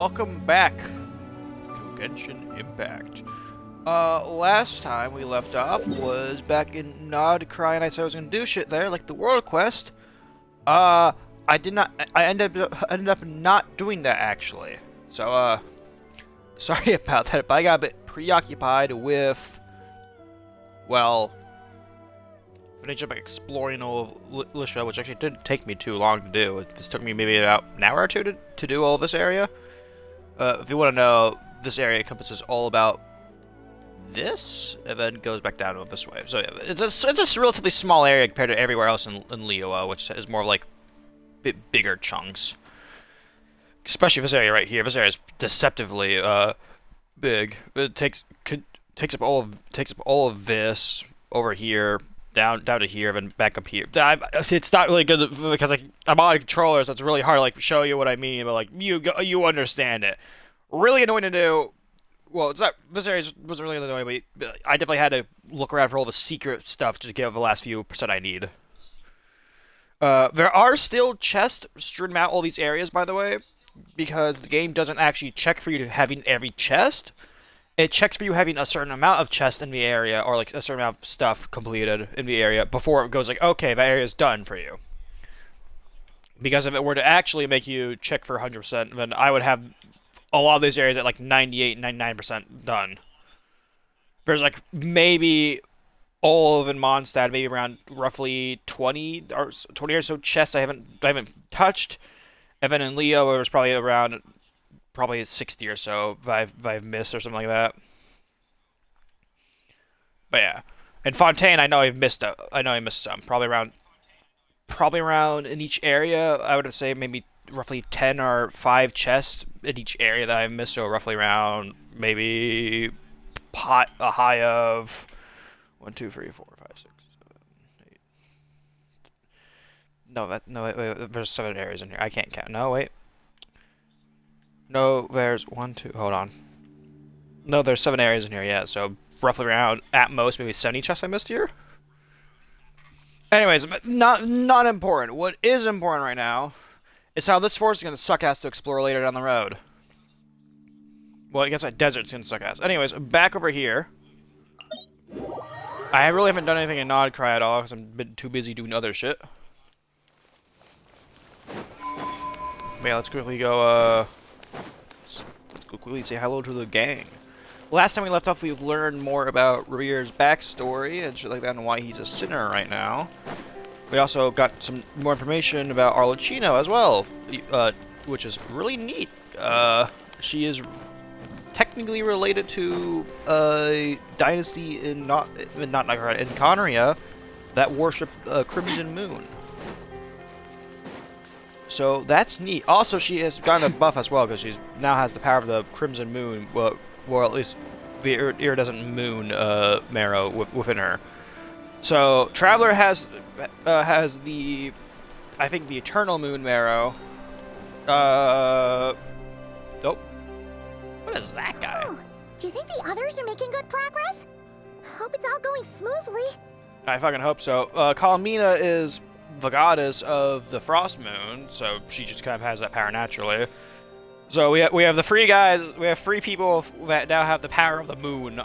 Welcome back to Genshin Impact. Last time we left off was back in Nod Cry, and I said I was gonna do shit there, like the world quest. I did not. I ended up not doing that actually. So, sorry about that. But I got a bit preoccupied with, well, finishing up exploring all of Lisha, which actually didn't take me too long to do. It just took me maybe about an hour or two to do all this area. If you want to know, this area encompasses all about this, and then goes back down this way. So yeah, it's a relatively small area compared to everywhere else in Liyue, which is more like bigger chunks. Especially this area right here. This area is deceptively big. It takes up all of this over here, down to here, then back up here. It's not really good because I'm on a controller, so it's really hard to like show you what I mean, but like you understand it. Really annoying to do. Well, it's not. This area wasn't really annoying, but I definitely had to look around for all the secret stuff to get the last few percent I need. There are still chests strewn out all these areas, by the way, because the game doesn't actually check for you having every chest. It checks for you having a certain amount of chests in the area, or like a certain amount of stuff completed in the area, before it goes like, okay, that area is done for you. Because if it were to actually make you check for 100%, then I would have a lot of these areas at like 98, 99% done. There's like maybe all of in Mondstadt, maybe around roughly 20 or so chests I haven't touched. And then in Leo, it was probably around 60 or so that I've missed or something like that. But yeah, in Fontaine, I know I missed some. Probably around in each area. I would say maybe roughly 10 or 5 chests in each area that I've missed. So roughly around maybe a high of 1, 2, 3, 4, 5, 6, 7, 8. No, wait, there's 7 areas in here. I can't count. No, wait. No, there's 1, 2. Hold on. No, there's 7 areas in here. Yeah, so roughly around at most maybe 70 chests I missed here. Anyways, not important. What is important right now is how this forest is gonna suck ass to explore later down the road. Well, I guess that desert's gonna suck ass. Anyways, back over here. I really haven't done anything in Nod Cry at all because I've been too busy doing other shit. But yeah, let's quickly go. Let's go quickly say hello to the gang. Last time we left off, we've learned more about Rerir's backstory and shit like that, and why he's a sinner right now. We also got some more information about Arlecchino as well, which is really neat. She is technically related to a dynasty in Conria that worshipped Crimson Moon. So that's neat. Also, she has gotten a buff as well because she now has the power of the Crimson Moon. Well, at least the iridescent moon marrow within her. So Traveler has the, I think, the Eternal Moon marrow. Nope. What is that guy? Oh, do you think the others are making good progress? Hope it's all going smoothly. I fucking hope so. Kalamina is the goddess of the Frost Moon, so she just kind of has that power naturally. So we have the free guys. We have free people that now have the power of the moon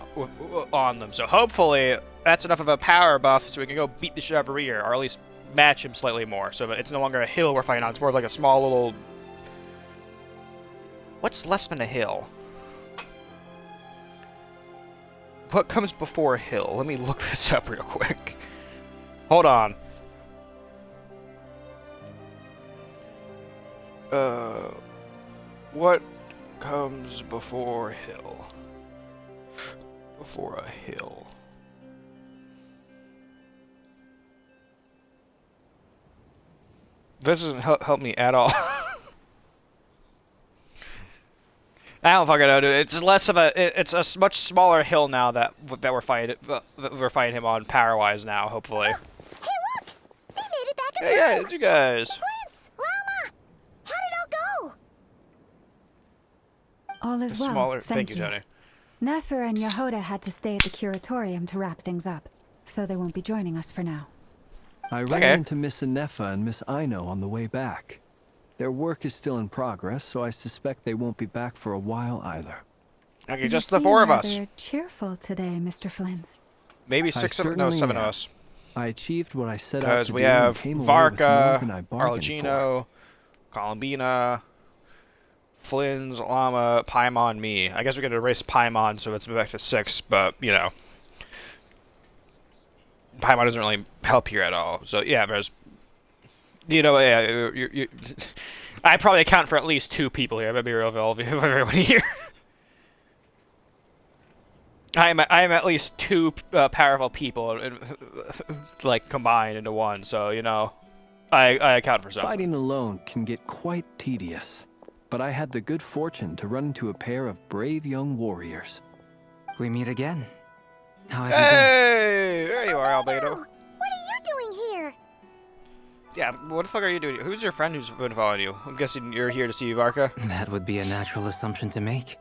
on them. So hopefully that's enough of a power buff so we can go beat the shit out of Rerir, or at least match him slightly more. So that it's no longer a hill we're fighting on. It's more like a small little. What's less than a hill? What comes before a hill? Let me look this up real quick. Hold on. What comes before hill? Before a hill. This doesn't help me at all. I don't fucking know, dude. It's less of a. It's a much smaller hill now that we're fighting him on power-wise now. Hopefully. Oh, hey, look! They made it back as Hey well. guys, you guys. Prince, Lama, how did it all go? All is well. Smaller. Thank you, Tony. Nefer and Yehoda had to stay at the curatorium to wrap things up, so they won't be joining us for now. I ran into Miss Nefa and Miss Aino on the way back. Their work is still in progress, so I suspect they won't be back for a while either. Okay, You just the seem 4 of us. rather cheerful today, Mr. Flint. Maybe I 6 of no, certainly 7 of am. us. I achieved what I set out Because to we do and have came away with more Varka, than I bargained for. Arlegino, Columbina, Flynn's, Llama, Paimon, me. I guess we could erase Paimon so it's back to 6, but, you know. Paimon doesn't really help here at all. So, yeah, there's... You know, yeah, I probably account for at least 2 people here. Maybe everyone here. I am at least 2 powerful people, like, combined into one. So, you know, I account for something. Fighting alone can get quite tedious, but I had the good fortune to run into a pair of brave young warriors. We meet again. How have you Hey, there you are, Oh, Albedo. what are you doing here? Yeah, what the fuck are you doing? Who's your friend who's been following you? I'm guessing you're here to see Varka. been? That would be a natural assumption to make.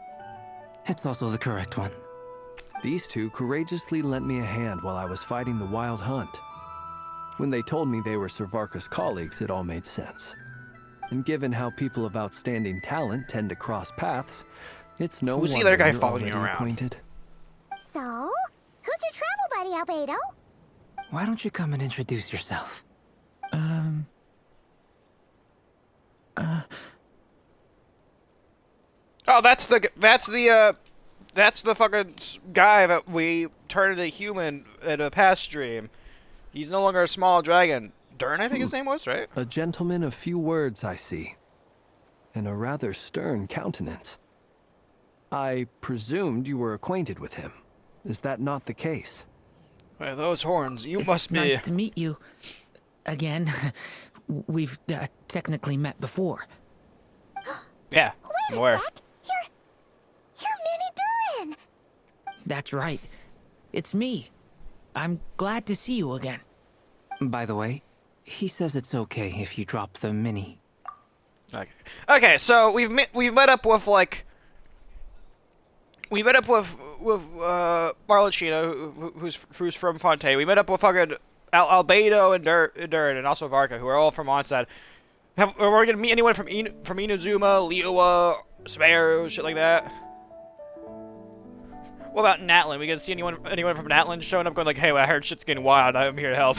It's also the correct one. These 2 courageously lent me a hand while I was fighting the wild hunt. When they told me they were Sir Varka's colleagues, it all made sense. And given how people of outstanding talent tend to cross paths, it's no Who's the wonder other guy we're following you already around? acquainted. So, who's your travel buddy, Albedo? Why don't you come and introduce yourself? Oh, that's the fucking guy that we turned into human in a past stream. He's no longer a small dragon. Dern, I think his name was, right? A gentleman of few words, I see, and a rather stern countenance. I presumed you were acquainted with him. Is that not the case? Hey, those horns, you It's must be... nice to meet you. Again, we've technically met before. Yeah, I'm Wait aware. a sec. You're Minnie Durin. That's right. It's me. I'm glad to see you again. By the way, he says it's okay if you drop the mini. Okay. Okay, so we've met up with like Marlachino, who's from Fontaine. We met up with fucking Albedo and Durin, and also Varka, who are all from Onset. Are we gonna meet anyone from Inazuma, Liyue, Sparrow, shit like that? What about Natlin? We gonna see anyone from Natlin showing up, going like, "Hey, well, I heard shit's getting wild. I'm here to help."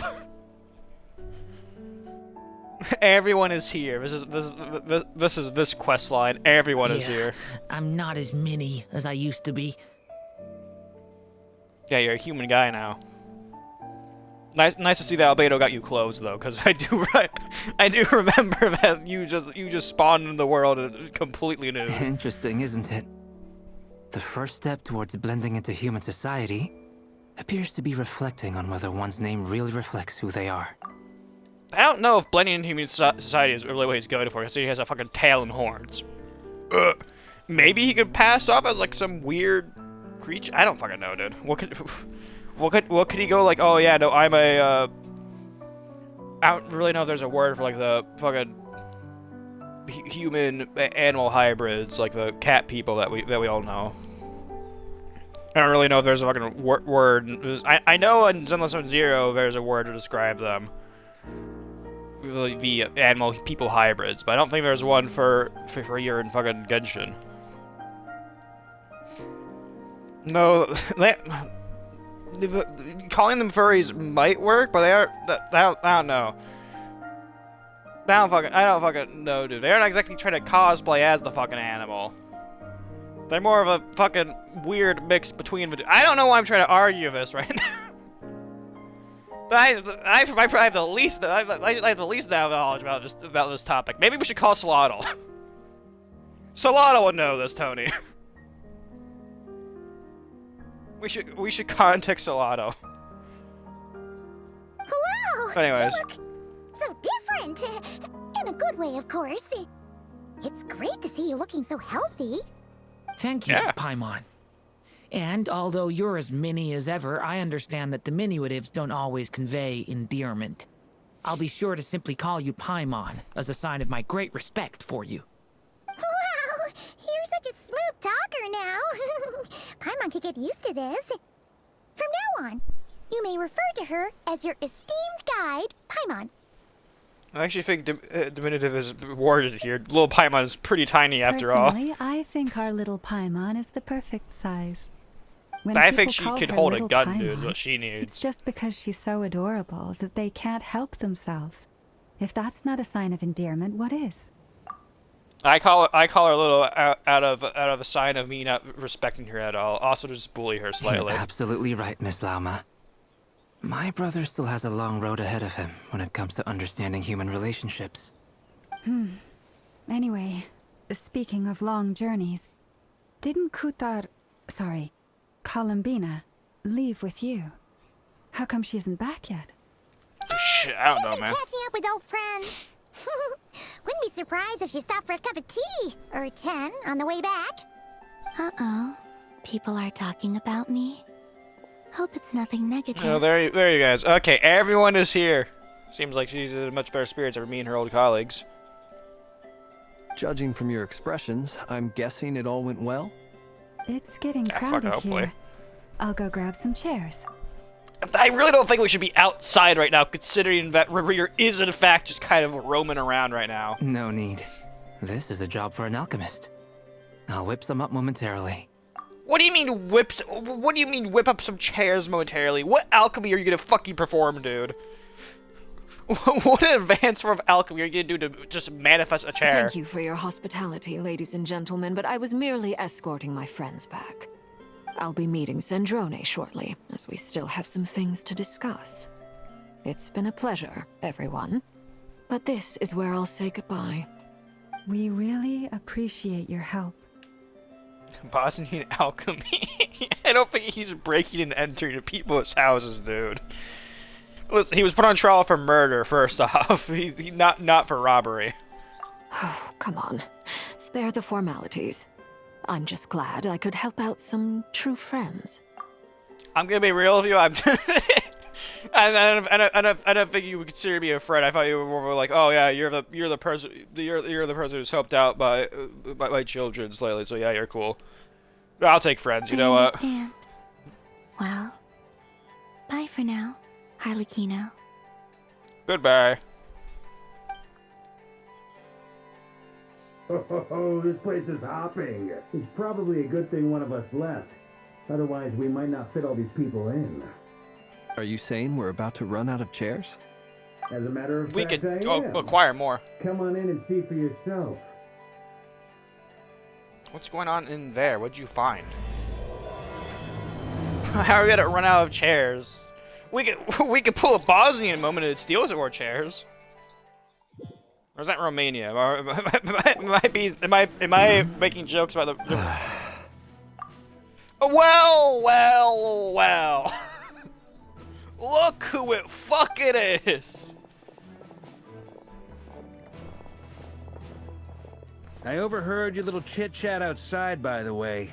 Everyone is here. This is this quest line. Everyone is here. I'm not as mini as I used to be. Yeah, you're a human guy now. Nice to see that Albedo got you clothes though, because I do remember that you just spawned in the world completely new. Interesting, isn't it? The first step towards blending into human society appears to be reflecting on whether one's name really reflects who they are. I don't know if blending into human society is really what he's going for, because he has a fucking tail and horns. Maybe he could pass off as like some weird creature. I don't fucking know, dude. What could he go like? Oh yeah, no, I'm a. I don't really know if there's a word for like the fucking human animal hybrids, like the cat people that we all know. I don't really know if there's a fucking word. I know in Zenless Zone Zero there's a word to describe them. The animal people hybrids, but I don't think there's one for here in fucking Genshin. No, calling them furries might work, but they are. I don't know. I don't fucking know, dude. They aren't exactly trying to cosplay as the fucking animal. They're more of a fucking weird mix between. I don't know why I'm trying to argue this right now. I have the least knowledge about this topic. Maybe we should call Solotl. Solotl would know this, Tony. we should contact Solotl. Wow! Anyways. You look so different. In a good way, of course. It's great to see you looking so healthy. Thank you, Yeah. Paimon. And although you're as mini as ever, I understand that diminutives don't always convey endearment. I'll be sure to simply call you Paimon, as a sign of my great respect for you. Wow! You're such a smooth talker now. Paimon could get used to this. From now on, you may refer to her as your esteemed guide, Paimon. I actually think diminutive is worded here. Little Paimon is pretty tiny after all. Personally, I think our little Paimon is the perfect size. When I people think she call could her hold a little gun, dude, is Paimon, what she it's needs. just because she's so adorable that they can't help themselves. If that's not a sign of endearment, what is? I call her little out of a sign of me not respecting her at all. Also, just bully her You're slightly. absolutely right, Miss Lauma. My brother still has a long road ahead of him when it comes to understanding human relationships. Anyway, speaking of long journeys, didn't Columbina, leave with you? How come she isn't back yet? Shit, I don't know, She's been man. catching up with old friends. Wouldn't be surprised if she stopped for a cup of tea or 10 on the way back. Uh-oh. People are talking about me. Hope it's nothing negative. Oh, there you guys. Okay, everyone is here. Seems like she's in much better spirits over me and her old colleagues. Judging from your expressions, I'm guessing it all went well? It's getting fuck, crowded hopefully. here. I'll go grab some chairs. I really don't think we should be outside right now, considering that Rerir is in fact just kind of roaming around right now. No need. This is a job for an alchemist. I'll whip some up momentarily. What do you mean whips? What do you mean whip up some chairs momentarily? What alchemy are you gonna fucking perform, dude? What advanced form of alchemy are you gonna do to just manifest a chair? Thank you for your hospitality, ladies and gentlemen, but I was merely escorting my friends back. I'll be meeting Sandrone shortly, as we still have some things to discuss. It's been a pleasure, everyone. But this is where I'll say goodbye. We really appreciate your help. Bosnian alchemy? I don't think he's breaking and entering people's houses, dude. Listen, he was put on trial for murder, first off. He not for robbery. Oh, come on. Spare the formalities. I'm just glad I could help out some true friends. I'm gonna be real with you. I don't think you would consider me a friend. I thought you were more like, oh yeah, you're the person who's helped out by my children lately. So yeah, you're cool. I'll take friends. You know I what? understand. Well, bye for now, Harlequino. Goodbye. Oh, this place is hopping. It's probably a good thing one of us left. Otherwise, we might not fit all these people in. Are you saying we're about to run out of chairs? As a matter of We fact, could I am. acquire more. Come on in and see for yourself. What's going on in there? What'd you find? How are we gonna run out of chairs? We could pull a Bosnian moment and steal some more chairs. Or is that Romania? Or am I making jokes about the well. Look who it fucking is. I overheard your little chit-chat outside, by the way.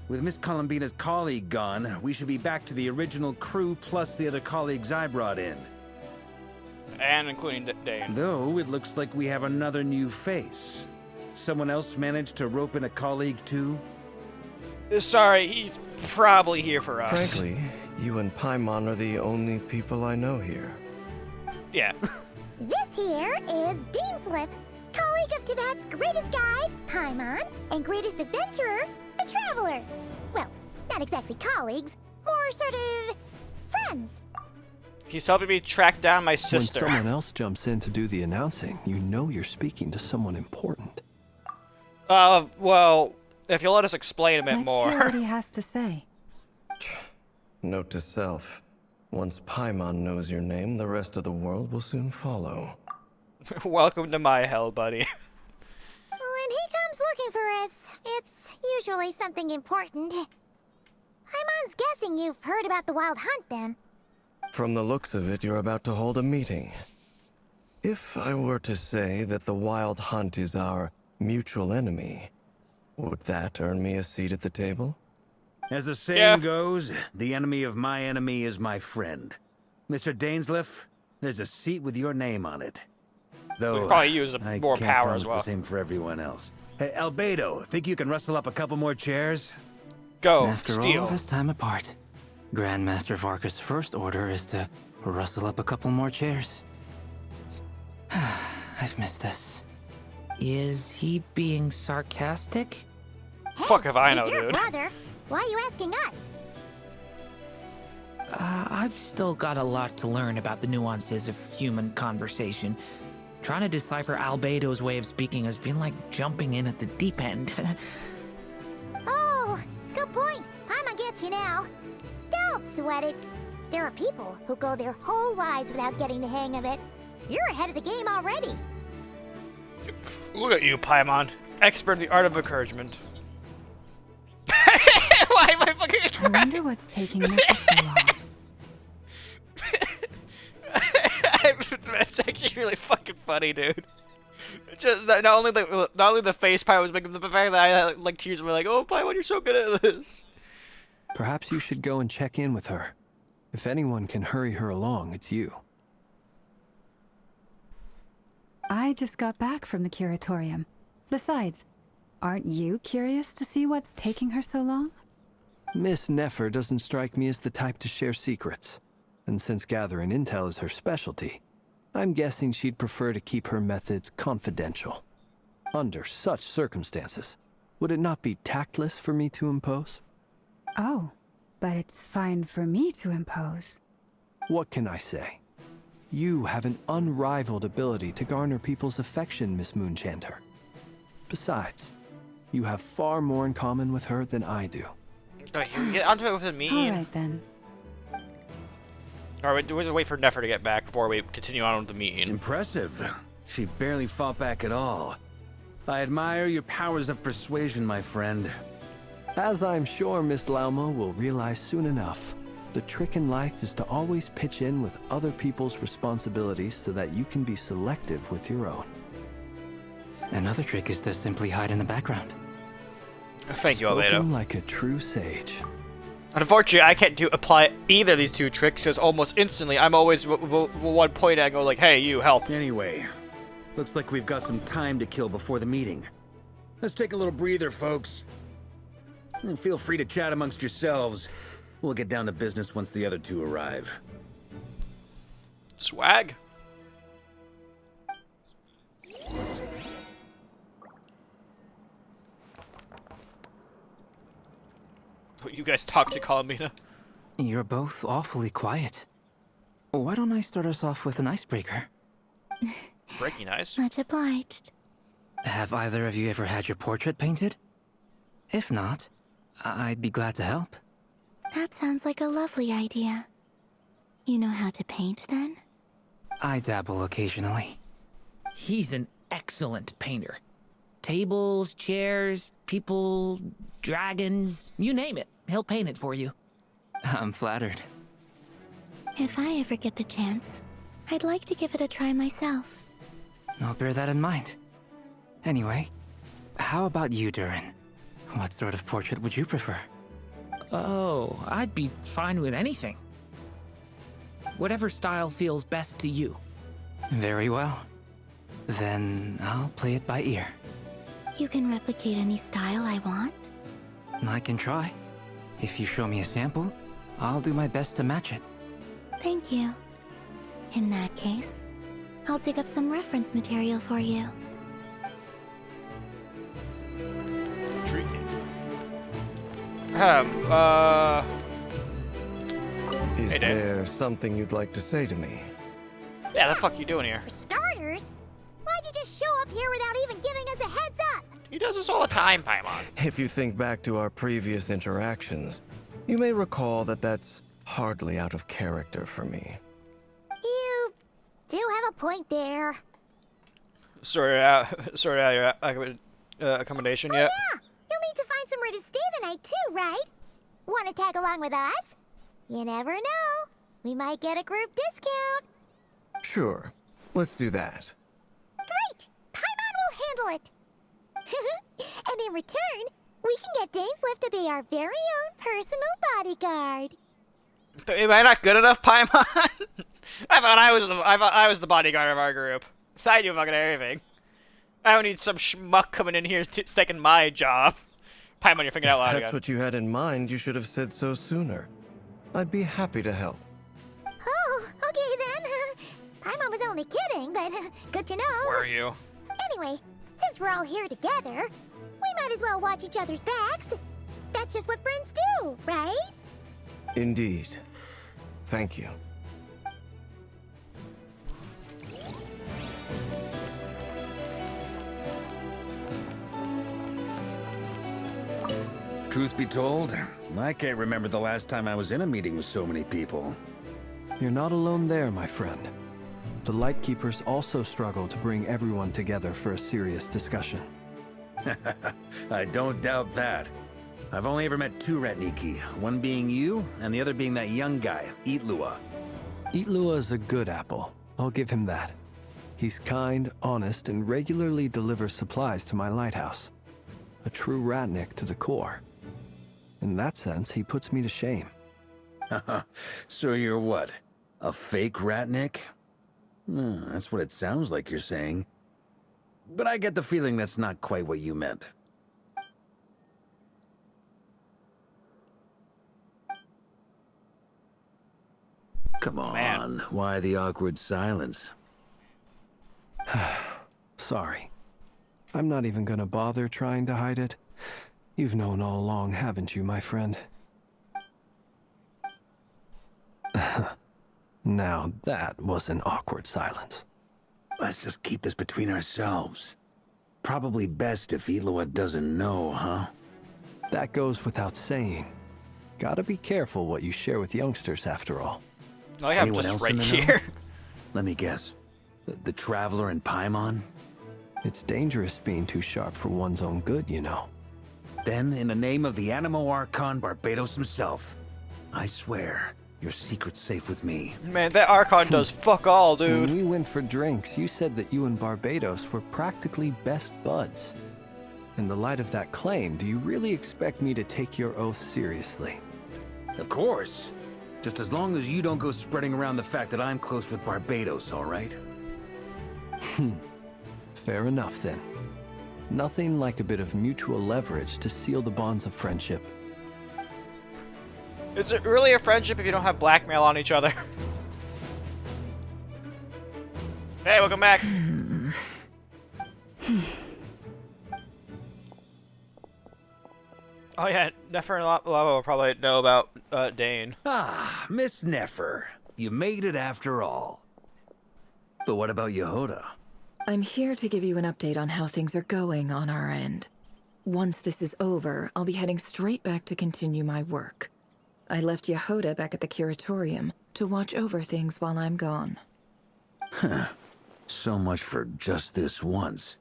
With Miss Columbina's colleague gone, we should be back to the original crew plus the other colleagues I brought in. And including Dane. Though, it looks like we have another new face. Someone else managed to rope in a colleague too? Sorry, he's probably here for us. Frankly, you and Paimon are the only people I know here. Yeah. This here is Deansliff, colleague of Tibet's greatest guide, Paimon, and greatest adventurer, the Traveler. Well, not exactly colleagues, more sort of friends. He's helping me track down my sister. When someone else jumps in to do the announcing, you know you're speaking to someone important. Well, if you'll let us explain a bit Let's more. hear what he has to say. Note to self. Once Paimon knows your name, the rest of the world will soon follow. Welcome to my hell, buddy. When he comes looking for us, it's usually something important. Paimon's guessing you've heard about the Wild Hunt, then. From the looks of it, you're about to hold a meeting. If I were to say that the Wild Hunt is our mutual enemy, would that earn me a seat at the table? As the saying goes, the enemy of my enemy is my friend. Mr. Dainsliff, there's a seat with your name on it. Though We could probably use I more can't power promise as well. the same for everyone else. Hey, Albedo, think you can rustle up a couple more chairs? Go, After steal. all this time apart, Grandmaster Varka's first order is to rustle up a couple more chairs. I've missed this. Is he being sarcastic? Hey, Fuck if I know, he's your dude. brother. Why are you asking us? I've still got a lot to learn about the nuances of human conversation. Trying to decipher Albedo's way of speaking has been like jumping in at the deep end. Oh, good point. Paimon gets you now. Don't sweat it. There are people who go their whole lives without getting the hang of it. You're ahead of the game already. Look at you, Paimon. Expert in the art of encouragement. Why am I fucking I wonder what's taking Nefer so long. That's actually really fucking funny, dude. Just not only the face Paimon was making, but the fact that I had like tears and were like, "Oh, Paimon, you're so good at this." Perhaps you should go and check in with her. If anyone can hurry her along, it's you. I just got back from the curatorium. Besides, aren't you curious to see what's taking her so long? Miss Nefer doesn't strike me as the type to share secrets. And since gathering intel is her specialty, I'm guessing she'd prefer to keep her methods confidential. Under such circumstances, would it not be tactless for me to impose? Oh, but it's fine for me to impose. What can I say? You have an unrivaled ability to garner people's affection, Miss Moonchanter. Besides, you have far more in common with her than I do. Oh, you get onto it with a mean. Alright then. Alright, we'll just wait for Nefer to get back before we continue on with the meeting. Impressive. She barely fought back at all. I admire your powers of persuasion, my friend. As I'm sure Miss Lauma will realize soon enough, the trick in life is to always pitch in with other people's responsibilities so that you can be selective with your own. Another trick is to simply hide in the background. Thank you, Spoken Albedo. like a true sage. Unfortunately, I can't apply either of these two tricks because almost instantly I'm always one point and go like, "Hey, you help." Anyway, looks like we've got some time to kill before the meeting. Let's take a little breather, folks. And feel free to chat amongst yourselves. We'll get down to business once the other two arrive. Swag. You guys talk to Columbina. You're both awfully quiet. Why don't I start us off with an icebreaker? Breaking ice. Much obliged. Have either of you ever had your portrait painted? If not, I'd be glad to help. That sounds like a lovely idea. You know how to paint, then? I dabble occasionally. He's an excellent painter. Tables, chairs, people, dragons, you name it. He'll paint it for you. I'm flattered. If I ever get the chance, I'd like to give it a try myself. I'll bear that in mind. Anyway, how about you, Durin? What sort of portrait would you prefer? Oh, I'd be fine with anything. Whatever style feels best to you. Very well. Then I'll play it by ear. You can replicate any style I want? I can try. If you show me a sample, I'll do my best to match it. Thank you. In that case, I'll dig up some reference material for you. Intriguing. Is Hey, Dave. there something you'd like to say to me? Yeah, the fuck you doing here? For starters, why'd you just show up here without even giving us a heads up? He does this all the time, Paimon. If you think back to our previous interactions, you may recall that that's hardly out of character for me. You do have a point there. Sort out your accommodation yet? Yeah, you'll need to find somewhere to stay the night too, right? Want to tag along with us? You never know. We might get a group discount. Sure, let's do that. Great! Paimon will handle it. And in return, we can get Dainslift to be our very own personal bodyguard. Am I not good enough, Paimon? I thought I was the bodyguard of our group. So I do fucking everything. I don't need some schmuck coming in here taking my job. Paimon, you're thinking out loud If again. that's what you had in mind, you should have said so sooner. I'd be happy to help. Oh, okay then. Paimon was only kidding, but good to know. Where are you? Anyway, since we're all here together, we might as well watch each other's backs. That's just what friends do, right? Indeed. Thank you. Truth be told, I can't remember the last time I was in a meeting with so many people. You're not alone there, my friend. The Lightkeepers also struggle to bring everyone together for a serious discussion. I don't doubt that. I've only ever met two Ratniki, one being you, and the other being that young guy, Itlua. Itlua is a good apple. I'll give him that. He's kind, honest, and regularly delivers supplies to my lighthouse. A true Ratnik to the core. In that sense, he puts me to shame. So you're what? A fake Ratnik? That's what it sounds like you're saying. But I get the feeling that's not quite what you meant. Come on, Man. Why the awkward silence? Sorry. I'm not even gonna bother trying to hide it. You've known all along, haven't you, my friend? Now that was an awkward silence. Let's just keep this between ourselves. Probably best if Itlua doesn't know, huh? That goes without saying. Gotta be careful what you share with youngsters, after all. I have Anyone just else right in the know? here. Let me guess. The Traveler and Paimon? It's dangerous being too sharp for one's own good, you know. Then, in the name of the Animo Archon Barbados himself, I swear, your secret's safe with me. Man, that Archon does fuck all, When dude. we went for drinks, you said that you and Barbados were practically best buds. In the light of that claim, do you really expect me to take your oath seriously? Of course. Just as long as you don't go spreading around the fact that I'm close with Barbados, all right? Fair enough, then. Nothing like a bit of mutual leverage to seal the bonds of friendship. Is it really a friendship if you don't have blackmail on each other? Hey, welcome back. Oh yeah, Nefer and Lava will probably know about Dane. Ah, Miss Nefer. You made it after all. But what about Yehoda? I'm here to give you an update on how things are going on our end. Once this is over, I'll be heading straight back to continue my work. I left Yehoda back at the Curatorium to watch over things while I'm gone. So much for just this once.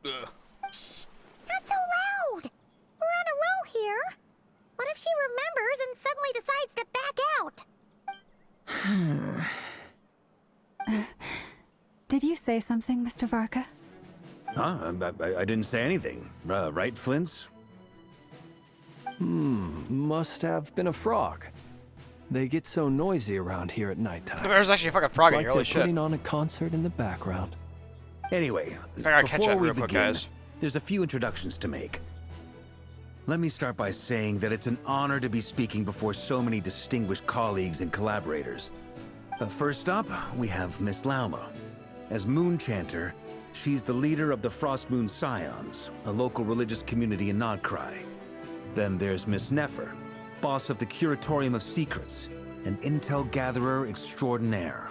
Not so loud! We're on a roll here. What if she remembers and suddenly decides to back out? Did you say something, Mr. Varka? Huh? I didn't say anything. Right, Flint's? Must have been a frog. They get so noisy around here at nighttime. There's actually a fucking frog It's in like here, holy they're shit. putting on a concert in the background. Anyway, I gotta catch before that we real quick, begin, guys. there's a few introductions to make. Let me start by saying that it's an honor to be speaking before so many distinguished colleagues and collaborators. First up, we have Miss Lauma. As Moon Chanter, she's the leader of the Frost Moon Scions, a local religious community in Nodcry. Then there's Miss Nefer, boss of the Curatorium of Secrets, an intel gatherer extraordinaire.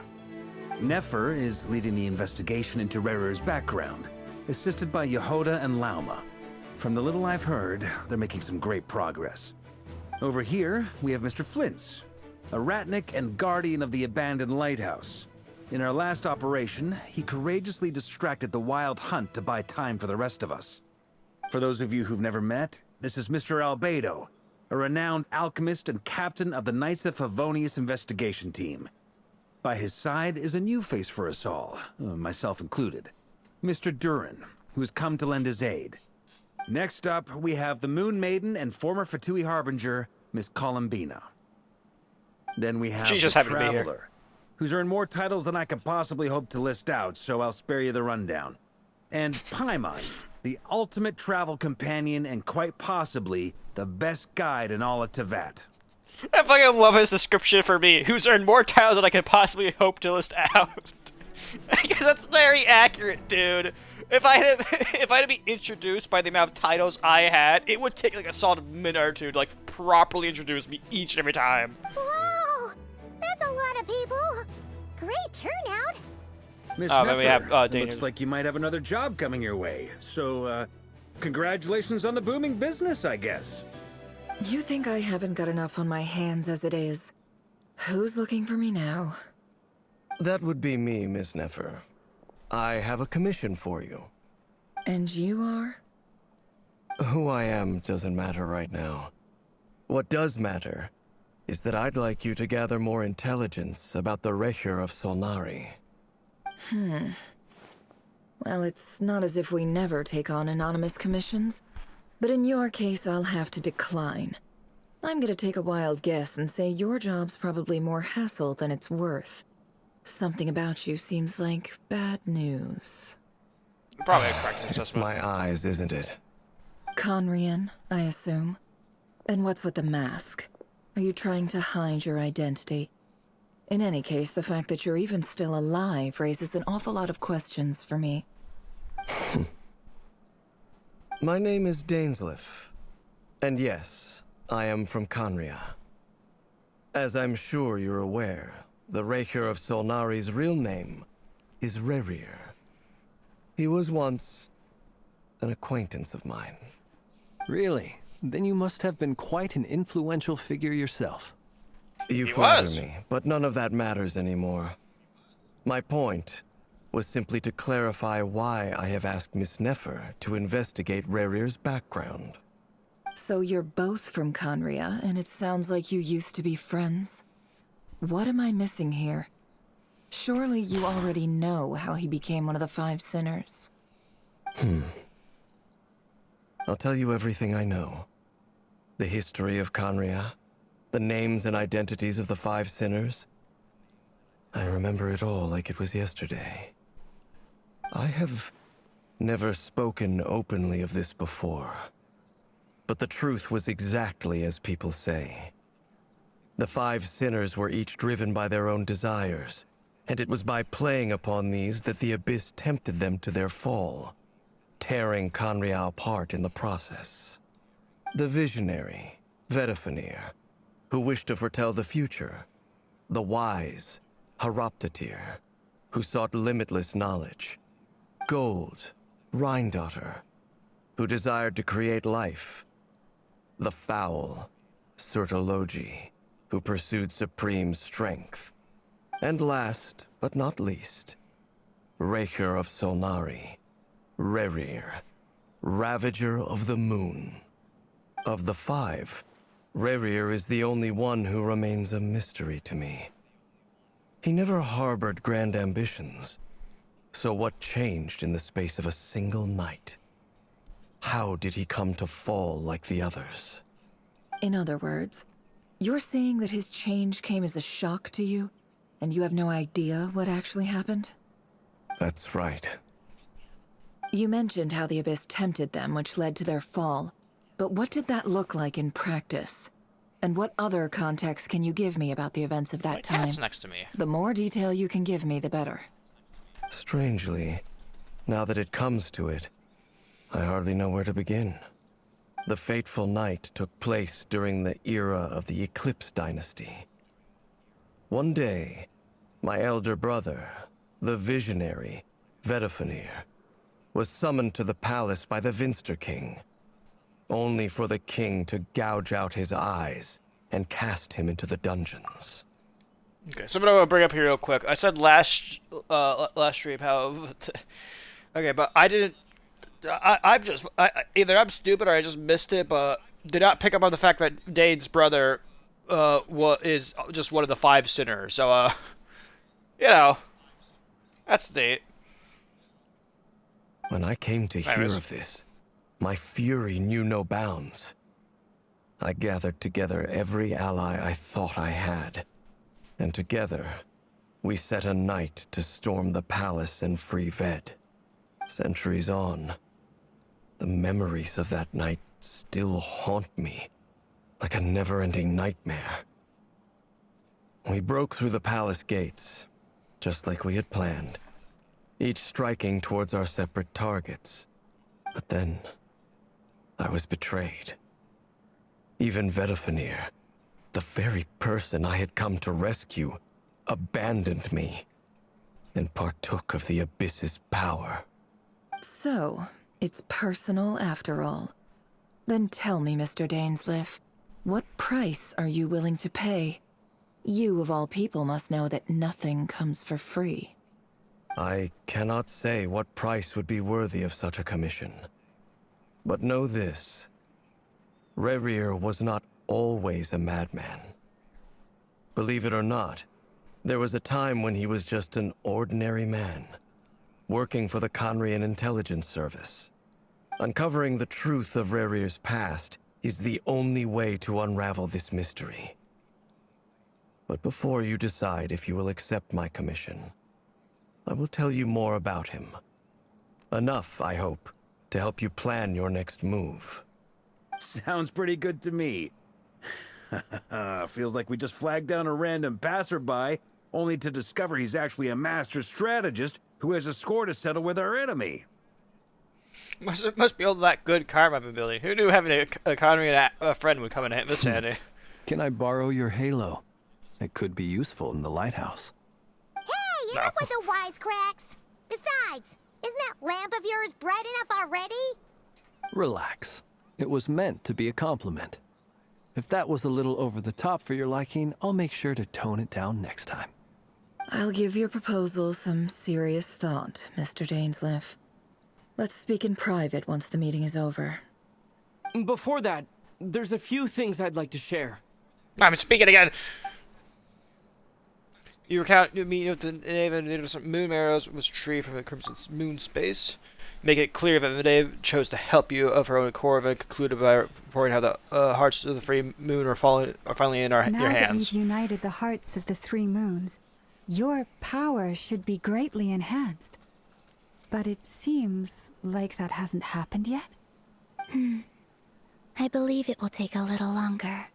Nefer is leading the investigation into Rerir's background, assisted by Yehoda and Lauma. From the little I've heard, they're making some great progress. Over here, we have Mr. Flint's, a Ratnik and guardian of the abandoned lighthouse. In our last operation, he courageously distracted the Wild Hunt to buy time for the rest of us. For those of you who've never met, this is Mr. Albedo, a renowned alchemist and captain of the Knights of Favonius investigation team. By his side is a new face for us all, myself included, Mr. Durin, who has come to lend his aid. Next up, we have the Moon Maiden and former Fatui Harbinger, Miss Columbina. Then we have She's just the happy to be here. Traveler, who's earned more titles than I could possibly hope to list out, so I'll spare you the rundown. And Paimon, the ultimate travel companion and quite possibly the best guide in all of Tevat. I fucking love his description for me, who's earned more titles than I could possibly hope to list out. Because that's very accurate, dude. If I had to be introduced by the amount of titles I had, it would take like a solid minute or two to like properly introduce me each and every time. Wow! That's a lot of people! Great turnout! Miss Then we have, Nefer, it Daniel. looks like you might have another job coming your way. So, congratulations on the booming business, I guess. You think I haven't got enough on my hands as it is? Who's looking for me now? That would be me, Miss Nefer. I have a commission for you. And you are? Who I am doesn't matter right now. What does matter is that I'd like you to gather more intelligence about the Rerir of Solnari. Well, it's not as if we never take on anonymous commissions. But in your case, I'll have to decline. I'm gonna take a wild guess and say your job's probably more hassle than it's worth. Something about you seems like bad news. Probably a correct It's assessment. my eyes, isn't it? Conrian, I assume. And what's with the mask? Are you trying to hide your identity? In any case, the fact that you're even still alive raises an awful lot of questions for me. My name is Dainsleif. And yes, I am from Conria. As I'm sure you're aware, the Rerir of Solnari's real name is Rerir. He was once an acquaintance of mine. Really? Then you must have been quite an influential figure yourself. You He flatter was. me, but none of that matters anymore. My point was simply to clarify why I have asked Miss Nefer to investigate Rerir's background. So you're both from Conria, and it sounds like you used to be friends? What am I missing here? Surely you already know how he became one of the Five Sinners. I'll tell you everything I know. The history of Conria, the names and identities of the Five Sinners. I remember it all like it was yesterday. I have never spoken openly of this before. But the truth was exactly as people say. The Five Sinners were each driven by their own desires, and it was by playing upon these that the Abyss tempted them to their fall, tearing Conria apart in the process. The visionary, Vedifenir, who wished to foretell the future. The wise, Haroptatir, who sought limitless knowledge. Gold, Rhindaughter, who desired to create life. The foul, Surtologi, who pursued supreme strength. And last, but not least, Rerir of Solnari, Rerir, Ravager of the Moon. Of the five, Rerir is the only one who remains a mystery to me. He never harbored grand ambitions. So what changed in the space of a single night? How did he come to fall like the others? In other words, you're saying that his change came as a shock to you, and you have no idea what actually happened? That's right. You mentioned how the Abyss tempted them, which led to their fall. But what did that look like in practice? And what other context can you give me about the events of that My time? cat's next to me. The more detail you can give me, the better. Strangely, now that it comes to it, I hardly know where to begin. The fateful night took place during the era of the Eclipse Dynasty. One day, my elder brother, the visionary, Vedifenir, was summoned to the palace by the Vinster King, only for the king to gouge out his eyes and cast him into the dungeons. Okay, something I want to bring up here real quick. I said last stream how... Okay, but I didn't... either I'm stupid or I just missed it, but did not pick up on the fact that Dane's brother is just one of the five sinners. So, you know, that's neat. When I came to hear Anyways. of this, my fury knew no bounds. I gathered together every ally I thought I had, and together, we set a night to storm the palace and free Ved. Centuries on, the memories of that night still haunt me, like a never-ending nightmare. We broke through the palace gates, just like we had planned, each striking towards our separate targets. But then, I was betrayed. Even Vedafenir, the very person I had come to rescue, abandoned me and partook of the Abyss's power. So, it's personal after all. Then tell me, Mr. Dainsleif, what price are you willing to pay? You, of all people, must know that nothing comes for free. I cannot say what price would be worthy of such a commission. But know this. Rerir was not always a madman. Believe it or not, there was a time when he was just an ordinary man, working for the Conrian Intelligence Service. Uncovering the truth of Rerir's past is the only way to unravel this mystery. But before you decide if you will accept my commission, I will tell you more about him. Enough, I hope, to help you plan your next move. Sounds pretty good to me. Feels like we just flagged down a random passerby, only to discover he's actually a master strategist who has a score to settle with our enemy. Must be all that good karma I've been building. Who knew having a Connery and a friend would come in this handy? Can I borrow your halo? It could be useful in the lighthouse. Hey, enough with the wisecracks. Besides, isn't that lamp of yours bright enough already? Relax. It was meant to be a compliment. If that was a little over the top for your liking, I'll make sure to tone it down next time. I'll give your proposal some serious thought, Mr. Dainsleif. Let's speak in private once the meeting is over. Before that, there's a few things I'd like to share. I'm speaking again. You recount you meet with the Nave and some moon arrows was retrieved from the Crimson Moon space. Make it clear that the Nave chose to help you of her own accord and concluded by reporting how the hearts of the free moon are finally in your hands. Now that we've united the hearts of the three moons, your power should be greatly enhanced. But it seems like that hasn't happened yet. I believe it will take a little longer.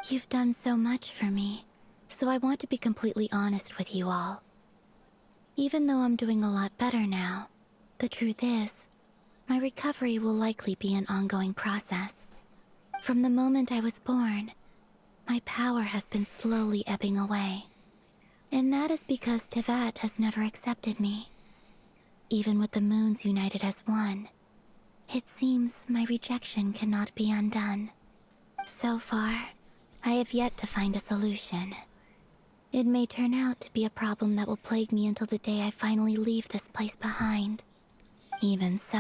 You've done so much for me, so I want to be completely honest with you all. Even though I'm doing a lot better now, the truth is, my recovery will likely be an ongoing process. From the moment I was born, my power has been slowly ebbing away. And that is because Teyvat has never accepted me. Even with the moons united as one, it seems my rejection cannot be undone. So far, I have yet to find a solution. It may turn out to be a problem that will plague me until the day I finally leave this place behind. Even so,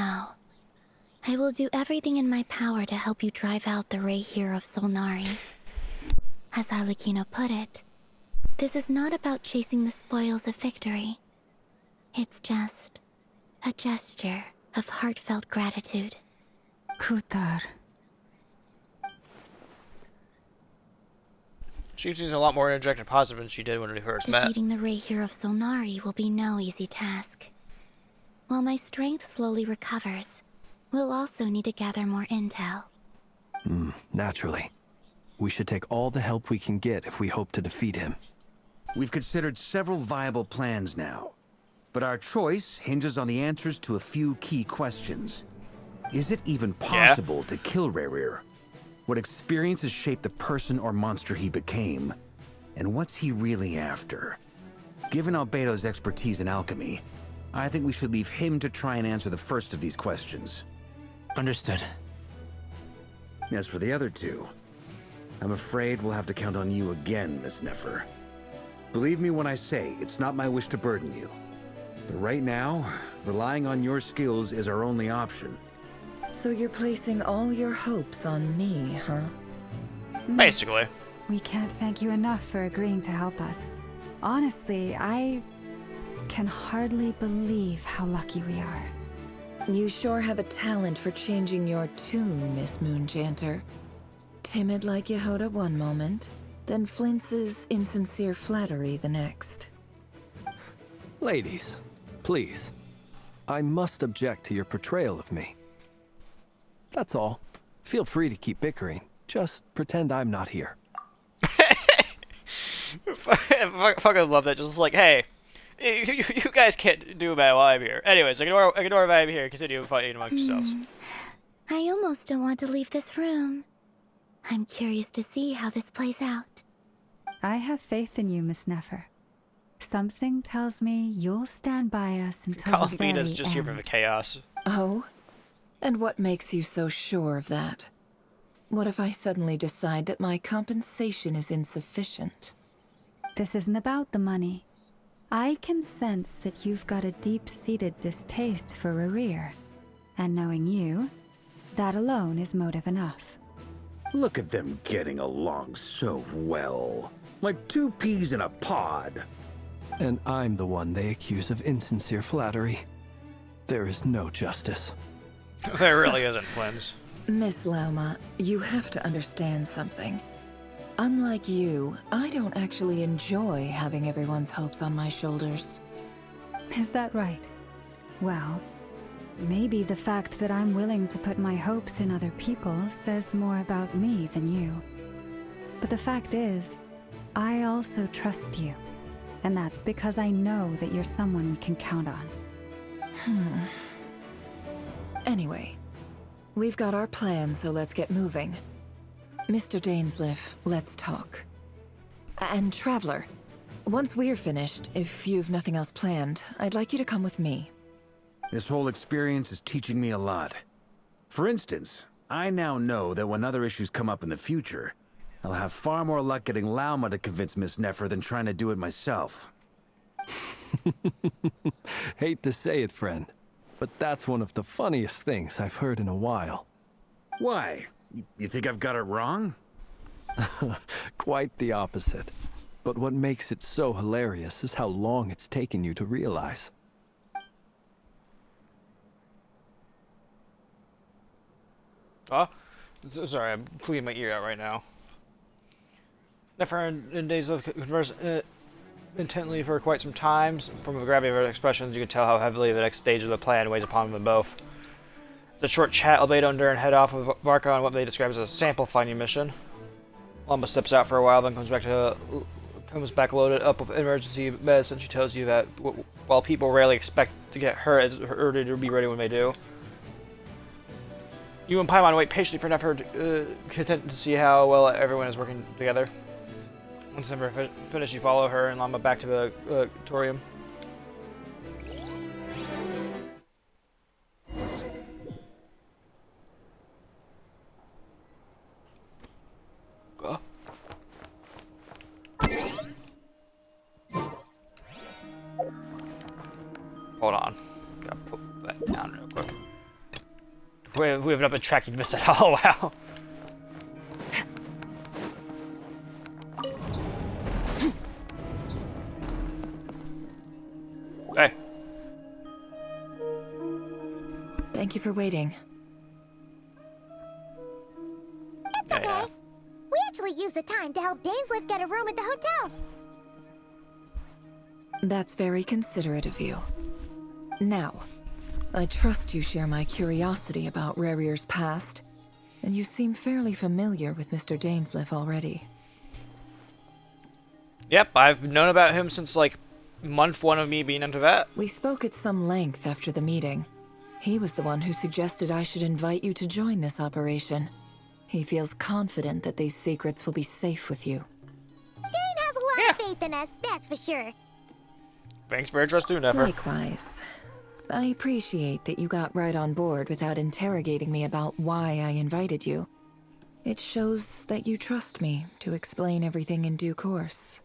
I will do everything in my power to help you drive out the Rerir of Solnari. As Arlecchino put it, this is not about chasing the spoils of victory. It's just a gesture of heartfelt gratitude. Kutar. She seems a lot more energetic and positive than she did when we first met. Defeating the Rerir of Solnari will be no easy task. While my strength slowly recovers, we'll also need to gather more intel. Naturally. We should take all the help we can get if we hope to defeat him. We've considered several viable plans now, but our choice hinges on the answers to a few key questions. Is it even possible to kill Rerir? What experiences shaped the person or monster he became? And what's he really after? Given Albedo's expertise in alchemy, I think we should leave him to try and answer the first of these questions. Understood. As for the other two, I'm afraid we'll have to count on you again, Miss Nefer. Believe me when I say it's not my wish to burden you. But right now, relying on your skills is our only option. So you're placing all your hopes on me, huh? Basically. We can't thank you enough for agreeing to help us. Honestly, I can hardly believe how lucky we are. You sure have a talent for changing your tune, Miss Moonjanter. Timid like Yehoda one moment, then flinches insincere flattery the next. Ladies, please. I must object to your portrayal of me. That's all. Feel free to keep bickering. Just pretend I'm not here. I fucking love that. Just like, hey, you guys can't do bad while I'm here. Anyways, ignore why I'm here. Continue fighting amongst yourselves. I almost don't want to leave this room. I'm curious to see how this plays out. I have faith in you, Miss Nefer. Something tells me you'll stand by us until the very Columbida's just here for the end. chaos. Oh? And what makes you so sure of that? What if I suddenly decide that my compensation is insufficient? This isn't about the money. I can sense that you've got a deep-seated distaste for Rerir. And knowing you, that alone is motive enough. Look at them getting along so well. Like two peas in a pod. And I'm the one they accuse of insincere flattery. There is no justice. There really isn't, Flims. Miss Lauma, you have to understand something. Unlike you, I don't actually enjoy having everyone's hopes on my shoulders. Is that right? Well, maybe the fact that I'm willing to put my hopes in other people says more about me than you. But the fact is, I also trust you. And that's because I know that you're someone we can count on. Anyway, we've got our plan, so let's get moving. Mr. Dainsliff, let's talk. And Traveler, once we're finished, if you've nothing else planned, I'd like you to come with me. This whole experience is teaching me a lot. For instance, I now know that when other issues come up in the future, I'll have far more luck getting Lauma to convince Miss Nefer than trying to do it myself. Hate to say it, friend, but that's one of the funniest things I've heard in a while. Why? You think I've got it wrong? Quite the opposite. But what makes it so hilarious is how long it's taken you to realize. Sorry, I'm cleaning my ear out right now. Nefer and Dainsliff converse intently for quite some time. From the gravity of her expressions, you can tell how heavily the next stage of the plan weighs upon them both. It's a short chat, albeit under, and head off with Varka on what they describe as a sample finding mission. Lamba steps out for a while, then comes back loaded up with emergency medicine. She tells you that while people rarely expect to get hurt, it's urgent to be ready when they do. You and Paimon wait patiently for Nefer, content to see how well everyone is working together. Once Nefer finishes, you follow her and Lamba back to the Torium. Hold on. Gotta put that down real quick. We have not been tracking this at all, wow. Hey. Thank you for waiting. It's okay. We actually used the time to help Dainsliff get a room at the hotel. That's very considerate of you. Now, I trust you share my curiosity about Rerir's past, and you seem fairly familiar with Mr. Dainsliff already. Yep, I've known about him since, like, month 1 of me being into that. We spoke at some length after the meeting. He was the one who suggested I should invite you to join this operation. He feels confident that these secrets will be safe with you. Dane has a lot of faith in us, that's for sure. Thanks for your trust too, Nefer. Likewise. I appreciate that you got right on board without interrogating me about why I invited you. It shows that you trust me to explain everything in due course.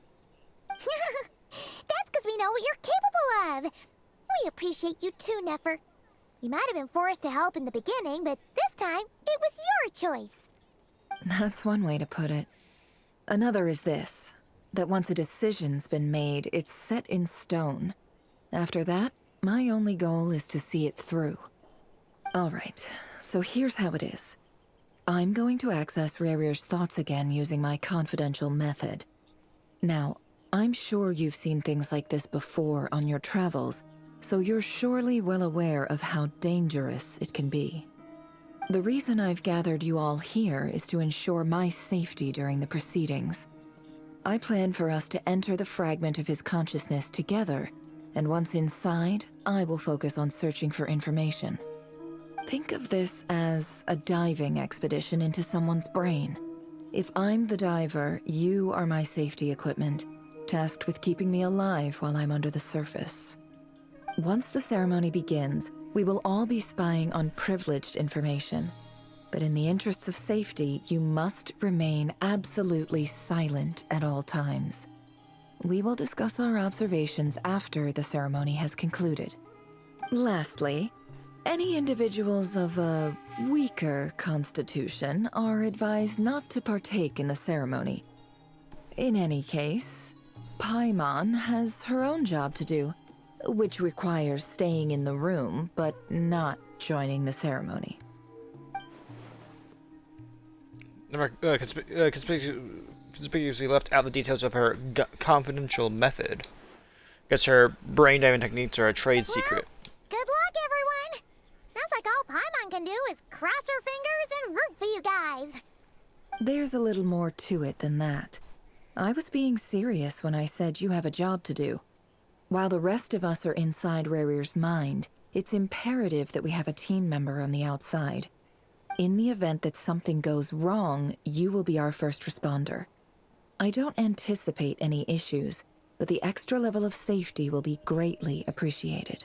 That's because we know what you're capable of. We appreciate you too, Nefer. You might have been forced to help in the beginning, but this time, it was your choice. That's one way to put it. Another is this, that once a decision's been made, it's set in stone. After that, my only goal is to see it through. Alright, so here's how it is. I'm going to access Rerir's thoughts again using my confidential method. Now, I'm sure you've seen things like this before on your travels, so you're surely well aware of how dangerous it can be. The reason I've gathered you all here is to ensure my safety during the proceedings. I plan for us to enter the fragment of his consciousness together, and once inside, I will focus on searching for information. Think of this as a diving expedition into someone's brain. If I'm the diver, you are my safety equipment, tasked with keeping me alive while I'm under the surface. Once the ceremony begins, we will all be spying on privileged information. But in the interests of safety, you must remain absolutely silent at all times. We will discuss our observations after the ceremony has concluded. Lastly, any individuals of a weaker constitution are advised not to partake in the ceremony. In any case, Paimon has her own job to do, which requires staying in the room but not joining the ceremony. Conspicuously left out the details of her confidential method. Guess her brain diving techniques are a trade secret. Good luck, everyone! Sounds like all Paimon can do is cross her fingers and root for you guys. There's a little more to it than that. I was being serious when I said you have a job to do. While the rest of us are inside Rerir's mind, it's imperative that we have a team member on the outside. In the event that something goes wrong, you will be our first responder. I don't anticipate any issues, but the extra level of safety will be greatly appreciated.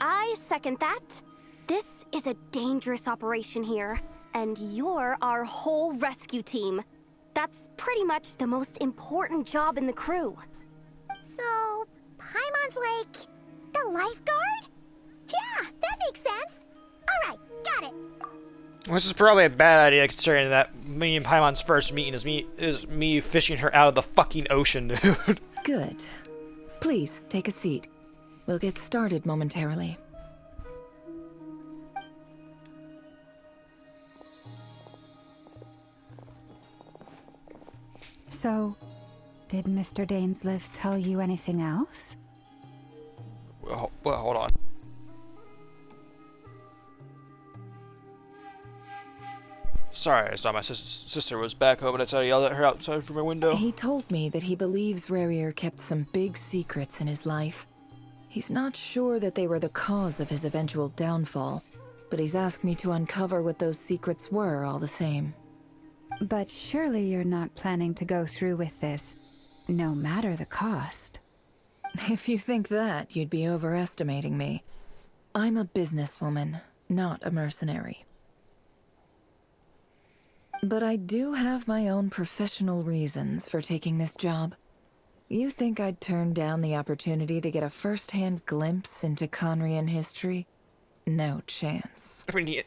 I second that. This is a dangerous operation here, and you're our whole rescue team. That's pretty much the most important job in the crew. So, Paimon's like the lifeguard? Yeah, that makes sense. Alright, got it. This is probably a bad idea considering that me and Paimon's first meeting is me fishing her out of the fucking ocean, dude. Good. Please, take a seat. We'll get started momentarily. So, did Mr. Dainsliff tell you anything else? Well, hold on. Sorry, I thought my sister was back home and I tried to yell at her outside from my window. He told me that he believes Rerir kept some big secrets in his life. He's not sure that they were the cause of his eventual downfall, but he's asked me to uncover what those secrets were all the same. But surely you're not planning to go through with this, no matter the cost. If you think that, you'd be overestimating me. I'm a businesswoman, not a mercenary. But I do have my own professional reasons for taking this job. You think I'd turn down the opportunity to get a first-hand glimpse into Conrian history? No chance. I mean,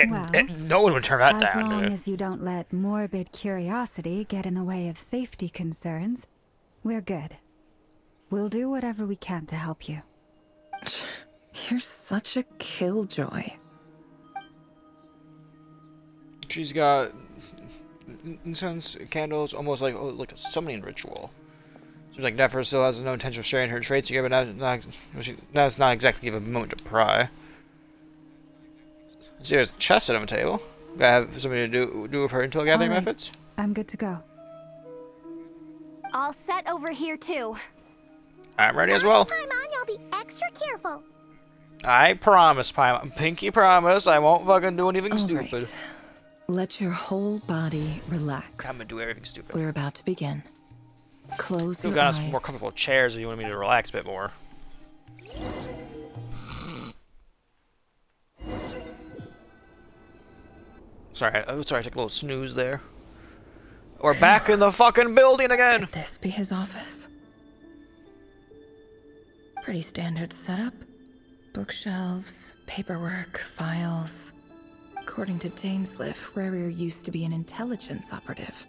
Well, no one would turn that down. As long as you don't let morbid curiosity get in the way of safety concerns, we're good. We'll do whatever we can to help you. You're such a killjoy. She's got incense, candles, almost like a summoning ritual. Seems like Nefer still has no intention of sharing her traits here, but now it's not exactly give a moment to pry. See, there's a chest at the table. Gotta have something to do with her intel gathering methods. I'm good to go. All set over here too. I'm ready as well. Paimon, you'll be extra careful. I promise, Paimon. Pinky promise, I won't fucking do anything stupid. Right. Let your whole body relax. I'm gonna do everything stupid. We're about to begin. Close We've your got eyes. some more comfortable chairs if you want me to relax a bit more. Sorry, I took a little snooze there. We're back in the fucking building again! Could this be his office? Pretty standard setup. Bookshelves, paperwork, files. According to Dainsliff, Rerir used to be an intelligence operative.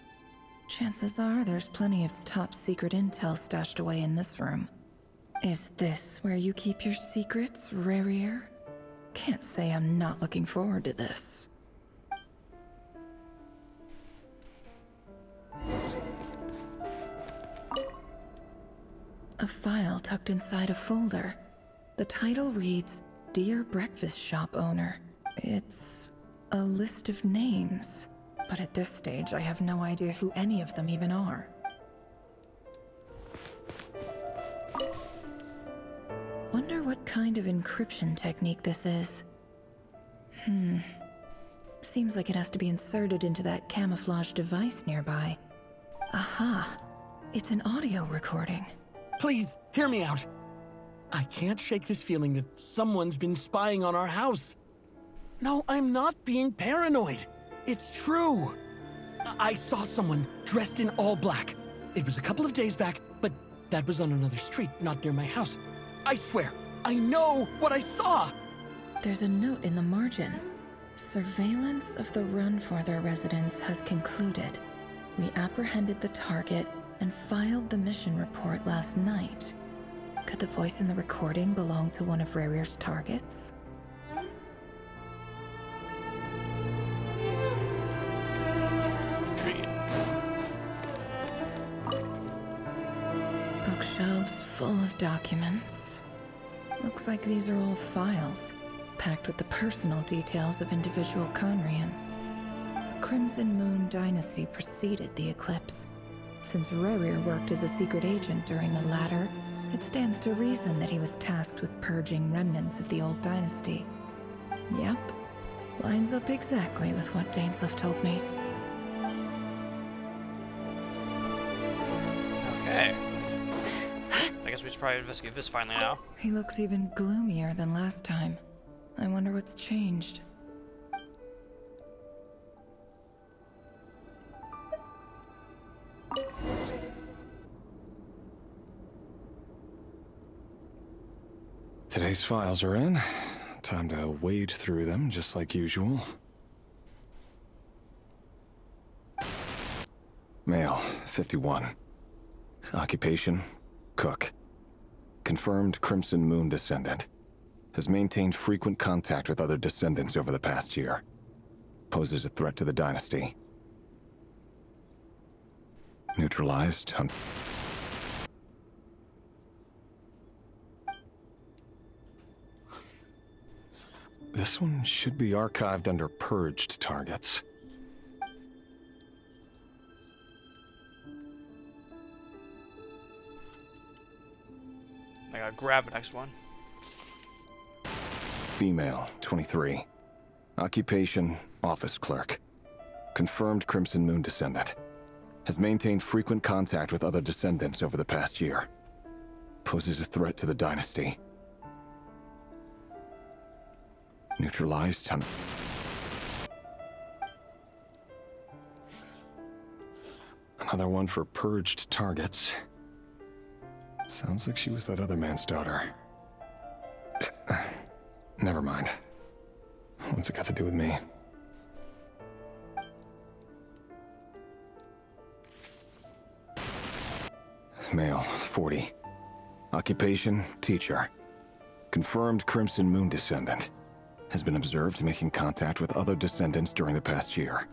Chances are there's plenty of top secret intel stashed away in this room. Is this where you keep your secrets, Rerir? Can't say I'm not looking forward to this. A file tucked inside a folder. The title reads, Dear Breakfast Shop Owner. It's a list of names, but at this stage I have no idea who any of them even are. kind of encryption technique this is. Seems like it has to be inserted into that camouflage device nearby. Aha! It's an audio recording. Please, hear me out. I can't shake this feeling that someone's been spying on our house. No, I'm not being paranoid. It's true. I saw someone dressed in all black. It was a couple of days back, but that was on another street, not near my house. I swear, I know what I saw! There's a note in the margin. Surveillance of the Runforther residence has concluded. We apprehended the target and filed the mission report last night. Could the voice in the recording belong to one of Rerir's targets? Bookshelves full of documents. Looks like these are all files, packed with the personal details of individual Conrians. The Crimson Moon dynasty preceded the eclipse. Since Rerir worked as a secret agent during the latter, it stands to reason that he was tasked with purging remnants of the old dynasty. Yep, lines up exactly with what Dainsleif told me. Okay. I guess we should probably investigate this finally now. He looks even gloomier than last time. I wonder what's changed. Today's files are in. Time to wade through them, just like usual. Male, 51. Occupation, cook. Confirmed Crimson Moon descendant. Has maintained frequent contact with other descendants over the past year. Poses a threat to the dynasty. Neutralized. This one should be archived under purged targets. I gotta grab the next one. Female, 23. Occupation, office clerk. Confirmed Crimson Moon descendant. Has maintained frequent contact with other descendants over the past year. Poses a threat to the dynasty. Neutralized. Another one for purged targets. Sounds like she was that other man's daughter. Never mind. What's it got to do with me? Male, 40. Occupation, teacher. Confirmed Crimson Moon descendant. Has been observed making contact with other descendants during the past year.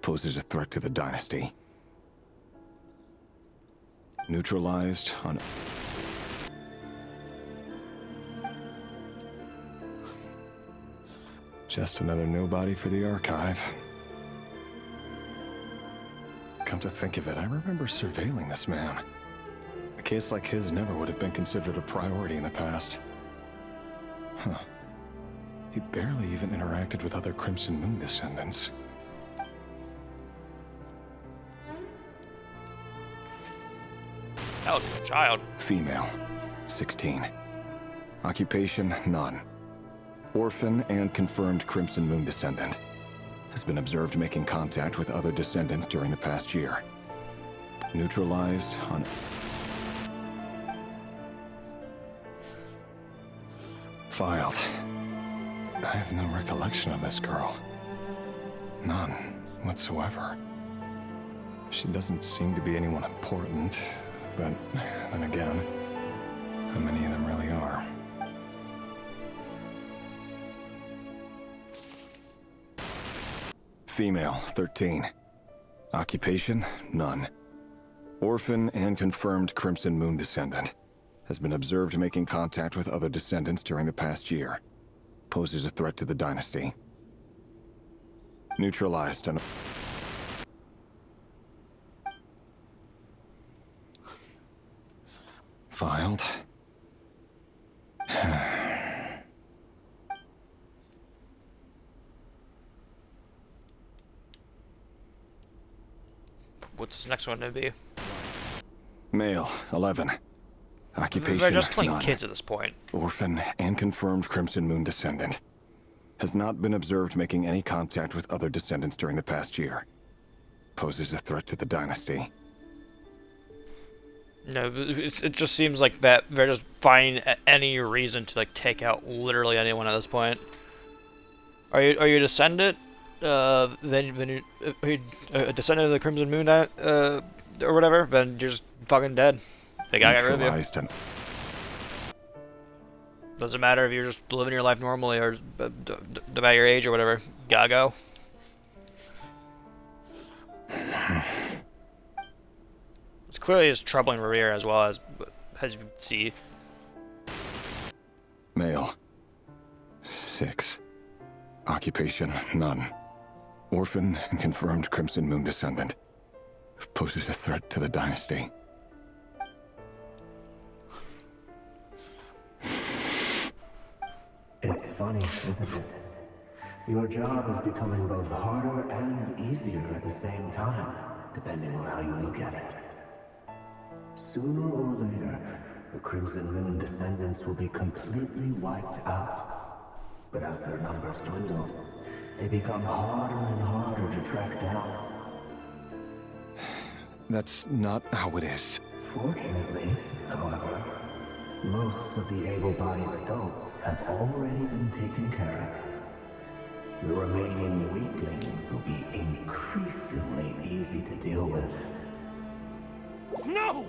Poses a threat to the dynasty. Neutralized on... Just another nobody for the archive. Come to think of it, I remember surveilling this man. A case like his never would have been considered a priority in the past. Huh. He barely even interacted with other Crimson Moon descendants. That was a child. Female, 16. Occupation, none. Orphan and confirmed Crimson Moon descendant. Has been observed making contact with other descendants during the past year. Neutralized on... Filed. I have no recollection of this girl. None whatsoever. She doesn't seem to be anyone important, but then again, how many of them really are? Female, 13. Occupation, none. Orphan and confirmed Crimson Moon descendant. Has been observed making contact with other descendants during the past year. Poses a threat to the dynasty. Neutralized on... Filed. what's this next one to be? Male, 11. Occupation, They're just killing none. kids at this point. Orphan and confirmed Crimson Moon descendant. Has not been observed making any contact with other descendants during the past year. Poses a threat to the dynasty. No, it just seems like that they're just finding any reason to like take out literally anyone at this point. Are you a descendant? Then you are you a descendant of the Crimson Moon, or whatever? Then you're just fucking dead. They gotta get rid of you. Doesn't matter if you're just living your life normally or about your age or whatever. Gotta go. It's clearly is troubling Rerir as well as you can see. Male. 6. Occupation, none. Orphan and confirmed Crimson Moon descendant. Poses a threat to the dynasty. It's funny, isn't it? Your job is becoming both harder and easier at the same time, depending on how you look at it. Sooner or later, the Crimson Moon descendants will be completely wiped out. But as their numbers dwindle, they become harder and harder to track down. That's not how it is. Fortunately, however, most of the able-bodied adults have already been taken care of. The remaining weaklings will be increasingly easy to deal with. No!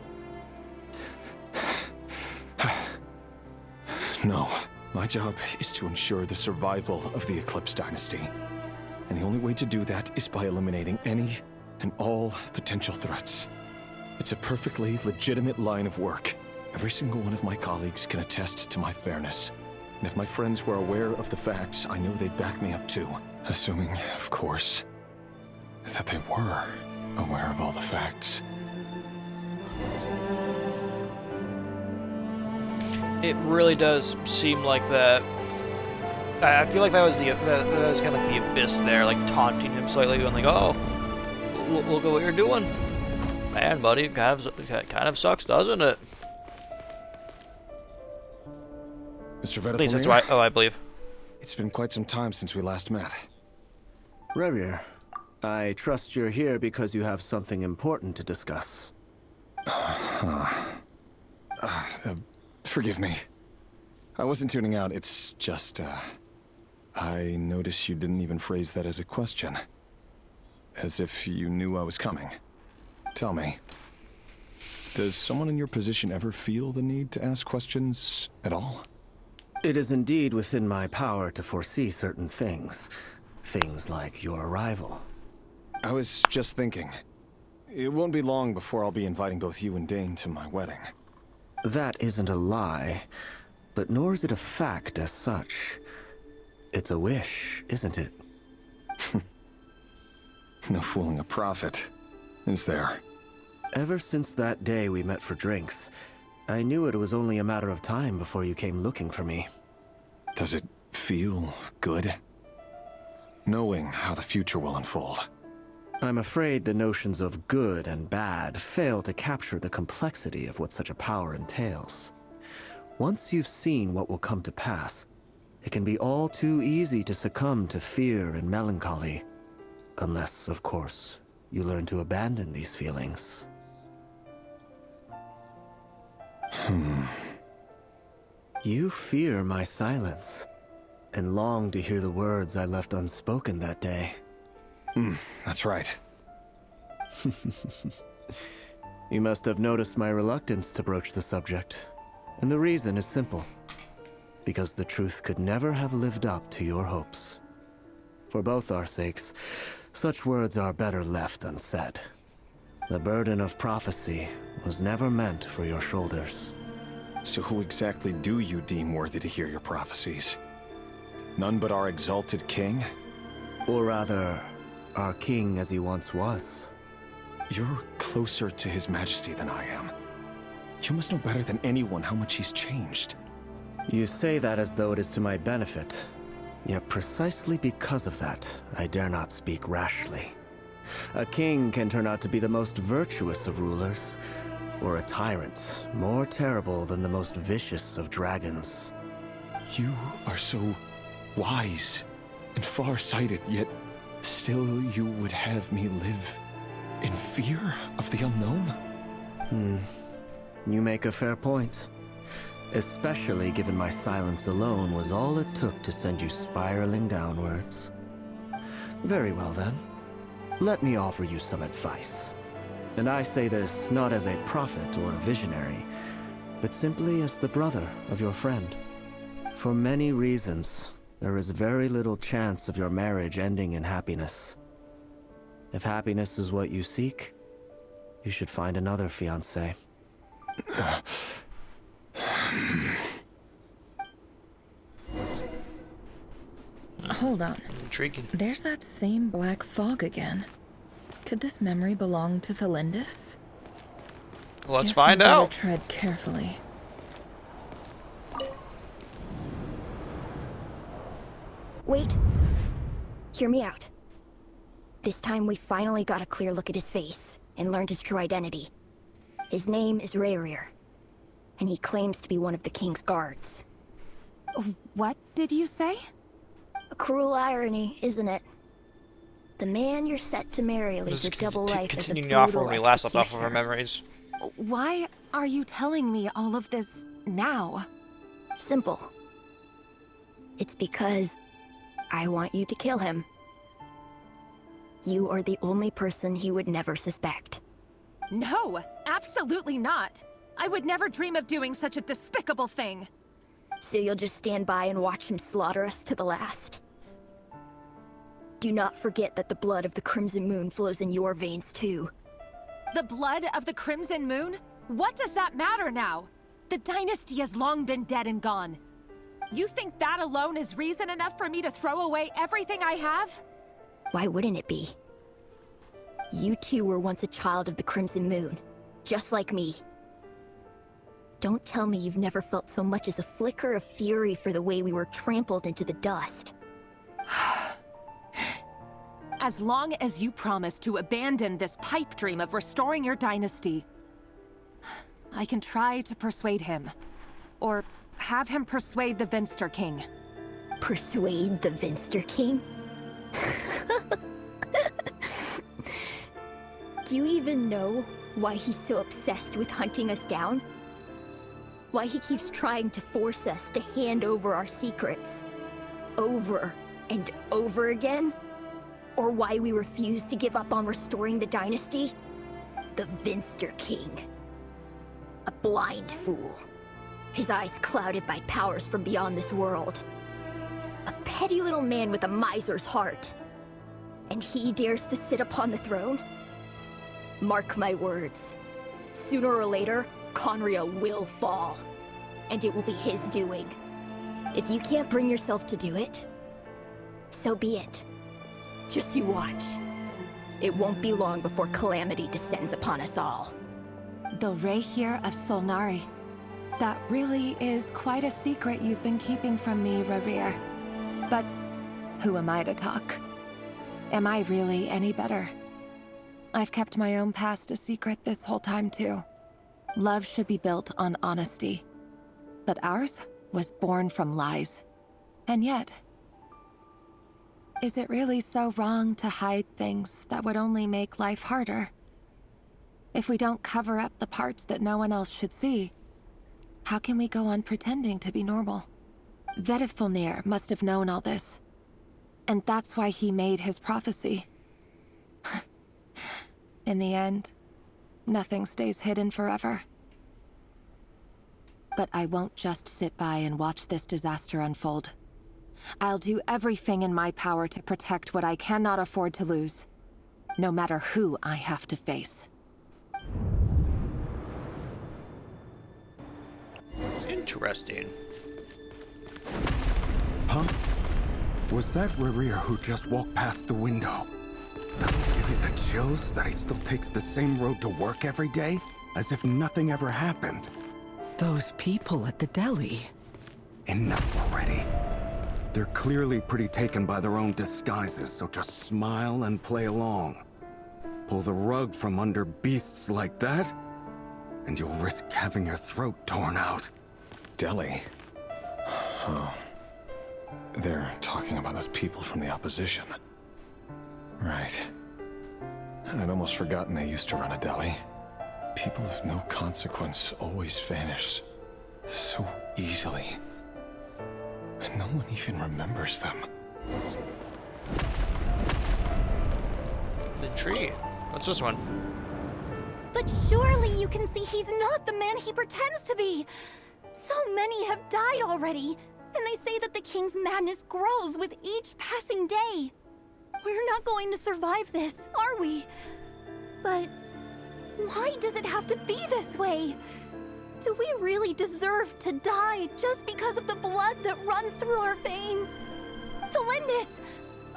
No. My job is to ensure the survival of the Eclipse Dynasty. And the only way to do that is by eliminating any and all potential threats. It's a perfectly legitimate line of work. Every single one of my colleagues can attest to my fairness. And if my friends were aware of the facts, I know they'd back me up too. Assuming, of course, that they were aware of all the facts. It really does seem like that. I feel like that was that was kind of like the Abyss there, like taunting him slightly, and like, oh, look at what you're doing, man, buddy. It kind of sucks, doesn't it? Mr. Vettel, at least that's why. Oh, I believe. It's been quite some time since we last met. Rerir, I trust you're here because you have something important to discuss. Forgive me. I wasn't tuning out, it's just, I noticed you didn't even phrase that as a question. As if you knew I was coming. Tell me, does someone in your position ever feel the need to ask questions at all? It is indeed within my power to foresee certain things. Things like your arrival. I was just thinking. It won't be long before I'll be inviting both you and Dane to my wedding. That isn't a lie, but nor is it a fact as such. It's a wish, isn't it? No fooling a prophet, is there? Ever since that day we met for drinks, I knew it was only a matter of time before you came looking for me. Does it feel good? Knowing how the future will unfold. I'm afraid the notions of good and bad fail to capture the complexity of what such a power entails. Once you've seen what will come to pass, it can be all too easy to succumb to fear and melancholy. Unless, of course, you learn to abandon these feelings. You fear my silence, and long to hear the words I left unspoken that day. That's right. You must have noticed my reluctance to broach the subject. And the reason is simple. Because the truth could never have lived up to your hopes. For both our sakes, such words are better left unsaid. The burden of prophecy was never meant for your shoulders. So who exactly do you deem worthy to hear your prophecies? None but our exalted king? Or rather, our king as he once was. You're closer to his majesty than I am. You must know better than anyone how much he's changed. You say that as though it is to my benefit. Yet precisely because of that, I dare not speak rashly. A king can turn out to be the most virtuous of rulers, or a tyrant more terrible than the most vicious of dragons. You are so wise and far-sighted, yet still you would have me live in fear of the unknown? You make a fair point. Especially given my silence alone was all it took to send you spiraling downwards. Very well then. Let me offer you some advice. And I say this not as a prophet or a visionary, but simply as the brother of your friend. For many reasons, there is very little chance of your marriage ending in happiness. If happiness is what you seek, you should find another fiancé. Hold on. Intriguing. There's that same black fog again. Could this memory belong to Thelindis? Let's Guess find I'd better out. tread carefully. Wait. Hear me out. This time we finally got a clear look at his face and learned his true identity. His name is Rerir, and he claims to be one of the king's guards. What did you say? A cruel irony, isn't it? The man you're set to marry leads a double life as a Continuing off where brutal we last left off of our executioner. memories. Why are you telling me all of this now? Simple. It's because I want you to kill him. You are the only person he would never suspect. No, absolutely not. I would never dream of doing such a despicable thing. So you'll just stand by and watch him slaughter us to the last? Do not forget that the blood of the Crimson Moon flows in your veins too. The blood of the Crimson Moon? What does that matter now? The dynasty has long been dead and gone. You think that alone is reason enough for me to throw away everything I have? Why wouldn't it be? You two were once a child of the Crimson Moon, just like me. Don't tell me you've never felt so much as a flicker of fury for the way we were trampled into the dust. As long as you promise to abandon this pipe dream of restoring your dynasty, I can try to persuade him. Or have him persuade the Vinster King. Persuade the Vinster King? Do you even know why he's so obsessed with hunting us down? Why he keeps trying to force us to hand over our secrets? Over and over again? Or why we refuse to give up on restoring the dynasty? The Vinster King. A blind fool. His eyes clouded by powers from beyond this world. A petty little man with a miser's heart. And he dares to sit upon the throne? Mark my words. Sooner or later, Conria will fall. And it will be his doing. If you can't bring yourself to do it, so be it. Just you watch. It won't be long before calamity descends upon us all. The Rerir of Solnari. That really is quite a secret you've been keeping from me, Rerir. But who am I to talk? Am I really any better? I've kept my own past a secret this whole time, too. Love should be built on honesty. But ours was born from lies. And yet, is it really so wrong to hide things that would only make life harder? If we don't cover up the parts that no one else should see, how can we go on pretending to be normal? Vedifulnir must have known all this. And that's why he made his prophecy. In the end, nothing stays hidden forever. But I won't just sit by and watch this disaster unfold. I'll do everything in my power to protect what I cannot afford to lose, no matter who I have to face. Interesting. Huh? Was that Rerir who just walked past the window? Give you the chills that he still takes the same road to work every day? As if nothing ever happened. Those people at the deli. Enough already. They're clearly pretty taken by their own disguises, so just smile and play along. pull the rug from under beasts like that, and you'll risk having your throat torn out. Delhi? Oh. They're talking about those people from the opposition. Right. I'd almost forgotten they used to run a deli. People of no consequence always vanish so easily. And no one even remembers them. The tree. What's this one? But surely you can see he's not the man he pretends to be. So many have died already, and they say that the king's madness grows with each passing day. We're not going to survive this, are we? But why does it have to be this way? Do we really deserve to die just because of the blood that runs through our veins? Felindis,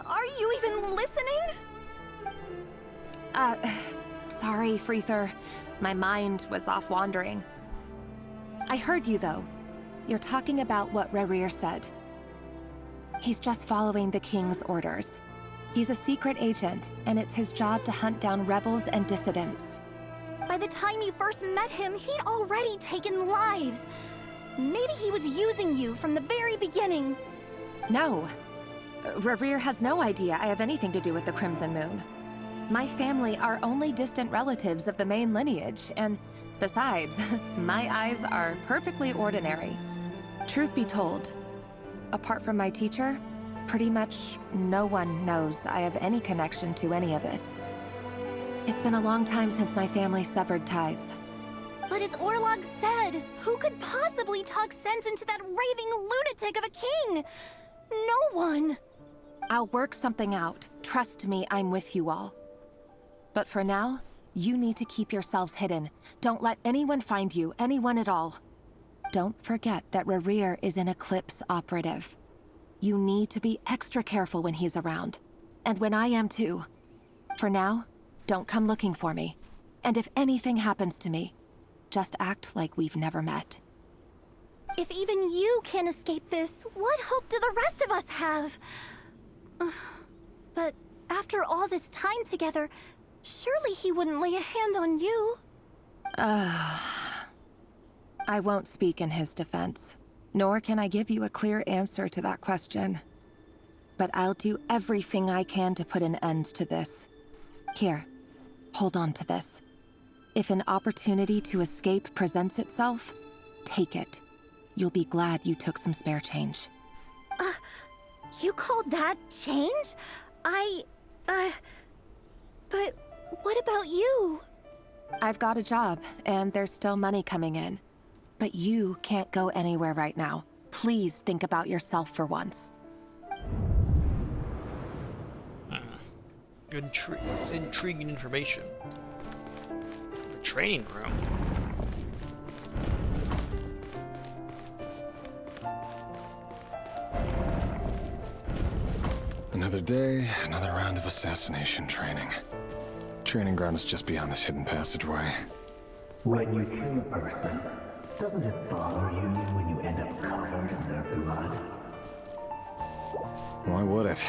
are you even listening? Sorry, Freether. My mind was off wandering. I heard you, though. You're talking about what Rerir said. He's just following the king's orders. He's a secret agent, and it's his job to hunt down rebels and dissidents. By the time you first met him, he'd already taken lives. Maybe he was using you from the very beginning. No. Rerir has no idea I have anything to do with the Crimson Moon. My family are only distant relatives of the main lineage, and besides, my eyes are perfectly ordinary. Truth be told, apart from my teacher, pretty much no one knows I have any connection to any of it. It's been a long time since my family severed ties. But as Orlog said, who could possibly talk sense into that raving lunatic of a king? No one. I'll work something out. Trust me, I'm with you all. But for now, you need to keep yourselves hidden. Don't let anyone find you, anyone at all. Don't forget that Rerir is an Eclipse operative. You need to be extra careful when he's around. And when I am too. For now, don't come looking for me. And if anything happens to me, just act like we've never met. If even you can't escape this, what hope do the rest of us have? But after all this time together, surely he wouldn't lay a hand on you. I won't speak in his defense, nor can I give you a clear answer to that question. But I'll do everything I can to put an end to this. Here, hold on to this. If an opportunity to escape presents itself, take it. You'll be glad you took some spare change. You call that change? But what about you? I've got a job, and there's still money coming in. But you can't go anywhere right now. Please think about yourself for once. Intriguing information. The training room. Another day, another round of assassination training. Training ground is just beyond this hidden passageway. When you kill a person, doesn't it bother you when you end up covered in their blood? Why would it?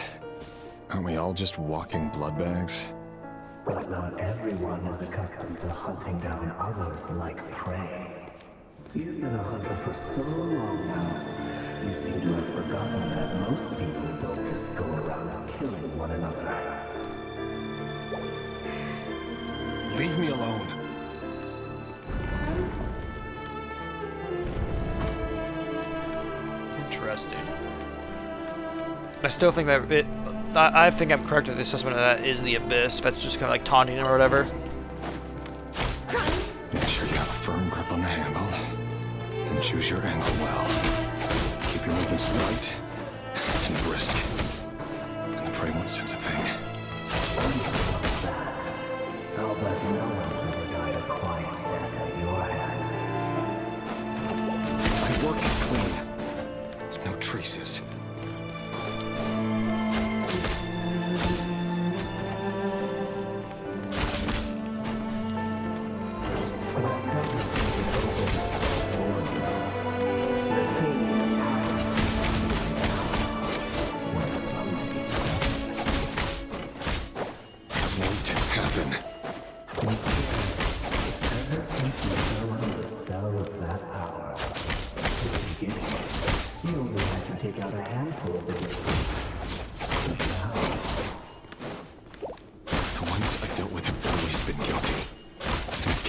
Aren't we all just walking blood bags? But not everyone is accustomed to hunting down others like prey. You've been a hunter for so long now, you seem to have forgotten that most people don't just go around killing one another. Leave me alone. Interesting. I still think that I think I'm correct with the assessment of that is the Abyss. That's just kind of like taunting him or whatever. Make sure you have a firm grip on the handle. Then choose your angle well. Keep your movements light and brisk. And the prey won't sense a thing. I'll bet no one's ever died a quiet death at your hands. I work it clean. No traces. That won't happen.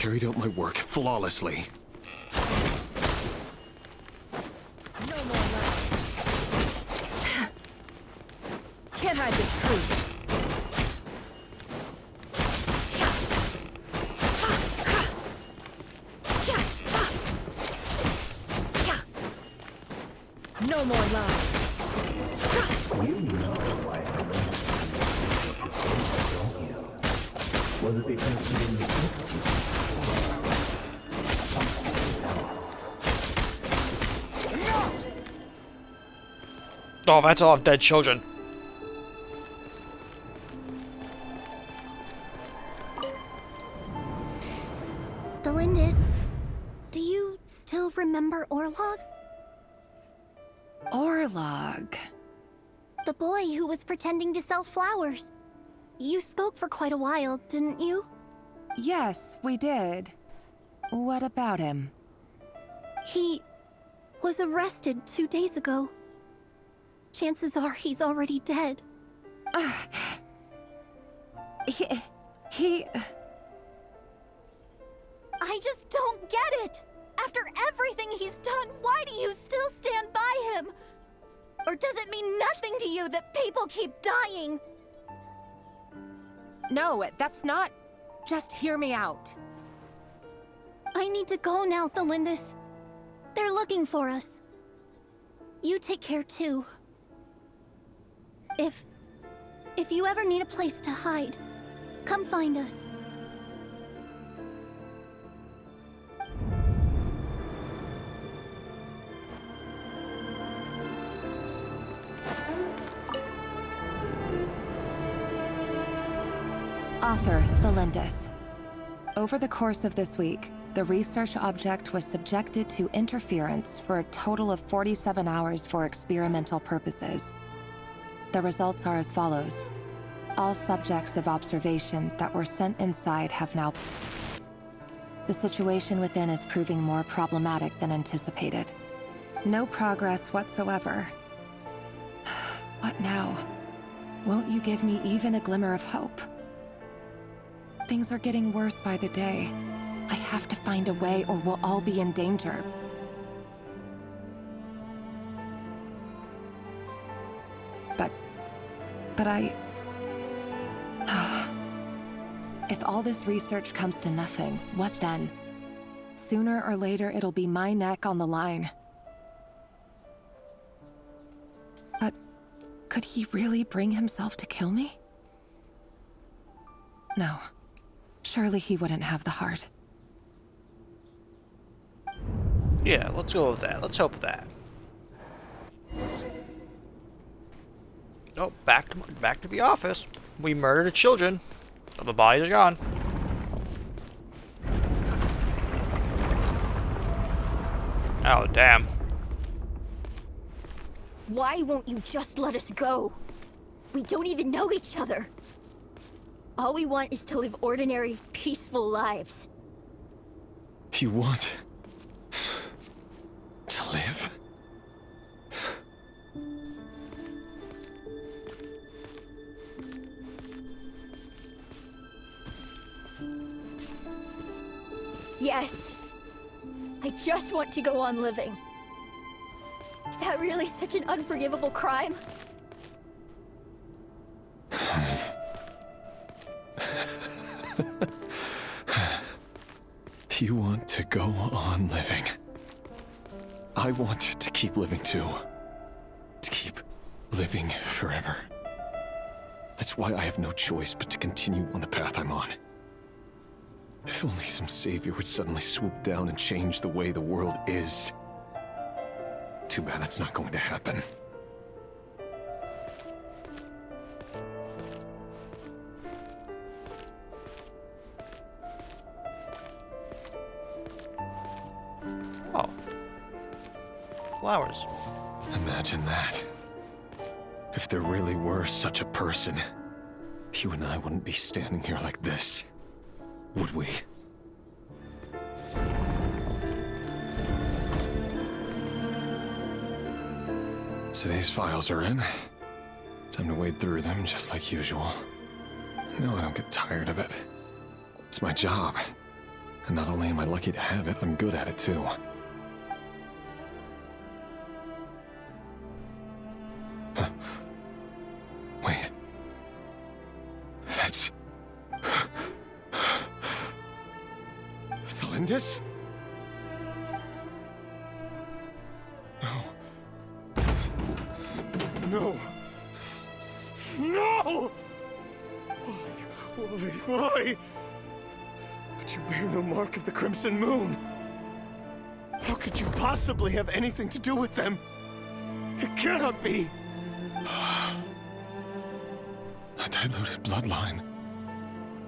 carried out my work flawlessly. No more lies. Can't hide the truth. No more lies. You know why I don't you? Was it because you didn't Oh, that's a lot of dead children. Delindis, do you still remember Orlog? Orlog. The boy who was pretending to sell flowers. You spoke for quite a while, didn't you? Yes, we did. What about him? He was arrested 2 days ago. Chances are he's already dead. He... I just don't get it! After everything he's done, why do you still stand by him? Or does it mean nothing to you that people keep dying? No, that's not... Just hear me out. I need to go now, Thelindis. They're looking for us. You take care too. If you ever need a place to hide, come find us. Author, Thelindis. Over the course of this week, the research object was subjected to interference for a total of 47 hours for experimental purposes. The results are as follows. All subjects of observation that were sent inside have now... The situation within is proving more problematic than anticipated. No progress whatsoever. What now? Won't you give me even a glimmer of hope? Things are getting worse by the day. I have to find a way or we'll all be in danger. But I... If all this research comes to nothing, what then? Sooner or later, it'll be my neck on the line. But could he really bring himself to kill me? No. Surely he wouldn't have the heart. Yeah, let's go with that. Let's hope with that. Oh, back to the office. We murdered the children. The bodies are gone. Oh, damn. Why won't you just let us go? We don't even know each other. All we want is to live ordinary, peaceful lives. You want... to live? Yes. I just want to go on living. Is that really such an unforgivable crime? You want to go on living. I want to keep living too. To keep living forever. That's why I have no choice but to continue on the path I'm on. If only some savior would suddenly swoop down and change the way the world is. Too bad that's not going to happen. Oh. Flowers. Imagine that. If there really were such a person, you and I wouldn't be standing here like this, would we? Today's files are in. Time to wade through them just like usual. No, I don't get tired of it. It's my job. And not only am I lucky to have it, I'm good at it too. Huh. Wait. That's... Thalindis? No. No! Why? But you bear no mark of the Crimson Moon. How could you possibly have anything to do with them? It cannot be. A diluted bloodline.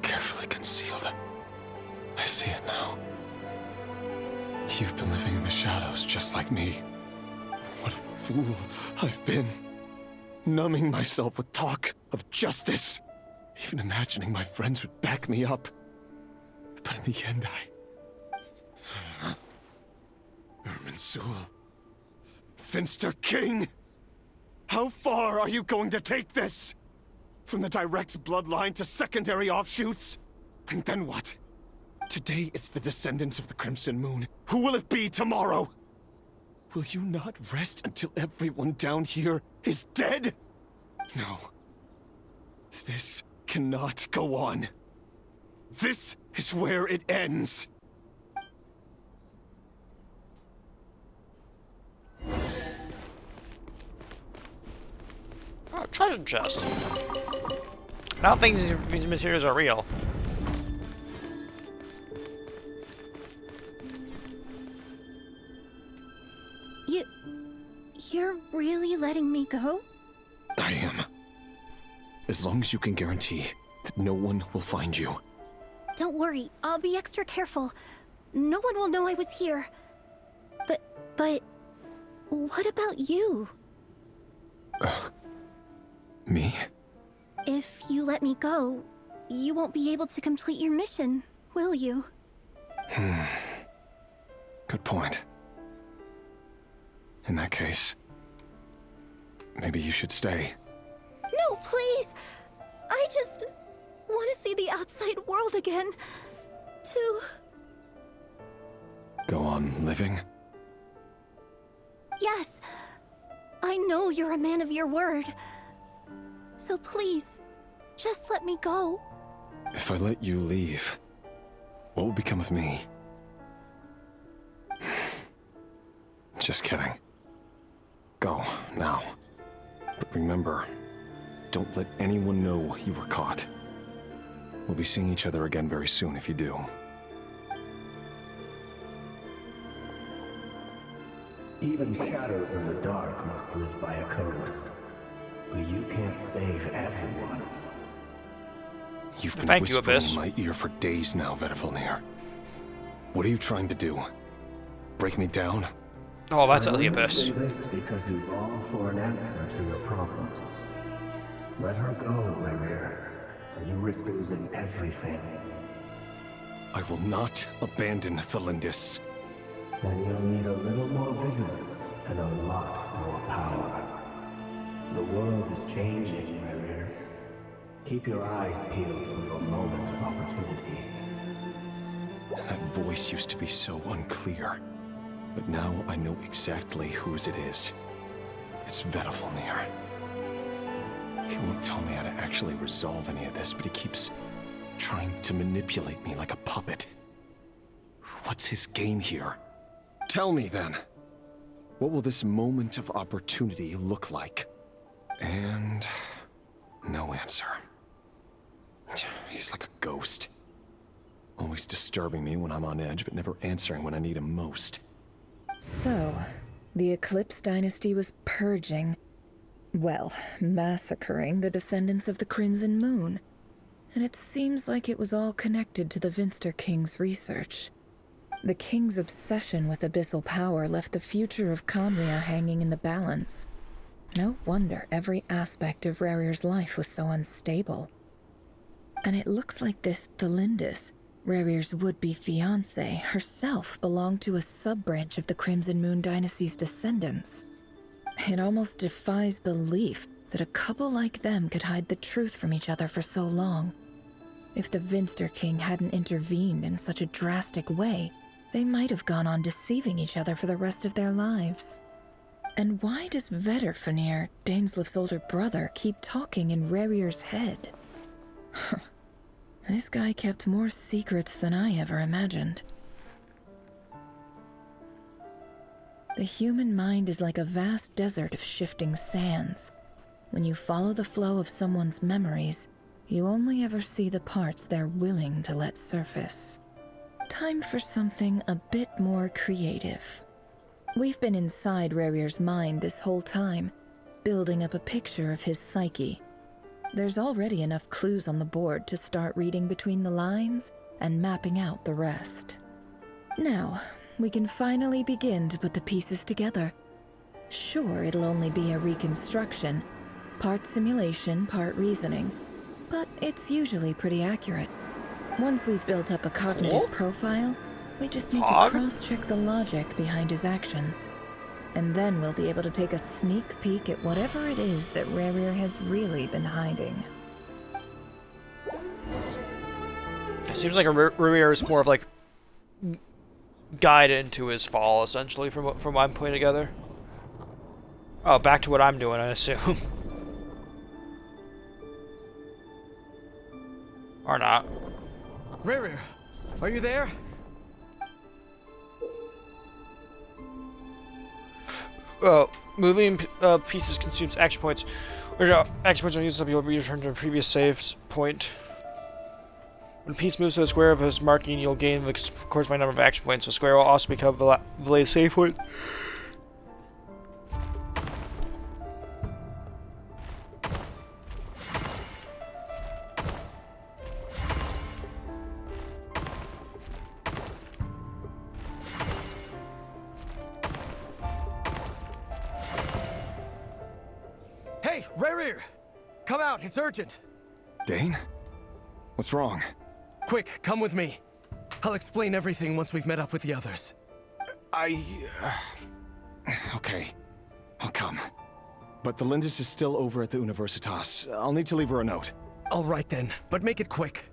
Carefully concealed. I see it now. You've been living in the shadows just like me. What a fool I've been. Numbing myself with talk of justice. Even imagining my friends would back me up. But in the end, Irminsul. Finster King! How far are you going to take this? From the direct bloodline to secondary offshoots? And then what? Today it's the descendants of the Crimson Moon. Who will it be tomorrow? Will you not rest until everyone down here is dead? No. This cannot go on. This is where it ends. Oh, treasure chest. I don't think these materials are real. You're really letting me go? I am. As long as you can guarantee that no one will find you. Don't worry, I'll be extra careful. No one will know I was here. But... what about you? Me? If you let me go, you won't be able to complete your mission, will you? Good point. In that case, maybe you should stay. No, please! I just want to see the outside world again. To... Go on living? Yes. I know you're a man of your word. So please, just let me go. If I let you leave, what will become of me? Just kidding. Go, now. But remember, don't let anyone know you were caught. We'll be seeing each other again very soon if you do. Even shadows in the dark must live by a code. But you can't save everyone. You've been Thank you, whispering Abyss. in my ear for days now, Vedifilnir. What are you trying to do? Break me down? Oh, that's I the only Abyss. say this because you long for an answer to your problems. Let her go, Rerir, or you risk losing everything. I will not abandon Thalindis. Then you'll need a little more vigilance and a lot more power. The world is changing, Rerir. Keep your eyes peeled for your moment of opportunity. That voice used to be so unclear. But now I know exactly whose it is. It's Vedifilnir. He won't tell me how to actually resolve any of this, but he keeps trying to manipulate me like a puppet. What's his game here? Tell me then. What will this moment of opportunity look like? And... no answer. He's like a ghost. Always disturbing me when I'm on edge, but never answering when I need him most. So, the Eclipse Dynasty was purging, well, massacring the descendants of the Crimson Moon. And it seems like it was all connected to the Finster King's research. The King's obsession with abyssal power left the future of Conria hanging in the balance. No wonder every aspect of Rerir's life was so unstable. And it looks like this Thalindis, Rerir's would-be fiancée, herself belonged to a sub-branch of the Crimson Moon Dynasty's descendants. It almost defies belief that a couple like them could hide the truth from each other for so long. If the Vinster King hadn't intervened in such a drastic way, they might have gone on deceiving each other for the rest of their lives. And why does Vetterfenir, Daneslif's older brother, keep talking in Rerir's head? This guy kept more secrets than I ever imagined. The human mind is like a vast desert of shifting sands. When you follow the flow of someone's memories, you only ever see the parts they're willing to let surface. Time for something a bit more creative. We've been inside Rerir's mind this whole time, building up a picture of his psyche. There's already enough clues on the board to start reading between the lines and mapping out the rest. Now, we can finally begin to put the pieces together. Sure, it'll only be a reconstruction, part simulation, part reasoning, but it's usually pretty accurate. Once we've built up a cognitive profile, we just need to cross-check the logic behind his actions. And then we'll be able to take a sneak peek at whatever it is that Rerir has really been hiding. It seems like Rerir is more of like guide into his fall, essentially, from what I'm putting together. Oh, back to what I'm doing, I assume. Or not. Rerir, are you there? Moving pieces consumes action points. Action points are used up, you'll return to a previous save point. When a piece moves to a square of his marking, you'll gain the corresponding number of action points. The square will also become the latest save point. Hey, Rerir! Come out, it's urgent! Dane? What's wrong? Quick, come with me. I'll explain everything once we've met up with the others. Okay. I'll come. But the Lindis is still over at the Universitas. I'll need to leave her a note. All right then, but make it quick.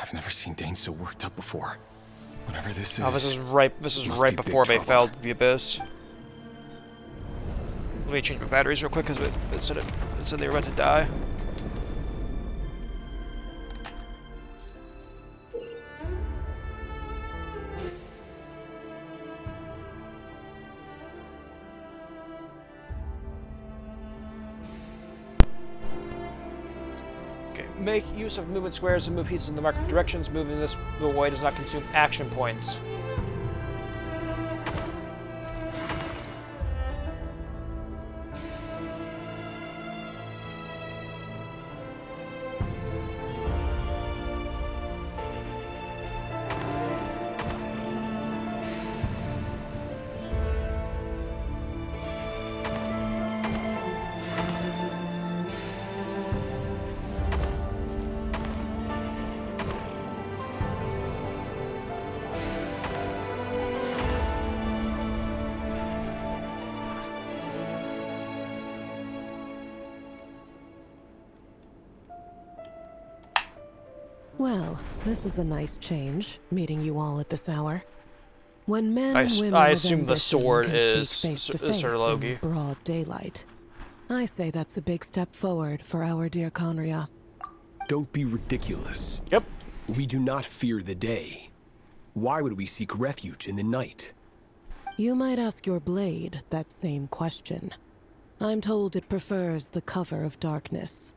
I've never seen Dane so worked up before. Whatever this is... Oh, this is right before they fell to the abyss. Let me change my batteries real quick because it said they were about to die. Okay, make use of movement squares and move pieces in the marked directions. Moving this the way does not consume action points. Well, this is a nice change, meeting you all at this hour. When men and women I of assume the ambition sword can is speak face to face Sir Logi. in broad daylight, I say that's a big step forward for our dear Conria. Don't be ridiculous. Yep. We do not fear the day. Why would we seek refuge in the night? You might ask your blade that same question. I'm told it prefers the cover of darkness.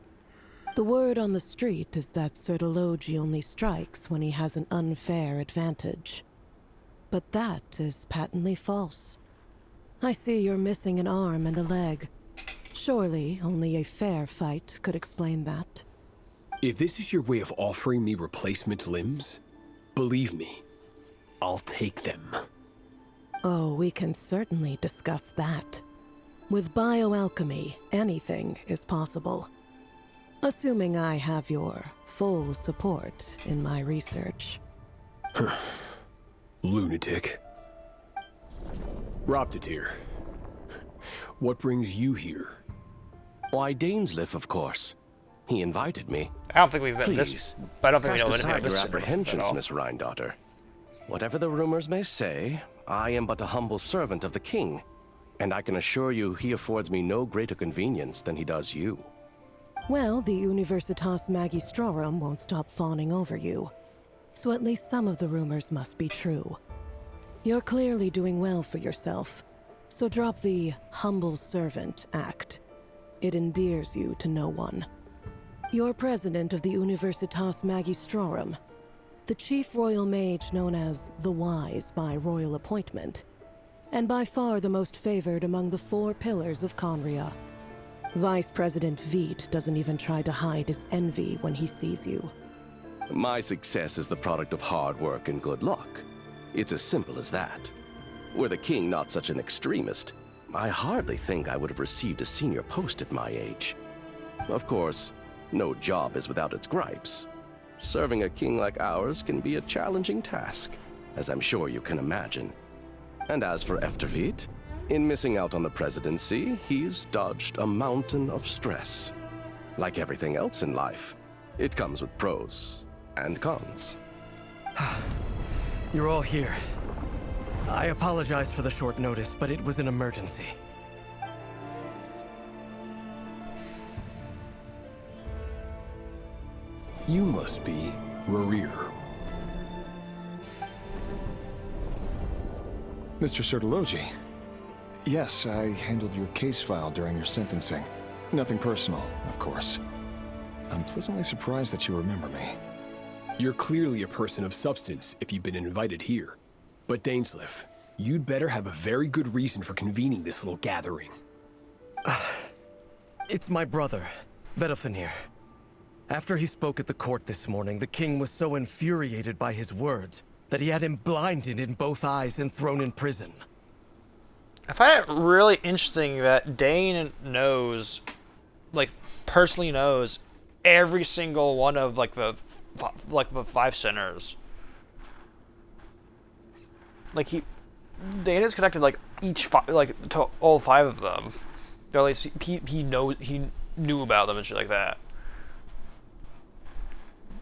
The word on the street is that Sir Logi only strikes when he has an unfair advantage. But that is patently false. I see you're missing an arm and a leg. Surely only a fair fight could explain that. If this is your way of offering me replacement limbs, believe me, I'll take them. Oh, we can certainly discuss that. With bioalchemy, anything is possible. Assuming I have your full support in my research. Lunatic. Roptatir, what brings you here? Why, Daneslif, of course. He invited me. I don't think we've been Please, this, but I don't think we know cast anything aside about your this apprehensions, at all. Miss Rhine-daughter. Whatever the rumors may say, I am but a humble servant of the king, and I can assure you he affords me no greater convenience than he does you. Well, the Universitas Magistrorum won't stop fawning over you. So at least some of the rumors must be true. You're clearly doing well for yourself, so drop the humble servant act. It endears you to no one. You're president of the Universitas Magistrorum, the chief royal mage known as the Wise by royal appointment, and by far the most favored among the 4 pillars of Conria. Vice President Veit doesn't even try to hide his envy when he sees you. My success is the product of hard work and good luck. It's as simple as that. Were the king not such an extremist, I hardly think I would have received a senior post at my age. Of course, no job is without its gripes. Serving a king like ours can be a challenging task, as I'm sure you can imagine. And as for Efterveit, in missing out on the presidency, he's dodged a mountain of stress. Like everything else in life, it comes with pros and cons. You're all here. I apologize for the short notice, but it was an emergency. You must be Rerir. Mr. Sertologi. Yes, I handled your case file during your sentencing. Nothing personal, of course. I'm pleasantly surprised that you remember me. You're clearly a person of substance if you've been invited here. But Dainsleif, you'd better have a very good reason for convening this little gathering. It's my brother, Vedalfenir. After he spoke at the court this morning, the king was so infuriated by his words that he had him blinded in both eyes and thrown in prison. I find it really interesting that Dane knows, like, personally knows every single one of the 5 sinners. Like Dane is connected to all 5 of them. Or at least he knew about them and shit like that.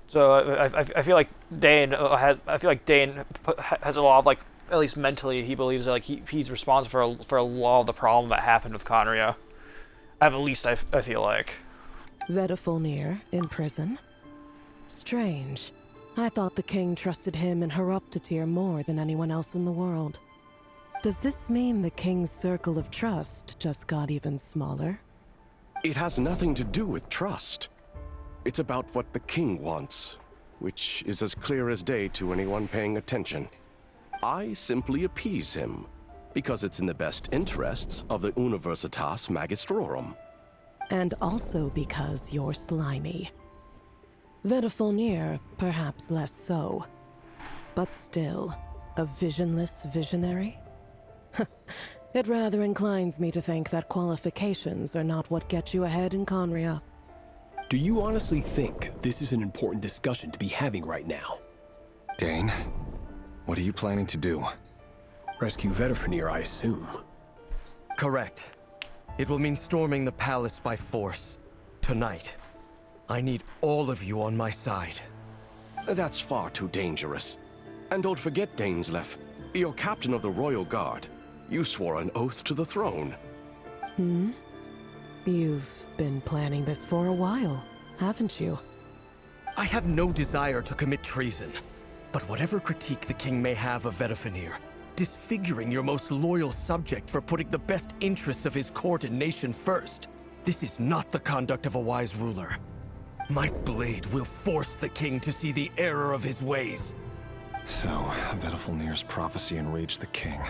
So I feel like Dane has a lot of at least mentally he believes that he's responsible for a lot of the problem that happened with Conria. At least I feel like. Vedalfenir in prison? Strange. I thought the king trusted him and Horoptatyr more than anyone else in the world. Does this mean the king's circle of trust just got even smaller? It has nothing to do with trust. It's about what the king wants, which is as clear as day to anyone paying attention. I simply appease him, because it's in the best interests of the Universitas Magistrorum. And also because you're slimy. Vedalfenir, perhaps less so. But still, a visionless visionary? It rather inclines me to think that qualifications are not what get you ahead in Conria. Do you honestly think this is an important discussion to be having right now? Dane, what are you planning to do? Rescue Vedalfenir, I assume. Correct. It will mean storming the palace by force. Tonight. I need all of you on my side. That's far too dangerous. And don't forget, Dainsleif, you're captain of the Royal Guard. You swore an oath to the throne. You've been planning this for a while, haven't you? I have no desire to commit treason. But whatever critique the king may have of Vedalfenir, disfiguring your most loyal subject for putting the best interests of his court and nation first, this is not the conduct of a wise ruler. My blade will force the king to see the error of his ways. So, Vedalfenir's prophecy enraged the king.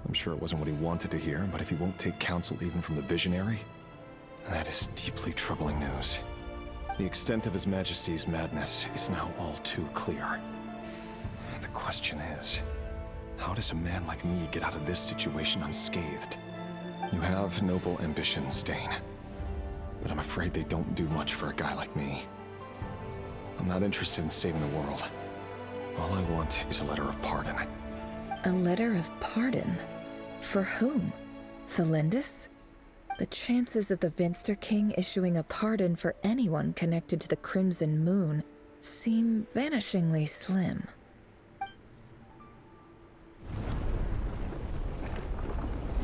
I'm sure it wasn't what he wanted to hear, but if he won't take counsel even from the visionary, that is deeply troubling news. The extent of His Majesty's madness is now all too clear. The question is, how does a man like me get out of this situation unscathed? You have noble ambitions, Dane, but I'm afraid they don't do much for a guy like me. I'm not interested in saving the world. All I want is a letter of pardon. A letter of pardon? For whom? Thelindis? The chances of the Vinster King issuing a pardon for anyone connected to the Crimson Moon seem vanishingly slim.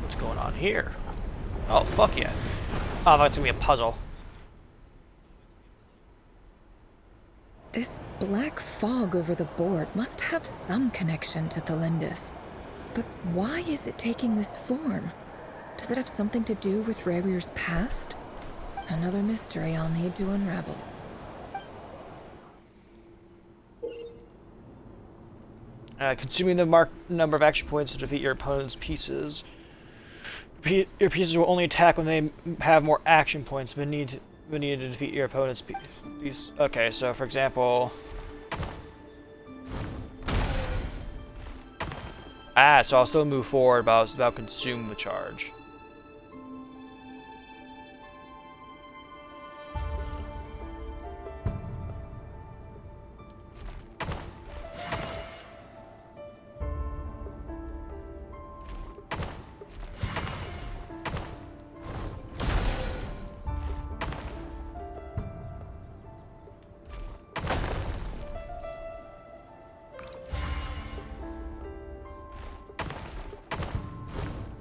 What's going on here? Oh, fuck yeah. Oh, that's gonna be a puzzle. This black fog over the board must have some connection to Thelindis. But why is it taking this form? Does it have something to do with Rerir's past? Another mystery I'll need to unravel. Consuming the marked number of action points to defeat your opponent's pieces. Your pieces will only attack when they have more action points than needed to defeat your opponent's piece. Okay, so for example... so I'll still move forward, but I'll consume the charge.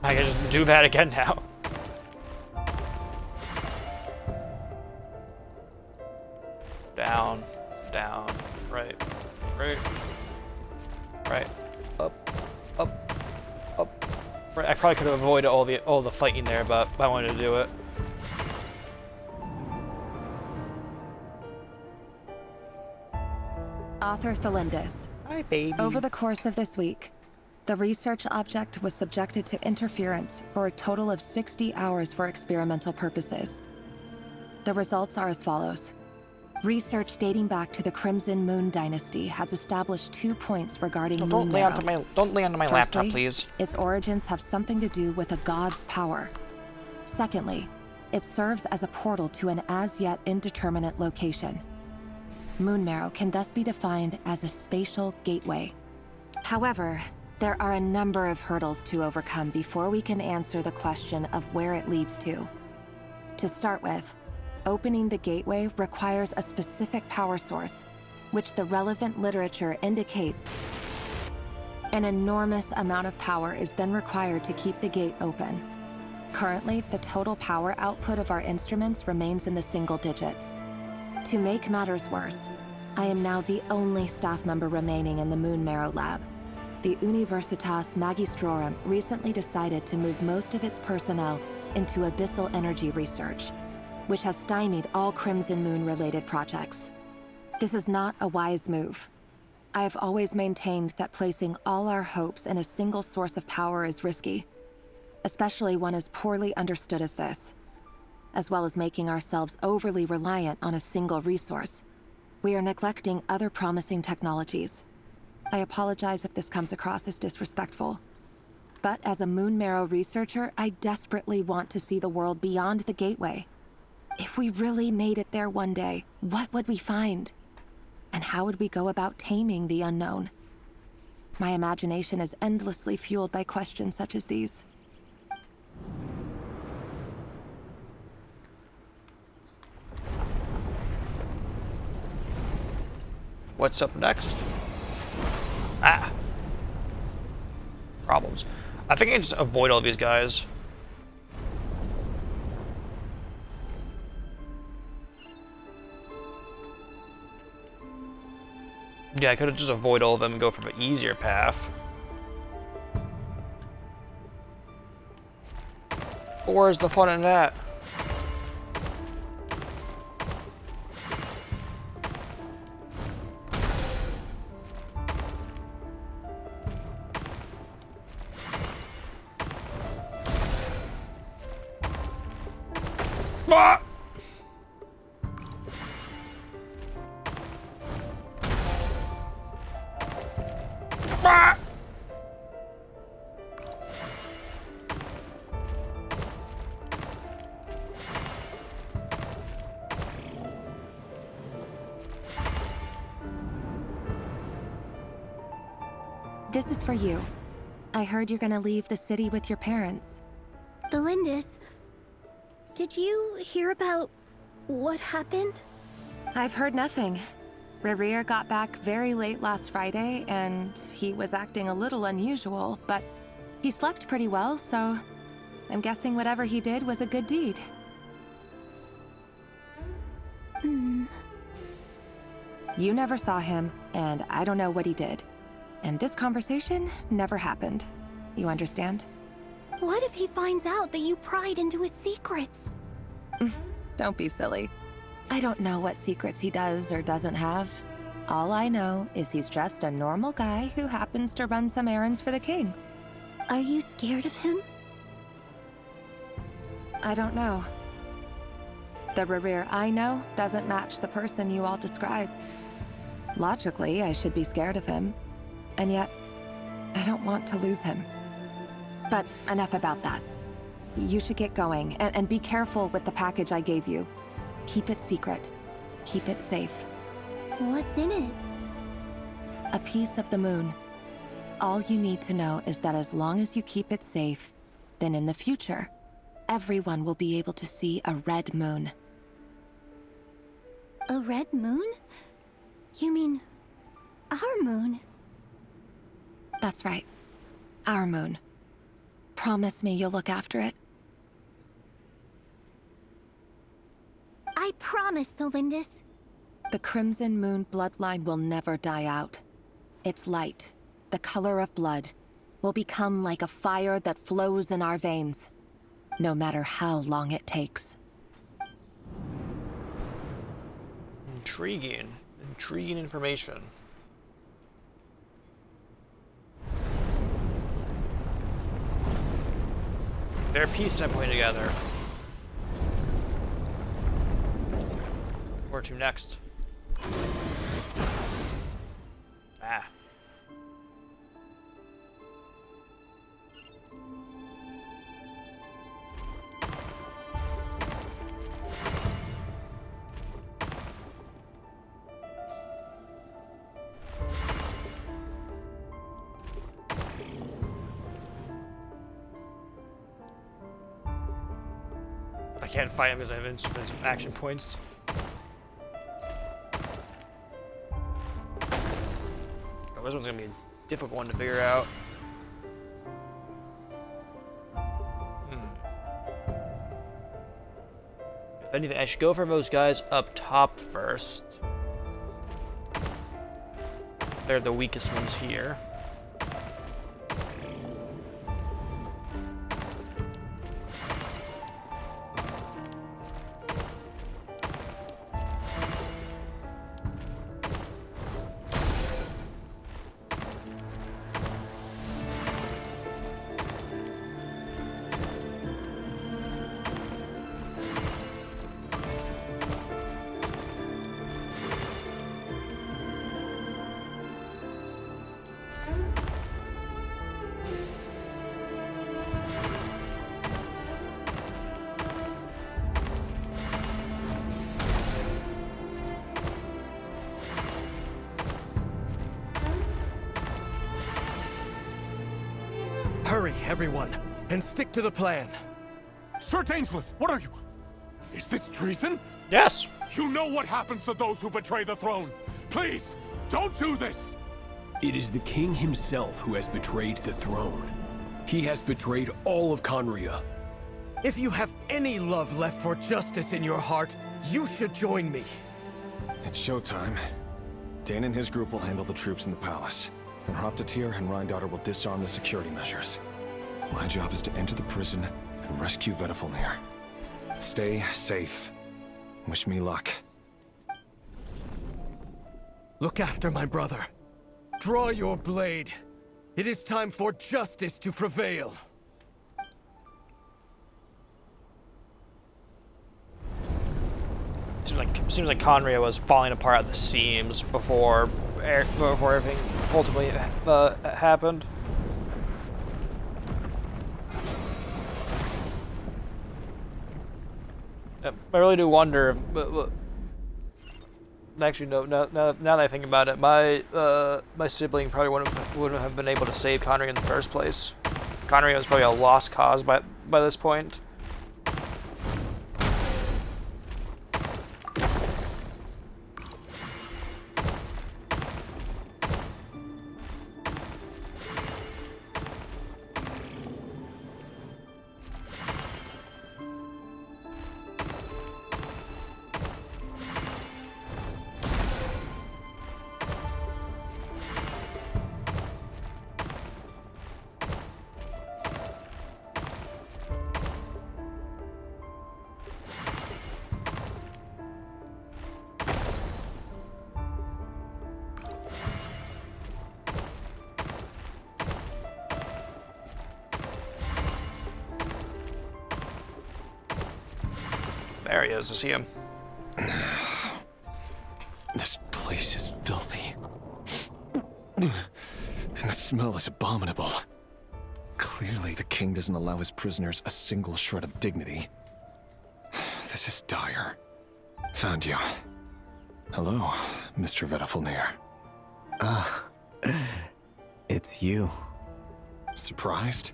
I can just do that again now. Down, down, right, right, right, up, right. I probably could have avoided all the fighting there, but I wanted to do it. Author Thelindis. Hi, baby. Over the course of this week, the research object was subjected to interference for a total of 60 hours for experimental purposes. The results are as follows. Research dating back to the Crimson Moon Dynasty has established 2 points regarding Moon Marrow. Don't lay onto my laptop, please. Its origins have something to do with a god's power. Secondly, it serves as a portal to an as-yet indeterminate location. Moon Marrow can thus be defined as a spatial gateway. However, there are a number of hurdles to overcome before we can answer the question of where it leads to. To start with, opening the gateway requires a specific power source, which the relevant literature indicates. An enormous amount of power is then required to keep the gate open. Currently, the total power output of our instruments remains in the single digits. To make matters worse, I am now the only staff member remaining in the Moon Marrow lab. The Universitas Magistrorum recently decided to move most of its personnel into abyssal energy research, which has stymied all Crimson Moon-related projects. This is not a wise move. I have always maintained that placing all our hopes in a single source of power is risky, especially one as poorly understood as this. As well as making ourselves overly reliant on a single resource, we are neglecting other promising technologies. I apologize if this comes across as disrespectful. But as a Moon Marrow researcher, I desperately want to see the world beyond the gateway. If we really made it there one day, what would we find? And how would we go about taming the unknown? My imagination is endlessly fueled by questions such as these. What's up next? Problems. I think I can just avoid all these guys. Yeah, I could have just avoided all of them and go for an easier path. But where's the fun in that? Ah! Ah! This is for you. I heard you're gonna leave the city with your parents. Thelindis, Did you hear about what happened? I've heard nothing. Rerir got back very late last Friday, and he was acting a little unusual, but he slept pretty well, so I'm guessing whatever he did was a good deed. You never saw him, and I don't know what he did. And this conversation never happened. You understand? What if he finds out that you pried into his secrets? Don't be silly. I don't know what secrets he does or doesn't have. All I know is he's just a normal guy who happens to run some errands for the king. Are you scared of him? I don't know. The Rerir I know doesn't match the person you all describe. Logically, I should be scared of him. And yet, I don't want to lose him. But enough about that. You should get going, and be careful with the package I gave you. Keep it secret. Keep it safe. What's in it? A piece of the moon. All you need to know is that as long as you keep it safe, then in the future, everyone will be able to see a red moon. A red moon? You mean our moon? That's right. Our moon. Promise me you'll look after it. I promise, Tholindis. The Crimson Moon bloodline will never die out. Its light, the color of blood, will become like a fire that flows in our veins, no matter how long it takes. Intriguing. Intriguing information. They're piecing that point together. Where to next? Ah. I can't fight him because I have instruments action points. Oh, this one's gonna be a difficult one to figure out. If anything, I should go for those guys up top first. They're the weakest ones here. Hurry, everyone, and stick to the plan. Sir Dainsleif, what are you? Is this treason? Yes. You know what happens to those who betray the throne. Please, don't do this. It is the king himself who has betrayed the throne. He has betrayed all of Conria. If you have any love left for justice in your heart, you should join me. It's showtime. Dane and his group will handle the troops in the palace. Then Hroptatyr and Rhindaughter will disarm the security measures. My job is to enter the prison and rescue Vedifalnir. Stay safe. Wish me luck. Look after my brother. Draw your blade. It is time for justice to prevail. Seems like Conria was falling apart at the seams before everything ultimately happened. I really do wonder. Actually, no. Now that I think about it, my sibling probably wouldn't have been able to save Conria in the first place. Conria was probably a lost cause by this point. There he is. I see him. This place is filthy. And the smell is abominable. Clearly, the king doesn't allow his prisoners a single shred of dignity. This is dire. Found you. Hello, Mr. Vedafilnir. Ah, it's you. Surprised?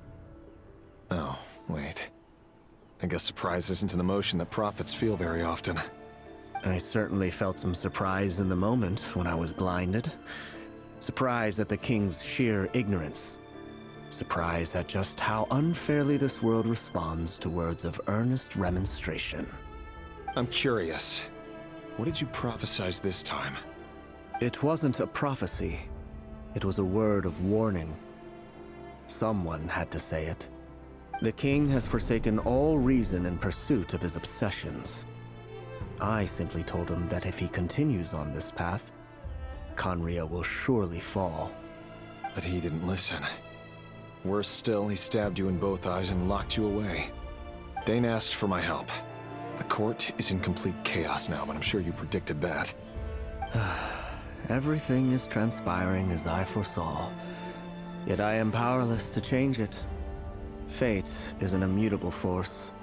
Oh, wait. I guess surprise isn't an emotion that prophets feel very often. I certainly felt some surprise in the moment when I was blinded. Surprise at the king's sheer ignorance. Surprise at just how unfairly this world responds to words of earnest remonstration. I'm curious. What did you prophesize this time? It wasn't a prophecy. It was a word of warning. Someone had to say it. The king has forsaken all reason in pursuit of his obsessions. I simply told him that if he continues on this path, Conria will surely fall. But he didn't listen. Worse still, he stabbed you in both eyes and locked you away. Dane asked for my help. The court is in complete chaos now, but I'm sure you predicted that. Everything is transpiring as I foresaw. Yet I am powerless to change it. Fate is an immutable force.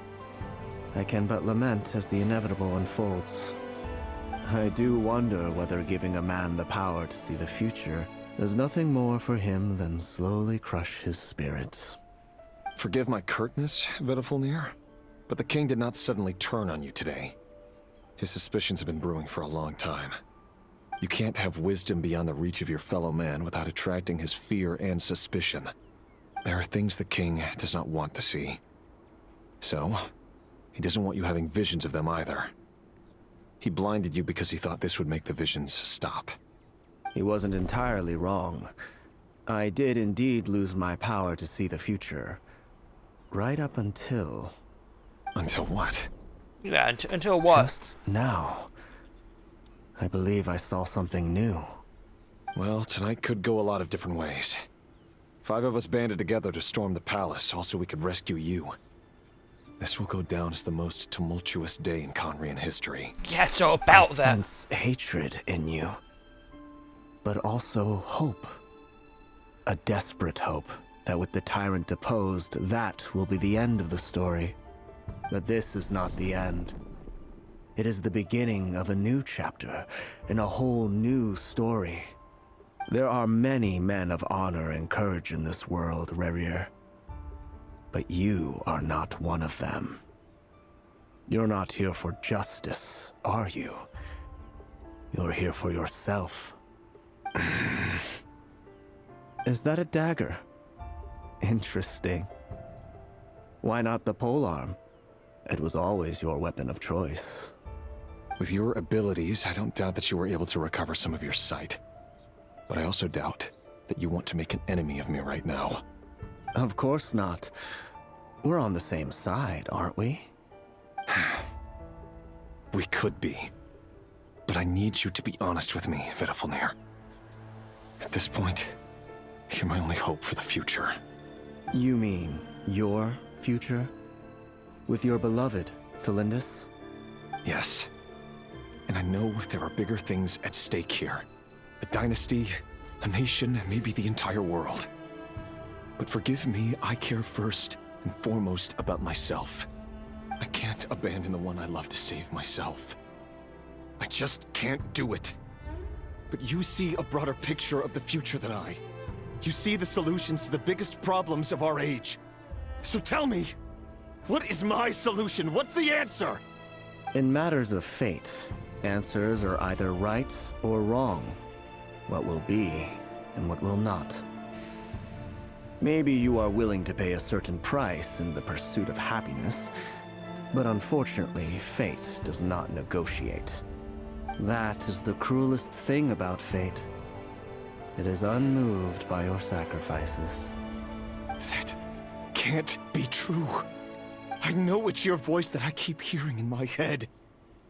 I can but lament as the inevitable unfolds. I do wonder whether giving a man the power to see the future does nothing more for him than slowly crush his spirit. Forgive my curtness, Vedafilnir, but the king did not suddenly turn on you today. His suspicions have been brewing for a long time. You can't have wisdom beyond the reach of your fellow man without attracting his fear and suspicion. There are things the king does not want to see. So, he doesn't want you having visions of them either. He blinded you because he thought this would make the visions stop. He wasn't entirely wrong. I did indeed lose my power to see the future. Right up until... Until what? Yeah, until what? Just now. I believe I saw something new. Well, tonight could go a lot of different ways. 5 of us banded together to storm the palace, also we could rescue you. This will go down as the most tumultuous day in Conrian history. Yeah, it's all about I that. sense hatred in you. But also hope. A desperate hope that with the tyrant deposed, that will be the end of the story. But this is not the end. It is the beginning of a new chapter, in a whole new story. There are many men of honor and courage in this world, Rerir. But you are not one of them. You're not here for justice, are you? You're here for yourself. Is that a dagger? Interesting. Why not the polearm? It was always your weapon of choice. With your abilities, I don't doubt that you were able to recover some of your sight. But I also doubt that you want to make an enemy of me right now. Of course not. We're on the same side, aren't we? We could be. But I need you to be honest with me, Vedafilnir. At this point, you're my only hope for the future. You mean your future? With your beloved, Felindus? Yes. And I know there are bigger things at stake here. A dynasty, a nation, maybe the entire world. But forgive me, I care first and foremost about myself. I can't abandon the one I love to save myself. I just can't do it. But you see a broader picture of the future than I. You see the solutions to the biggest problems of our age. So tell me, what is my solution? What's the answer? In matters of fate, answers are either right or wrong. What will be and what will not. Maybe you are willing to pay a certain price in the pursuit of happiness, but unfortunately, fate does not negotiate. That is the cruelest thing about fate. It is unmoved by your sacrifices. That can't be true. I know it's your voice that I keep hearing in my head,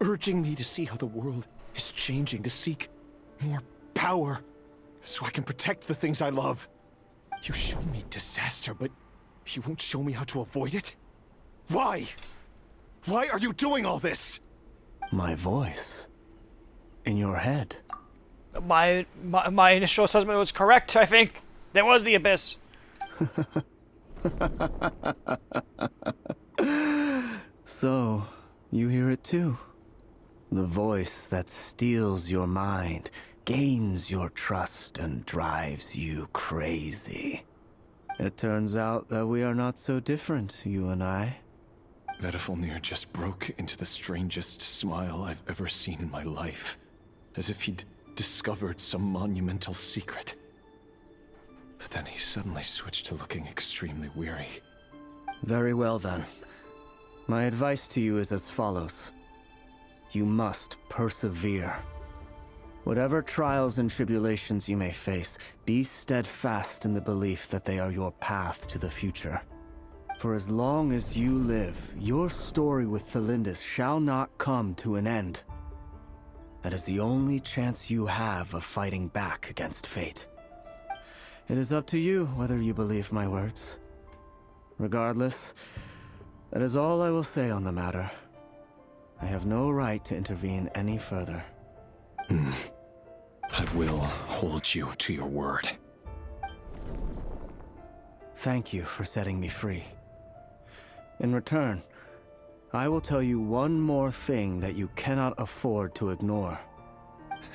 urging me to see how the world is changing, to seek more power, so I can protect the things I love. You show me disaster, but you won't show me how to avoid it? Why? Why are you doing all this? My voice. In your head. My initial assessment was correct, I think. There was the abyss. So, you hear it too? The voice that steals your mind, gains your trust, and drives you crazy. It turns out that we are not so different, you and I. Vedifilnir just broke into the strangest smile I've ever seen in my life. As if he'd discovered some monumental secret. But then he suddenly switched to looking extremely weary. Very well then. My advice to you is as follows. You must persevere. Whatever trials and tribulations you may face, be steadfast in the belief that they are your path to the future. For as long as you live, your story with Thelindis shall not come to an end. That is the only chance you have of fighting back against fate. It is up to you whether you believe my words. Regardless, that is all I will say on the matter. I have no right to intervene any further. I will hold you to your word. Thank you for setting me free. In return, I will tell you one more thing that you cannot afford to ignore.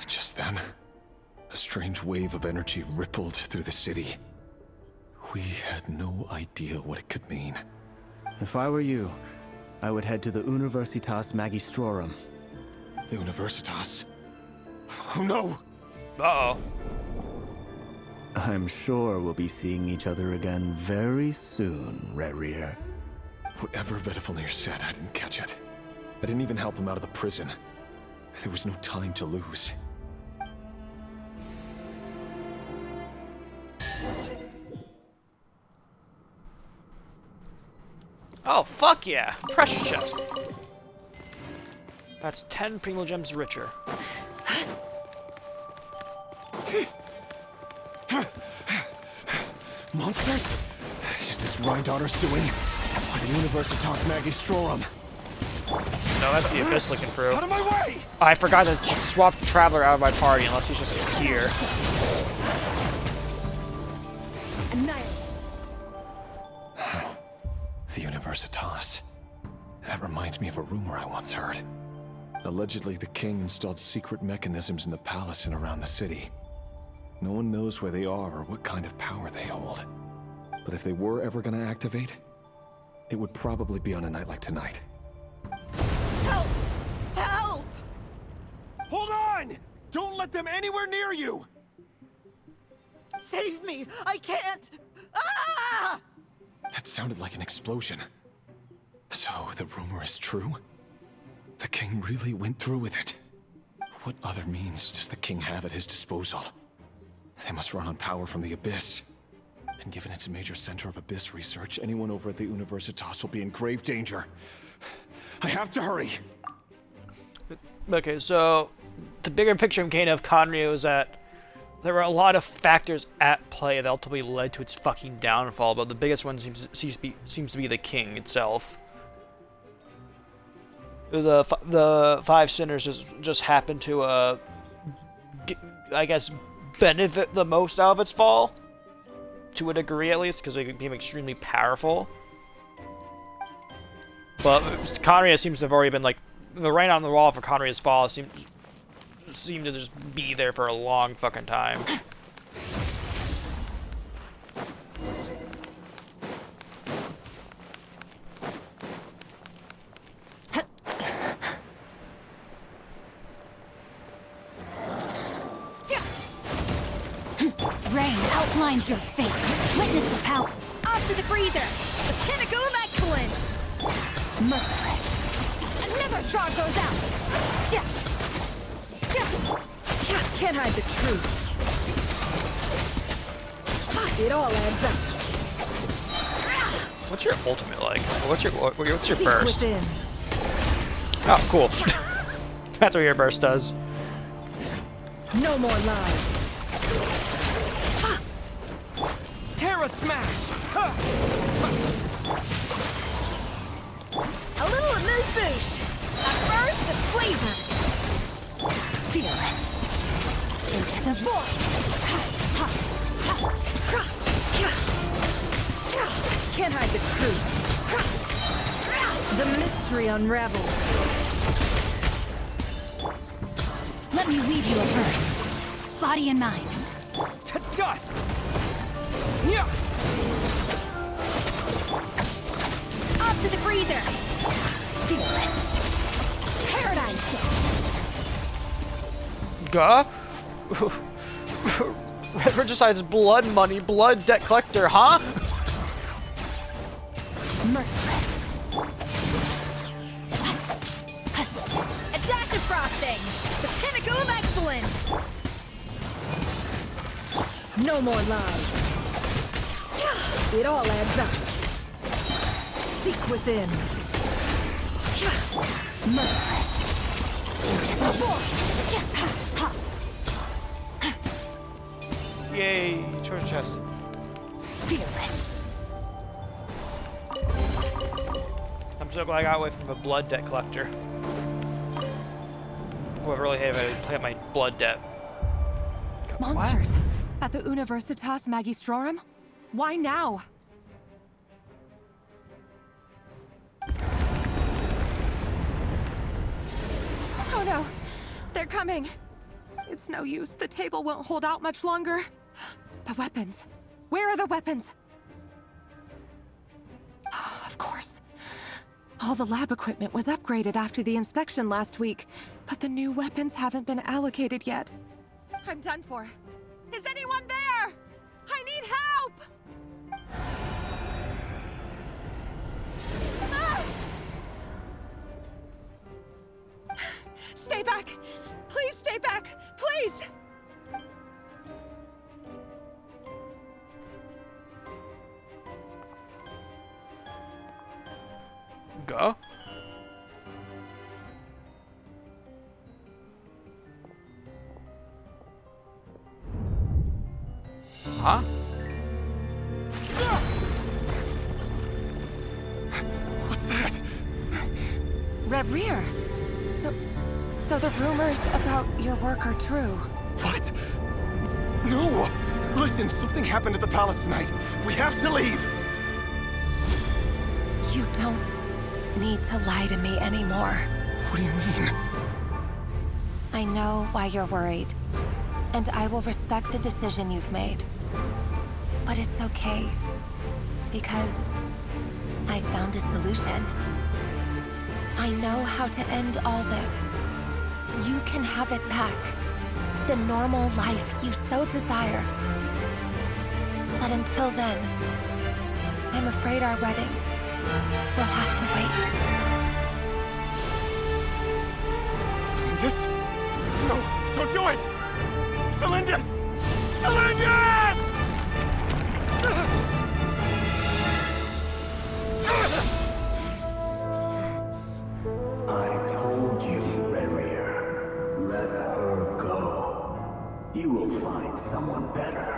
Just then, a strange wave of energy rippled through the city. We had no idea what it could mean. If I were you, I would head to the Universitas Magistrorum. The Universitas? Oh no! Uh-oh. I'm sure we'll be seeing each other again very soon, Rerir. Whatever Vedifilnir said, I didn't catch it. I didn't even help him out of the prison. There was no time to lose. Oh, fuck yeah. Precious chest. That's 10 Primo Gems richer. Monsters? Is this Rhindaughter's doing? Or the Universitas Magistrorum? No, that's the Abyss looking through. Out of my way! I forgot to swap Traveler out of my party unless he's just here. The Universitas. That reminds me of a rumor I once heard. Allegedly, the king installed secret mechanisms in the palace and around the city. No one knows where they are or what kind of power they hold. But if they were ever gonna activate, it would probably be on a night like tonight. Help! Help! Hold on! Don't let them anywhere near you! Save me! I can't! Ah! That sounded like an explosion. So, the rumor is true? The king really went through with it. What other means does the king have at his disposal? They must run on power from the Abyss. And given it's a major center of Abyss research, anyone over at the Universitas will be in grave danger. I have to hurry! Okay, so the bigger picture of Kane of Conrio is that there were a lot of factors at play that ultimately led to its fucking downfall, but the biggest one seems to be the king itself. The five sinners just happened to, I guess, benefit the most out of its fall, to a degree at least, because they became extremely powerful. But Conria seems to have already been like the writing on the wall for Conria's fall seemed to just be there for a long fucking time. Rain outlines your fate. Witness the power. Off to the freezer! The pinnacle of excellence! Merciless. And never straw goes out! Can't hide the truth. It all adds up. What's your ultimate like? What's your Seek burst? within. Oh, cool. That's what your burst does. No more lies. Terra Smash! A little of boosh! A burst of flavor! Fearless! Into the void! Can't hide the truth. The mystery unravels. Let me weave you a verse. Body and mind. To dust! Yeah! Off to the freezer! Fearless. Paradigm shift. Gah? Regicide's blood money, blood debt collector, huh? Merciless. A dash of frosting! The pinnacle of excellence! No more lies. It all adds up. Seek within. Merciless. Into the void. Yay, treasure chest. Fearless. I'm so glad I got away from a blood debt collector. Well, I really have my blood debt. Monsters! At the Universitas Magistrorum? Why now? Oh no! They're coming! It's no use. The table won't hold out much longer. The weapons. Where are the weapons? Of course. All the lab equipment was upgraded after the inspection last week, but the new weapons haven't been allocated yet. I'm done for. Is anyone there? I need help! Ah! Stay back! Please stay back! Please! Go. Huh? What's that? Rerir! So the rumors about your work are true. What? No! Listen, something happened at the palace tonight. We have to leave! You don't need to lie to me anymore. What do you mean? I know why you're worried, and I will respect the decision you've made. But it's okay, because I found a solution. I know how to end all this. You can have it back. The normal life you so desire. But until then, I'm afraid our wedding will have to wait. Cylindus? No, don't do it! Cylindus! Cylindus! I told you, Rerir. Let her go. You will find someone better.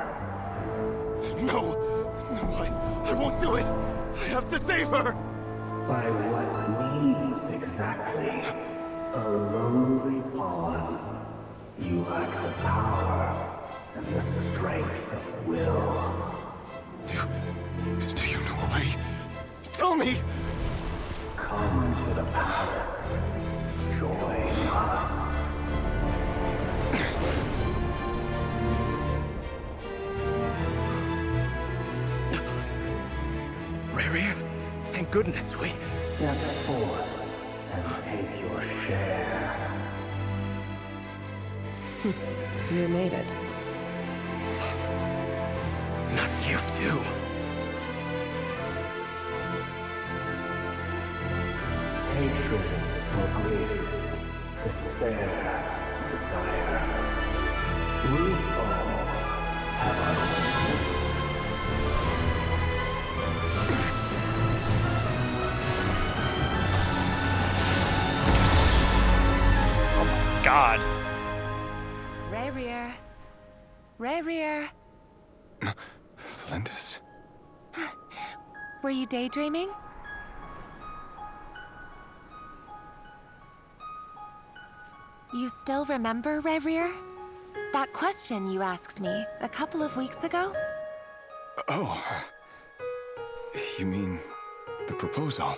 No! No, I won't do it! I have to save her! By what means exactly? A lowly pawn. You lack the power and the strength of will. Do you know a way? Tell me! Come to the palace. Join us. Rerir, thank goodness we... Step forth and take your share. You made it. Not you too. Hatred or grief, despair, desire. We all have our own. God. Rerir. Rerir. Cylindus? Were you daydreaming? You still remember, Rerir? That question you asked me a couple of weeks ago? Oh. You mean the proposal?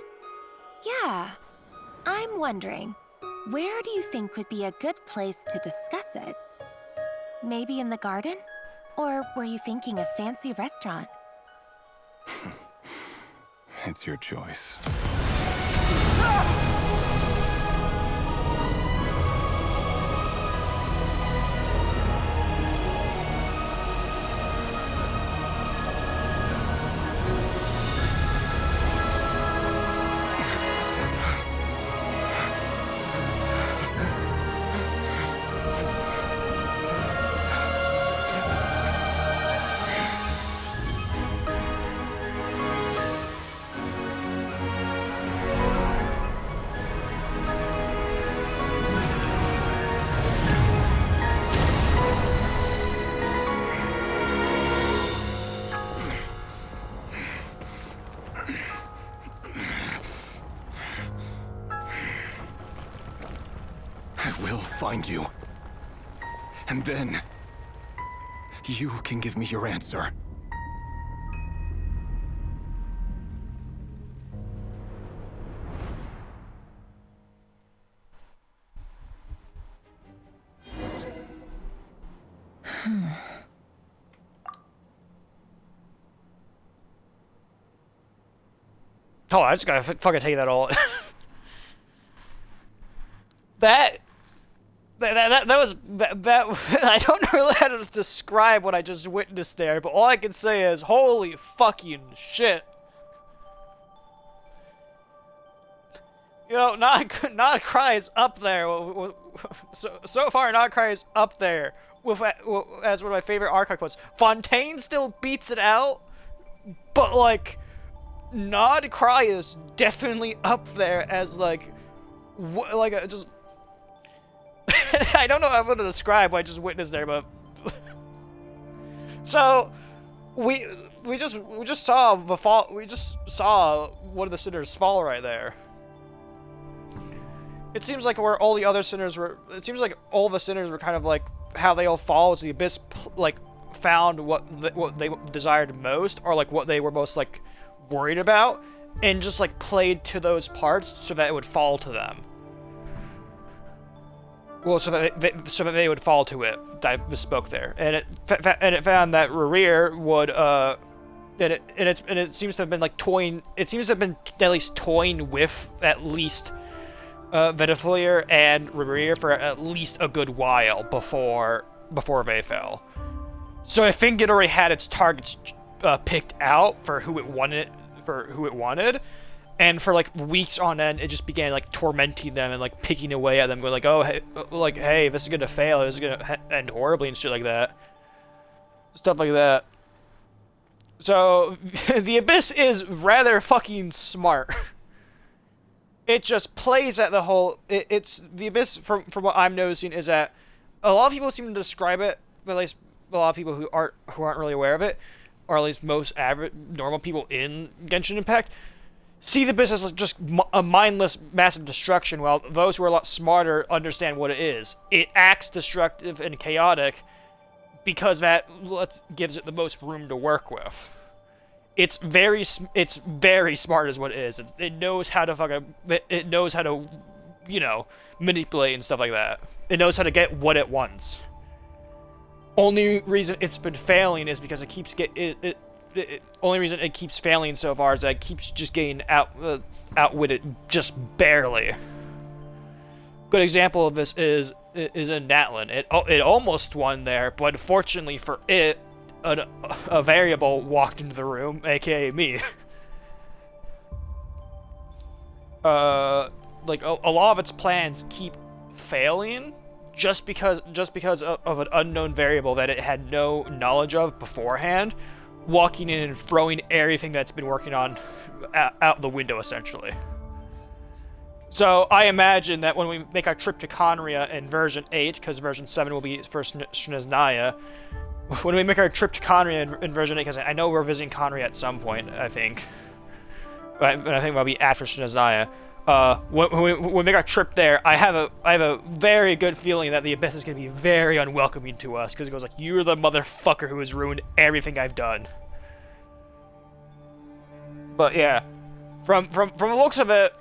Yeah. I'm wondering, where do you think would be a good place to discuss it? Maybe in the garden? Or were you thinking a fancy restaurant? It's your choice. I will find you. And then, you can give me your answer. Oh, I just gotta fucking take that all. that was that I don't know really how to describe what I just witnessed there, but all I can say is holy fucking shit. You know, not Cry is up there. So far, not Cry is up there with as one of my favorite archive quotes. Fontaine still beats it out, but like, Nod Cry is definitely up there as like just. I don't know how I'm going to describe what I just witnessed there, but so we just saw the fall. We just saw one of the sinners fall right there. It seems like where all the other sinners were. It seems like all the sinners were kind of like how they all fall. Is the abyss like found what they desired most, or like what they were most like worried about, and just like played to those parts so that it would fall to them. Well, so that they would fall to it. I misspoke there, and it found that Rerir would and it seems to have been like toying. It seems to have been at least toying with at least Vediflier and Rerir for at least a good while before they fell. So I think it already had its targets picked out for who it wanted. And for like weeks on end, it just began like tormenting them and like picking away at them, going like, "Oh, hey, this is gonna fail. This is gonna end horribly," and shit like that, stuff like that. So the Abyss is rather fucking smart. It just plays at the whole. It's the Abyss from what I'm noticing is that a lot of people seem to describe it, at least a lot of people who aren't really aware of it, or at least most average normal people in Genshin Impact, see the business as just a mindless, massive destruction, while those who are a lot smarter understand what it is. It acts destructive and chaotic because that gives it the most room to work with. It's very smart is what it is. It knows how to manipulate and stuff like that. It knows how to get what it wants. Only reason it's been failing is because it keeps only reason it keeps failing so far is that it keeps just getting outwitted just barely. Good example of this is in Natlan. It almost won there, but unfortunately for it, a variable walked into the room, aka me. Like a lot of its plans keep failing just because of an unknown variable that it had no knowledge of beforehand, walking in and throwing everything that's been working on out the window, essentially. So I imagine that when we make our trip to Conria in version 8, because version 7 will be first Snezhnaya, when we make our trip to Conria in version 8, because I know we're visiting Conria at some point, I think. But I think that'll be after Snezhnaya. when we make our trip there, I have a very good feeling that the Abyss is going to be very unwelcoming to us, because it goes like, you're the motherfucker who has ruined everything I've done. But yeah, from the looks of it,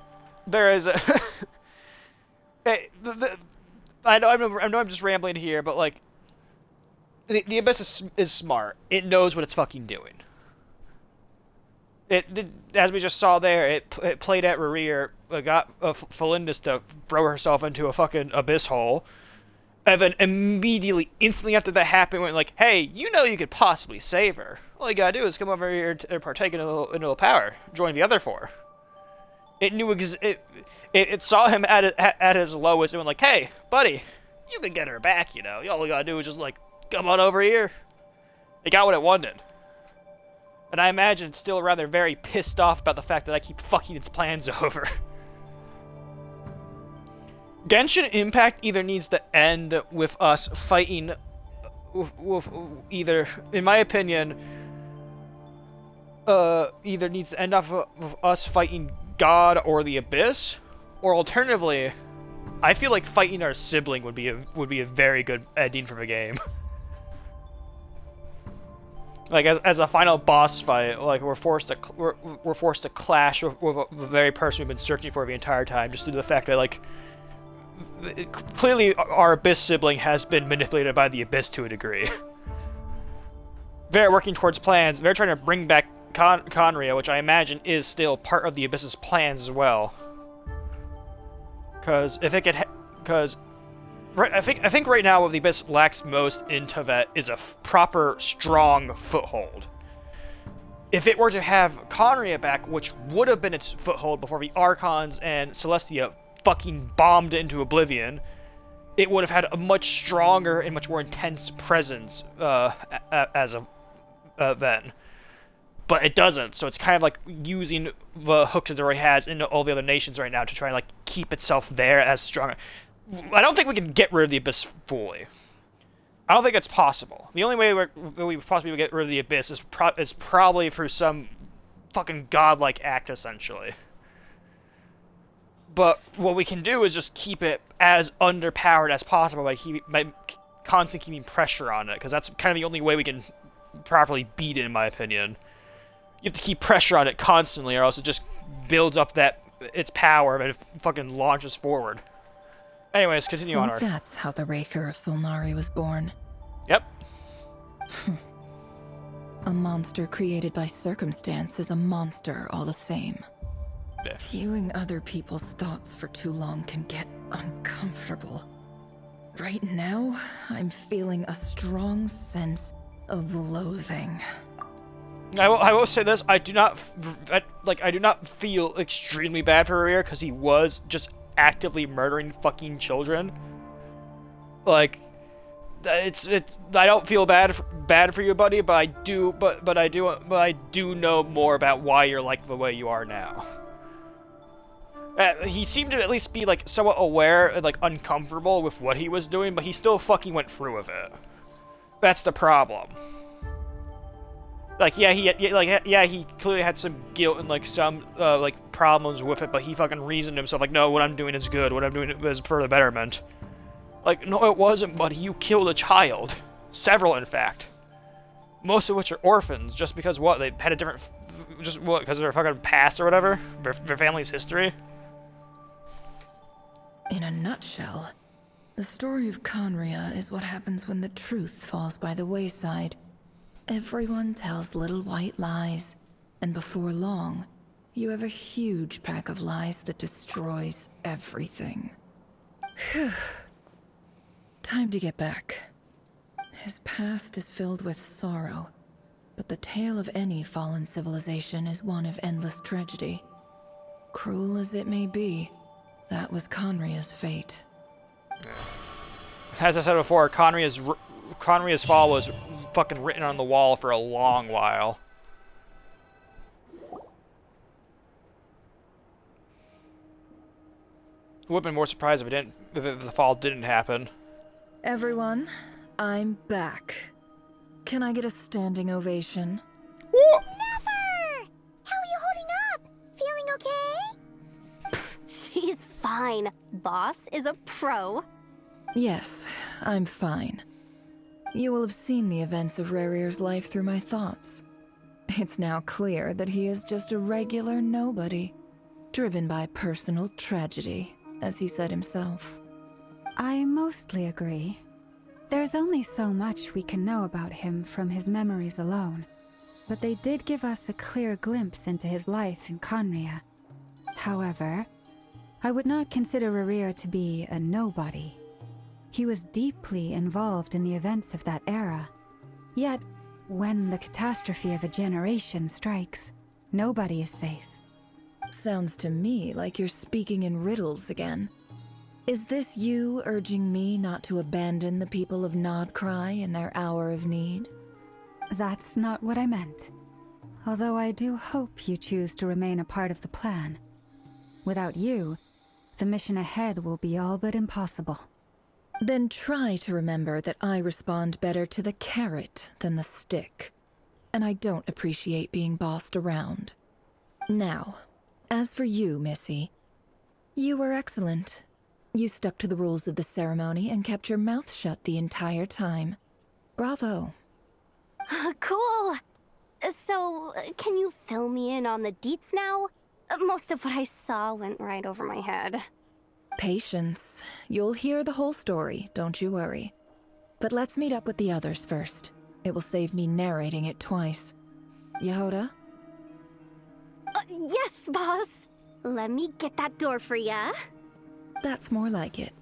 there is a I know I'm just rambling here, but like the Abyss is smart. It knows what it's fucking doing. As we just saw there, it played at Rerir, got Felindis to throw herself into a fucking abyss hole, and then immediately, instantly after that happened, went like, hey, you know you could possibly save her. All you gotta do is come over here and partake in a little power. Join the other four. It knew it saw him at his lowest and went like, hey, buddy, you can get her back, you know. All you gotta do is just, like, come on over here. It got what it wanted. And I imagine it's still rather very pissed off about the fact that I keep fucking its plans over. Genshin Impact either needs to end with us fighting with either, in my opinion, either needs to end off with us fighting God or the Abyss, or alternatively, I feel like fighting our sibling would be a very good ending for the game. Like as a final boss fight, like we're forced to clash with the very person we've been searching for the entire time, just due to the fact that like clearly our Abyss sibling has been manipulated by the Abyss to a degree. They're working towards plans. They're trying to bring back Conria, which I imagine is still part of the Abyss's plans as well. Because if it could, right, I think right now what the Abyss lacks most in Tevet is a proper, strong foothold. If it were to have Conria back, which would have been its foothold before the Archons and Celestia fucking bombed into oblivion, it would have had a much stronger and much more intense presence as of then. But it doesn't, so it's kind of like using the hooks that it already has into all the other nations right now to try and like keep itself there as strong. I don't think we can get rid of the Abyss fully. I don't think it's possible. The only way we possibly get rid of the Abyss is probably through some fucking godlike act, essentially. But what we can do is just keep it as underpowered as possible by constantly keeping pressure on it, because that's kind of the only way we can properly beat it, in my opinion. You have to keep pressure on it constantly, or else it just builds up its power and it fucking launches forward. Anyways, continue on. So that's how the Rerir of Solnari was born. Yep. A monster created by circumstance is a monster all the same. Yeah. Viewing other people's thoughts for too long can get uncomfortable. Right now, I'm feeling a strong sense of loathing. I will say this: I do not feel extremely bad for Rerir, because he was just actively murdering fucking children. Like, I don't feel bad for you, buddy, but I do know more about why you're like the way you are now. He seemed to at least be like somewhat aware and like uncomfortable with what he was doing, but he still fucking went through with it. That's the problem. Like, he clearly had some guilt and like some like problems with it, but he fucking reasoned himself like, no, what I'm doing is good. What I'm doing is for the betterment. Like, no, it wasn't, buddy. You killed a child. Several, in fact. Most of which are orphans, just because what? They had a different... Just what? Because of their fucking past or whatever? Their family's history? In a nutshell, the story of Conria is what happens when the truth falls by the wayside. Everyone tells little white lies, and before long, you have a huge pack of lies that destroys everything. Phew. Time to get back. His past is filled with sorrow, but the tale of any fallen civilization is one of endless tragedy. Cruel as it may be, that was Conria's fate. As I said before, Conria's fall was fucking written on the wall for a long while. Would have been more surprised if the fall didn't happen. Everyone, I'm back. Can I get a standing ovation? Never! How are you holding up? Feeling okay? fine. Boss is a pro. Yes, I'm fine. You will have seen the events of Rerir's life through my thoughts. It's now clear that he is just a regular nobody, driven by personal tragedy, as he said himself. I mostly agree. There's only so much we can know about him from his memories alone, but they did give us a clear glimpse into his life in Conria. However, I would not consider Rerir to be a nobody. He was deeply involved in the events of that era. Yet, when the catastrophe of a generation strikes, nobody is safe. Sounds to me like you're speaking in riddles again. Is this you urging me not to abandon the people of Nodcry in their hour of need? That's not what I meant. Although I do hope you choose to remain a part of the plan. Without you, the mission ahead will be all but impossible. Then try to remember that I respond better to the carrot than the stick. And I don't appreciate being bossed around. Now, as for you, Missy, you were excellent. You stuck to the rules of the ceremony and kept your mouth shut the entire time. Bravo. Cool. So, can you fill me in on the deets now? Most of what I saw went right over my head. Patience. You'll hear the whole story, don't you worry. But let's meet up with the others first. It will save me narrating it twice. Yehoda? Yes, boss. Let me get that door for ya. That's more like it.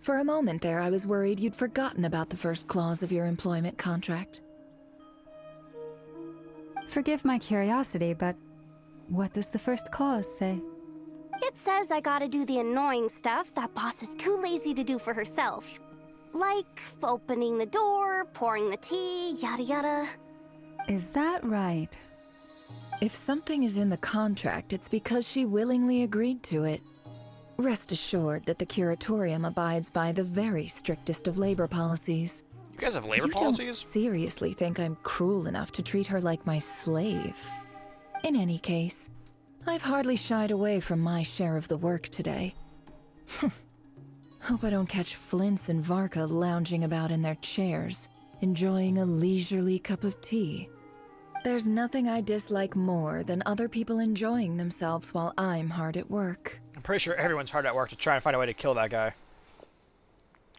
For a moment there, I was worried you'd forgotten about the first clause of your employment contract. Forgive my curiosity, but what does the first clause say? It says I gotta do the annoying stuff that boss is too lazy to do for herself. Like opening the door, pouring the tea, yada yada. Is that right? If something is in the contract, it's because she willingly agreed to it. Rest assured that the Curatorium abides by the very strictest of labor policies. You guys have labor You policies? don't seriously think I'm cruel enough to treat her like my slave? In any case, I've hardly shied away from my share of the work today. Hope I don't catch Flintz and Varka lounging about in their chairs, enjoying a leisurely cup of tea. There's nothing I dislike more than other people enjoying themselves while I'm hard at work. I'm pretty sure everyone's hard at work to try and find a way to kill that guy.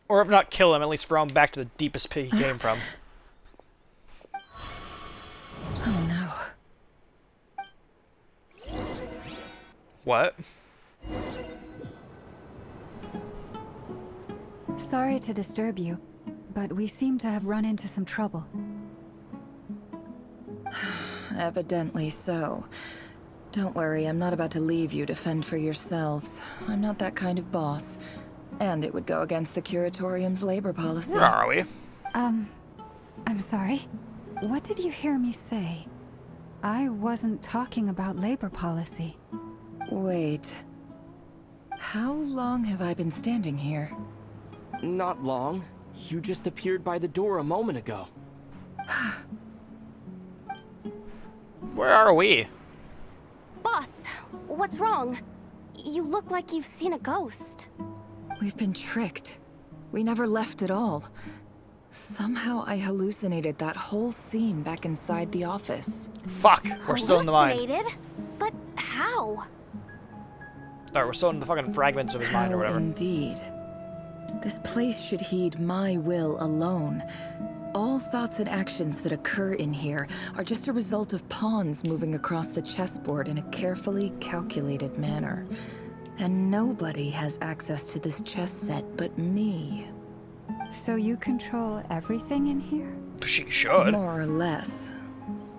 Or if not kill him, at least throw him back to the deepest pit he came from. Oh no. What? Sorry to disturb you, but we seem to have run into some trouble. Evidently so. Don't worry, I'm not about to leave you to fend for yourselves. I'm not that kind of boss. And it would go against the Curatorium's labor policy. Where are we? I'm sorry. What did you hear me say? I wasn't talking about labor policy. Wait. How long have I been standing here? Not long. You just appeared by the door a moment ago. Where are we? Boss, what's wrong? You look like you've seen a ghost. We've been tricked. We never left at all. Somehow I hallucinated that whole scene back inside the office. Fuck, we're still in the mine. Hallucinated? But how? Alright, we're still in the fucking fragments of his mind or How whatever. Indeed. This place should heed my will alone. All thoughts and actions that occur in here are just a result of pawns moving across the chessboard in a carefully calculated manner. And nobody has access to this chess set but me. So you control everything in here? She should. More or less.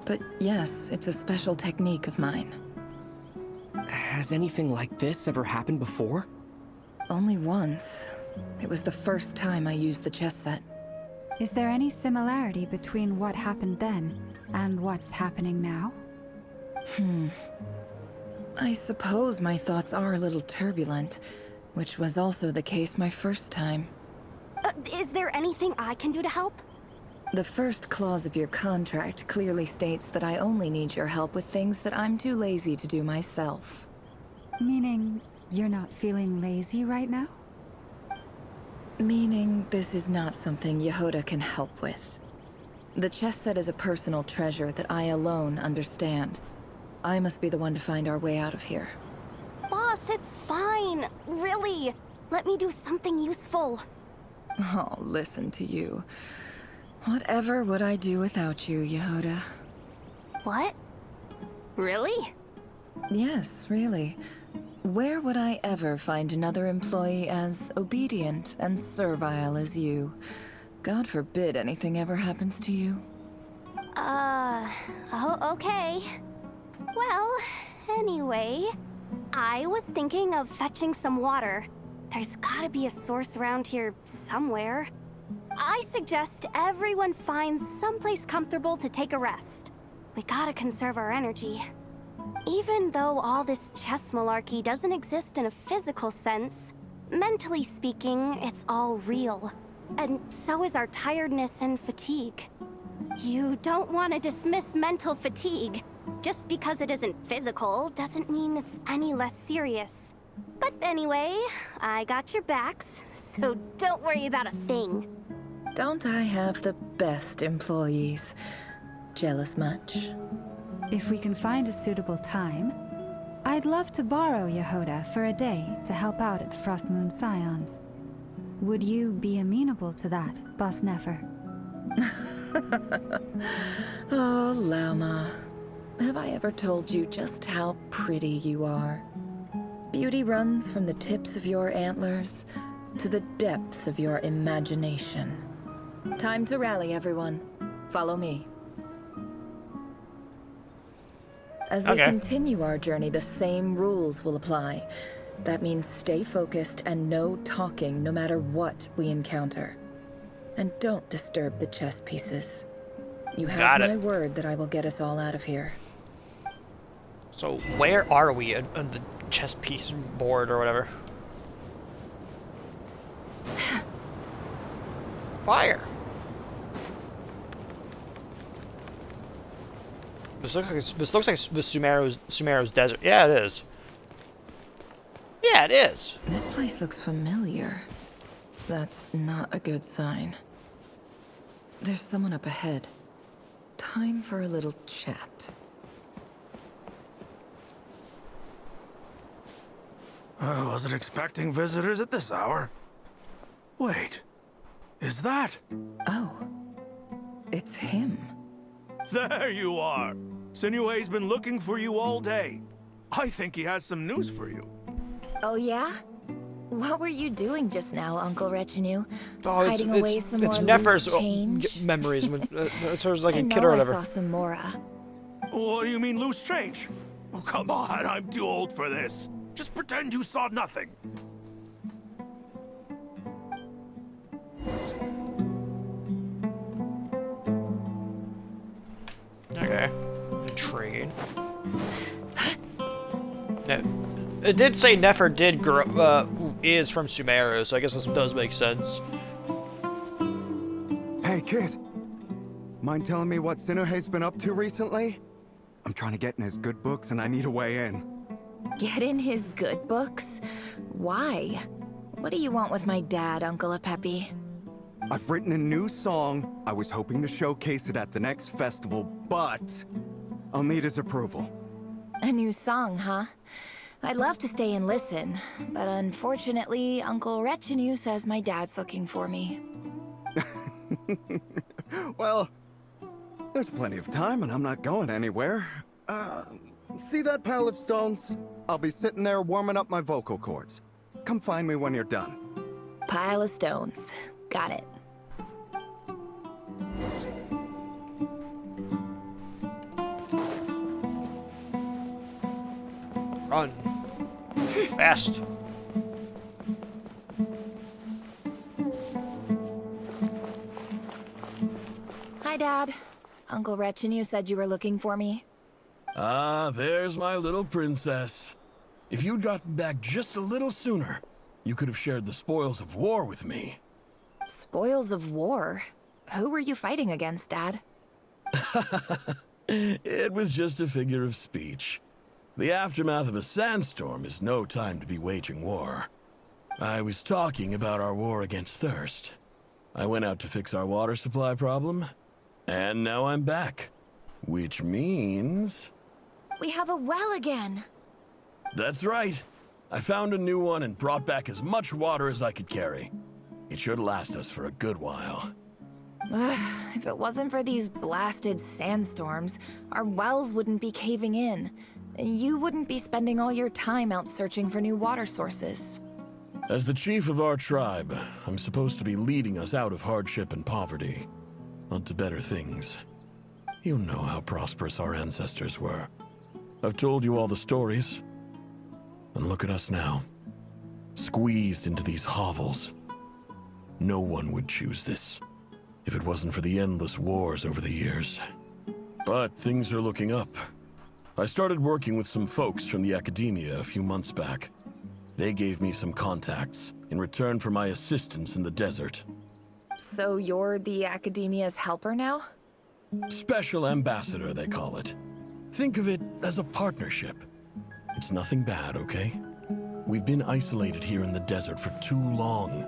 But yes, it's a special technique of mine. Has anything like this ever happened before? Only once. It was the first time I used the chess set. Is there any similarity between what happened then and what's happening now? I suppose my thoughts are a little turbulent, which was also the case my first time. Is there anything I can do to help? The first clause of your contract clearly states that I only need your help with things that I'm too lazy to do myself. Meaning, You're not feeling lazy right now? Meaning this is not something Yehoda can help with. The chess set is a personal treasure that I alone understand. I must be the one to find our way out of here. Boss, it's fine. Really. Let me do something useful. Oh, listen to you. Whatever would I do without you, Yehoda? What? Really? Yes, really. Where would I ever find another employee as obedient and servile as you? God forbid anything ever happens to you. Oh, okay. Well, anyway, I was thinking of fetching some water. There's gotta be a source around here somewhere. I suggest everyone finds someplace comfortable to take a rest. We gotta conserve our energy. Even though all this chess malarkey doesn't exist in a physical sense, mentally speaking, it's all real. And so is our tiredness and fatigue. You don't want to dismiss mental fatigue. Just because it isn't physical doesn't mean it's any less serious. But anyway, I got your backs, so don't worry about a thing. Don't I have the best employees? Jealous much? If we can find a suitable time, I'd love to borrow Yehoda for a day to help out at the Frostmoon Scions. Would you be amenable to that, Boss Nefer? Oh, Lauma. Have I ever told you just how pretty you are? Beauty runs from the tips of your antlers to the depths of your imagination. Time to rally, everyone. Follow me. As we continue our journey, the same rules will apply. That means stay focused and no talking no matter what we encounter. And don't disturb the chess pieces. You have my word that I will get us all out of here. So where are we on the chess piece board or whatever? Fire! This looks like the Sumeru's desert. Yeah, it is. Yeah, it is. This place looks familiar. That's not a good sign. There's someone up ahead. Time for a little chat. I wasn't expecting visitors at this hour. Wait, is that? Oh, it's him. There you are. Sinue's been looking for you all day. I think he has some news for you. Oh yeah? What were you doing just now, Uncle Retinue? Oh, Hiding away some it's more Nefer's loose change? memories when it's her like I a know kid or whatever. I saw some Mora. What do you mean loose change? Oh, come on, I'm too old for this. Just pretend you saw nothing. Okay. The train. It did say Nefer did is from Sumeru, so I guess this does make sense. Hey, kid. Mind telling me what Sinuhe's been up to recently? I'm trying to get in his good books and I need a way in. Get in his good books? Why? What do you want with my dad, Uncle Apepi? I've written a new song. I was hoping to showcase it at the next festival, but I'll need his approval. A new song, huh? I'd love to stay and listen, but unfortunately, Uncle Retinue says my dad's looking for me. Well, there's plenty of time and I'm not going anywhere. See that pile of stones? I'll be sitting there warming up my vocal cords. Come find me when you're done. Pile of stones. Got it. Run. Fast. Hi, Dad. Uncle Retinue said you were looking for me. Ah, there's my little princess. If you'd gotten back just a little sooner, you could have shared the spoils of war with me. Spoils of war? Who were you fighting against, Dad? It was just a figure of speech. The aftermath of a sandstorm is no time to be waging war. I was talking about our war against thirst. I went out to fix our water supply problem, and now I'm back. Which means... We have a well again. That's right. I found a new one and brought back as much water as I could carry. It should last us for a good while. If it wasn't for these blasted sandstorms, our wells wouldn't be caving in. You wouldn't be spending all your time out searching for new water sources. As the chief of our tribe, I'm supposed to be leading us out of hardship and poverty, onto better things. You know how prosperous our ancestors were. I've told you all the stories. And look at us now, squeezed into these hovels. No one would choose this, if it wasn't for the endless wars over the years. But things are looking up. I started working with some folks from the academia a few months back. They gave me some contacts in return for my assistance in the desert. So you're the academia's helper now? Special ambassador, they call it. Think of it as a partnership. It's nothing bad, okay? We've been isolated here in the desert for too long.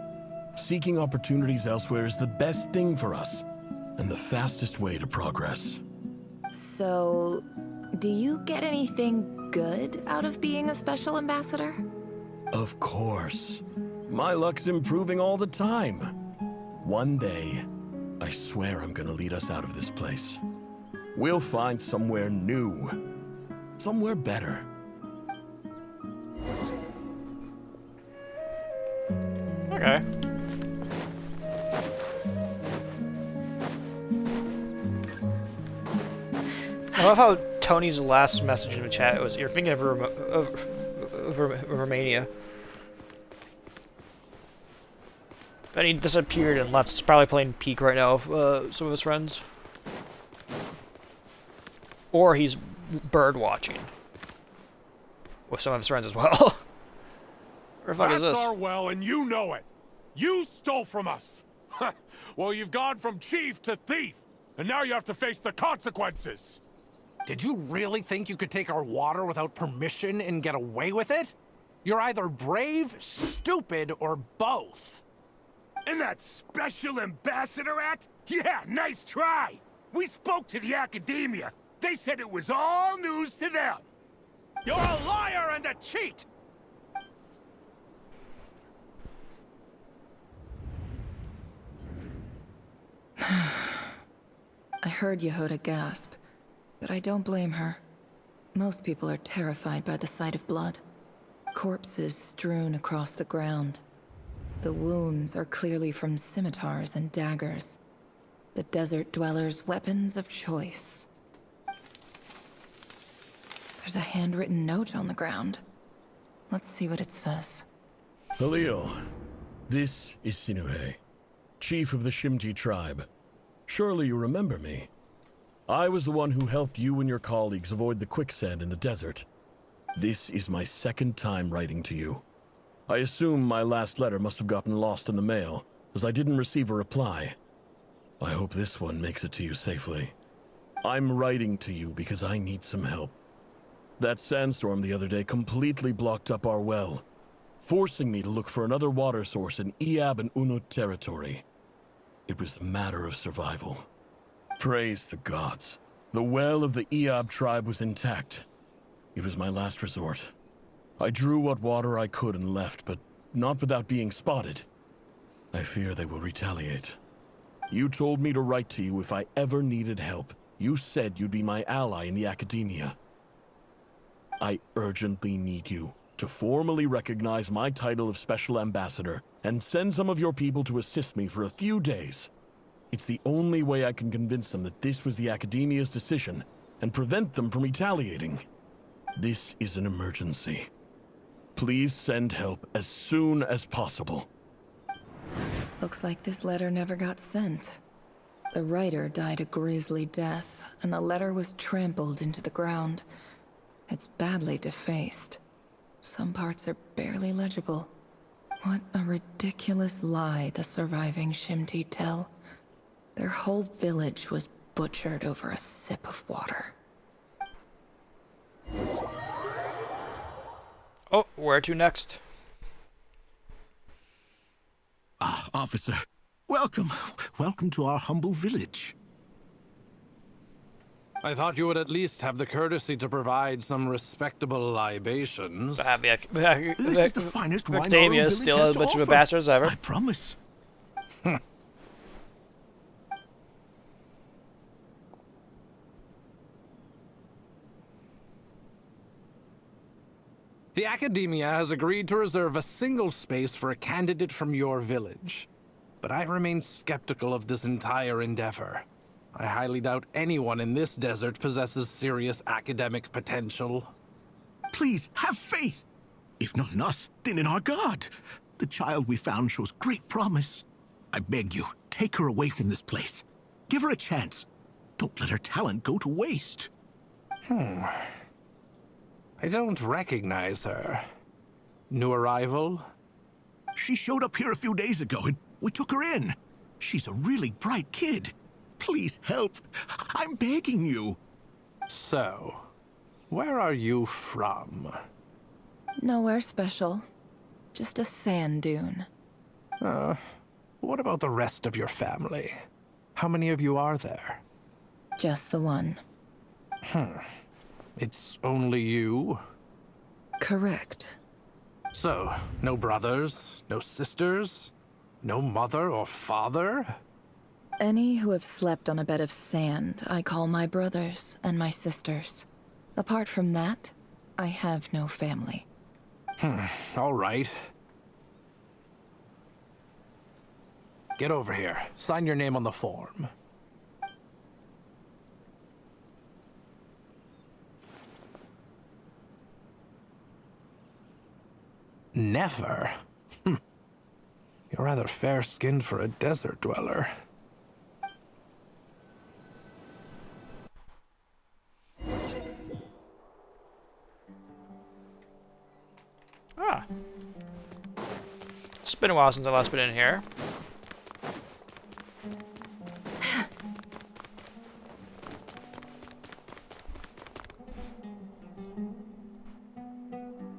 Seeking opportunities elsewhere is the best thing for us, and the fastest way to progress. So, do you get anything good out of being a special ambassador? Of course. My luck's improving all the time. One day, I swear I'm gonna lead us out of this place. We'll find somewhere new. Somewhere better. Okay. I love how Tony's last message in the chat was, "You're thinking of Romania." Then he disappeared and left. He's probably playing Peak right now with some of his friends. Or he's bird watching with some of his friends as well. Where the fuck is this? That's our well, and you know it. You stole from us. Well, you've gone from chief to thief, and now you have to face the consequences. Did you really think you could take our water without permission and get away with it? You're either brave, stupid, or both. And that special ambassador act? Yeah, nice try. We spoke to the academia. They said it was all news to them. You're a liar and a cheat! I heard Yehuda gasp, but I don't blame her. Most people are terrified by the sight of blood. Corpses strewn across the ground. The wounds are clearly from scimitars and daggers. The desert dwellers' weapons of choice. There's a handwritten note on the ground. Let's see what it says. Halil, this is Sinuhe, chief of the Shimti tribe. Surely you remember me. I was the one who helped you and your colleagues avoid the quicksand in the desert. This is my second time writing to you. I assume my last letter must have gotten lost in the mail, as I didn't receive a reply. I hope this one makes it to you safely. I'm writing to you because I need some help. That sandstorm the other day completely blocked up our well, forcing me to look for another water source in Iab and Unut territory. It was a matter of survival. Praise the gods. The well of the Iab tribe was intact. It was my last resort. I drew what water I could and left, but not without being spotted. I fear they will retaliate. You told me to write to you if I ever needed help. You said you'd be my ally in the academia. I urgently need you to formally recognize my title of Special Ambassador and send some of your people to assist me for a few days. It's the only way I can convince them that this was the Academia's decision and prevent them from retaliating. This is an emergency. Please send help as soon as possible. Looks like this letter never got sent. The writer died a grisly death, and the letter was trampled into the ground. It's badly defaced. Some parts are barely legible. What a ridiculous lie the surviving Shimti tell. Their whole village was butchered over a sip of water. Where to next? Ah, officer. Welcome. Welcome to our humble village. I thought you would at least have the courtesy to provide some respectable libations. This is the finest wine our Academia is village still has as to much of a offer. bastard as ever. I promise. The Academia has agreed to reserve a single space for a candidate from your village. But I remain skeptical of this entire endeavor. I highly doubt anyone in this desert possesses serious academic potential. Please, have faith. If not in us, then in our God. The child we found shows great promise. I beg you, take her away from this place. Give her a chance. Don't let her talent go to waste. I don't recognize her. New arrival? She showed up here a few days ago and we took her in. She's a really bright kid. Please help. I'm begging you. So, where are you from? Nowhere special. Just a sand dune. What about the rest of your family? How many of you are there? Just the one. It's only you? Correct. So, no brothers, no sisters, no mother or father? Any who have slept on a bed of sand, I call my brothers and my sisters. Apart from that, I have no family. All right. Get over here. Sign your name on the form. Never? You're rather fair-skinned for a desert dweller. Ah. It's been a while since I last been in here.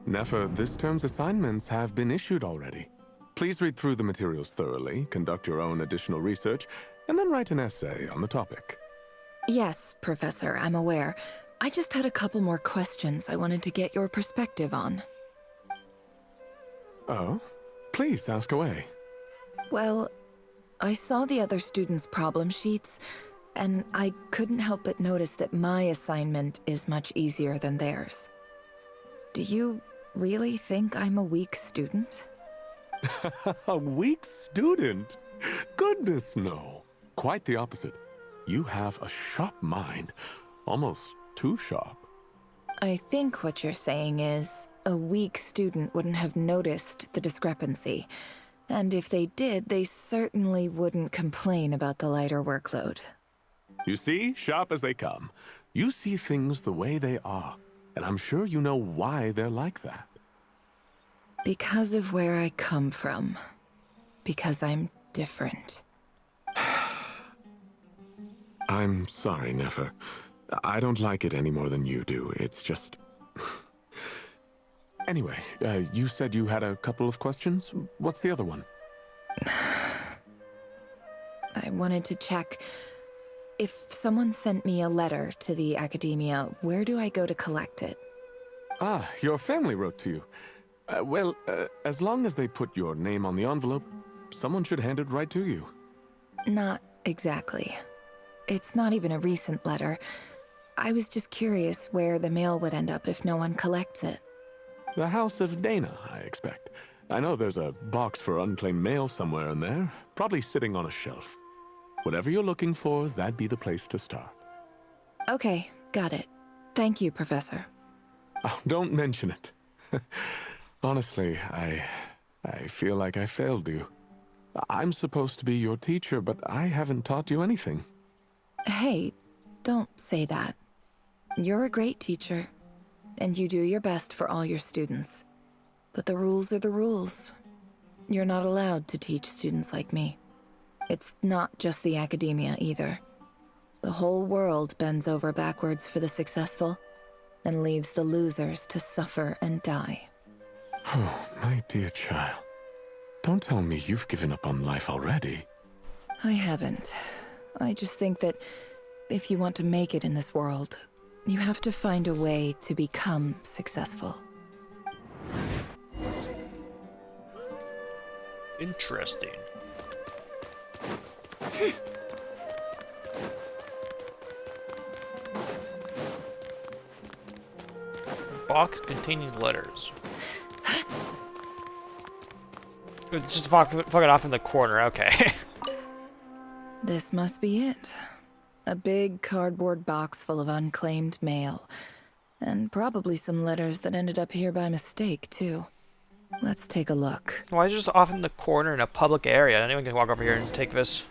Nefer, this term's assignments have been issued already. Please read through the materials thoroughly, conduct your own additional research, and then write an essay on the topic. Yes, Professor, I'm aware. I just had a couple more questions I wanted to get your perspective on. Oh? Please ask away. Well, I saw the other students' problem sheets, and I couldn't help but notice that my assignment is much easier than theirs. Do you really think I'm a weak student? A weak student? Goodness, no. Quite the opposite. You have a sharp mind. Almost too sharp. I think what you're saying is, a weak student wouldn't have noticed the discrepancy. And if they did, they certainly wouldn't complain about the lighter workload. You see, sharp as they come. You see things the way they are, and I'm sure you know why they're like that. Because of where I come from. Because I'm different. I'm sorry, Nefer. I don't like it any more than you do. It's just... Anyway, you said you had a couple of questions. What's the other one? I wanted to check. If someone sent me a letter to the Academia, where do I go to collect it? Ah, your family wrote to you. Well, as long as they put your name on the envelope, someone should hand it right to you. Not exactly. It's not even a recent letter. I was just curious where the mail would end up if no one collects it. The House of Dana, I expect. I know there's a box for unclaimed mail somewhere in there, probably sitting on a shelf. Whatever you're looking for, that'd be the place to start. Okay, got it. Thank you, Professor. Oh, don't mention it. Honestly, I feel like I failed you. I'm supposed to be your teacher, but I haven't taught you anything. Hey, don't say that. You're a great teacher, and you do your best for all your students. But the rules are the rules. You're not allowed to teach students like me. It's not just the Academia either. The whole world bends over backwards for the successful, and leaves the losers to suffer and die. Oh, my dear child. Don't tell me you've given up on life already. I haven't. I just think that if you want to make it in this world, you have to find a way to become successful. Interesting. Box containing letters. It's just fucking off in the corner, okay. This must be it. A big cardboard box full of unclaimed mail. And probably some letters that ended up here by mistake, too. Let's take a look. Why is it just off in the corner in a public area? Anyone can walk over here and take this.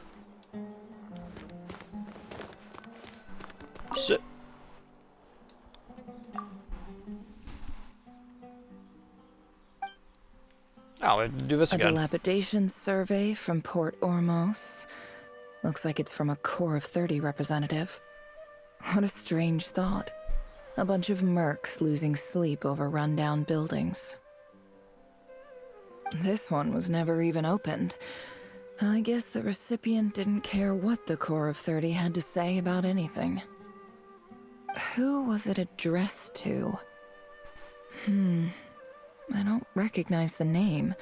Sit. Oh, we'll do this again. A dilapidation survey from Port Ormos. Looks like it's from a Corps of 30 representative. What a strange thought. A bunch of mercs losing sleep over rundown buildings. This one was never even opened. I guess the recipient didn't care what the Corps of 30 had to say about anything. Who was it addressed to? I don't recognize the name,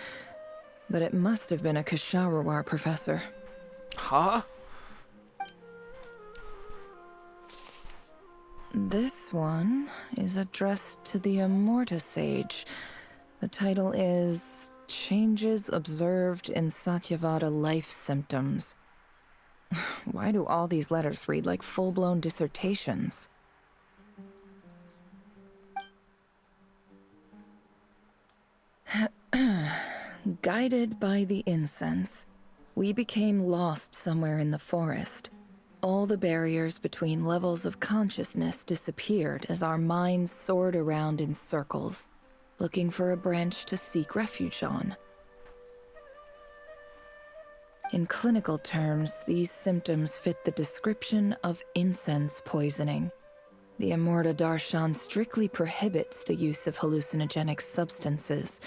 but it must have been a Kasharawar professor. Huh? This one is addressed to the Immorta Sage. The title is Changes Observed in Satyavada Life Symptoms. Why do all these letters read like full-blown dissertations? Guided by the incense, we became lost somewhere in the forest. All the barriers between levels of consciousness disappeared as our minds soared around in circles, looking for a branch to seek refuge on. In clinical terms, these symptoms fit the description of incense poisoning. The Immorta Darshan strictly prohibits the use of hallucinogenic substances,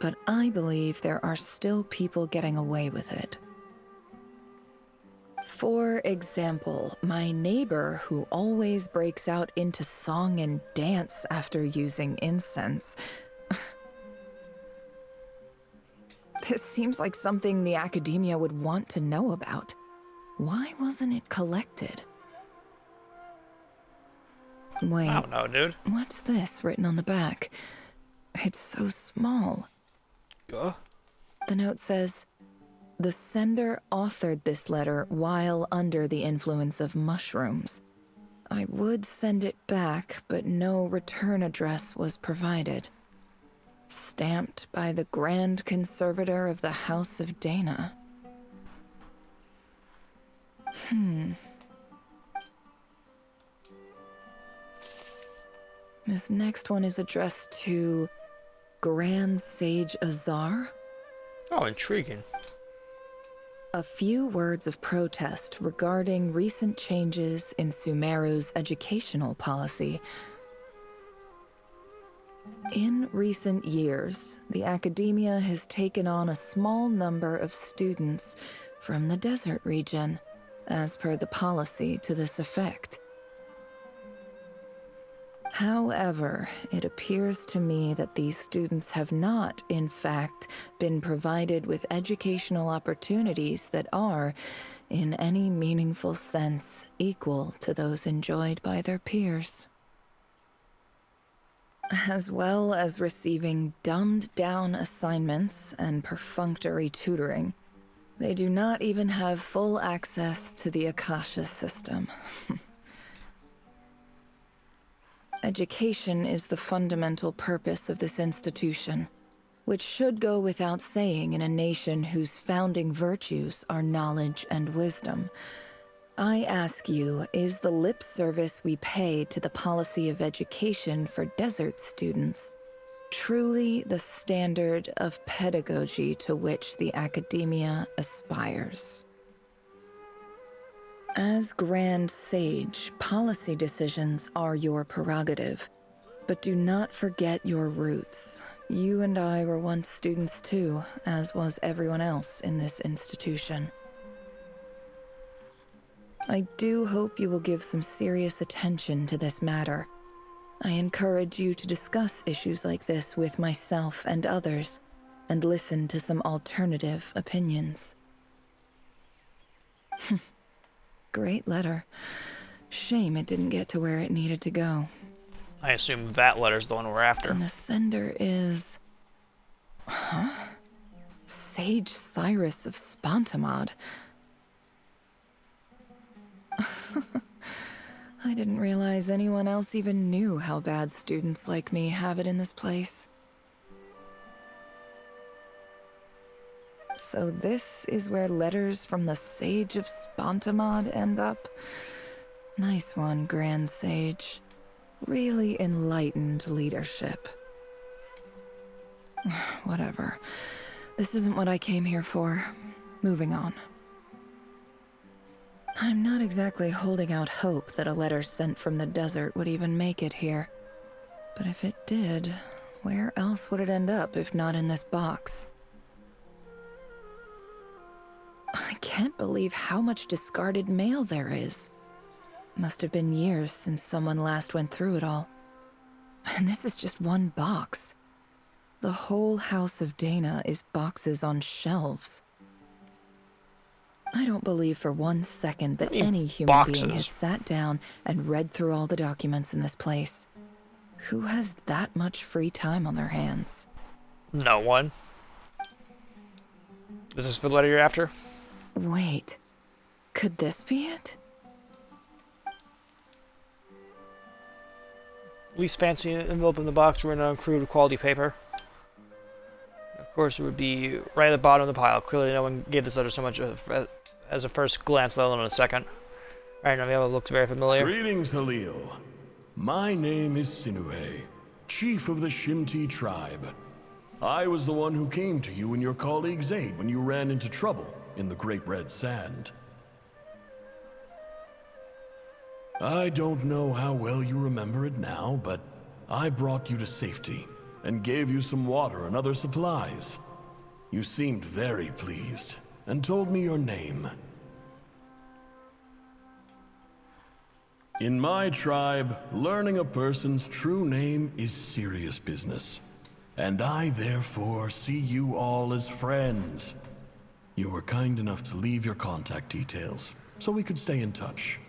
but I believe there are still people getting away with it. For example, my neighbor who always breaks out into song and dance after using incense. This seems like something the academia would want to know about. Why wasn't it collected? Wait. I don't know, dude. What's this written on the back? It's so small. The note says, the sender authored this letter while under the influence of mushrooms. I would send it back, but no return address was provided. Stamped by the Grand Conservator of the House of Dana. This next one is addressed to Grand Sage Azar. Oh, intriguing. A few words of protest regarding recent changes in Sumeru's educational policy. In recent years, the academia has taken on a small number of students from the desert region, as per the policy to this effect. However, it appears to me that these students have not, in fact, been provided with educational opportunities that are, in any meaningful sense, equal to those enjoyed by their peers. As well as receiving dumbed-down assignments and perfunctory tutoring, they do not even have full access to the Akasha system. Education is the fundamental purpose of this institution, which should go without saying in a nation whose founding virtues are knowledge and wisdom. I ask you, is the lip service we pay to the policy of education for desert students truly the standard of pedagogy to which the academia aspires? As Grand Sage, policy decisions are your prerogative, but do not forget your roots. You and I were once students too, as was everyone else in this institution. I do hope you will give some serious attention to this matter. I encourage you to discuss issues like this with myself and others, and listen to some alternative opinions. Great letter. Shame it didn't get to where it needed to go. I assume that letter's the one we're after. And the sender is... Huh? Sage Cyrus of Spontamod. I didn't realize anyone else even knew how bad students like me have it in this place. So this is where letters from the Sage of Spontamod end up? Nice one, Grand Sage. Really enlightened leadership. Whatever. This isn't what I came here for. Moving on. I'm not exactly holding out hope that a letter sent from the desert would even make it here. But if it did, where else would it end up if not in this box? I can't believe how much discarded mail there is. Must have been years since someone last went through it all. And this is just one box. The whole House of Dana is boxes on shelves. I don't believe for 1 second that any human being has sat down and read through all the documents in this place. Who has that much free time on their hands? No one. Is this the letter you're after? Wait. Could this be it? Least fancy envelope in the box written on crude quality paper. Of course, it would be right at the bottom of the pile. Clearly, no one gave this letter so much as a first glance, let alone a second. Alright, now it looks very familiar. Greetings, Halil. My name is Sinuhe, chief of the Shimti tribe. I was the one who came to you and your colleague's aid when you ran into trouble in the Great Red Sand. I don't know how well you remember it now, but I brought you to safety and gave you some water and other supplies. You seemed very pleased and told me your name. In my tribe, learning a person's true name is serious business, and I therefore see you all as friends. You were kind enough to leave your contact details, so we could stay in touch.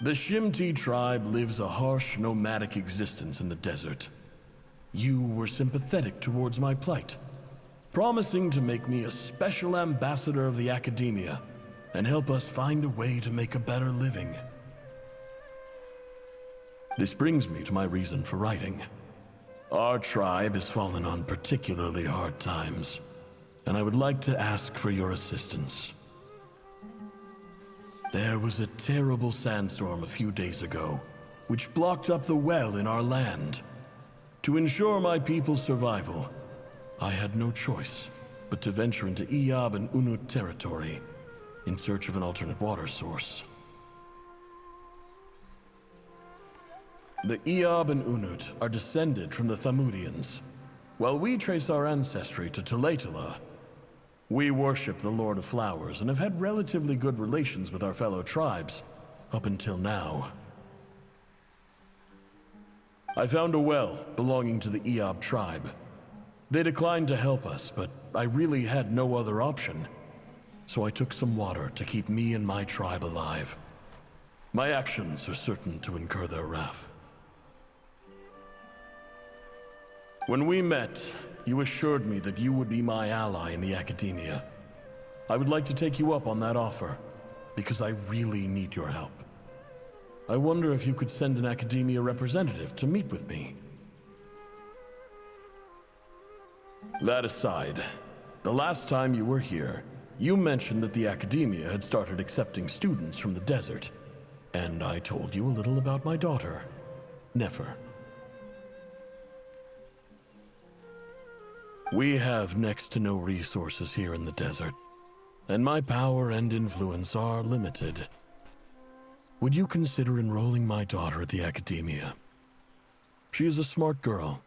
The Shimti tribe lives a harsh, nomadic existence in the desert. You were sympathetic towards my plight, promising to make me a special ambassador of the academia and help us find a way to make a better living. This brings me to my reason for writing. Our tribe has fallen on particularly hard times, and I would like to ask for your assistance. There was a terrible sandstorm a few days ago, which blocked up the well in our land. To ensure my people's survival, I had no choice but to venture into Iyab and Unut territory in search of an alternate water source. The Iyab and Unut are descended from the Thamudians, while we trace our ancestry to Tulatala. We worship the Lord of Flowers and have had relatively good relations with our fellow tribes, up until now. I found a well belonging to the Iyab tribe. They declined to help us, but I really had no other option. So I took some water to keep me and my tribe alive. My actions are certain to incur their wrath. When we met, you assured me that you would be my ally in the academia. I would like to take you up on that offer, because I really need your help. I wonder if you could send an academia representative to meet with me. That aside, the last time you were here, you mentioned that the academia had started accepting students from the desert, and I told you a little about my daughter, Nefer. We have next to no resources here in the desert, and my power and influence are limited. Would you consider enrolling my daughter at the academia? She is a smart girl.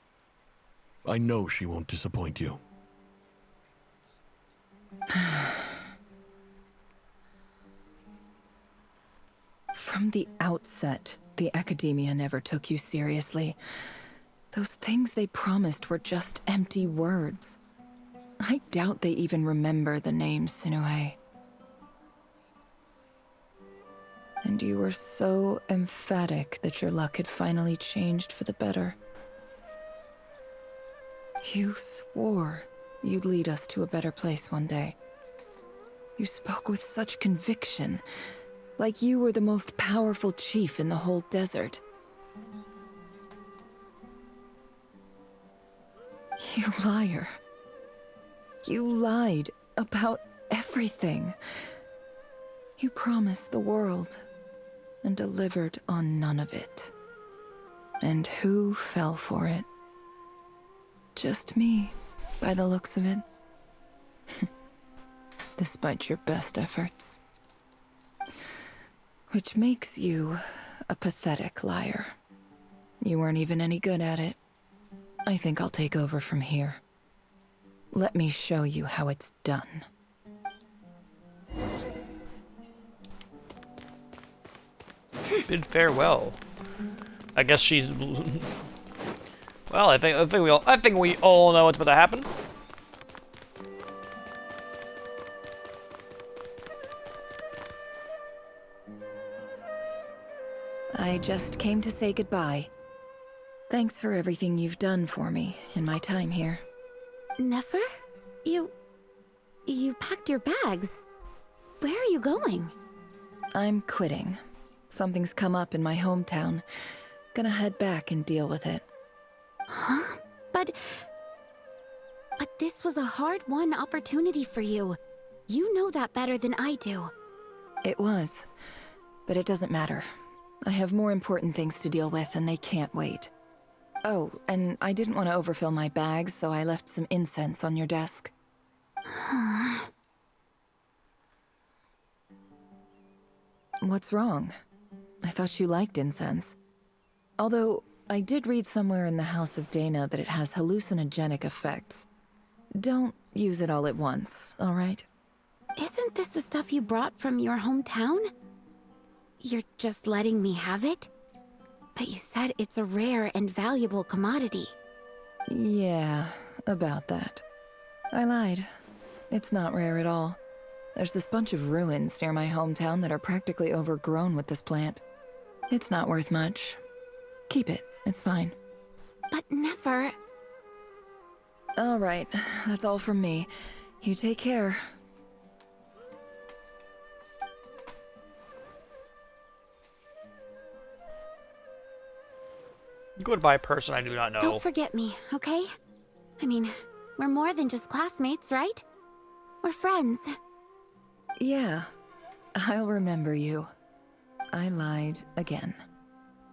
I know she won't disappoint you. From the outset, the Academia never took you seriously. Those things they promised were just empty words. I doubt they even remember the name Sinuhe. And you were so emphatic that your luck had finally changed for the better. You swore you'd lead us to a better place one day. You spoke with such conviction, like you were the most powerful chief in the whole desert. You liar. You lied about everything. You promised the world and delivered on none of it. And who fell for it? Just me, by the looks of it. Despite your best efforts. Which makes you a pathetic liar. You weren't even any good at it. I think I'll take over from here. Let me show you how it's done. Bid farewell. I guess she's. Well, I think we all know what's about to happen. I just came to say goodbye. Thanks for everything you've done for me in my time here. Nefer? You packed your bags. Where are you going? I'm quitting. Something's come up in my hometown. Gonna head back and deal with it. Huh? But this was a hard-won opportunity for you. You know that better than I do. It was. But it doesn't matter. I have more important things to deal with and they can't wait. Oh, and I didn't want to overfill my bags, so I left some incense on your desk. What's wrong? I thought you liked incense. Although, I did read somewhere in the House of Dana that it has hallucinogenic effects. Don't use it all at once, alright? Isn't this the stuff you brought from your hometown? You're just letting me have it? But you said it's a rare and valuable commodity. Yeah, about that. I lied. It's not rare at all. There's this bunch of ruins near my hometown that are practically overgrown with this plant. It's not worth much. Keep it, it's fine. But Nefer... Alright, that's all from me. You take care. Goodbye, person I do not know. Don't forget me, okay? I mean, we're more than just classmates, right? We're friends. Yeah, I'll remember you. I lied again.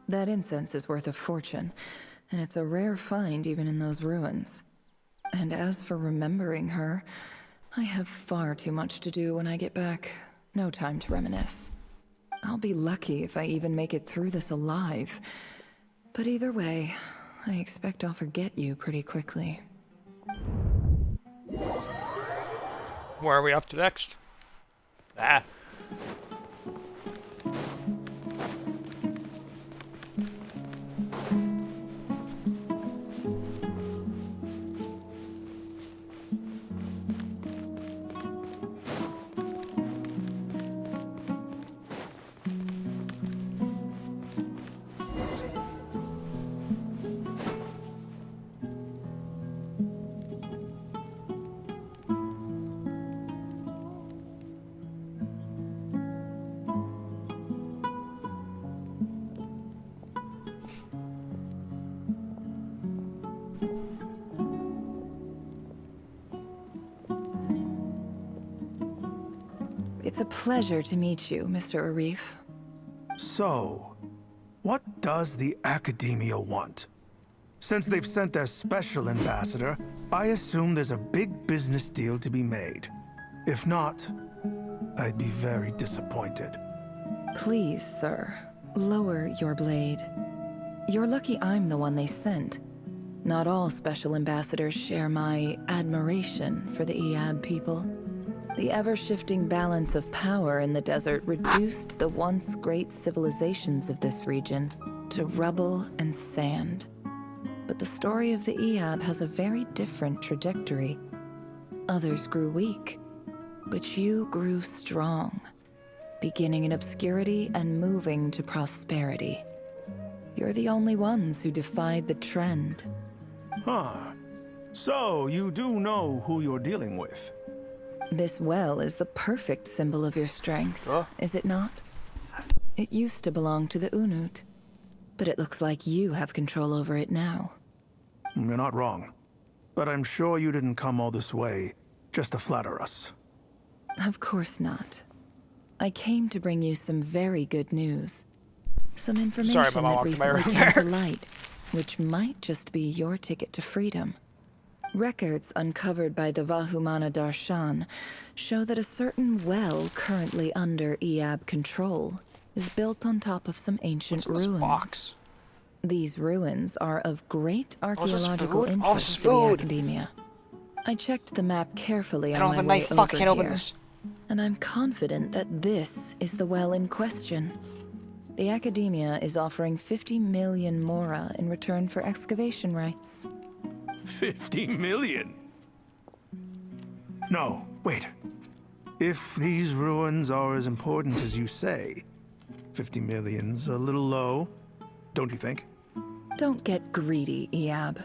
That incense is worth a fortune, and it's a rare find even in those ruins. And as for remembering her, I have far too much to do when I get back. No time to reminisce. I'll be lucky if I even make it through this alive. But either way, I expect I'll forget you pretty quickly. Where are we off to next? Ah. It's a pleasure to meet you, Mr. Arif. So, what does the Academia want? Since they've sent their special ambassador, I assume there's a big business deal to be made. If not, I'd be very disappointed. Please, sir, lower your blade. You're lucky I'm the one they sent. Not all special ambassadors share my admiration for the Iab people. The ever-shifting balance of power in the desert reduced the once great civilizations of this region to rubble and sand. But the story of the Iab has a very different trajectory. Others grew weak, but you grew strong, beginning in obscurity and moving to prosperity. You're the only ones who defied the trend. Huh. So, you do know who you're dealing with? This well is the perfect symbol of your strength, is it not? It used to belong to the Unut, but it looks like you have control over it now. You're not wrong. But I'm sure you didn't come all this way just to flatter us. Of course not. I came to bring you some very good news. Some information that recently came to light, which might just be your ticket to freedom. Records uncovered by the Vahumana Darshan show that a certain well currently under Iab control is built on top of some ancient ruins. These ruins are of great archaeological interest to the Academia. I checked the map carefully on my way over here, and I'm confident that this is the well in question. The Academia is offering 50 million mora in return for excavation rights. 50 million? No, wait. If these ruins are as important as you say, 50 million's a little low, don't you think? Don't get greedy, Iab.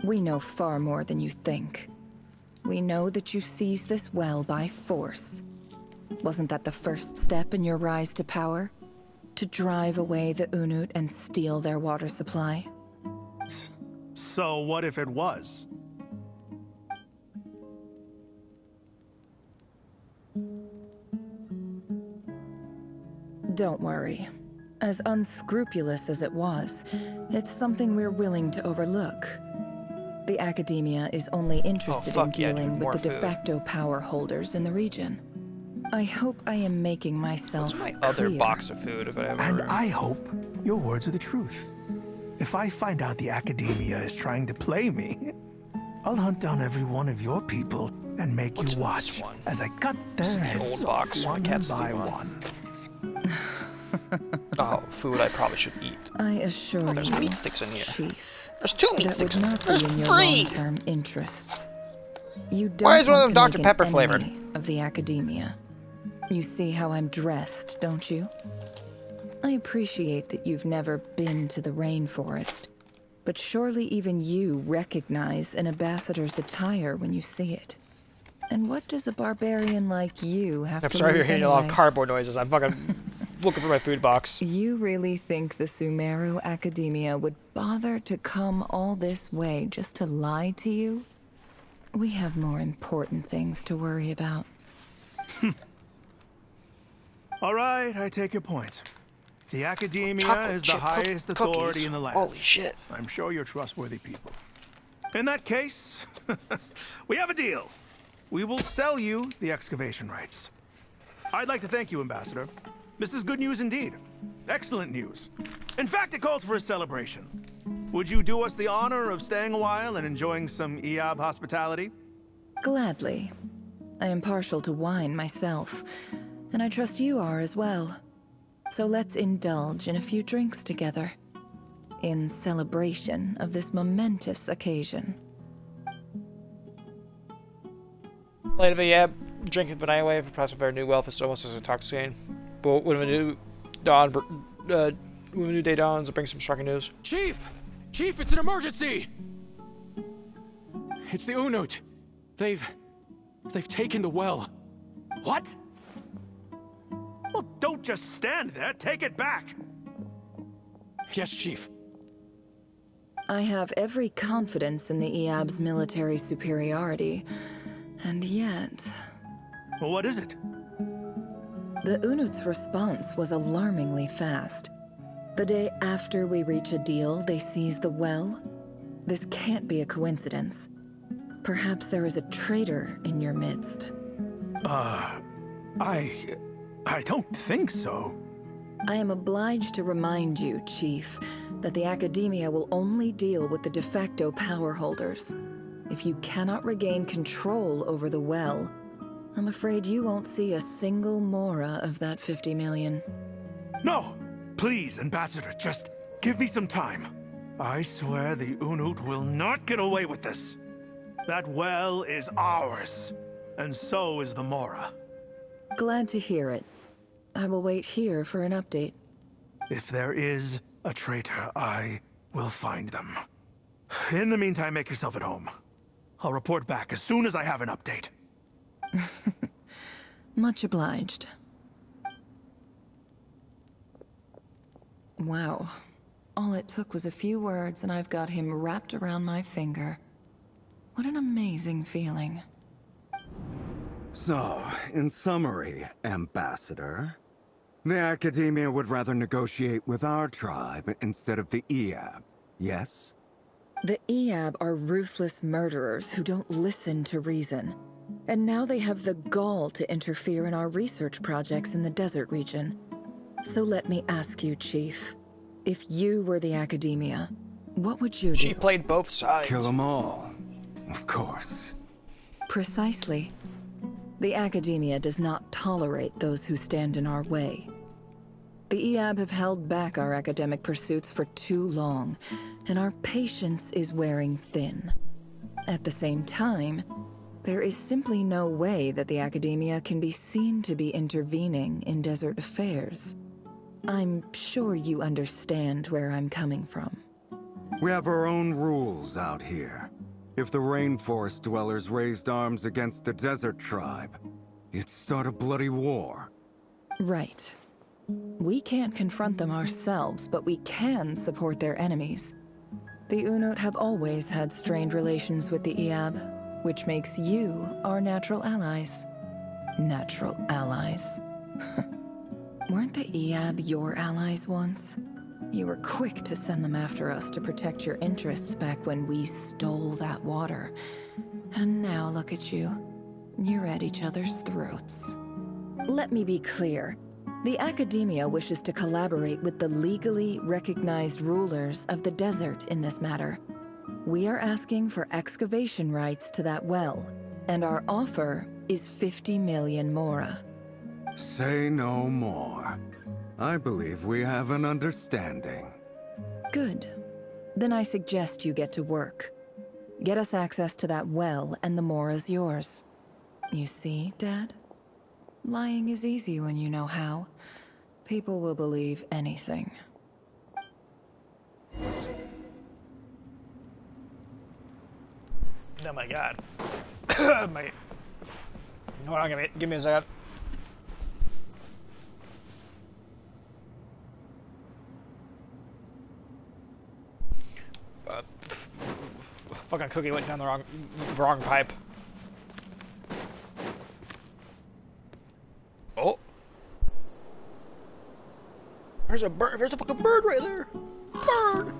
We know far more than you think. We know that you seized this well by force. Wasn't that the first step in your rise to power? To drive away the Unut and steal their water supply? So what if it was? Don't worry. As unscrupulous as it was, it's something we're willing to overlook. The Academia is only interested in dealing with the de facto power holders in the region. I hope I am making myself clear. Other box of food if I ever... And I hope your words are the truth. If I find out the Academia is trying to play me, I'll hunt down every one of your people and make you watch as I cut their heads off one by one. Oh, food I probably should eat. I assure you, there's meat sticks in here. Chief, there's 2 meat that sticks would in here. not There's be in your 3! long-term interests. You don't Why is one of them want Dr. to make Pepper an flavored? enemy of the Academia. You see how I'm dressed, don't you? I appreciate that you've never been to the rainforest, but surely even you recognize an ambassador's attire when you see it. And what does a barbarian like you have to lose I'm sorry if you're hearing a lot of anyway? cardboard noises. I'm fucking looking for my food box. You really think the Sumeru Academia would bother to come all this way just to lie to you? We have more important things to worry about. All right, I take your point. The Academia Chocolate is the chip highest authority cookies. in the land. Holy shit. I'm sure you're trustworthy people. In that case, we have a deal. We will sell you the excavation rights. I'd like to thank you, Ambassador. This is good news indeed. Excellent news. In fact, it calls for a celebration. Would you do us the honor of staying a while and enjoying some Iab hospitality? Gladly. I am partial to wine myself, and I trust you are as well. So let's indulge in a few drinks together, in celebration of this momentous occasion. Later, yeah, drinking the night away for perhaps a very new wealth is almost as intoxicating. But when a new day dawns, it brings some shocking news. Chief! Chief, it's an emergency! It's the Unut. They've taken the well. What? Well, don't just stand there. Take it back. Yes, Chief. I have every confidence in the Iab's military superiority, and yet... Well, what is it? The Unut's response was alarmingly fast. The day after we reach a deal, they seize the well. This can't be a coincidence. Perhaps there is a traitor in your midst. I don't think so. I am obliged to remind you, Chief, that the Academia will only deal with the de facto power holders. If you cannot regain control over the well, I'm afraid you won't see a single mora of that 50 million. No! Please, Ambassador, just give me some time. I swear the Unut will not get away with this. That well is ours, and so is the mora. Glad to hear it. I will wait here for an update. If there is a traitor, I will find them. In the meantime, make yourself at home. I'll report back as soon as I have an update. Much obliged. Wow. All it took was a few words and I've got him wrapped around my finger. What an amazing feeling. So, in summary, Ambassador, the Academia would rather negotiate with our tribe instead of the EAB, yes? The EAB are ruthless murderers who don't listen to reason. And now they have the gall to interfere in our research projects in the desert region. So let me ask you, Chief. If you were the Academia, what would you do? She played both sides. Kill them all. Of course. Precisely. The Academia does not tolerate those who stand in our way. The EAB have held back our academic pursuits for too long, and our patience is wearing thin. At the same time, there is simply no way that the Academia can be seen to be intervening in desert affairs. I'm sure you understand where I'm coming from. We have our own rules out here. If the rainforest dwellers raised arms against a desert tribe, it'd start a bloody war. Right. We can't confront them ourselves, but we can support their enemies. The Unut have always had strained relations with the EAB, which makes you our natural allies. Natural allies. Weren't the EAB your allies once? You were quick to send them after us to protect your interests back when we stole that water. And now look at you. You're at each other's throats. Let me be clear. The Academia wishes to collaborate with the legally recognized rulers of the desert in this matter. We are asking for excavation rights to that well, and our offer is 50 million mora. Say no more. I believe we have an understanding. Good. Then I suggest you get to work. Get us access to that well, and the mora's yours. You see, Dad? Lying is easy when you know how. People will believe anything. Oh my god. Hold on, give me a second. Fucking cookie went down the wrong pipe. Oh. There's a bird. There's a fucking bird right there. Bird.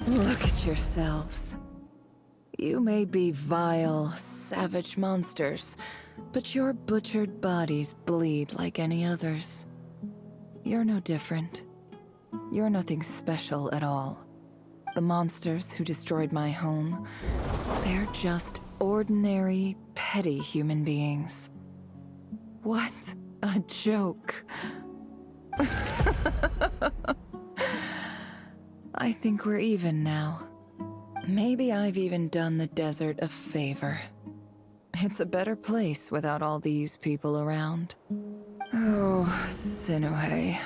Look at yourselves. You may be vile, savage monsters, but your butchered bodies bleed like any others. You're no different. You're nothing special at all. The monsters who destroyed my home, they're just ordinary, petty human beings. What a joke. I think we're even now. Maybe I've even done the desert a favor. It's a better place without all these people around. Oh, Sinuhe,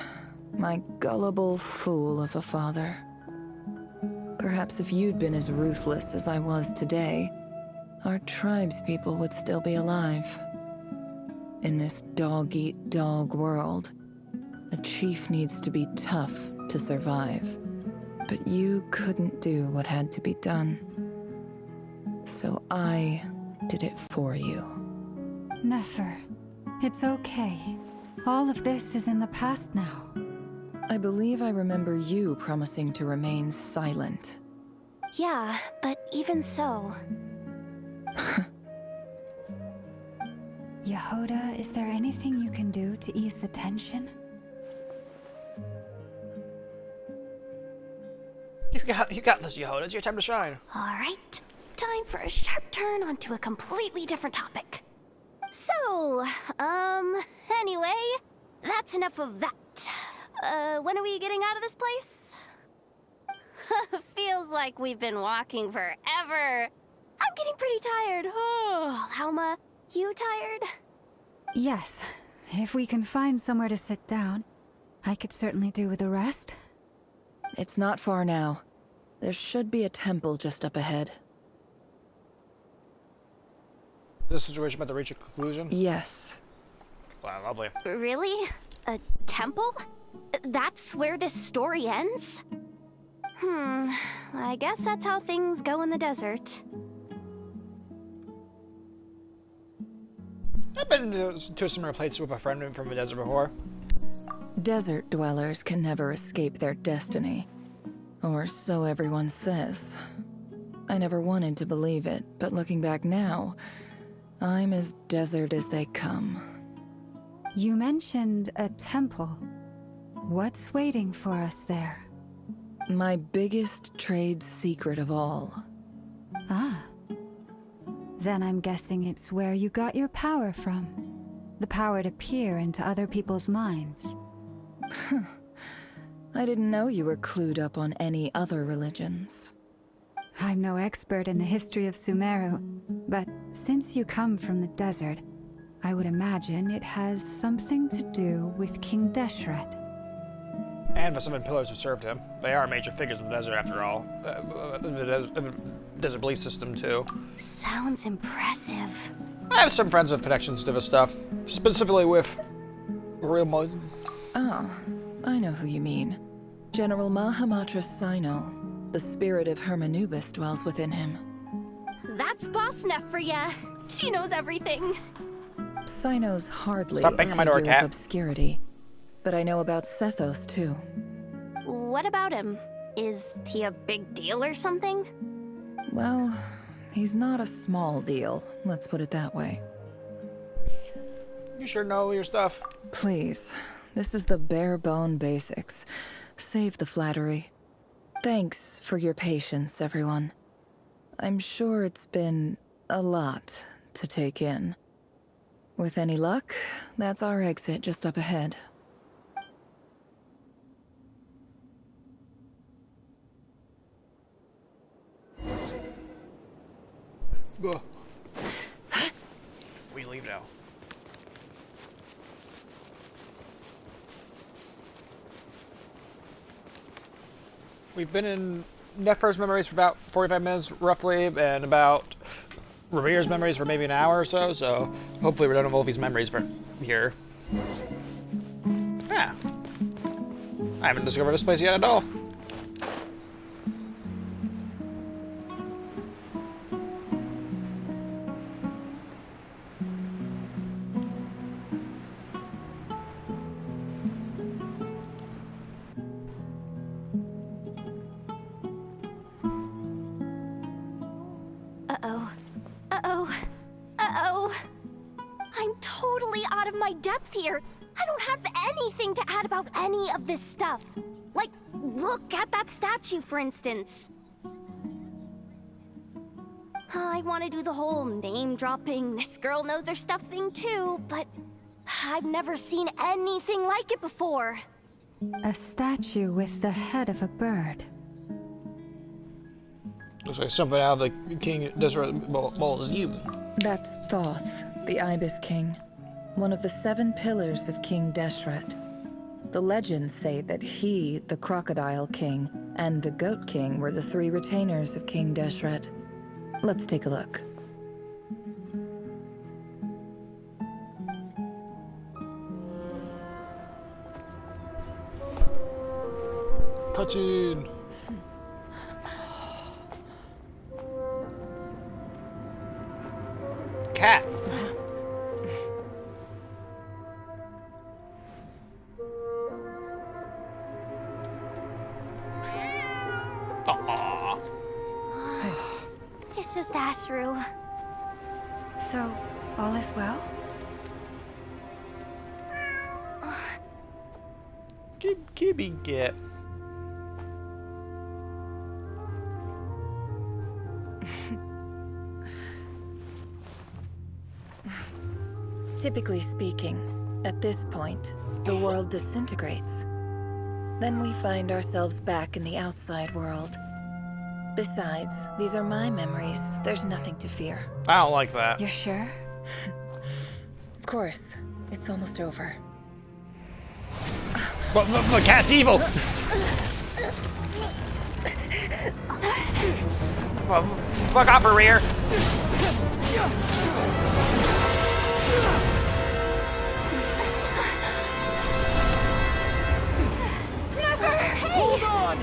my gullible fool of a father. Perhaps if you'd been as ruthless as I was today, our tribespeople would still be alive. In this dog-eat-dog world, a chief needs to be tough to survive. But you couldn't do what had to be done. So I did it for you. Nefer, it's okay. All of this is in the past now. I believe I remember you promising to remain silent. Yeah, but even so... Yehoda, is there anything you can do to ease the tension? You got this, Yehoda. It's your time to shine. Alright, time for a sharp turn onto a completely different topic. So, anyway, that's enough of that. When are we getting out of this place? Feels like we've been walking forever. I'm getting pretty tired. Oh, Alma, you tired? Yes. If we can find somewhere to sit down, I could certainly do with a rest. It's not far now. There should be a temple just up ahead. This situation about to reach a conclusion? Yes. Wow, lovely. Really? A temple? That's where this story ends? I guess that's how things go in the desert. I've been to a similar place with a friend from the desert before. Desert dwellers can never escape their destiny. Or so everyone says. I never wanted to believe it, but looking back now, I'm as desert as they come. You mentioned a temple. What's waiting for us there? My biggest trade secret of all. Ah. Then I'm guessing it's where you got your power from. The power to peer into other people's minds. I didn't know you were clued up on any other religions. I'm no expert in the history of Sumeru, but since you come from the desert, I would imagine it has something to do with King Deshret. And the 7 pillars who served him. They are major figures in the desert, after all. The desert belief system, too. Sounds impressive. I have some friends with connections to this stuff. Specifically with... Oh, I know who you mean. General Mahamatra Sino. The spirit of Hermanubis dwells within him. That's Boss Neff for ya. She knows everything. Sino's hardly Stop a banging my door, figure cat. of obscurity. But I know about Sethos, too. What about him? Is he a big deal or something? Well, he's not a small deal, let's put it that way. You sure know your stuff. Please, this is the bare-bone basics. Save the flattery. Thanks for your patience, everyone. I'm sure it's been a lot to take in. With any luck, that's our exit just up ahead. Ugh. We leave now. We've been in Nefer's memories for about 45 minutes, roughly, and about Rerir's memories for maybe an hour or so, so hopefully we're done with all these memories for here. Yeah. I haven't discovered this place yet at all. Uh-oh. Uh-oh. Uh-oh. I'm totally out of my depth here. I don't have anything to add about any of this stuff. Like, look at that statue, for instance. I want to do the whole name-dropping, this girl knows her stuff thing too, but I've never seen anything like it before. A statue with the head of a bird. Looks like something out of the King Desert Ball's you. That's Thoth, the Ibis King, one of the 7 pillars of King Deshret. The legends say that he, the Crocodile King, and the Goat King were the 3 retainers of King Deshret. Let's take a look. Cutscene. Cat. Aww. It's just Ashru. So, all is well? Gibby get. Typically speaking, at this point, the world disintegrates. Then we find ourselves back in the outside world. Besides, these are my memories. There's nothing to fear. I don't like that. You're sure? Of course. It's almost over. But the cat's evil! Well, fuck off, Rerir! Hold on!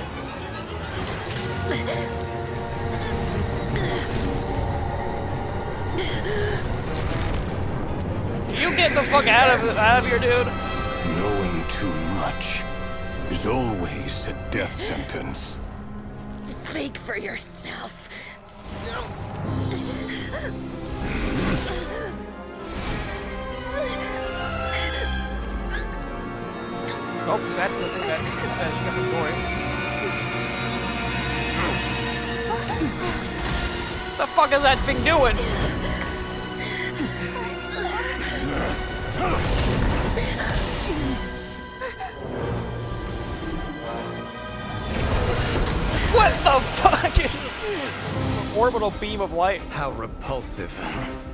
You get the fuck out of here, dude! Knowing too much is always a death sentence. Speak for yourself. Oh, that's the thing that she got from Boy. The fuck is that thing doing? What the fuck is an orbital beam of light? How repulsive.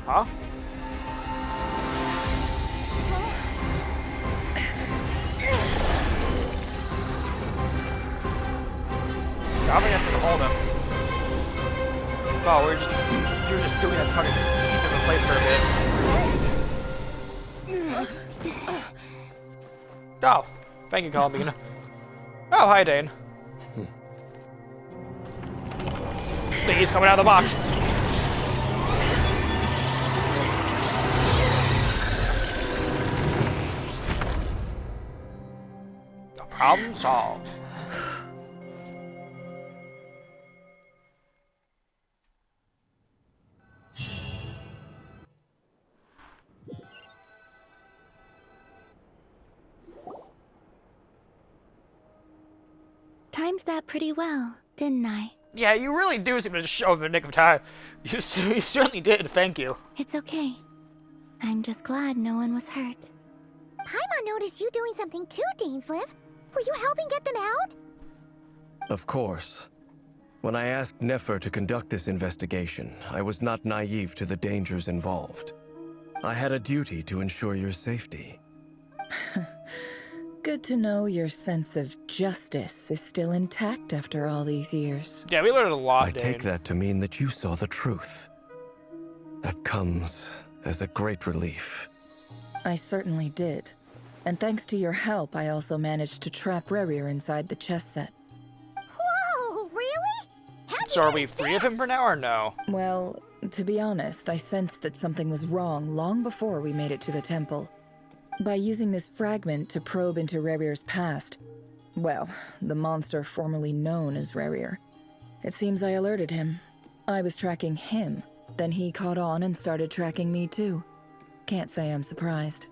Huh? I think that's gonna hold him. Oh, you're just doing that to keep him in place for a bit. Oh, thank you, Columbine. Oh, hi, Dane. He's coming out of the box. The problem solved. Timed that pretty well, didn't I? Yeah, you really do seem to show up in the nick of time. You certainly did, thank you. It's okay. I'm just glad no one was hurt. Paimon noticed you doing something too, Dainsleif. Were you helping get them out? Of course. When I asked Nefer to conduct this investigation, I was not naive to the dangers involved. I had a duty to ensure your safety. Good to know your sense of justice is still intact after all these years. Yeah, we learned a lot, I Dane. take that to mean that you saw the truth. That comes as a great relief. I certainly did. And thanks to your help, I also managed to trap Rerir inside the chess set. Whoa, really? So are we free of him for now or no? Well, to be honest, I sensed that something was wrong long before we made it to the temple. By using this fragment to probe into Rerir's past, well, the monster formerly known as Rerir, it seems I alerted him. I was tracking him, then he caught on and started tracking me too. Can't say I'm surprised.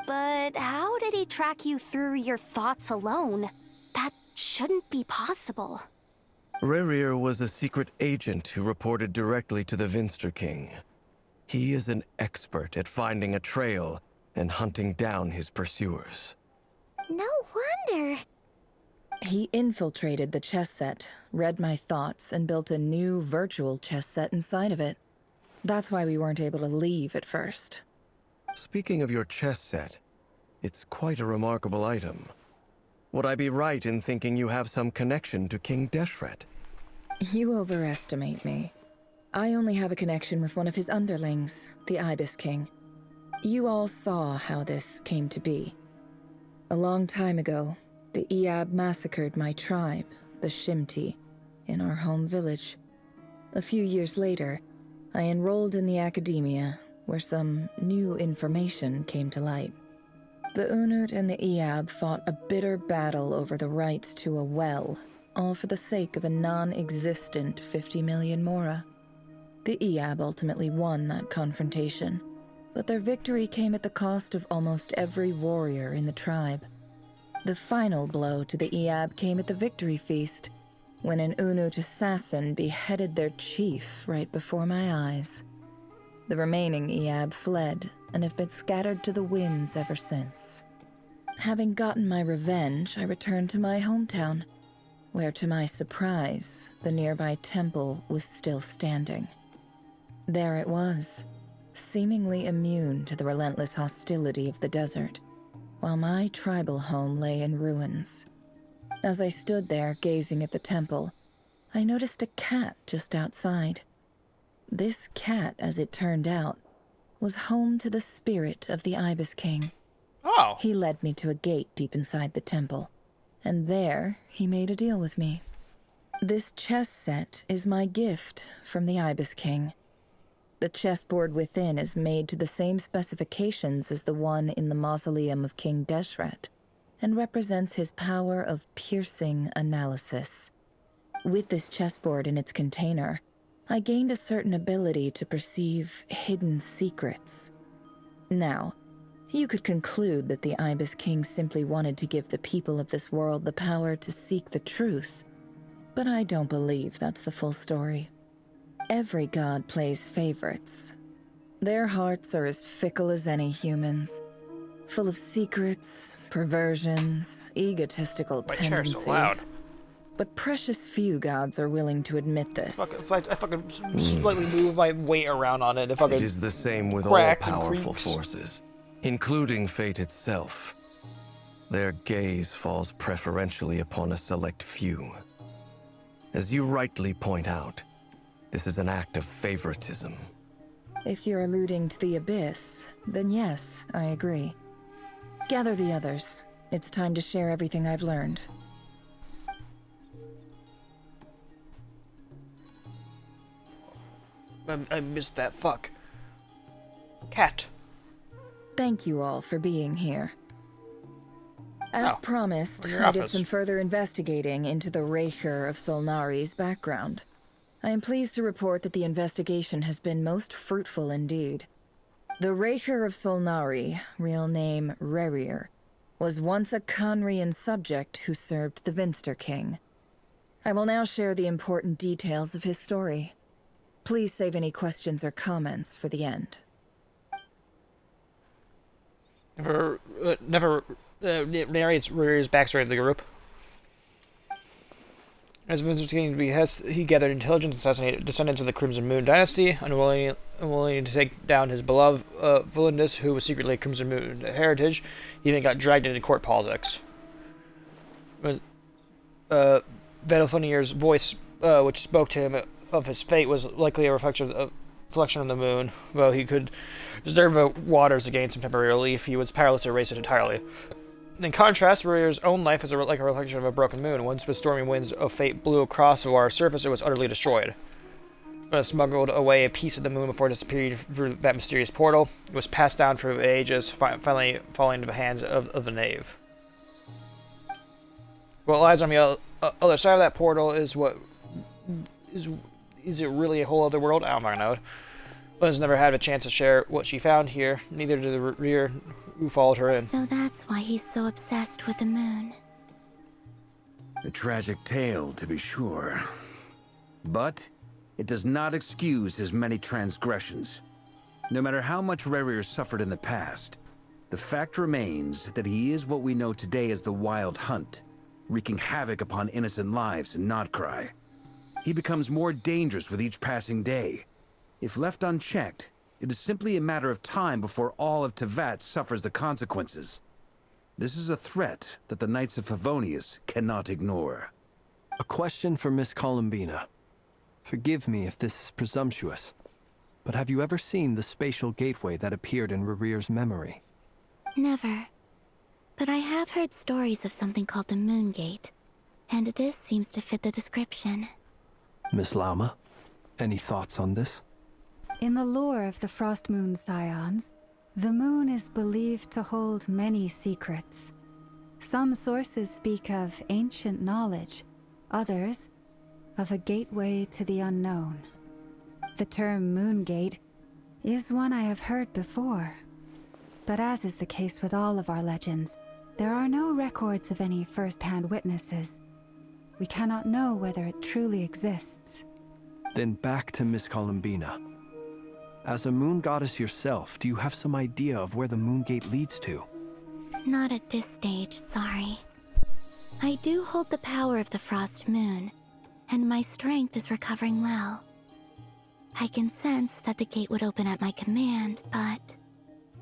But how did he track you through your thoughts alone? That shouldn't be possible. Rerir was a secret agent who reported directly to the Vinster King. He is an expert at finding a trail and hunting down his pursuers. No wonder. He infiltrated the chess set, read my thoughts, and built a new virtual chess set inside of it. That's why we weren't able to leave at first. Speaking of your chess set, it's quite a remarkable item. Would I be right in thinking you have some connection to King Deshret? You overestimate me. I only have a connection with one of his underlings, the Ibis King. You all saw how this came to be. A long time ago, the Iab massacred my tribe, the Shimti, in our home village. A few years later, I enrolled in the academia, where some new information came to light. The Unut and the Iab fought a bitter battle over the rights to a well, all for the sake of a non-existent 50 million Mora. The Eab ultimately won that confrontation, but their victory came at the cost of almost every warrior in the tribe. The final blow to the Eab came at the victory feast, when an Unut assassin beheaded their chief right before my eyes. The remaining Eab fled and have been scattered to the winds ever since. Having gotten my revenge, I returned to my hometown, where to my surprise, the nearby temple was still standing. There it was, seemingly immune to the relentless hostility of the desert, while my tribal home lay in ruins. As I stood there gazing at the temple, I noticed a cat just outside. This cat, as it turned out, was home to the spirit of the Ibis King. Oh. He led me to a gate deep inside the temple, and there he made a deal with me. This chess set is my gift from the Ibis King. The chessboard within is made to the same specifications as the one in the mausoleum of King Deshret, and represents his power of piercing analysis. With this chessboard in its container, I gained a certain ability to perceive hidden secrets. Now, you could conclude that the Ibis King simply wanted to give the people of this world the power to seek the truth, but I don't believe that's the full story. Every god plays favorites. Their hearts are as fickle as any humans, full of secrets, perversions, egotistical My tendencies. chair's so loud. But precious few gods are willing to admit this. If I fucking slightly move my weight around on it, if I It is the same with all powerful forces, including fate itself. Their gaze falls preferentially upon a select few. As you rightly point out, this is an act of favoritism. If you're alluding to the Abyss, then yes, I agree. Gather the others. It's time to share everything I've learned. I missed that. Fuck. Cat. Thank you all for being here. As promised, your I did office. some further investigating into the Rerir of Solnari's background. I am pleased to report that the investigation has been most fruitful indeed. The Rerir of Solnari, real name Rerir, was once a Conrian subject who served the Vinster King. I will now share the important details of his story. Please save any questions or comments for the end. Never narrates Rerir's backstory to the group. As Vince King behest, he gathered intelligence and assassinated descendants of the Crimson Moon dynasty, unwilling to take down his beloved Valindus, who was secretly a Crimson Moon heritage. He even got dragged into court politics. Vanilfunir's voice, which spoke to him of his fate, was likely a reflection of the moon. Though he could observe the waters to gain some temporary relief, he was powerless to erase it entirely. In contrast, Rerir's own life is like a reflection of a broken moon. Once the stormy winds of fate blew across the water's surface, it was utterly destroyed. When it smuggled away a piece of the moon before disappearing through that mysterious portal, it was passed down through the ages, finally falling into the hands of the knave. What lies on the other side of that portal is what... Is it really a whole other world? I don't know. Lynn's never had a chance to share what she found here, neither did the Rerir who followed her in. So that's why he's so obsessed with the moon. A tragic tale, to be sure. But it does not excuse his many transgressions. No matter how much Rerir suffered in the past, the fact remains that he is what we know today as the Wild Hunt, wreaking havoc upon innocent lives in Nodcry. He becomes more dangerous with each passing day. If left unchecked, it is simply a matter of time before all of Teyvat suffers the consequences. This is a threat that the Knights of Favonius cannot ignore. A question for Miss Columbina. Forgive me if this is presumptuous, but have you ever seen the spatial gateway that appeared in Rerir's memory? Never. But I have heard stories of something called the Moon Gate, and this seems to fit the description. Miss Lauma, any thoughts on this? In the lore of the Frost Moon Scions, the moon is believed to hold many secrets. Some sources speak of ancient knowledge, others of a gateway to the unknown. The term Moongate is one I have heard before, but as is the case with all of our legends, there are no records of any first-hand witnesses. We cannot know whether it truly exists. Then back to Miss Columbina. As a moon goddess yourself, do you have some idea of where the Moongate leads to? Not at this stage, sorry. I do hold the power of the Frost Moon, and my strength is recovering well. I can sense that the gate would open at my command, but...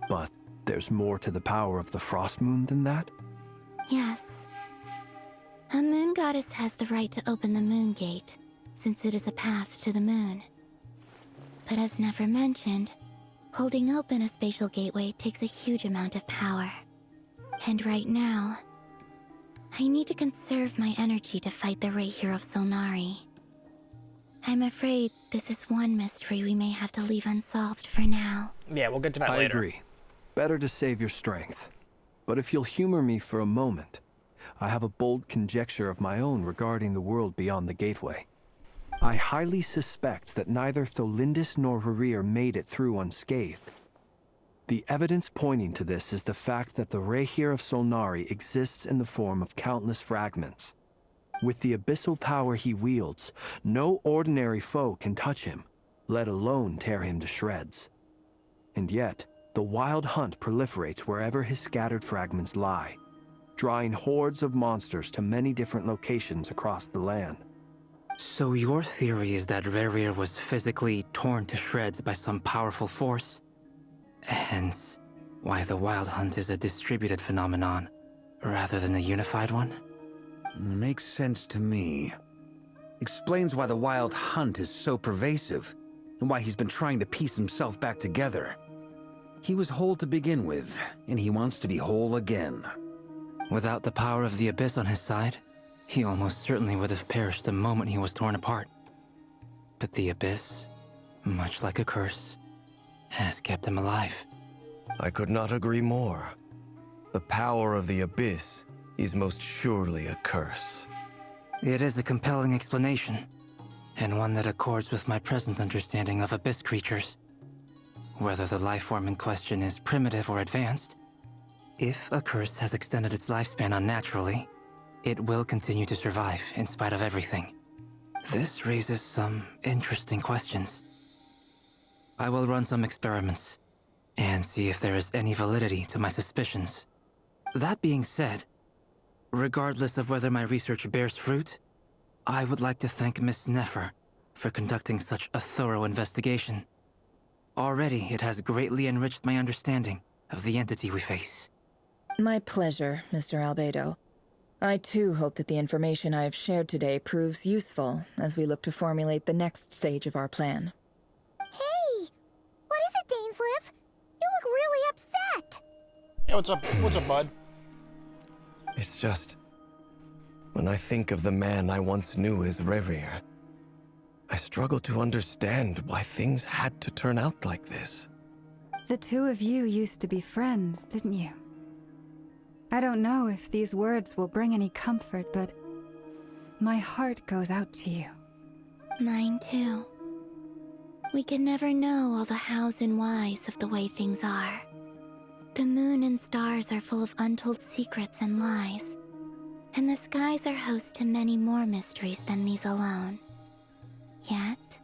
But there's more to the power of the Frost Moon than that? Yes. A moon goddess has the right to open the moon gate, since it is a path to the moon. But as Nefer mentioned, holding open a spatial gateway takes a huge amount of power. And right now, I need to conserve my energy to fight the Rerir of Solnari. I'm afraid this is one mystery we may have to leave unsolved for now. Yeah, we'll get to that later. I agree. Better to save your strength. But if you'll humor me for a moment, I have a bold conjecture of my own regarding the world beyond the gateway. I highly suspect that neither Tholindis nor Rerir made it through unscathed. The evidence pointing to this is the fact that the Rerir of Solnari exists in the form of countless fragments. With the abyssal power he wields, no ordinary foe can touch him, let alone tear him to shreds. And yet, the Wild Hunt proliferates wherever his scattered fragments lie, drawing hordes of monsters to many different locations across the land. So your theory is that Rerir was physically torn to shreds by some powerful force? Hence, why the Wild Hunt is a distributed phenomenon, rather than a unified one? Makes sense to me. Explains why the Wild Hunt is so pervasive, and why he's been trying to piece himself back together. He was whole to begin with, and he wants to be whole again. Without the power of the Abyss on his side, he almost certainly would have perished the moment he was torn apart. But the Abyss, much like a curse, has kept him alive. I could not agree more. The power of the Abyss is most surely a curse. It is a compelling explanation, and one that accords with my present understanding of Abyss creatures. Whether the life form in question is primitive or advanced, if a curse has extended its lifespan unnaturally, it will continue to survive in spite of everything. This raises some interesting questions. I will run some experiments and see if there is any validity to my suspicions. That being said, regardless of whether my research bears fruit, I would like to thank Miss Nefer for conducting such a thorough investigation. Already, it has greatly enriched my understanding of the entity we face. My pleasure, Mr. Albedo. I too hope that the information I have shared today proves useful as we look to formulate the next stage of our plan. Hey! What is it, Dainsleif? You look really upset! Yeah, what's up? What's up, bud? It's just... when I think of the man I once knew as Rerir, I struggle to understand why things had to turn out like this. The two of you used to be friends, didn't you? I don't know if these words will bring any comfort, but my heart goes out to you. Mine too. We can never know all the hows and whys of the way things are. The moon and stars are full of untold secrets and lies, and the skies are host to many more mysteries than these alone. Yet,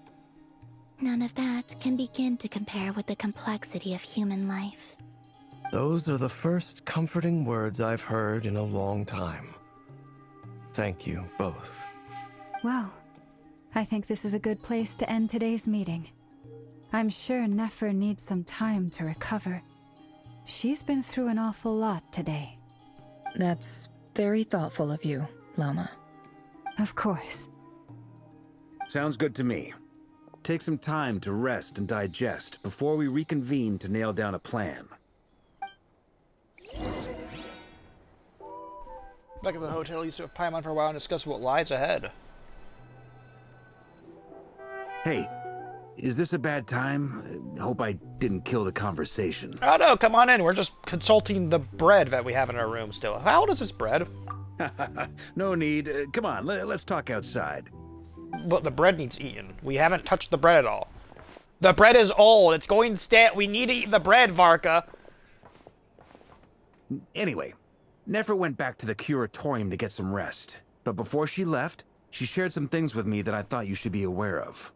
none of that can begin to compare with the complexity of human life. Those are the first comforting words I've heard in a long time. Thank you both. Well, I think this is a good place to end today's meeting. I'm sure Nefer needs some time to recover. She's been through an awful lot today. That's very thoughtful of you, Loma. Of course. Sounds good to me. Take some time to rest and digest before we reconvene to nail down a plan. Back at the hotel, you sit with Paimon for a while and discuss what lies ahead. Hey, is this a bad time? Hope I didn't kill the conversation. Oh no, come on in. We're just consulting the bread that we have in our room still. How old is this bread? No need. Come on, let's talk outside. But the bread needs eaten. We haven't touched the bread at all. The bread is old. It's going to stay. We need to eat the bread, Varka. Anyway, Nefer went back to the curatorium to get some rest. But before she left, she shared some things with me that I thought you should be aware of.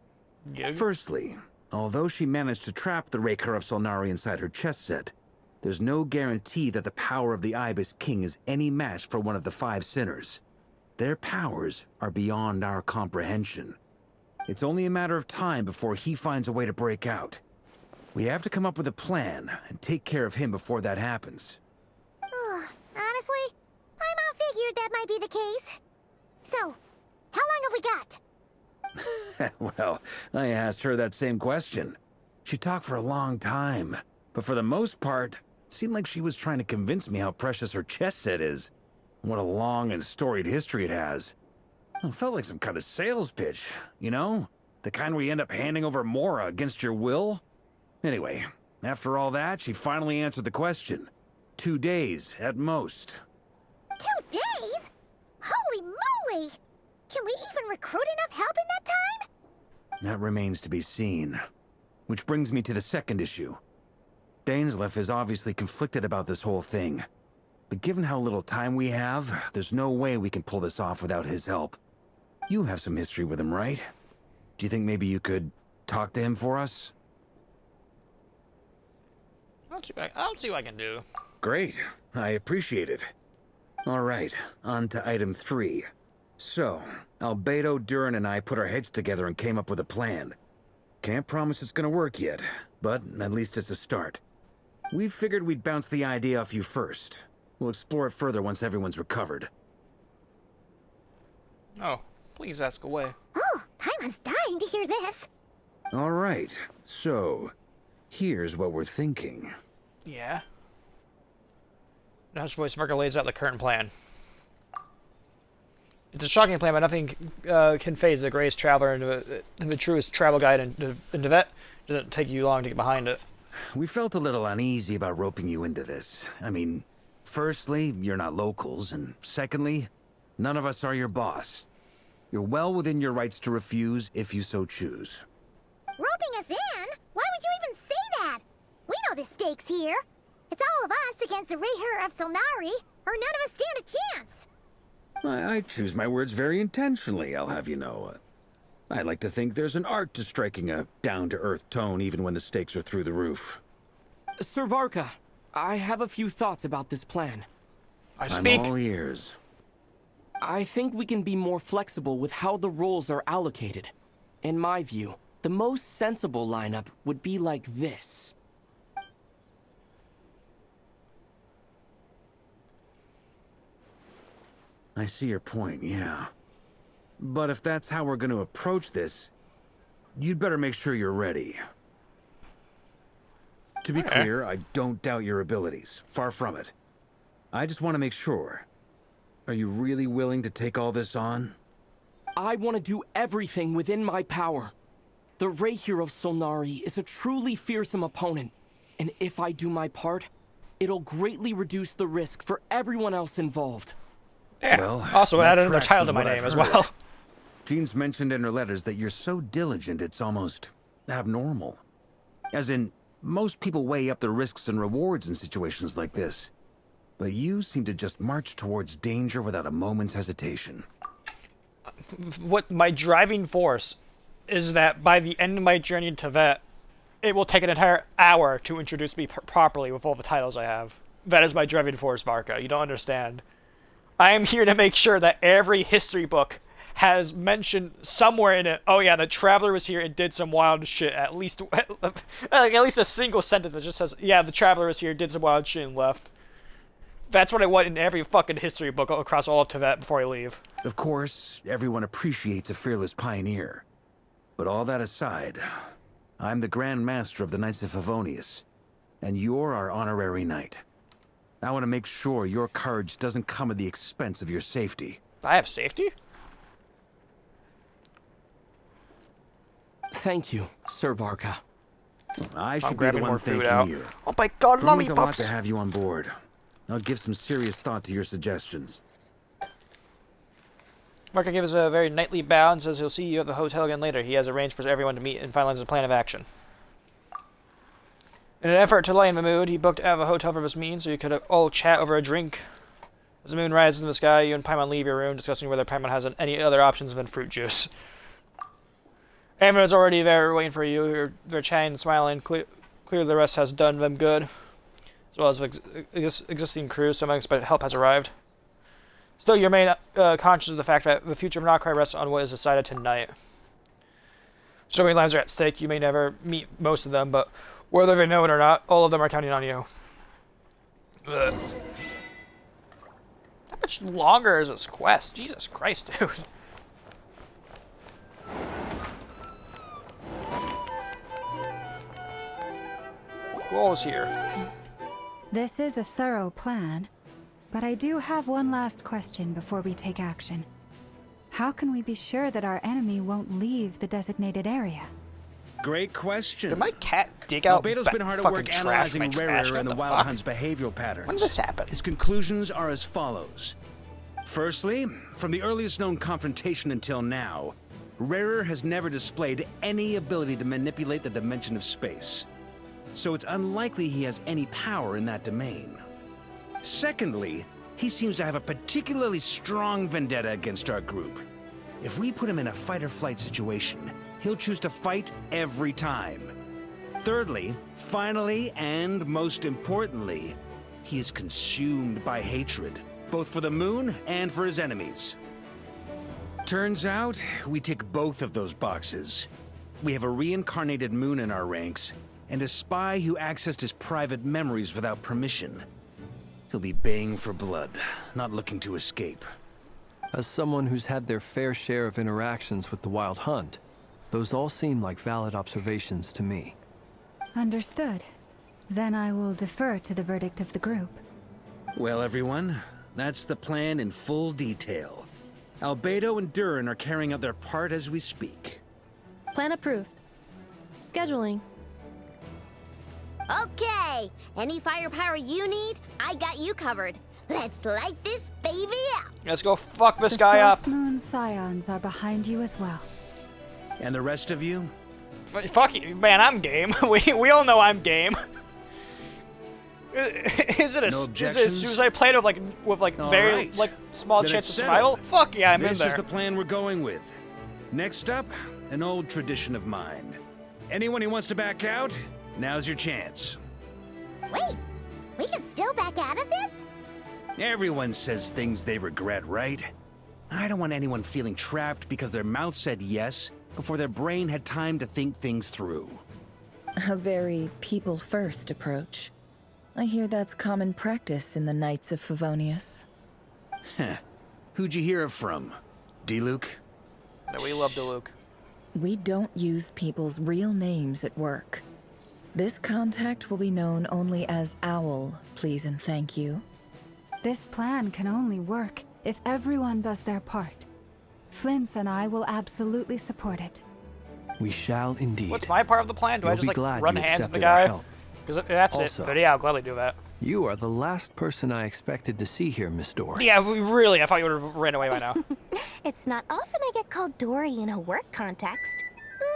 Yeah. Firstly, although she managed to trap the Rerir of Solnari inside her chess set, there's no guarantee that the power of the Ibis King is any match for one of the 5 sinners. Their powers are beyond our comprehension. It's only a matter of time before he finds a way to break out. We have to come up with a plan and take care of him before that happens. Honestly, my mom figured that might be the case. So, how long have we got? Well, I asked her that same question. She talked for a long time, but for the most part, it seemed like she was trying to convince me how precious her chess set is. What a long and storied history it has. It felt like some kind of sales pitch, you know? The kind where you end up handing over Mora against your will. Anyway, after all that, she finally answered the question. 2 days, at most. 2 days? Holy moly! Can we even recruit enough help in that time? That remains to be seen. Which brings me to the second issue. Dainsleif is obviously conflicted about this whole thing. But given how little time we have, there's no way we can pull this off without his help. You have some history with him, right? Do you think maybe you could talk to him for us? I'll see what I can do. Great. I appreciate it. All right, on to item 3. So, Albedo, Durin, and I put our heads together and came up with a plan. Can't promise it's gonna work yet, but at least it's a start. We figured we'd bounce the idea off you first. We'll explore it further once everyone's recovered. Oh, please ask away. Oh, Paimon's dying to hear this. All right, so here's what we're thinking. Yeah. Nash voice Varka lays out the current plan. It's a shocking plan, but nothing can phase the greatest traveler and the truest travel guide in Tibet. It doesn't take you long to get behind it. We felt a little uneasy about roping you into this. I mean, firstly, you're not locals, and secondly, none of us are your boss. You're well within your rights to refuse if you so choose. Roping us in? Why would you even say that? We know the stakes here. It's all of us against the Rerir of Solnari, or none of us stand a chance. I choose my words very intentionally, I'll have you know. I like to think there's an art to striking a down-to-earth tone even when the stakes are through the roof. Sir Varka, I have a few thoughts about this plan. I'm all ears. I think we can be more flexible with how the roles are allocated. In my view, the most sensible lineup would be like this. I see your point, yeah. But if that's how we're going to approach this, you'd better make sure you're ready. To be clear, I don't doubt your abilities. Far from it. I just want to make sure. Are you really willing to take all this on? I want to do everything within my power. The Rerir of Solnari is a truly fearsome opponent, and if I do my part, it'll greatly reduce the risk for everyone else involved. Yeah. Well, also added another tracks child with to my what name I've as heard. well. Jean's mentioned in her letters that you're so diligent it's almost abnormal. As in, most people weigh up the risks and rewards in situations like this. But you seem to just march towards danger without a moment's hesitation. What my driving force is that by the end of my journey in Tibet, it will take an entire hour to introduce me properly with all the titles I have. That is my driving force, Varka. You don't understand. I am here to make sure that every history book has mentioned somewhere in it, oh yeah, the Traveler was here and did some wild shit. At least a single sentence that just says, yeah, the Traveler was here, did some wild shit and left. That's what I want in every fucking history book across all of Tibet before I leave. Of course, everyone appreciates a fearless pioneer. But all that aside, I'm the Grand Master of the Knights of Favonius, and you're our honorary knight. I want to make sure your courage doesn't come at the expense of your safety. I have safety? Thank you, Sir Varka. I should be the one thanking you. Oh my god, It means a lot lollipops! to have you on board. I'll give some serious thought to your suggestions. Marco gives a very knightly bow and says he'll see you at the hotel again later. He has arranged for everyone to meet and finalize a plan of action. In an effort to lighten the mood, he booked out of a hotel for this meeting so you could all chat over a drink. As the moon rises in the sky, you and Paimon leave your room, discussing whether Paimon has any other options than fruit juice. Everyone's already there waiting for you. They're chatting and smiling. Clearly the rest has done them good. As well as existing crew, some unexpected help has arrived. Still, you remain conscious of the fact that the future of Nocrai rests on what is decided tonight. So many lives are at stake, you may never meet most of them, but whether they know it or not, all of them are counting on you. Ugh. How much longer is this quest? Jesus Christ, dude. Who all is here? This is a thorough plan, but I do have one last question before we take action. How can we be sure that our enemy won't leave the designated area? Great question. Did my cat dig out Albeto's been hard at work analyzing Rerir and the Wild Hunt's behavioral patterns. When did this happen? His conclusions are as follows. Firstly, from the earliest known confrontation until now, Rerir has never displayed any ability to manipulate the dimension of space. So it's unlikely he has any power in that domain. Secondly, he seems to have a particularly strong vendetta against our group. If we put him in a fight-or-flight situation, he'll choose to fight every time. Thirdly, finally, and most importantly, he is consumed by hatred, both for the moon and for his enemies. Turns out, we tick both of those boxes. We have a reincarnated moon in our ranks, and a spy who accessed his private memories without permission. He'll be baying for blood, not looking to escape. As someone who's had their fair share of interactions with the Wild Hunt, those all seem like valid observations to me. Understood. Then I will defer to the verdict of the group. Well, everyone, that's the plan in full detail. Albedo and Durin are carrying out their part as we speak. Plan approved. Scheduling. Okay, any firepower you need, I got you covered. Let's light this baby up. Let's go fuck this guy up. The First Moon Scions are behind you as well. And the rest of you? Fuck you, man, I'm game. we all know I'm game. Is it a suicide plan with very small Then chance it's of survival? settled. Fuck yeah, I'm in This there. is the plan we're going with. Next up, an old tradition of mine. Anyone who wants to back out, now's your chance. Wait, we can still back out of this? Everyone says things they regret, right? I don't want anyone feeling trapped because their mouth said yes before their brain had time to think things through. A very people-first approach. I hear that's common practice in the Knights of Favonius. Heh. Who'd you hear it from? Diluc? No, we love Diluc. We don't use people's real names at work. This contact will be known only as Owl, please and thank you. This plan can only work if everyone does their part. Flint's and I will absolutely support it. We shall indeed. What's my part of the plan? Do I You'll just be like glad run you hands with the accepted our guy? help. Because that's Also, it. But yeah, I'll gladly do that. You are the last person I expected to see here, Miss Dory. Yeah, really, I thought you would have ran away by now. It's not often I get called Dory in a work context.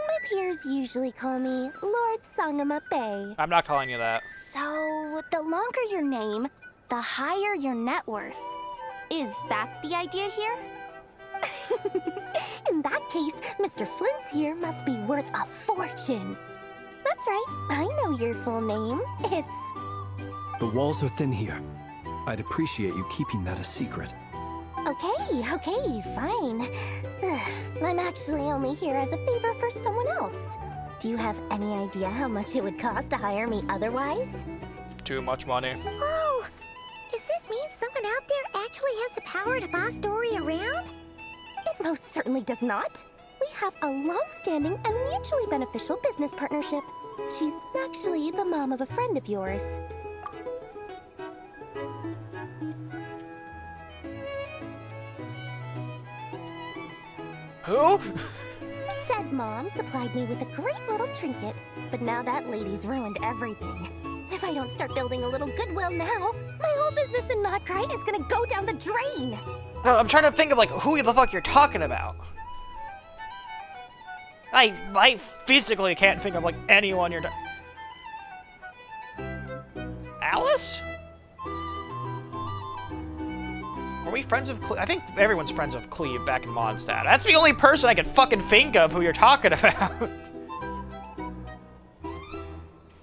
My peers usually call me Lord Sangamabe. I'm not calling you that. So, the longer your name, the higher your net worth. Is that the idea here? In that case, Mr. Flint's here must be worth a fortune. That's right, I know your full name. It's... The walls are thin here. I'd appreciate you keeping that a secret. Okay, fine. I'm actually only here as a favor for someone else. Do you have any idea how much it would cost to hire me otherwise? Too much money. Oh, does this mean someone out there actually has the power to boss Dory around? It most certainly does not. We have a long-standing and mutually beneficial business partnership. She's actually the mom of a friend of yours. Who? Said mom supplied me with a great little trinket, but now that lady's ruined everything. If I don't start building a little goodwill now, my whole business in Nocrai is gonna go down the drain. No, I'm trying to think of, like, who the fuck you're talking about. I physically can't think of, like, anyone you're Alice? Are we friends of Cleve? I think everyone's friends of Cleve back in Mondstadt. That's the only person I can fucking think of who you're talking about.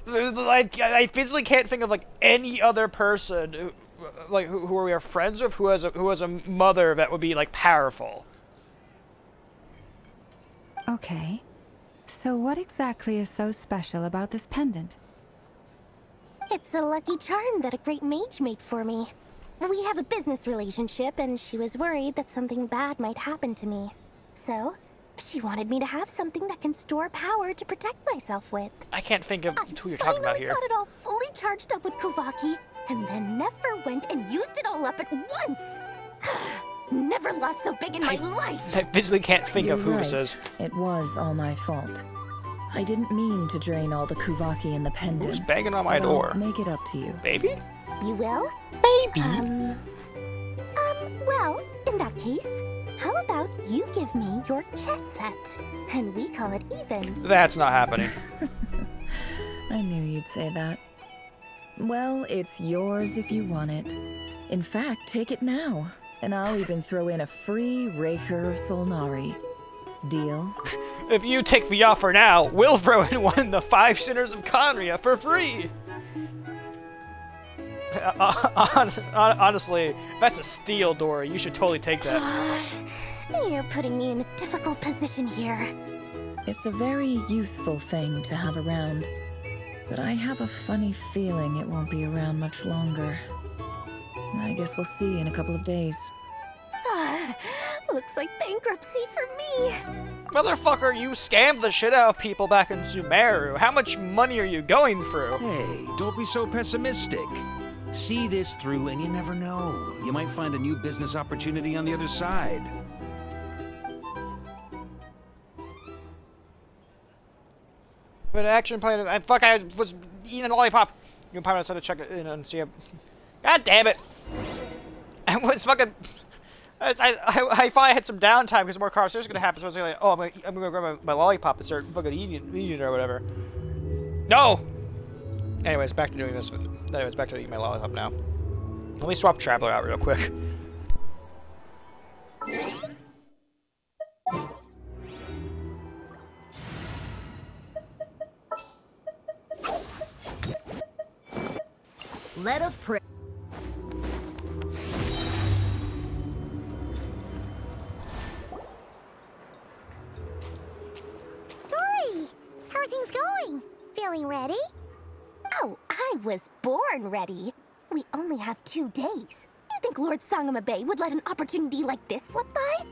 Like, I physically can't think of, like, any other person who, like, who we are friends with who has a mother that would be, like, powerful. Okay. So what exactly is so special about this pendant? It's a lucky charm that a great mage made for me. We have a business relationship, and she was worried that something bad might happen to me. So, she wanted me to have something that can store power to protect myself with. I can't think of who you're talking about here. I got it all fully charged up with Kuvaki, and then never went and used it all up at once. Never lost so big in my life. I physically can't think of who You're this right. is. It was all my fault. I didn't mean to drain all the Kuvaki in the pendant. Who's banging on my but I'll door? make it up to you. Baby? You will? Baby? Well, in that case, how about you give me your chess set, and we call it even? That's not happening. I knew you'd say that. Well, it's yours if you want it. In fact, take it now, and I'll even throw in a free Rerir of Solnari. Deal? If you take the offer now, we'll throw in one of the 5 Sinners of Conria for free! Honestly, that's a steal, Dory. You should totally take that. You're putting me in a difficult position here. It's a very useful thing to have around, but I have a funny feeling it won't be around much longer. I guess we'll see in a couple of days. Looks like bankruptcy for me. Motherfucker, you scammed the shit out of people back in Sumeru. How much money are you going through? Hey, don't be so pessimistic. See this through and you never know. You might find a new business opportunity on the other side. But action plan. I was eating a lollipop. You probably decided to check it in and see it. God damn it! I was fucking. I thought I had some downtime because more cars was gonna happen. So I was like, oh, I'm gonna grab my lollipop and start fucking eating it or whatever. No. Anyways, back to doing this. Anyways, back to eating my lollipop now. Let me swap Traveler out real quick. Let us pray. Dory, how are things going? Feeling ready? Oh, I was born ready. We only have 2 days. You think Lord Sangamabe would let an opportunity like this slip by?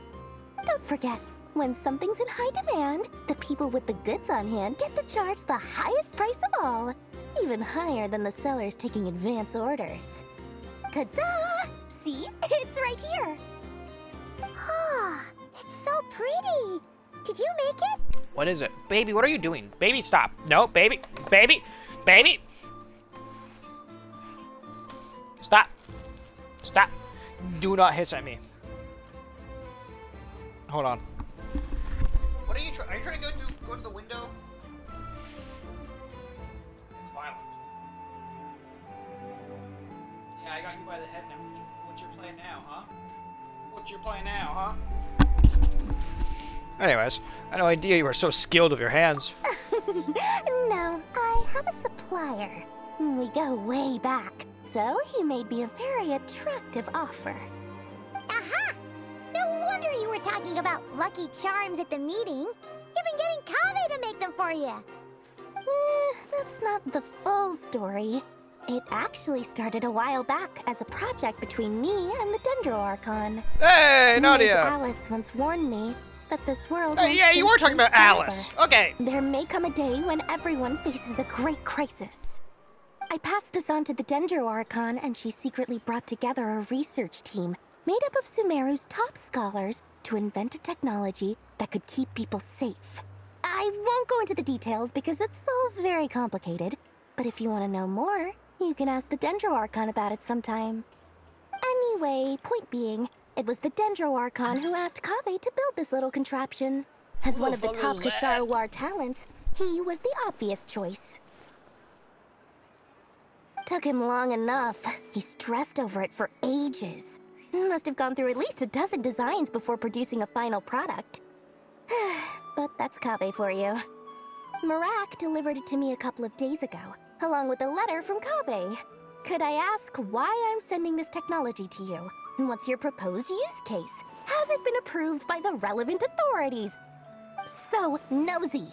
Don't forget, when something's in high demand, the people with the goods on hand get to charge the highest price of all. Even higher than the sellers taking advance orders. Ta-da! See? It's right here. Ah, it's so pretty. Did you make it? What is it? Baby, what are you doing? Baby, stop. No, baby. Baby. Baby. Stop. Stop. Do not hiss at me. Hold on. What are you trying? Are you trying to go to the window? It's violent. Yeah, I got you by the head now. What's your plan now, huh? What's your plan now, huh? Anyways, I had no idea you were so skilled with your hands. No, I have a supplier. We go way back, so he made me a very attractive offer. Aha! No wonder you were talking about lucky charms at the meeting. You've been getting Kave to make them for you. That's not the full story. It actually started a while back as a project between me and the Dendro Archon. Hey, Nadia! Mage Alice once warned me that this world. Hey, yeah, you were talking about Alice. Okay. There may come a day when everyone faces a great crisis. I passed this on to the Dendro Archon, and she secretly brought together a research team made up of Sumeru's top scholars to invent a technology that could keep people safe. I won't go into the details because it's all very complicated, but if you want to know more, you can ask the Dendro Archon about it sometime. Anyway, point being, It was the Dendro Archon who asked Kaveh to build this little contraption. As one of the top Ksharawar talents, he was the obvious choice. Took him long enough. He stressed over it for ages. Must have gone through at least a dozen designs before producing a final product. But that's Kaveh for you. Marak delivered it to me a couple of days ago, along with a letter from Kaveh. Could I ask why I'm sending this technology to you? And what's your proposed use case? Has it been approved by the relevant authorities? So nosy.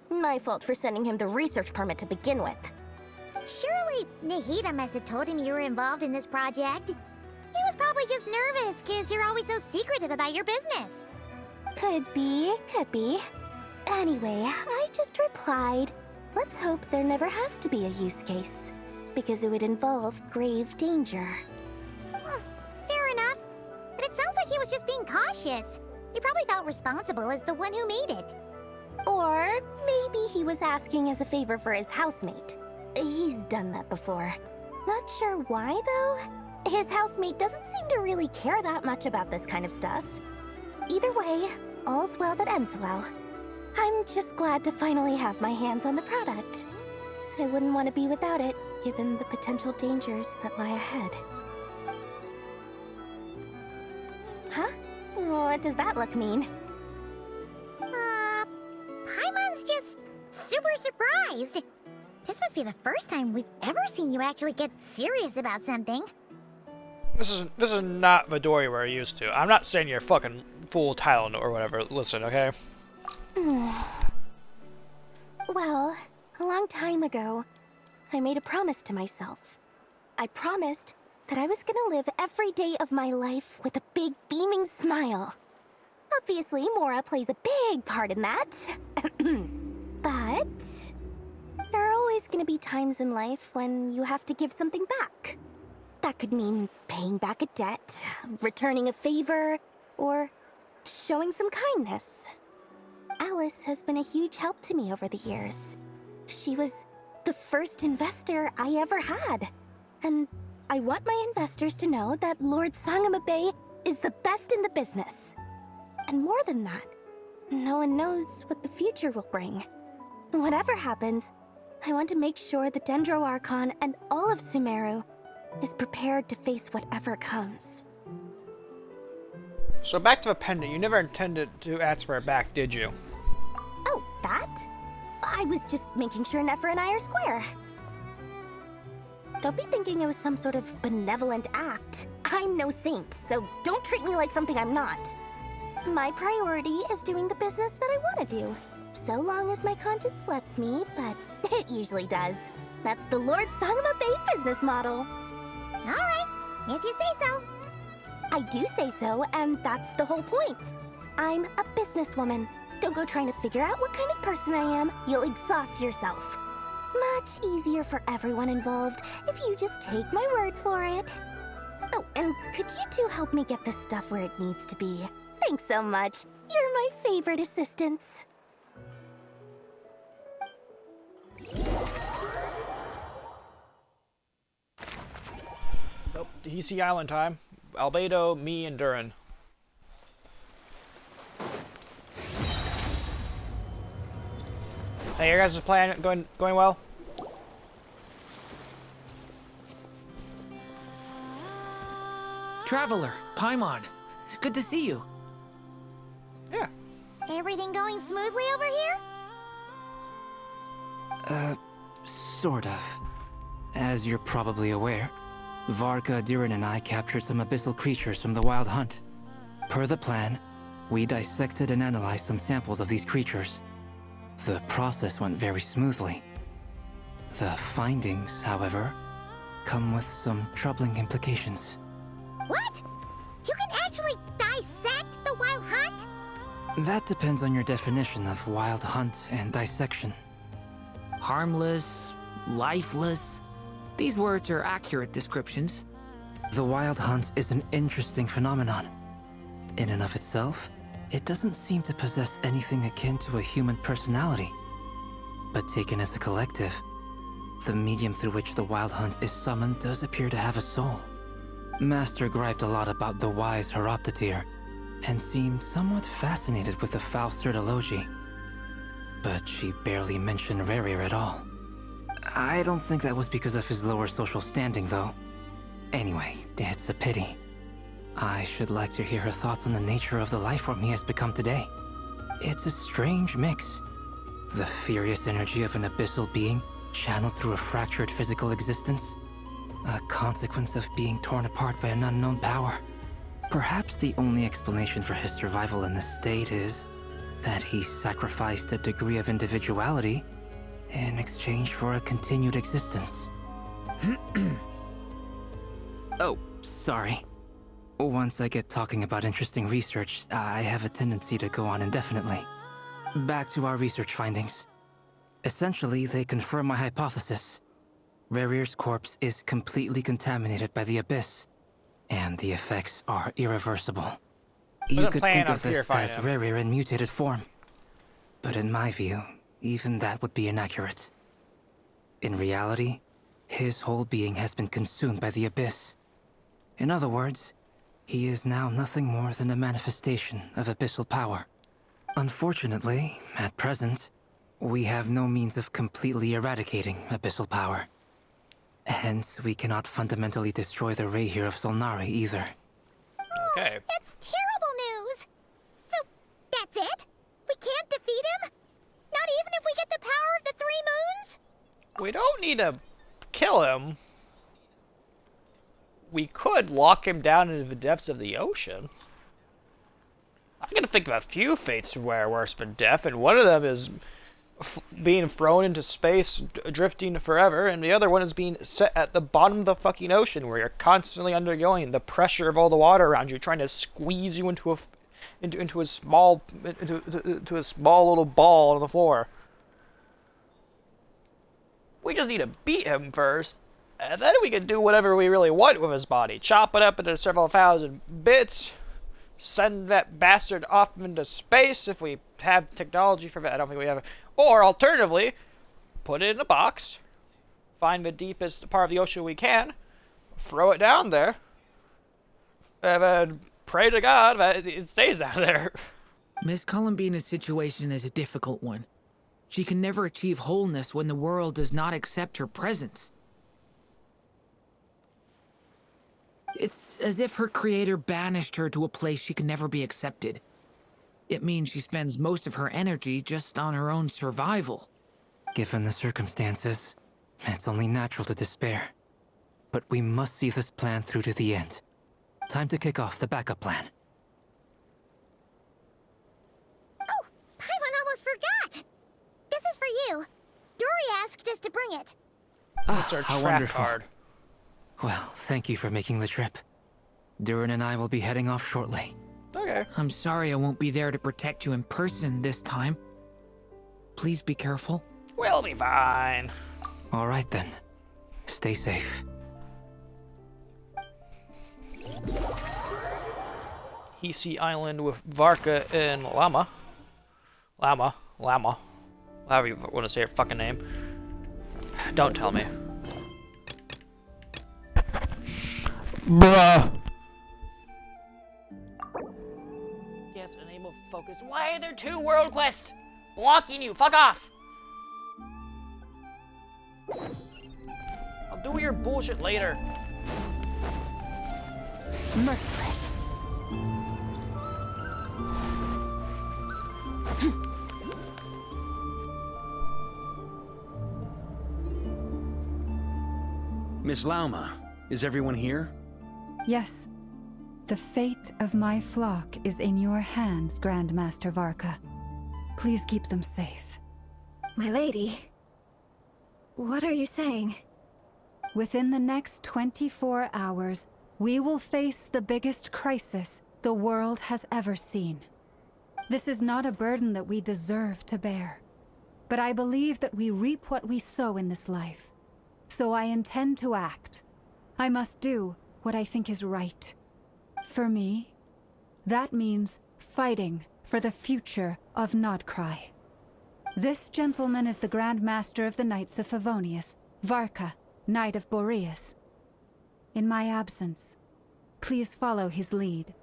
My fault for sending him the research permit to begin with. Surely Nahida must have told him you were involved in this project. He was probably just nervous because you're always so secretive about your business. Could be, could be. Anyway, I just replied, let's hope there never has to be a use case, because it would involve grave danger. Fair enough. But it sounds like he was just being cautious. He probably felt responsible as the one who made it. Or maybe he was asking as a favor for his housemate. He's done that before. Not sure why, though. His housemate doesn't seem to really care that much about this kind of stuff. Either way, all's well that ends well. I'm just glad to finally have my hands on the product. I wouldn't want to be without it, given the potential dangers that lie ahead. Huh? What does that look mean? Paimon's just super surprised. This must be the first time we've ever seen you actually get serious about something. This is not Midori we're used to. I'm not saying you're fucking full title or whatever. Listen, okay? Well, a long time ago, I made a promise to myself. I promised that I was gonna live every day of my life with a big beaming smile. Obviously, Mora plays a big part in that. But there are always gonna be times in life when you have to give something back. That could mean paying back a debt, returning a favor, or showing some kindness. Alice has been a huge help to me over the years. She was the first investor I ever had. And I want my investors to know that Lord Sangamabe is the best in the business. And more than that, no one knows what the future will bring. Whatever happens, I want to make sure the Dendro Archon and all of Sumeru is prepared to face whatever comes. So back to the pendant. You never intended to ask for it back, did you? Oh, that? I was just making sure Nefer and I are square. Don't be thinking it was some sort of benevolent act. I'm no saint, so don't treat me like something I'm not. My priority is doing the business that I want to do. So long as my conscience lets me, but it usually does. That's the Lord Sangamabe business model. Alright, if you say so. I do say so, and that's the whole point. I'm a businesswoman. Don't go trying to figure out what kind of person I am. You'll exhaust yourself. Much easier for everyone involved if you just take my word for it. Oh, and could you two help me get this stuff where it needs to be? Thanks so much. You're my favorite assistants. Nope. DC Island time. Albedo, me, and Durin. Hey, your guys' plan going well? Traveler, Paimon, it's good to see you. Yeah. Everything going smoothly over here? Sort of. As you're probably aware, Varka, Durin, and I captured some abyssal creatures from the Wild Hunt. Per the plan, we dissected and analyzed some samples of these creatures. The process went very smoothly. The findings, however, come with some troubling implications. What? You can actually dissect the Wild Hunt? That depends on your definition of Wild Hunt and dissection. Harmless, lifeless. These words are accurate descriptions. The Wild Hunt is an interesting phenomenon. In and of itself, it doesn't seem to possess anything akin to a human personality. But taken as a collective, the medium through which the Wild Hunt is summoned does appear to have a soul. Master griped a lot about the wise Horoptetyr, and seemed somewhat fascinated with the foul Certology. But she barely mentioned Rerir at all. I don't think that was because of his lower social standing, though. Anyway, it's a pity. I should like to hear her thoughts on the nature of the life form he has become today. It's a strange mix. The furious energy of an abyssal being channeled through a fractured physical existence. A consequence of being torn apart by an unknown power. Perhaps the only explanation for his survival in this state is that he sacrificed a degree of individuality in exchange for a continued existence. Oh, sorry. Once I get talking about interesting research, I have a tendency to go on indefinitely. Back to our research findings. Essentially, they confirm my hypothesis. Rerir's corpse is completely contaminated by the Abyss, and the effects are irreversible. You could think of this as Rerir in mutated form. But in my view, even that would be inaccurate. In reality, his whole being has been consumed by the Abyss. In other words, he is now nothing more than a manifestation of abyssal power. Unfortunately, at present, we have no means of completely eradicating abyssal power. Hence, we cannot fundamentally destroy the Rerir of Solnari either. Okay. That's terrible news! So, that's it? We can't defeat him? Not even if we get the power of the Three Moons? We don't need to kill him. We could lock him down into the depths of the ocean. I'm gonna think of a few fates where worse than death, and one of them is being thrown into space, drifting forever, and the other one is being set at the bottom of the fucking ocean, where you're constantly undergoing the pressure of all the water around you, trying to squeeze you into a small little ball on the floor. We just need to beat him first, and then we can do whatever we really want with his body. Chop it up into several thousand bits. Send that bastard off into space if we have technology for that. I don't think we have it. Or alternatively, put it in a box, find the deepest part of the ocean we can, throw it down there, and then pray to God that it stays down there. Miss Columbina's situation is a difficult one. She can never achieve wholeness when the world does not accept her presence. It's as if her creator banished her to a place she can never be accepted. It means she spends most of her energy just on her own survival. Given the circumstances, it's only natural to despair. But we must see this plan through to the end. Time to kick off the backup plan. Oh, Paimon almost forgot! This is for you. Dory asked us to bring it. What's our how track wonderful. card? Well, thank you for making the trip. Durin and I will be heading off shortly. Okay. I'm sorry I won't be there to protect you in person this time. Please be careful. We'll be fine. All right then. Stay safe. Hisi Island with Varka and Llama. However you want to say her fucking name. Don't tell me. Bruh. Yes, enable focus. Why are there two world quests blocking you? Fuck off. I'll do your bullshit later. Merciless. Miss Lauma, is everyone here? Yes. The fate of my flock is in your hands, Grand Master Varka. Please keep them safe. My lady, what are you saying? Within the next 24 hours, we will face the biggest crisis the world has ever seen. This is not a burden that we deserve to bear, but I believe that we reap what we sow in this life. So I intend to act. I must do what I think is right. For me, that means fighting for the future of Nodcry. This gentleman is the Grand Master of the Knights of Favonius, Varka, Knight of Boreas. In my absence, Please follow his lead.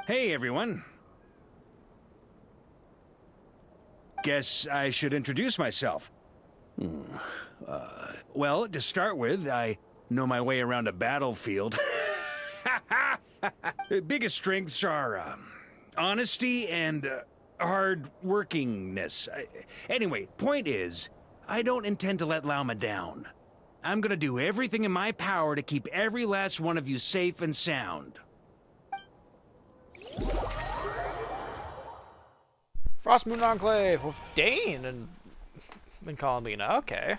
Hey, everyone. Guess I should introduce myself. Well, to start with, I know my way around a battlefield. Biggest strengths are honesty and hard workingness. Anyway, point is, I don't intend to let Lauma down. I'm gonna do everything in my power to keep every last one of you safe and sound. Frost Moon Enclave with Dane and Columina. Okay.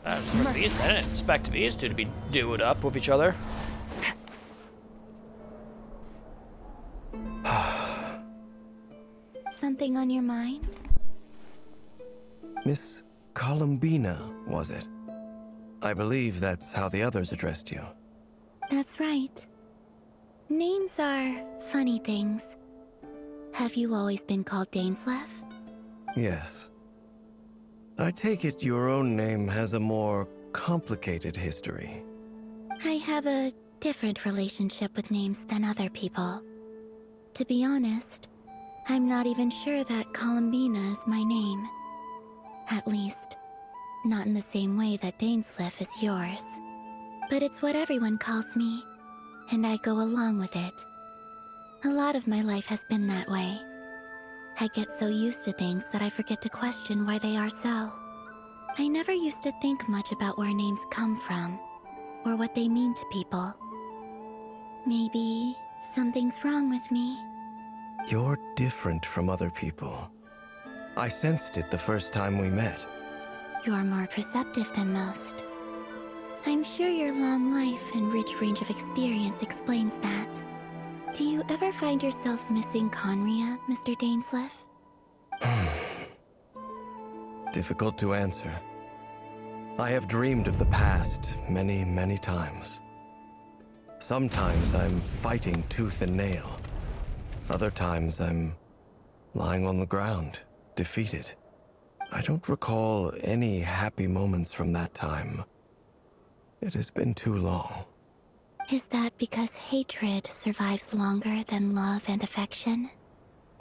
I didn't expect these two to be doing up with each other. Something on your mind? Miss Columbina, was it? I believe that's how the others addressed you. That's right. Names are funny things. Have you always been called Dainslev? Yes. I take it your own name has a more complicated history. I have a different relationship with names than other people. To be honest, I'm not even sure that Columbina is my name. At least, not in the same way that Dainslev is yours. But it's what everyone calls me, and I go along with it. A lot of my life has been that way. I get so used to things that I forget to question why they are so. I never used to think much about where names come from, or what they mean to people. Maybe something's wrong with me. You're different from other people. I sensed it the first time we met. You're more perceptive than most. I'm sure your long life and rich range of experience explains that. Do you ever find yourself missing Conria, Mr. Dainslev? Difficult to answer. I have dreamed of the past many, many times. Sometimes I'm fighting tooth and nail. Other times I'm lying on the ground, defeated. I don't recall any happy moments from that time. It has been too long. Is that because hatred survives longer than love and affection?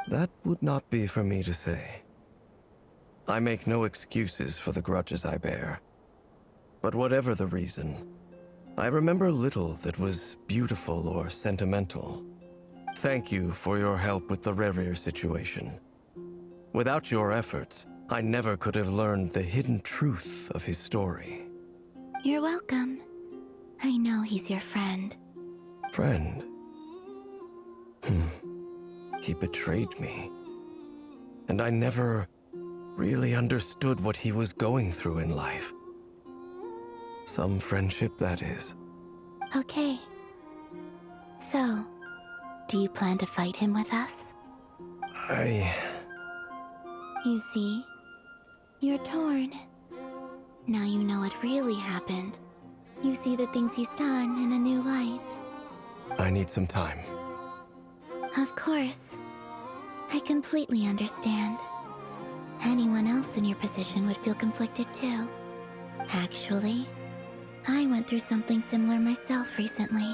That would not be for me to say. I make no excuses for the grudges I bear. But whatever the reason, I remember little that was beautiful or sentimental. Thank you for your help with the Rerir situation. Without your efforts, I never could have learned the hidden truth of his story. You're welcome. I know he's your friend. Friend? He betrayed me. And I never really understood what he was going through in life. Some friendship, that is. Okay. So, do you plan to fight him with us? You see, you're torn. Now you know what really happened. You see the things he's done in a new light. I need some time. Of course. I completely understand. Anyone else in your position would feel conflicted too. Actually, I went through something similar myself recently.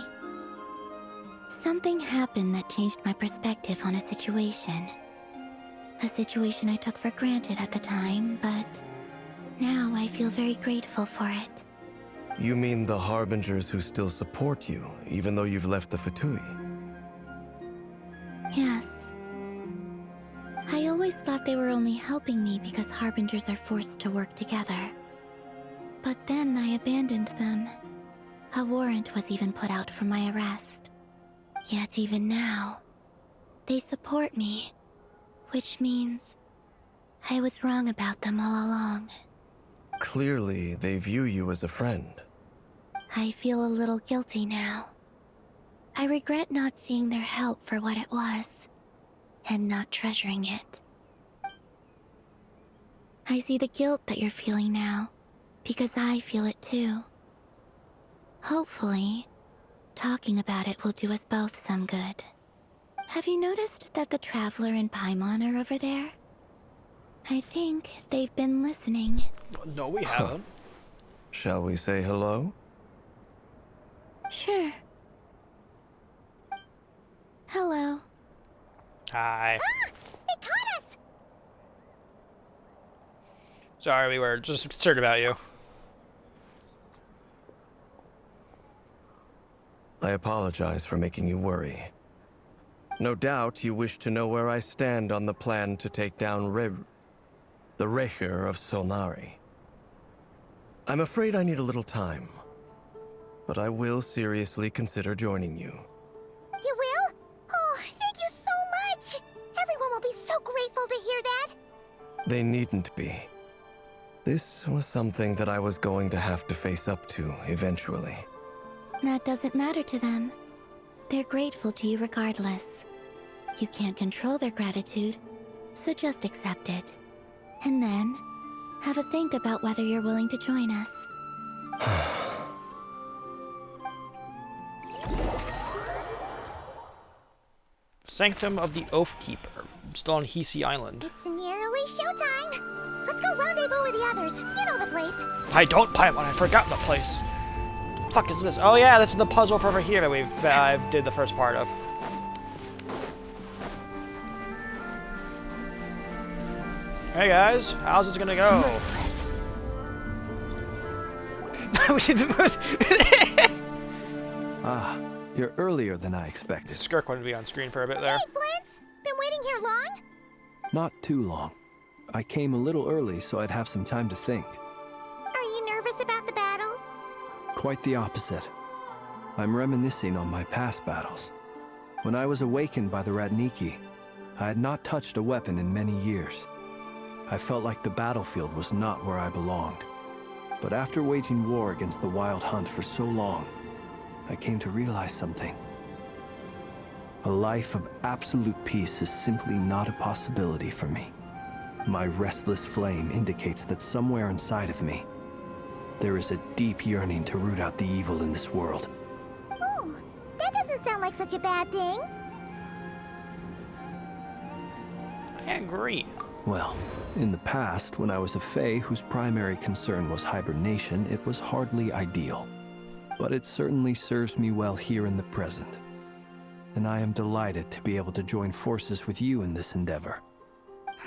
Something happened that changed my perspective on a situation. A situation I took for granted at the time, but now I feel very grateful for it. You mean the Harbingers who still support you, even though you've left the Fatui? Yes. I always thought they were only helping me because Harbingers are forced to work together. But then I abandoned them. A warrant was even put out for my arrest. Yet even now, they support me. Which means I was wrong about them all along. Clearly, they view you as a friend. I feel a little guilty now. I regret not seeing their help for what it was, and not treasuring it. I see the guilt that you're feeling now, because I feel it too. Hopefully, talking about it will do us both some good. Have you noticed that the Traveler and Paimon are over there? I think they've been listening. No, we haven't. Shall we say hello? Sure. Hello. Hi. Ah! It caught us! Sorry, we were just concerned about you. I apologize for making you worry. No doubt you wish to know where I stand on the plan to take down the Rerir of Solnari. I'm afraid I need a little time, but I will seriously consider joining you. You will? Oh, thank you so much! Everyone will be so grateful to hear that! They needn't be. This was something that I was going to have to face up to eventually. That doesn't matter to them. They're grateful to you regardless. You can't control their gratitude, so just accept it. And then, have a think about whether you're willing to join us. Sanctum of the Oath Keeper. Still on Hisi Island. It's nearly showtime! Let's go rendezvous with the others. You know the place. I don't, Paimon. I forgot the place. The fuck is this? Oh yeah, this is the puzzle for over here that I did the first part of. Hey guys, how's this gonna go? Ah, you're earlier than I expected. Skirk wanted to be on screen for a bit there. Hey, Flint's! Been waiting here long? Not too long. I came a little early so I'd have some time to think. Are you nervous about the battle? Quite the opposite. I'm reminiscing on my past battles. When I was awakened by the Ratniki, I had not touched a weapon in many years. I felt like the battlefield was not where I belonged. But after waging war against the Wild Hunt for so long, I came to realize something. A life of absolute peace is simply not a possibility for me. My restless flame indicates that somewhere inside of me, there is a deep yearning to root out the evil in this world. Oh, that doesn't sound like such a bad thing. I agree. Well, in the past, when I was a Fae whose primary concern was hibernation, it was hardly ideal. But it certainly serves me well here in the present. And I am delighted to be able to join forces with you in this endeavor.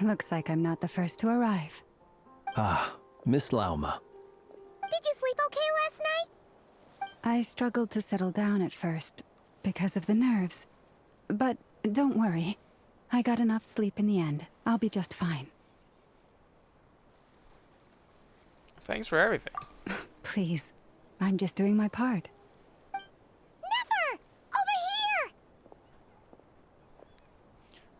Looks like I'm not the first to arrive. Ah, Miss Lauma. Did you sleep okay last night? I struggled to settle down at first, because of the nerves. But don't worry. I got enough sleep in the end. I'll be just fine. Thanks for everything. Please. I'm just doing my part. Never! Over here!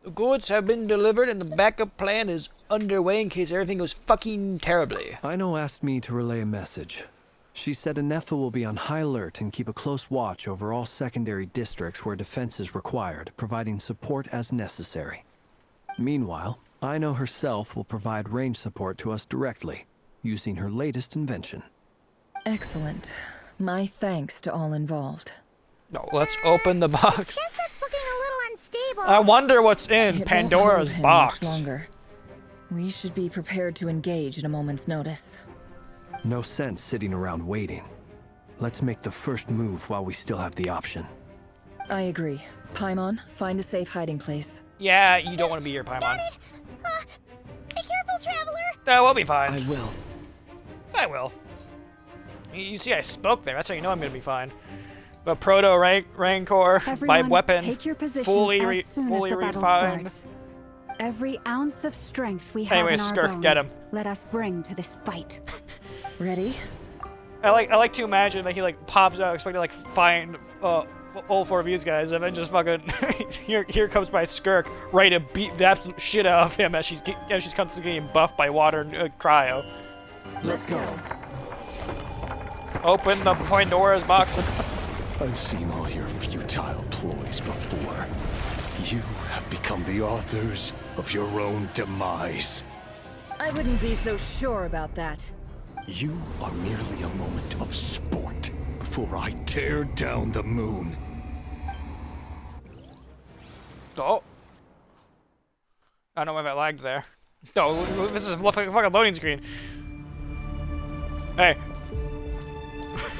The goods have been delivered and the backup plan is underway in case everything goes fucking terribly. Ino asked me to relay a message. She said Anefa will be on high alert and keep a close watch over all secondary districts where defense is required, providing support as necessary. Meanwhile, Ino herself will provide range support to us directly, using her latest invention. Excellent. My thanks to all involved. No, let's open the box. Chestnut's looking a little unstable. I wonder what's in It won't Pandora's hold him box. much longer. We should be prepared to engage at a moment's notice. No sense sitting around waiting. Let's make the first move while we still have the option. I agree. Paimon, find a safe hiding place. Yeah, you don't want to be here, Paimon. Got it. Be careful, traveler. We'll be fine. I will. I will. You see, I spoke there. That's how you know I'm gonna be fine. But Proto Rancor, my Everyone, weapon, take your positions fully as soon as the battle refined. starts. Every ounce of strength we have Anyway, in our Skirk, bones, get him. let us bring to this fight. Ready? I like to imagine that he like pops out, expecting to like find all four of these guys, and then just fucking here comes my Skirk, ready to beat the absolute shit out of him as she's constantly getting buffed by water and cryo. Let's go. Open the Pandora's box. I've seen all your futile ploys before. You have become the authors of your own demise. I wouldn't be so sure about that. You are merely a moment of sport before I tear down the moon. Oh. I don't know why that lagged there. No, this is like a fucking loading screen. Hey.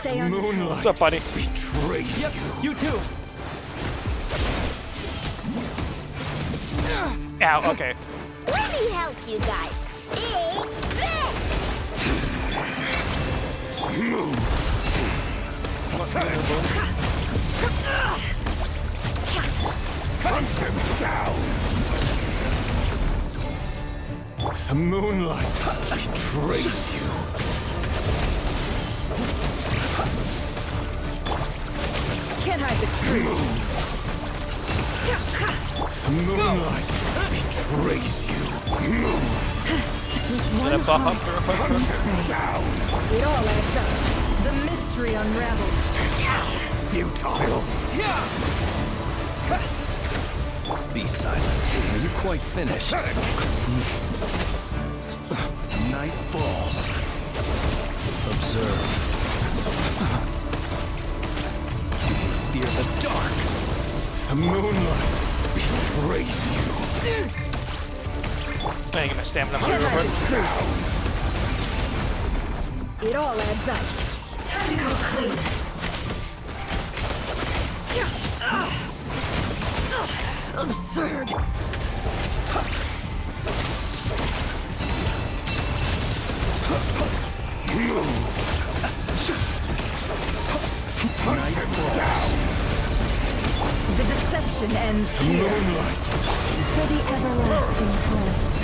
Stay on Moonlight. What's up, buddy? Betrays Yep, you too. Ow, okay. Let me help you guys. Big Fist! Move. Hunt him down. The moonlight Betrays you. Can't hide the truth. The moonlight betrays you. Move. Gonna buff up real quick. Down. It all adds up. The mystery unravels. Futile. Be silent. Are you quite finished? Night falls. Observe. Fear the dark. The moonlight betrays you. I get my stamina up real quick. It all adds up. Time to go clean. Absurd. Night falls. The deception ends here. Moonlight. For the everlasting past.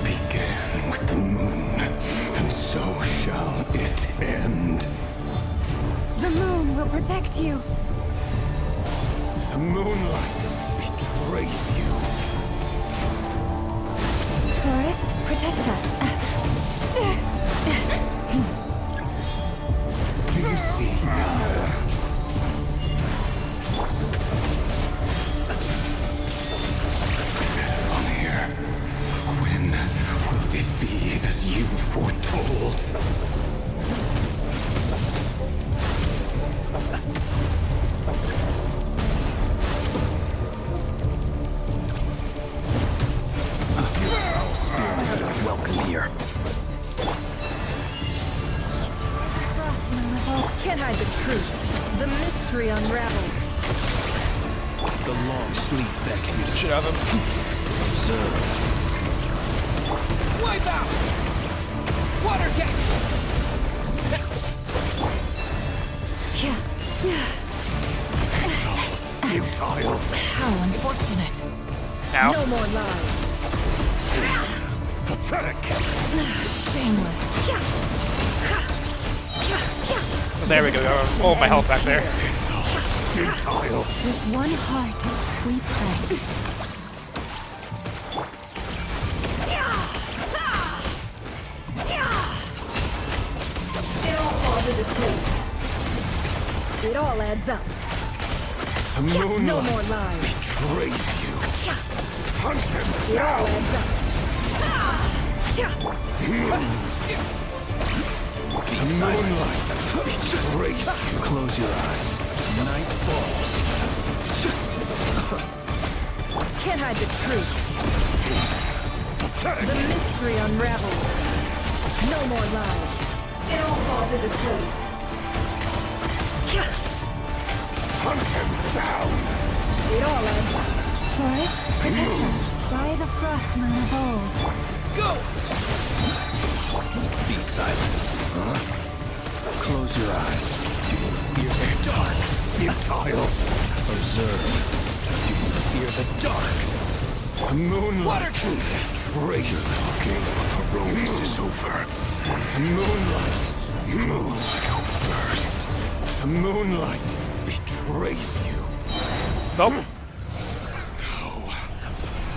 Began with the moon, and so shall it end. The moon will protect you. The moonlight betrays you. Forest, protect us. Do you see now? From here, when will it be as you foretold? Welcome here. Can't hide the truth. The mystery unravels. The long sleep beckons. Shit out of him. Observe. Wipe out! Water jet! Futile. How unfortunate. Ow. No more lies. Pathetic. Shameless. There we go. Oh, my health back there. Futile. With one heart, we pray. It all falls into place. It all adds up. The moonlight No more lies. Betrays you. Hunt him It all down. adds up. Be silent. Betrays you. Close your eyes. Night falls. Can't hide the truth. Pathetic. The mystery unravels. No more lies. It all falls into place. Hunt him down. It all adds up. Forest, protect us. By the frost moon of old. Go! Be silent. Close your eyes. Fear the dark. Futile. Observe. Fear the dark. The moonlight Water jet! Betrays you. Game of heroics is over. The moonlight Moves to go first. The moonlight betrays you. Nope.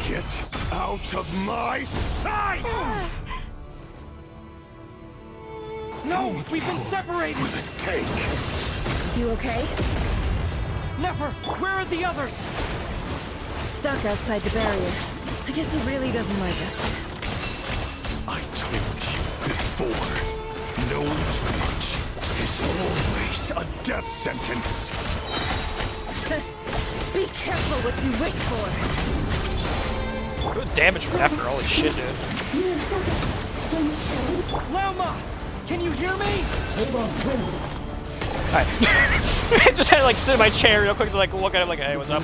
Get out of my sight! No! We've been separated! Will it take? You okay? Never! Where are the others? Stuck outside the barrier. I guess he really doesn't like us. I told you before. No too much is always a death sentence. Be careful what you wish for. Good damage for effort. Holy shit, dude. Lauma! Can you hear me? Alright. Just had to like sit in my chair real quick to like look at him like, hey, what's up?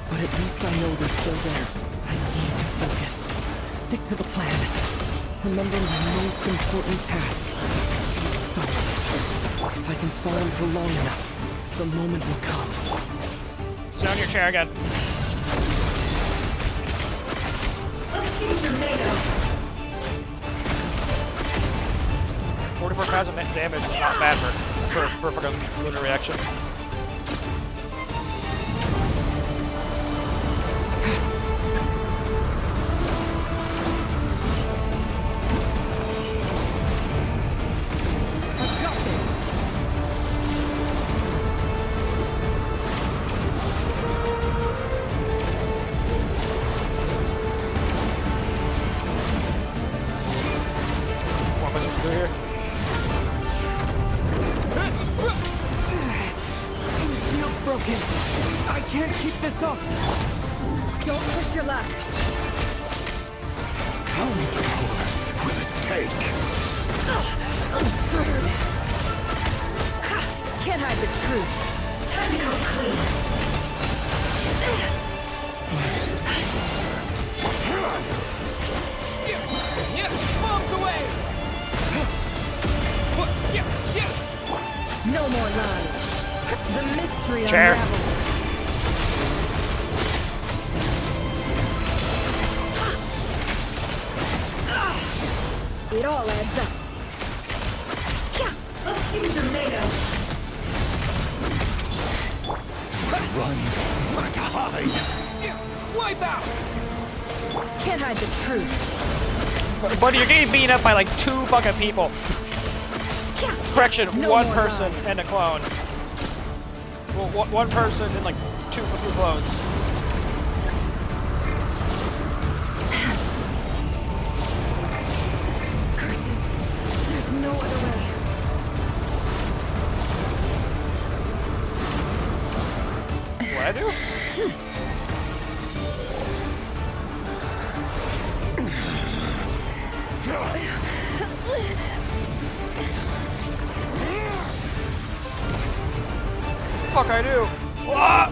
But at least I know they're still there. I need to focus. Stick to the plan. Remember my most important task. Stall. If I can stall him for long enough, the moment will come. Sit on your chair again. Let's see what you're made of. 44,000 damage is not bad for a fucking lunar reaction. I can't keep this up! Don't push your luck. How much power will it take? Absurd. Can't hide the truth. Time to come clean. Bombs away! No more lies. The mystery Chair. unravels. It all adds up. Let's see what you're made of. Run, not to hide. Wipe out! Can't hide the truth. Buddy, you're getting beaten up by like 2 fucking people. Correction, No 1 more person lies. and a clone. Well, 1 person and like 2 clones. Curses. There's no other way. What I do? Fuck I do? Ah!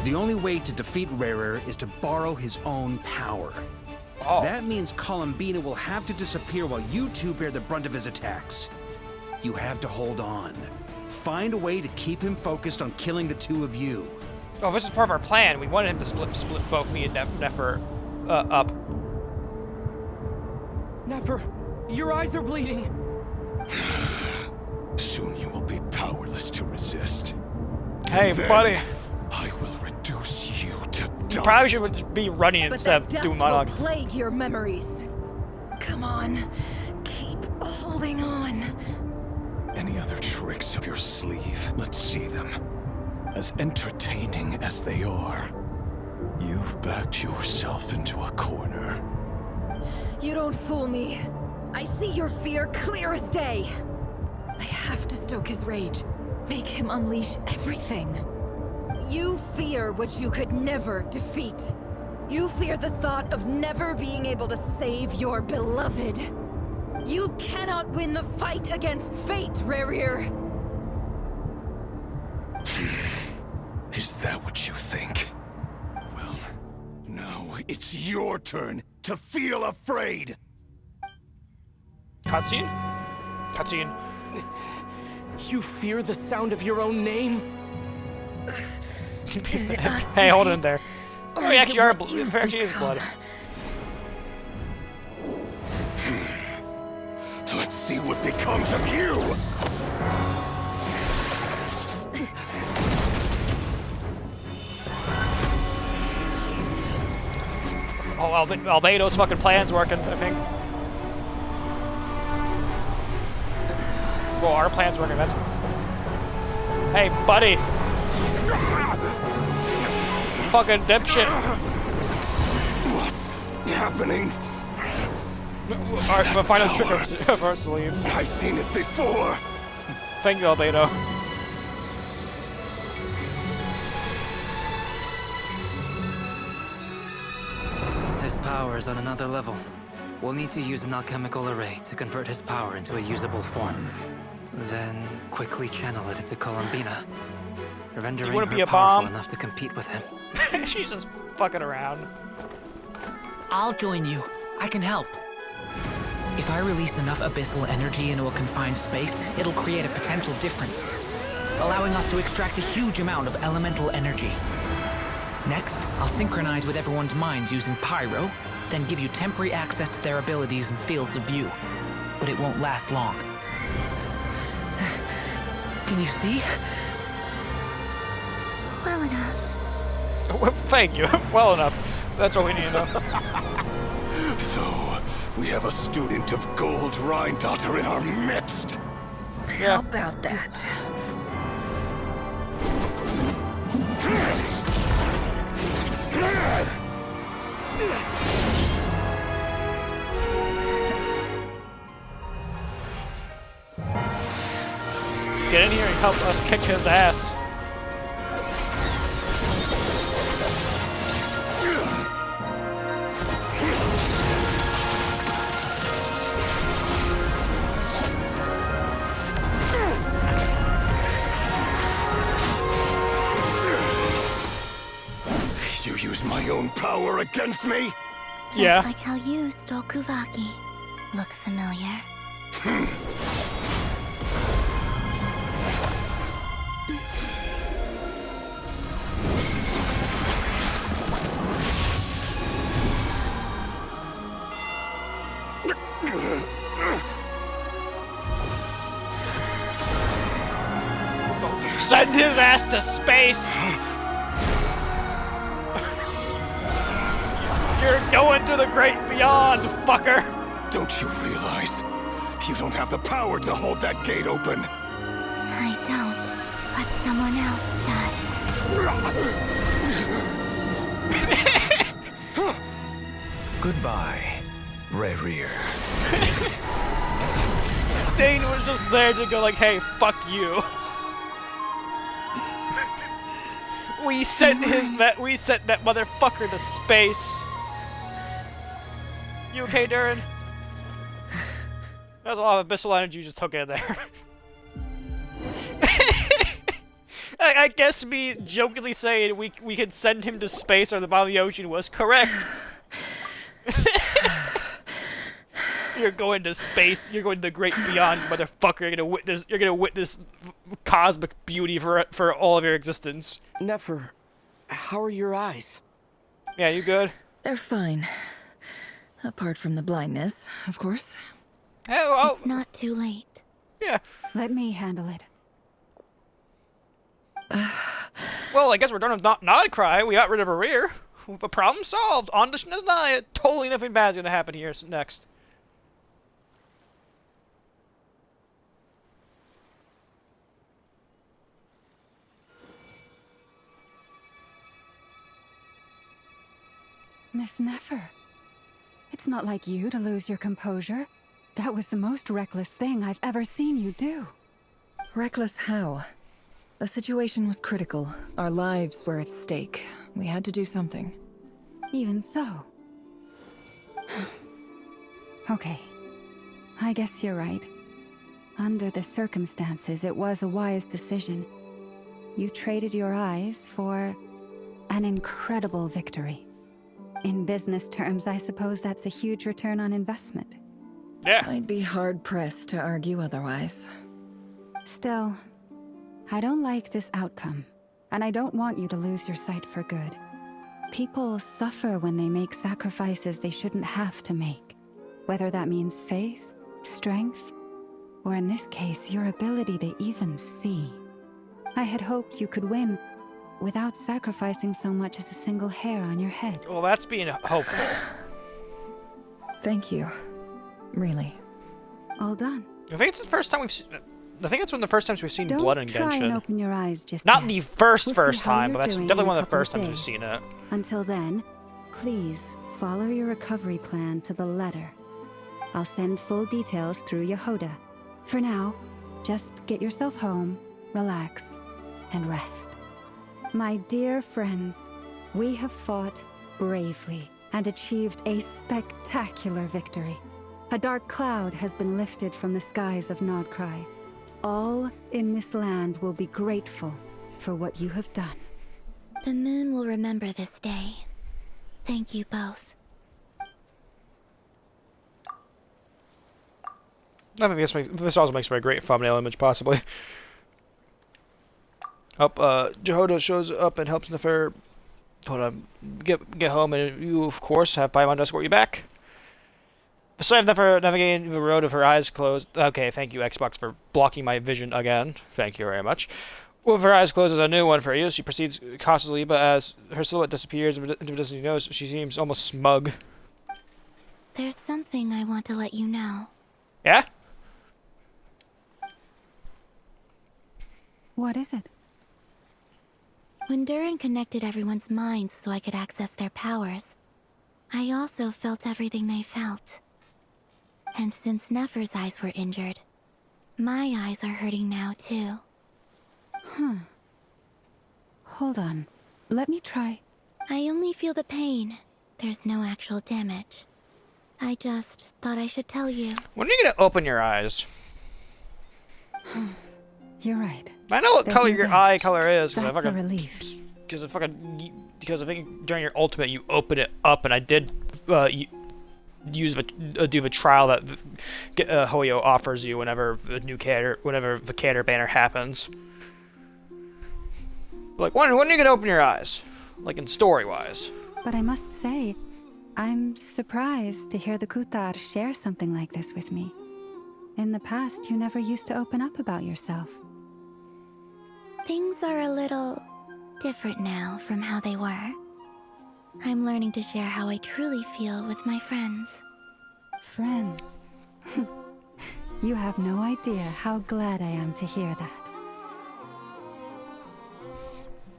The only way to defeat Rerir is to borrow his own power. Oh. That means Columbina will have to disappear while you two bear the brunt of his attacks. You have to hold on. Find a way to keep him focused on killing the 2 of you. Oh, this is part of our plan. We wanted him to split both me and Nefer up. Nefer, your eyes are bleeding. Soon you will be powerless to resist. Hey, And then buddy. I will reduce you to dust. You probably should be running But instead that of dust doing will monologue. plague your memories. Come on. Keep holding on. Any other tricks up your sleeve? Let's see them. As entertaining as they are, you've backed yourself into a corner. You don't fool me. I see your fear clear as day. I have to stoke his rage. Make him unleash everything. You fear what you could never defeat. You fear the thought of never being able to save your beloved. You cannot win the fight against fate, Rerir. Is that what you think? Well, now it's your turn to feel afraid. Cutscene? Cutscene. You fear the sound of your own name? Hey, hold it in there. Or Oh, is you it actually are. what you've There actually is become? blood. Let's see what becomes of you. Oh, Albedo's fucking plan's working, I think. Well, our plan's working. That's. Hey, buddy. Fucking dipshit. What's happening? Alright, the final trick of our sleeve. I've seen it before. Thank you, Albedo. His power is on another level. We'll need to use an alchemical array to convert his power into a usable form. Then quickly channel it into Columbina, rendering wouldn't her be a powerful bomb? enough to compete with him. She's just fucking around. I'll join you. I can help. If I release enough abyssal energy into a confined space, it'll create a potential difference, allowing us to extract a huge amount of elemental energy. Next, I'll synchronize with everyone's minds using pyro, then give you temporary access to their abilities and fields of view. But it won't last long. Can you see? Well enough. Well, thank you. Well enough. That's all we need to know. So, we have a student of Gold Rhine-Daughter in our midst. How about that? Get in here and help us kick his ass. You use my own power against me? Yeah. Just like how you stole Kuvaki. Look familiar? Send his ass to space! You're going to the great beyond, fucker! Don't you realize? You don't have the power to hold that gate open. I don't, but someone else does. Goodbye, Rerir. Dane was just there to go like, hey, fuck you. We sent that motherfucker to space. You okay, Darren? That was a lot of abyssal energy you just took in there. I guess me jokingly saying we could send him to space or the bottom of the ocean was correct. You're going to space. You're going to the great beyond, motherfucker. You're gonna witness cosmic beauty for all of your existence. Nefer, how are your eyes? Yeah, you good? They're fine. Apart from the blindness, of course. Oh, well, It's not too late. Yeah. Let me handle it. Well, I guess we're done with not cry. We got rid of Rerir. The problem solved. On to Shnaznaya. Totally nothing bad's gonna happen here next. Miss Nefer, it's not like you to lose your composure. That was the most reckless thing I've ever seen you do. Reckless how? The situation was critical. Our lives were at stake. We had to do something. Even so. Okay. I guess you're right. Under the circumstances, it was a wise decision. You traded your eyes for an incredible victory. In business terms, I suppose that's a huge return on investment. Yeah. I'd be hard-pressed to argue otherwise. Still, I don't like this outcome, and I don't want you to lose your sight for good. People suffer when they make sacrifices they shouldn't have to make, whether that means faith, strength, or in this case, your ability to even see. I had hoped you could win without sacrificing so much as a single hair on your head. Well, that's being hopeful. Thank you. Really. All done. I think it's the first time we've seen... I think it's one of the first times we've seen Don't blood in try and Genshin. open your eyes just Not yet. the first We'll see how time, you're but that's doing definitely in one a of the couple first times we've days. seen it. Until then, please follow your recovery plan to the letter. I'll send full details through Yehoda. For now, just get yourself home, relax, and rest. My dear friends, we have fought bravely and achieved a spectacular victory. A dark cloud has been lifted from the skies of Nodcry. All in this land will be grateful for what you have done. The moon will remember this day. Thank you both. I think this also makes for a great thumbnail image, possibly. Jehoda shows up and helps Nefer get home, and you, of course, have Paimon escort you back. So I've never navigated the road with her eyes closed. Okay, thank you, Xbox, for blocking my vision again. Thank you very much. With her eyes closed is a new one for you. She proceeds cautiously, but as her silhouette disappears into the distant nose, she seems almost smug. There's something I want to let you know. Yeah? What is it? When Durin connected everyone's minds so I could access their powers, I also felt everything they felt. And since Nefer's eyes were injured, my eyes are hurting now too. Hold on. Let me try. I only feel the pain. There's no actual damage. I just thought I should tell you. When are you gonna open your eyes? You're right. I know what There's color no your damage. eye color is, That's a relief. Because I think during your ultimate you open it up, and I did do the trial that Hoyo offers you whenever the Vikander banner happens. Like, when are you gonna open your eyes? Like, in story-wise. But I must say, I'm surprised to hear the Kutar share something like this with me. In the past, you never used to open up about yourself. Things are a little different now from how they were. I'm learning to share how I truly feel with my friends. Friends? You have no idea how glad I am to hear that.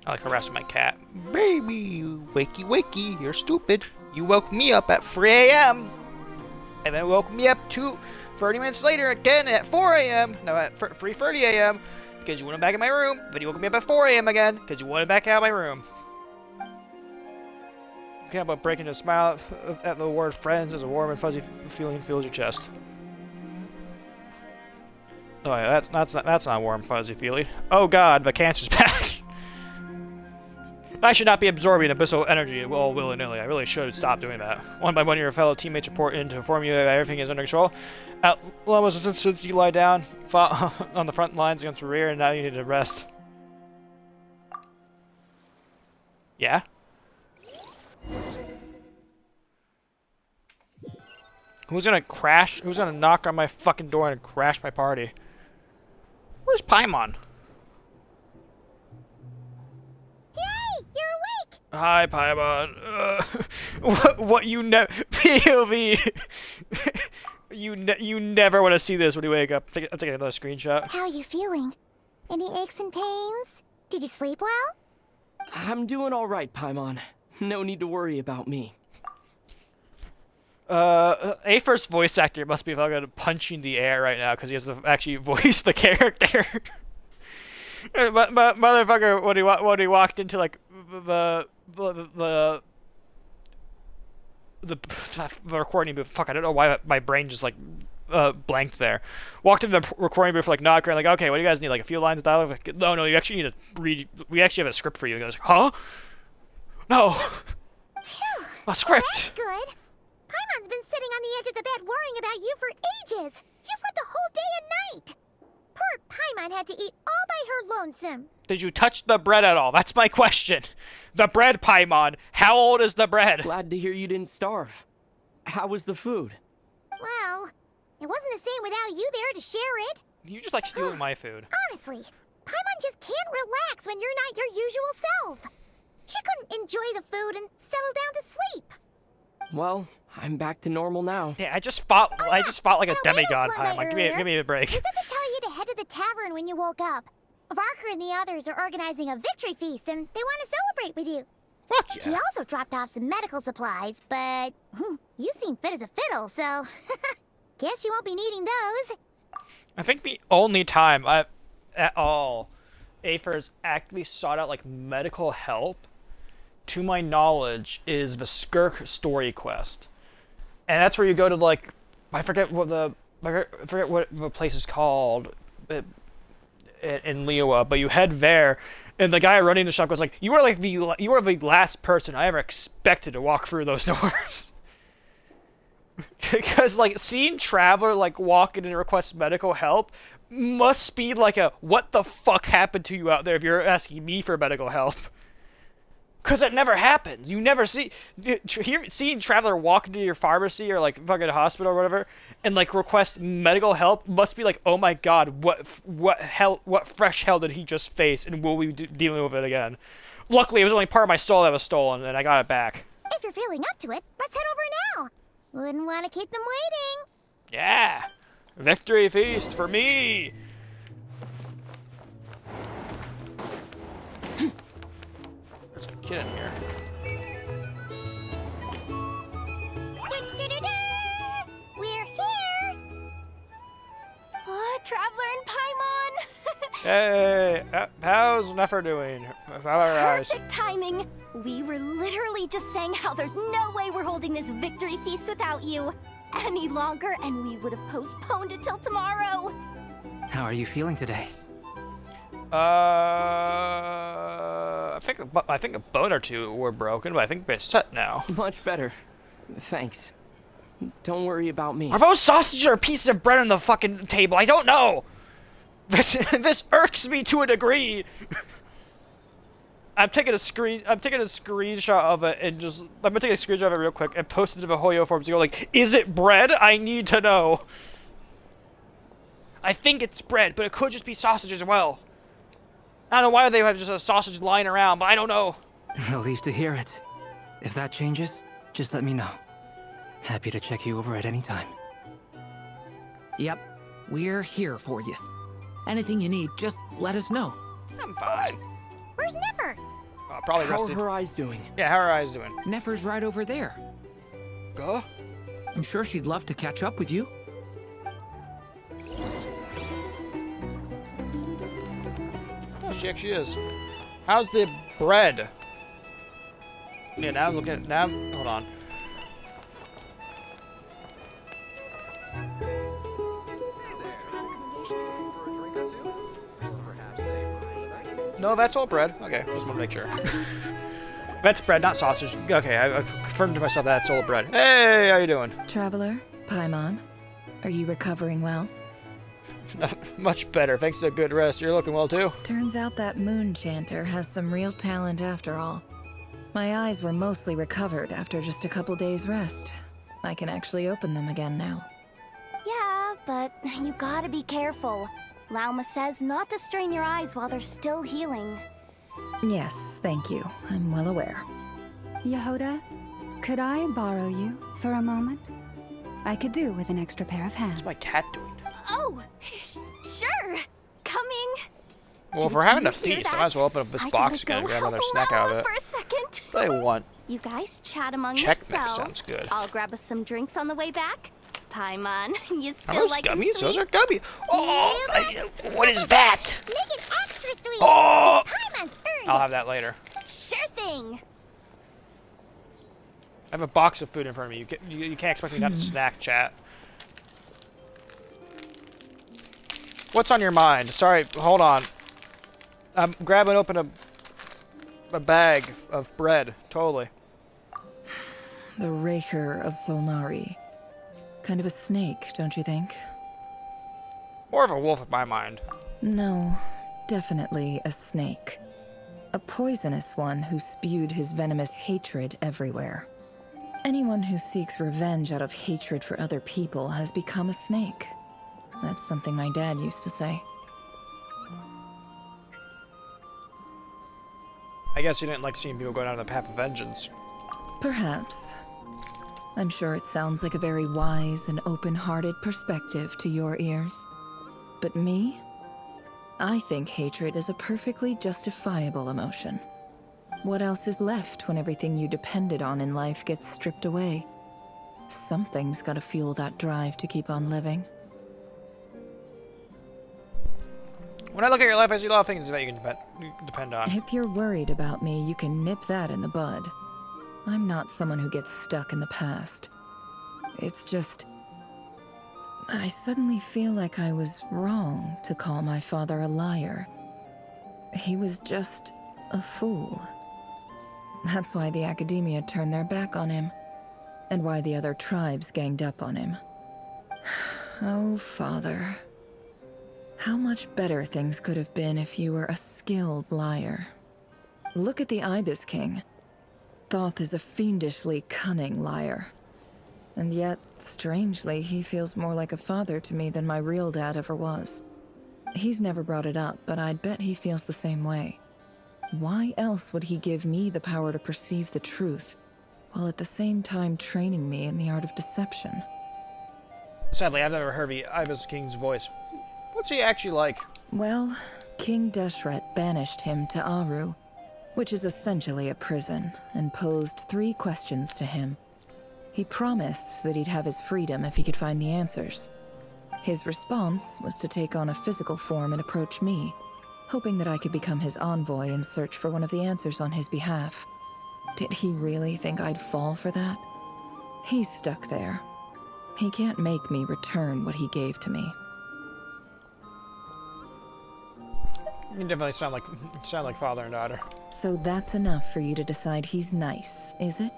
I like harassing my cat. Baby, wakey wakey, you're stupid. You woke me up at 3 a.m. and then woke me up 30 minutes later again at 4 a.m. No, at 3:30 a.m. because you wanted back in my room. Then you woke me up at 4 a.m. again because you wanted back out of my room. You can't but break into a smile at the word friends as a warm and fuzzy feeling fills your chest. Oh yeah, that's not warm fuzzy feeling. Oh god, the cancer's back. I should not be absorbing abyssal energy all willy-nilly. I really should stop doing that. One by one, your fellow teammates report in to inform you that everything is under control. Almost since you lie down, fought on the front lines against Rerir, and now you need to rest. Yeah? Who's gonna knock on my fucking door and crash my party? Where's Paimon? Hi, Paimon. What you POV. You never want to see this when you wake up. I'm taking another screenshot. How are you feeling? Any aches and pains? Did you sleep well? I'm doing all right, Paimon. No need to worry about me. Afer's voice actor must be fucking punching the air right now because he has to actually voice the character. Motherfucker, when he walked into like the recording booth. Fuck, I don't know why my brain just like blanked there. Walked into the recording booth like Nodcry, like, okay, what do you guys need? Like a few lines of dialogue? Like, no, you actually need to read. We actually have a script for you. He goes, huh? No. Phew. A script. That's good. Paimon's been sitting on the edge of the bed worrying about you for ages. You slept a whole day and night. Poor Paimon had to eat all by her lonesome. Did you touch the bread at all? That's my question. The bread, Paimon. How old is the bread? Glad to hear you didn't starve. How was the food? Well, it wasn't the same without you there to share it. You just like stealing my food. Honestly, Paimon just can't relax when you're not your usual self. She couldn't enjoy the food and settle down to sleep. Well, I'm back to normal now. Yeah, I just fought like a demigod, Paimon. Give me a break. I said to tell you to head to the tavern when you woke up. Varker and the others are organizing a victory feast, and they want to celebrate with you. Fuck yeah. He also dropped off some medical supplies, but you seem fit as a fiddle, so guess you won't be needing those. I think the only time I've at all Afer's actively sought out like medical help to my knowledge, is the Skirk story quest. And that's where you go to, like, I forget what the place is called in Liyue, but you head there, and the guy running the shop goes like, you are the last person I ever expected to walk through those doors. Because, like, seeing Traveler, like, walk in and request medical help must be like a, what the fuck happened to you out there if you're asking me for medical help? Because it never happens. You never seeing Traveler walk into your pharmacy or, like, fucking hospital or whatever and, like, request medical help must be like, oh my god, what fresh hell did he just face, and will we be dealing with it again? Luckily, it was only part of my soul that was stolen, and I got it back. If you're feeling up to it, let's head over now. Wouldn't want to keep them waiting. Yeah! Victory feast for me! There's a kid in here. We're here! Oh, Traveler and Paimon! Hey! How's Nefer doing? How are her eyes? Perfect timing! We were literally just saying how there's no way we're holding this victory feast without you any longer, and we would have postponed it till tomorrow. How are you feeling today? I think a bone or two were broken, but I think they're set now. Much better. Thanks. Don't worry about me. Are those sausages or pieces of bread on the fucking table? I don't know! This irks me to a degree! I'm taking a screenshot of it and I'm gonna take a screenshot of it real quick and post it to the Hoyo forums and go like, is it bread? I need to know. I think it's bread, but it could just be sausage as well. I don't know why they have just a sausage lying around, but I don't know. Relieved to hear it. If that changes, just let me know. Happy to check you over at any time. Yep, we're here for you. Anything you need, just let us know. I'm fine. Where's Nefer? Probably How rested. are her eyes doing? Yeah, how are her eyes doing? Nefer's right over there. Go? I'm sure she'd love to catch up with you. Oh, she actually is. How's the bread? Yeah, now I'm looking at hold on. No, that's all bread. Okay, just want to make sure. That's bread, not sausage. Okay, I confirmed to myself that's all bread. Hey, how you doing? Traveler, Paimon, are you recovering well? Much better, thanks to a good rest. You're looking well too. Turns out that moon chanter has some real talent after all. My eyes were mostly recovered after just a couple days rest. I can actually open them again now. Yeah, but you gotta be careful. Lauma says not to strain your eyes while they're still healing. Yes, thank you. I'm well aware. Yehoda, could I borrow you for a moment? I could do with an extra pair of hands. What's my cat doing? Oh, sure. Coming. Well, if we're having a feast, I might as well open up this box again and grab another snack out of it. For a second. What do I want? You guys chat among Check mix yourselves. sounds good. I'll grab us some drinks on the way back. Paimon, you Are still those like 'em gummies? sweet? Those are gummies. Oh, what is that? Make it extra sweet. Oh! Paimon's earned I'll it. have that later. Sure thing. I have a box of food in front of me. You can't expect me not to snack, chat. What's on your mind? Sorry, hold on. I'm grabbing open a bag of bread. Totally. The Rerir of Solnari. Kind of a snake, don't you think? More of a wolf in my mind. No, definitely a snake. A poisonous one who spewed his venomous hatred everywhere. Anyone who seeks revenge out of hatred for other people has become a snake. That's something my dad used to say. I guess you didn't like seeing people go down the path of vengeance. Perhaps. I'm sure it sounds like a very wise and open-hearted perspective to your ears. But me? I think hatred is a perfectly justifiable emotion. What else is left when everything you depended on in life gets stripped away? Something's gotta fuel that drive to keep on living. When I look at your life, I see a lot of things that you can depend on. If you're worried about me, you can nip that in the bud. I'm not someone who gets stuck in the past. It's just... I suddenly feel like I was wrong to call my father a liar. He was just a fool. That's why the Academia turned their back on him, and why the other tribes ganged up on him. Oh, Father. How much better things could have been if you were a skilled liar. Look at the Ibis King. Thoth is a fiendishly cunning liar. And yet, strangely, he feels more like a father to me than my real dad ever was. He's never brought it up, but I'd bet he feels the same way. Why else would he give me the power to perceive the truth, while at the same time training me in the art of deception? Sadly, I've never heard the Ibis King's voice. What's he actually like? Well, King Deshret banished him to Aru, which is essentially a prison, and posed 3 questions to him. He promised that he'd have his freedom if he could find the answers. His response was to take on a physical form and approach me, hoping that I could become his envoy and search for one of the answers on his behalf. Did he really think I'd fall for that? He's stuck there. He can't make me return what he gave to me. You definitely sound like father and daughter. So that's enough for you to decide he's nice, is it?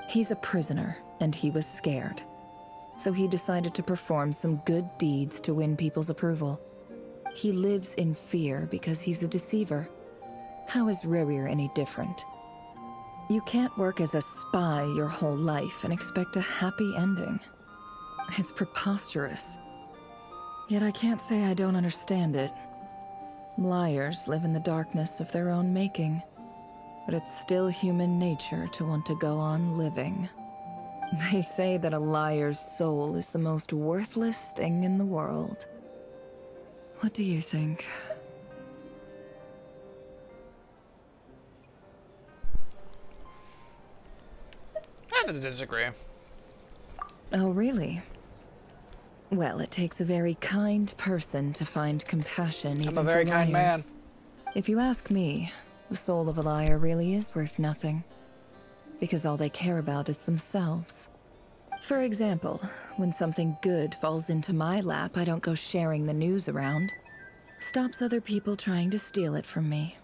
He's a prisoner, and he was scared. So he decided to perform some good deeds to win people's approval. He lives in fear because he's a deceiver. How is Rerir any different? You can't work as a spy your whole life and expect a happy ending. It's preposterous. Yet I can't say I don't understand it. Liars live in the darkness of their own making, but it's still human nature to want to go on living. They say that a liar's soul is the most worthless thing in the world. What do you think? I have to disagree. Oh, really? Well, it takes a very kind person to find compassion even I'm a very for kind man. liars. If you ask me, the soul of a liar really is worth nothing. Because all they care about is themselves. For example, when something good falls into my lap, I don't go sharing the news around. Stops other people trying to steal it from me.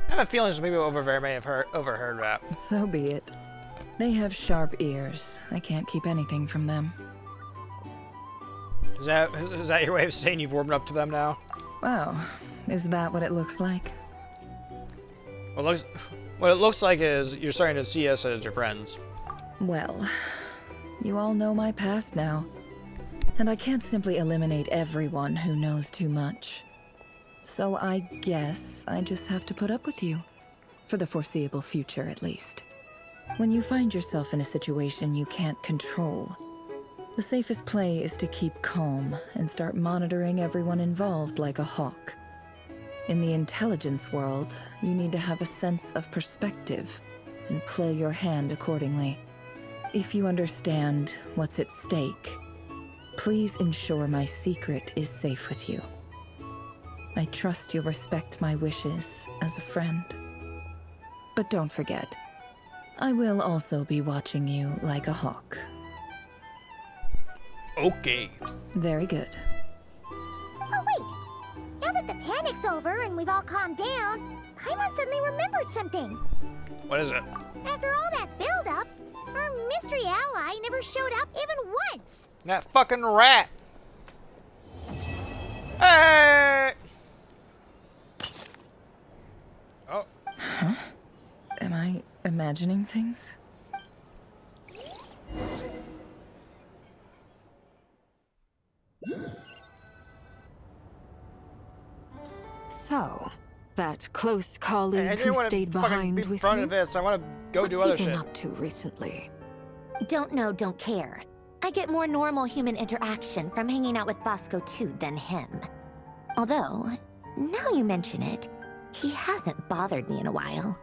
I have a feeling some people over there may have overheard that. So be it. They have sharp ears. I can't keep anything from them. Is that your way of saying you've warmed up to them now? Wow. Is that what it looks like? What it looks like is you're starting to see us as your friends. Well, you all know my past now. And I can't simply eliminate everyone who knows too much. So I guess I just have to put up with you. For the foreseeable future, at least. When you find yourself in a situation you can't control, the safest play is to keep calm and start monitoring everyone involved like a hawk. In the intelligence world, you need to have a sense of perspective and play your hand accordingly. If you understand what's at stake, please ensure my secret is safe with you. I trust you'll respect my wishes as a friend. But don't forget, I will also be watching you like a hawk. Okay. Very good. Oh, wait! Now that the panic's over and we've all calmed down, Paimon suddenly remembered something. What is it? After all that build-up, our mystery ally never showed up even once. That fucking rat! Hey! Oh. Huh? Am I imagining things? So, that close colleague I who didn't want to stayed fucking behind be with front you? of this. I want to go do other What's he shit. been up to recently? Don't know, don't care. I get more normal human interaction from hanging out with Bosco too than him. Although, now you mention it, he hasn't bothered me in a while.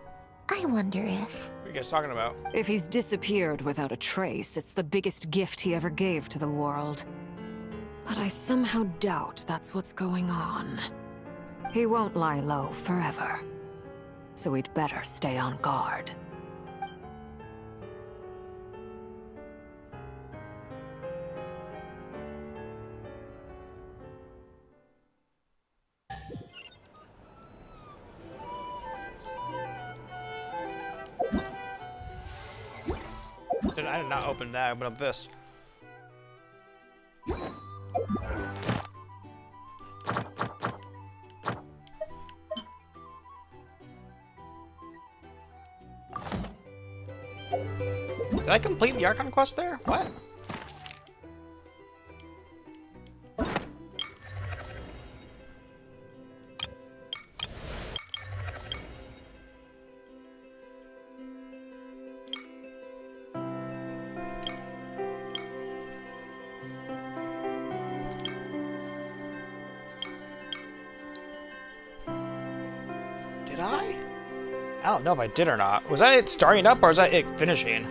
I wonder if... What are you guys talking about? If he's disappeared without a trace, it's the biggest gift he ever gave to the world. But I somehow doubt that's what's going on. He won't lie low forever. So we'd better stay on guard. Dude, I did not open that, I opened up this. Did I complete the Archon quest there? What? Did I? I don't know if I did or not. Was that it starting up or is that it finishing?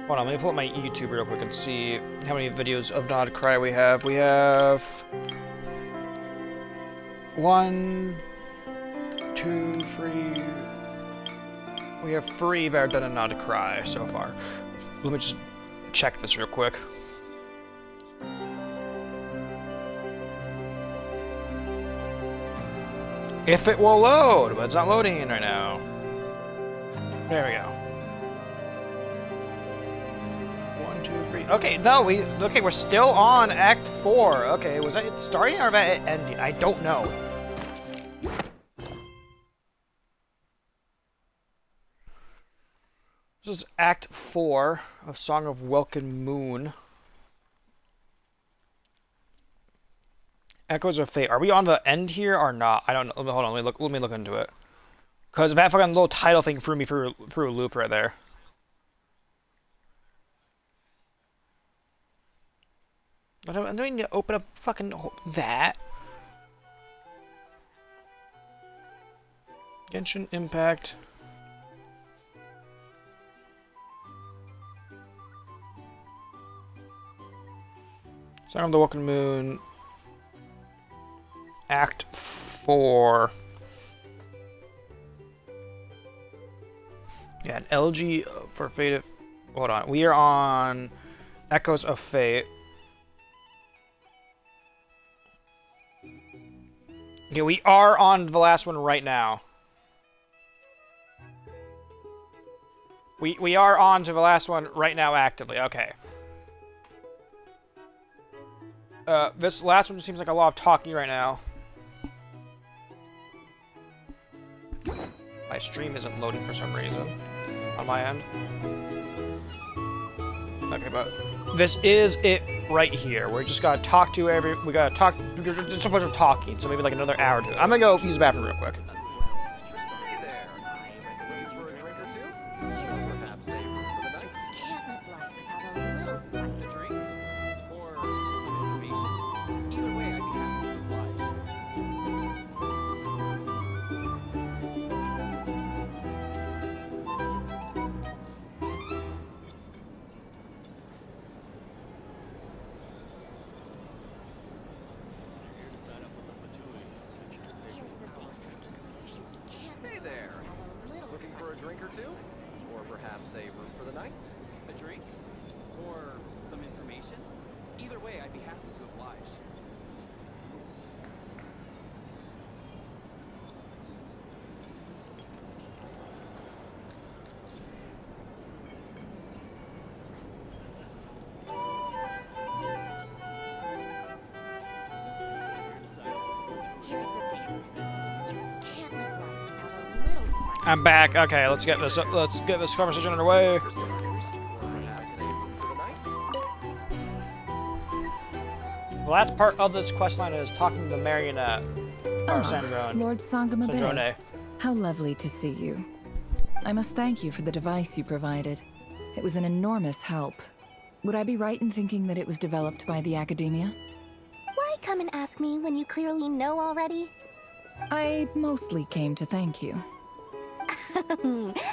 Hold on, let me pull up my YouTube real quick and see how many videos of Nod Cry we have. We have 1, 2, 3. We have 3 that are done in Nod Cry so far. Let me just check this real quick. If it will load, but it's not loading right now. There we go. 1, 2, 3. Okay, no, we're still on Act 4. Okay, was that it starting or that it ending? I don't know. This is Act 4 of Song of Welkin Moon. Echoes of Fate. Are we on the end here or not? I don't know. Hold on, let me look into it. Because that fucking little title thing threw me through a loop right there. I don't need to open up fucking that. Genshin Impact. Song of the Welkin Moon. Act 4. Yeah, an LG for Fate. Hold on. We are on Echoes of Fate. Okay, we are on the last one right now. We are on to the last one right now actively. Okay. This last one seems like a lot of talking right now. My stream isn't loading for some reason on my end. Okay, but this is it right here. We're just gotta talk to we gotta talk, just a bunch of talking, so maybe like another hour or two. I'm gonna go use the bathroom real quick. I'm back. Okay, let's get this conversation underway. The last part of this questline is talking to the marionette. Lord Sangamabe. How lovely to see you. I must thank you for the device you provided. It was an enormous help. Would I be right in thinking that it was developed by the Academia? Why come and ask me when you clearly know already? I mostly came to thank you.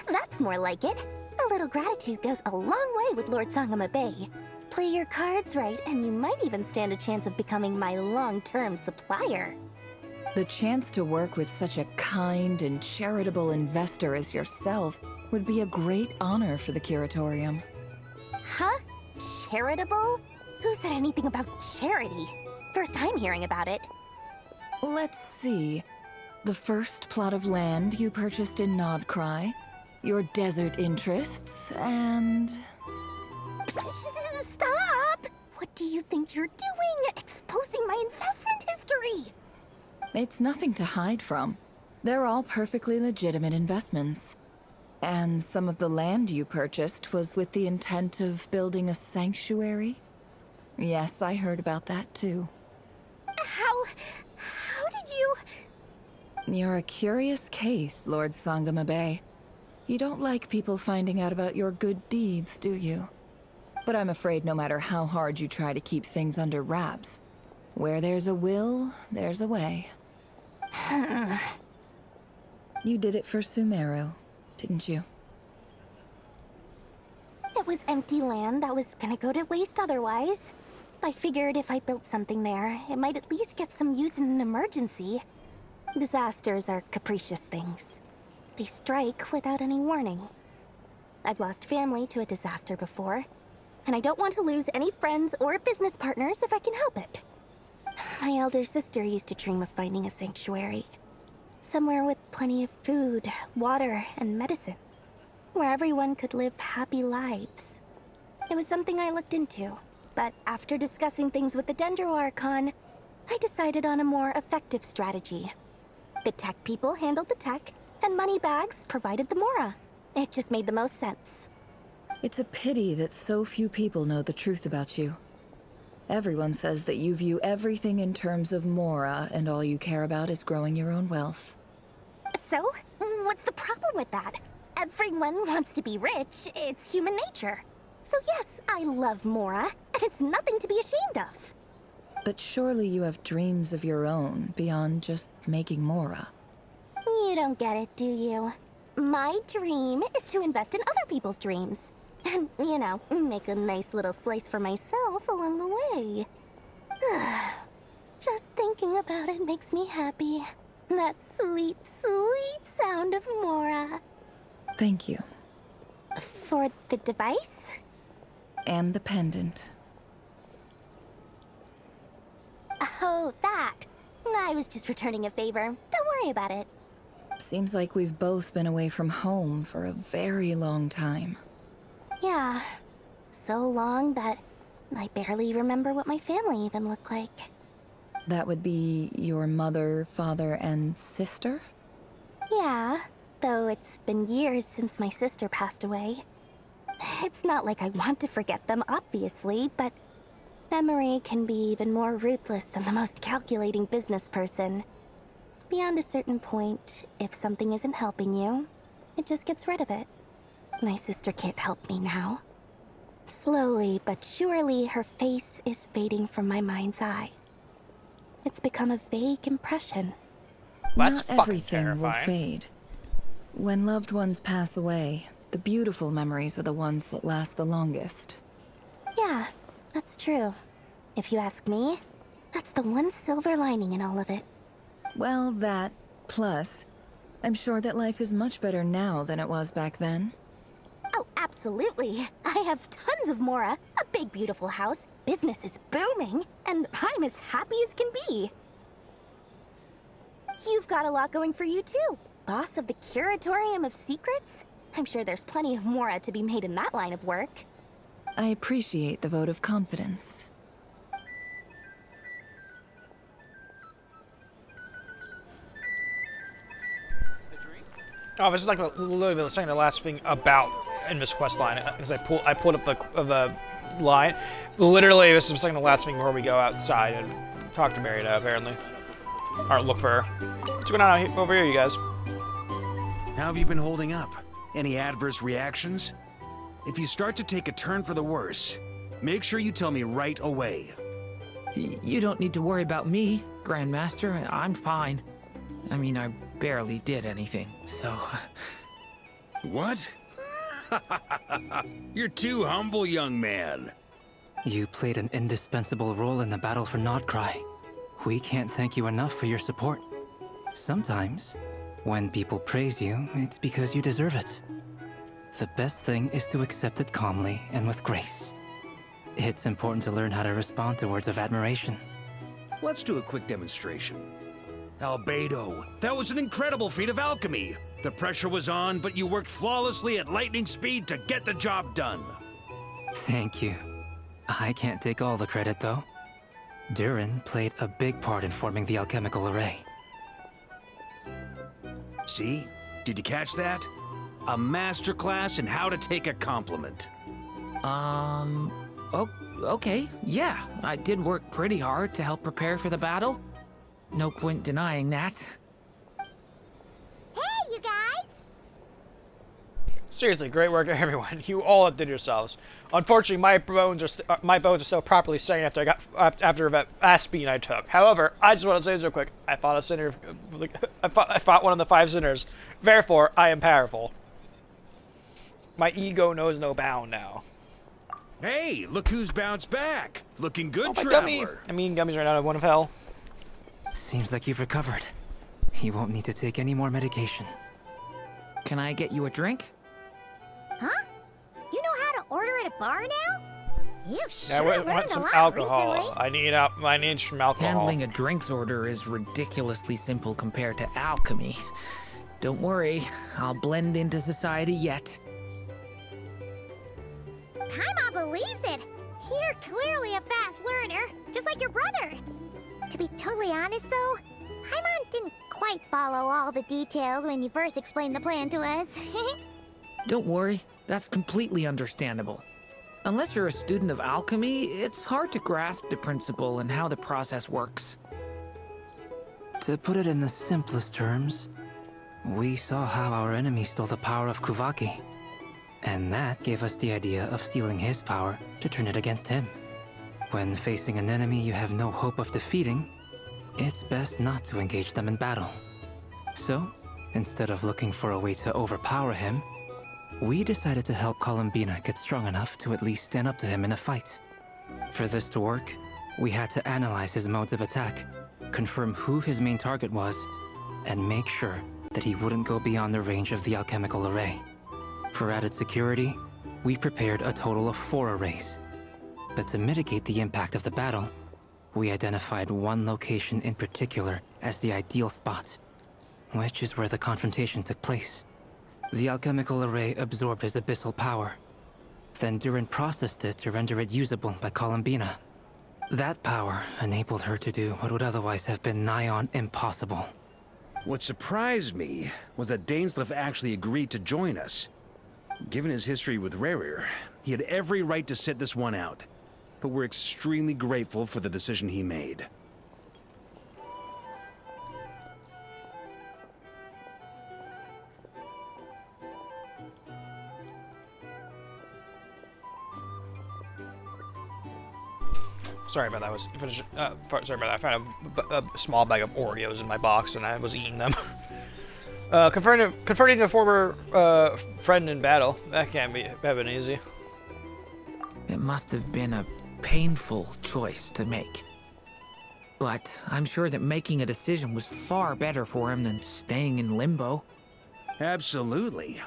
That's more like it. A little gratitude goes a long way with Lord Sangama Bay. Play your cards right, and you might even stand a chance of becoming my long-term supplier. The chance to work with such a kind and charitable investor as yourself would be a great honor for the Curatorium. Huh? Charitable? Who said anything about charity? First I'm hearing about it. Let's see. The first plot of land you purchased in Nodcry, your desert interests, and... Stop! What do you think you're doing? Exposing my investment history! It's nothing to hide from. They're all perfectly legitimate investments. And some of the land you purchased was with the intent of building a sanctuary? Yes, I heard about that too. How did you... You're a curious case, Lord Sangama Bay. You don't like people finding out about your good deeds, do you? But I'm afraid no matter how hard you try to keep things under wraps, where there's a will, there's a way. You did it for Sumeru, didn't you? It was empty land that was gonna go to waste otherwise. I figured if I built something there, it might at least get some use in an emergency. Disasters are capricious things. They strike without any warning. I've lost family to a disaster before, and I don't want to lose any friends or business partners if I can help it. My elder sister used to dream of finding a sanctuary. Somewhere with plenty of food, water, and medicine. Where everyone could live happy lives. It was something I looked into, but after discussing things with the Dendro Archon, I decided on a more effective strategy. The tech people handled the tech, and Moneybags provided the Mora. It just made the most sense. It's a pity that so few people know the truth about you. Everyone says that you view everything in terms of Mora, and all you care about is growing your own wealth. So, what's the problem with that? Everyone wants to be rich. It's human nature. So yes, I love Mora, and it's nothing to be ashamed of. But surely you have dreams of your own beyond just making Mora. You don't get it, do you? My dream is to invest in other people's dreams. And, you know, make a nice little slice for myself along the way. Just thinking about it makes me happy. That sweet, sweet sound of Mora. Thank you. For the device? And the pendant. Oh, that. I was just returning a favor. Don't worry about it. Seems like we've both been away from home for a very long time. Yeah. So long that I barely remember what my family even looked like. That would be your mother, father, and sister? Yeah, though it's been years since my sister passed away. It's not like I want to forget them, obviously, but memory can be even more ruthless than the most calculating business person. Beyond a certain point, if something isn't helping you, it just gets rid of it. My sister can't help me now. Slowly but surely, her face is fading from my mind's eye. It's become a vague impression. That's Not everything will fade. When loved ones pass away, the beautiful memories are the ones that last the longest. Yeah, that's true. If you ask me, that's the one silver lining in all of it. Well, that, plus, I'm sure that life is much better now than it was back then. Oh, absolutely. I have tons of Mora, a big beautiful house, business is booming, and I'm as happy as can be. You've got a lot going for you too. Boss of the Curatorium of Secrets? I'm sure there's plenty of Mora to be made in that line of work. I appreciate the vote of confidence. Oh, this is like literally the second to last thing about in this quest line, because I pulled up the line. Literally, this is the second to last thing before we go outside and talk to Merida, apparently. Or look for her. What's going on over here, you guys? How have you been holding up? Any adverse reactions? If you start to take a turn for the worse, make sure you tell me right away. You don't need to worry about me, Grandmaster. I'm fine. I mean, I barely did anything, so... What? You're too humble, young man. You played an indispensable role in the battle for Nodcry. We can't thank you enough for your support. Sometimes, when people praise you, it's because you deserve it. The best thing is to accept it calmly and with grace. It's important to learn how to respond to words of admiration. Let's do a quick demonstration. Albedo, that was an incredible feat of alchemy. The pressure was on, but you worked flawlessly at lightning speed to get the job done. Thank you. I can't take all the credit, though. Durin played a big part in forming the alchemical array. See? Did you catch that? A masterclass in how to take a compliment. Okay, yeah. I did work pretty hard to help prepare for the battle. No point denying that. Hey, you guys! Seriously, great work, everyone. You all outdid yourselves. Unfortunately, my bones are still properly saying after that last beating I took. However, I just want to say this real quick. I fought a sinner. I fought one of the 5 sinners. Therefore, I am powerful. My ego knows no bound now. Hey, look who's bounced back. Looking good, my traveler. Gummies right out of one of hell. Seems like you've recovered. You won't need to take any more medication. Can I get you a drink? Huh? You know how to order at a bar now? You've sure I learned want a some lot alcohol. recently. I need some alcohol. Handling a drinks order is ridiculously simple compared to alchemy. Don't worry, I'll blend into society yet. Paimon believes it. You're clearly a fast learner, just like your brother. To be totally honest, though, Paimon didn't quite follow all the details when you first explained the plan to us. Don't worry, that's completely understandable. Unless you're a student of alchemy, it's hard to grasp the principle and how the process works. To put it in the simplest terms, we saw how our enemy stole the power of Kuvaki. And that gave us the idea of stealing his power to turn it against him. When facing an enemy you have no hope of defeating, it's best not to engage them in battle. So, instead of looking for a way to overpower him, we decided to help Columbina get strong enough to at least stand up to him in a fight. For this to work, we had to analyze his modes of attack, confirm who his main target was, and make sure that he wouldn't go beyond the range of the alchemical array. For added security, we prepared a total of 4 arrays. But to mitigate the impact of the battle, we identified one location in particular as the ideal spot, which is where the confrontation took place. The alchemical array absorbed his abyssal power. Then Durin processed it to render it usable by Columbina. That power enabled her to do what would otherwise have been nigh on impossible. What surprised me was that Dainsleif actually agreed to join us. Given his history with Rerir, he had every right to sit this one out. But we're extremely grateful for the decision he made. Sorry about that. Sorry about that. I found a small bag of Oreos in my box, and I was eating them. Confronting a former friend in battle. That can't have been easy. It must have been a painful choice to make. But I'm sure that making a decision was far better for him than staying in limbo. Absolutely.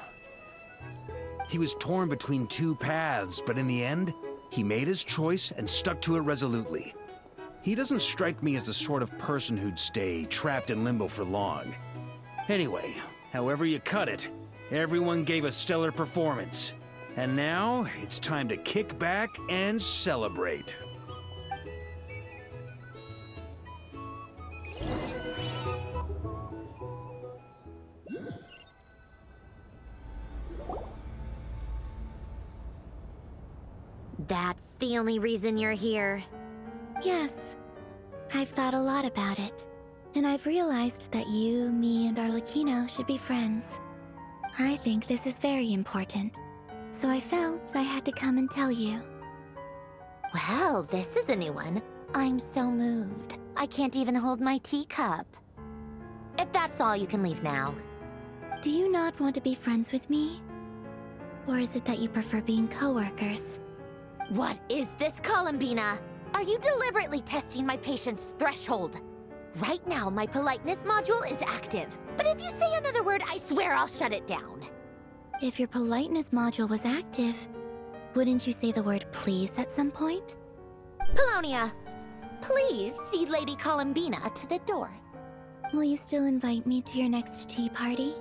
He was torn between 2 paths, but in the end, he made his choice and stuck to it resolutely. He doesn't strike me as the sort of person who'd stay trapped in limbo for long. Anyway, however you cut it, everyone gave a stellar performance. And now, it's time to kick back and celebrate. That's the only reason you're here. Yes. I've thought a lot about it. And I've realized that you, me, and Arlecchino should be friends. I think this is very important. So I felt I had to come and tell you. Well, this is a new one. I'm so moved. I can't even hold my teacup. If that's all, you can leave now. Do you not want to be friends with me? Or is it that you prefer being co-workers? What is this, Columbina? Are you deliberately testing my patience threshold? Right now, my politeness module is active. But if you say another word, I swear I'll shut it down. If your politeness module was active, wouldn't you say the word please at some point? Polonia, please see Lady Columbina to the door. Will you still invite me to your next tea party?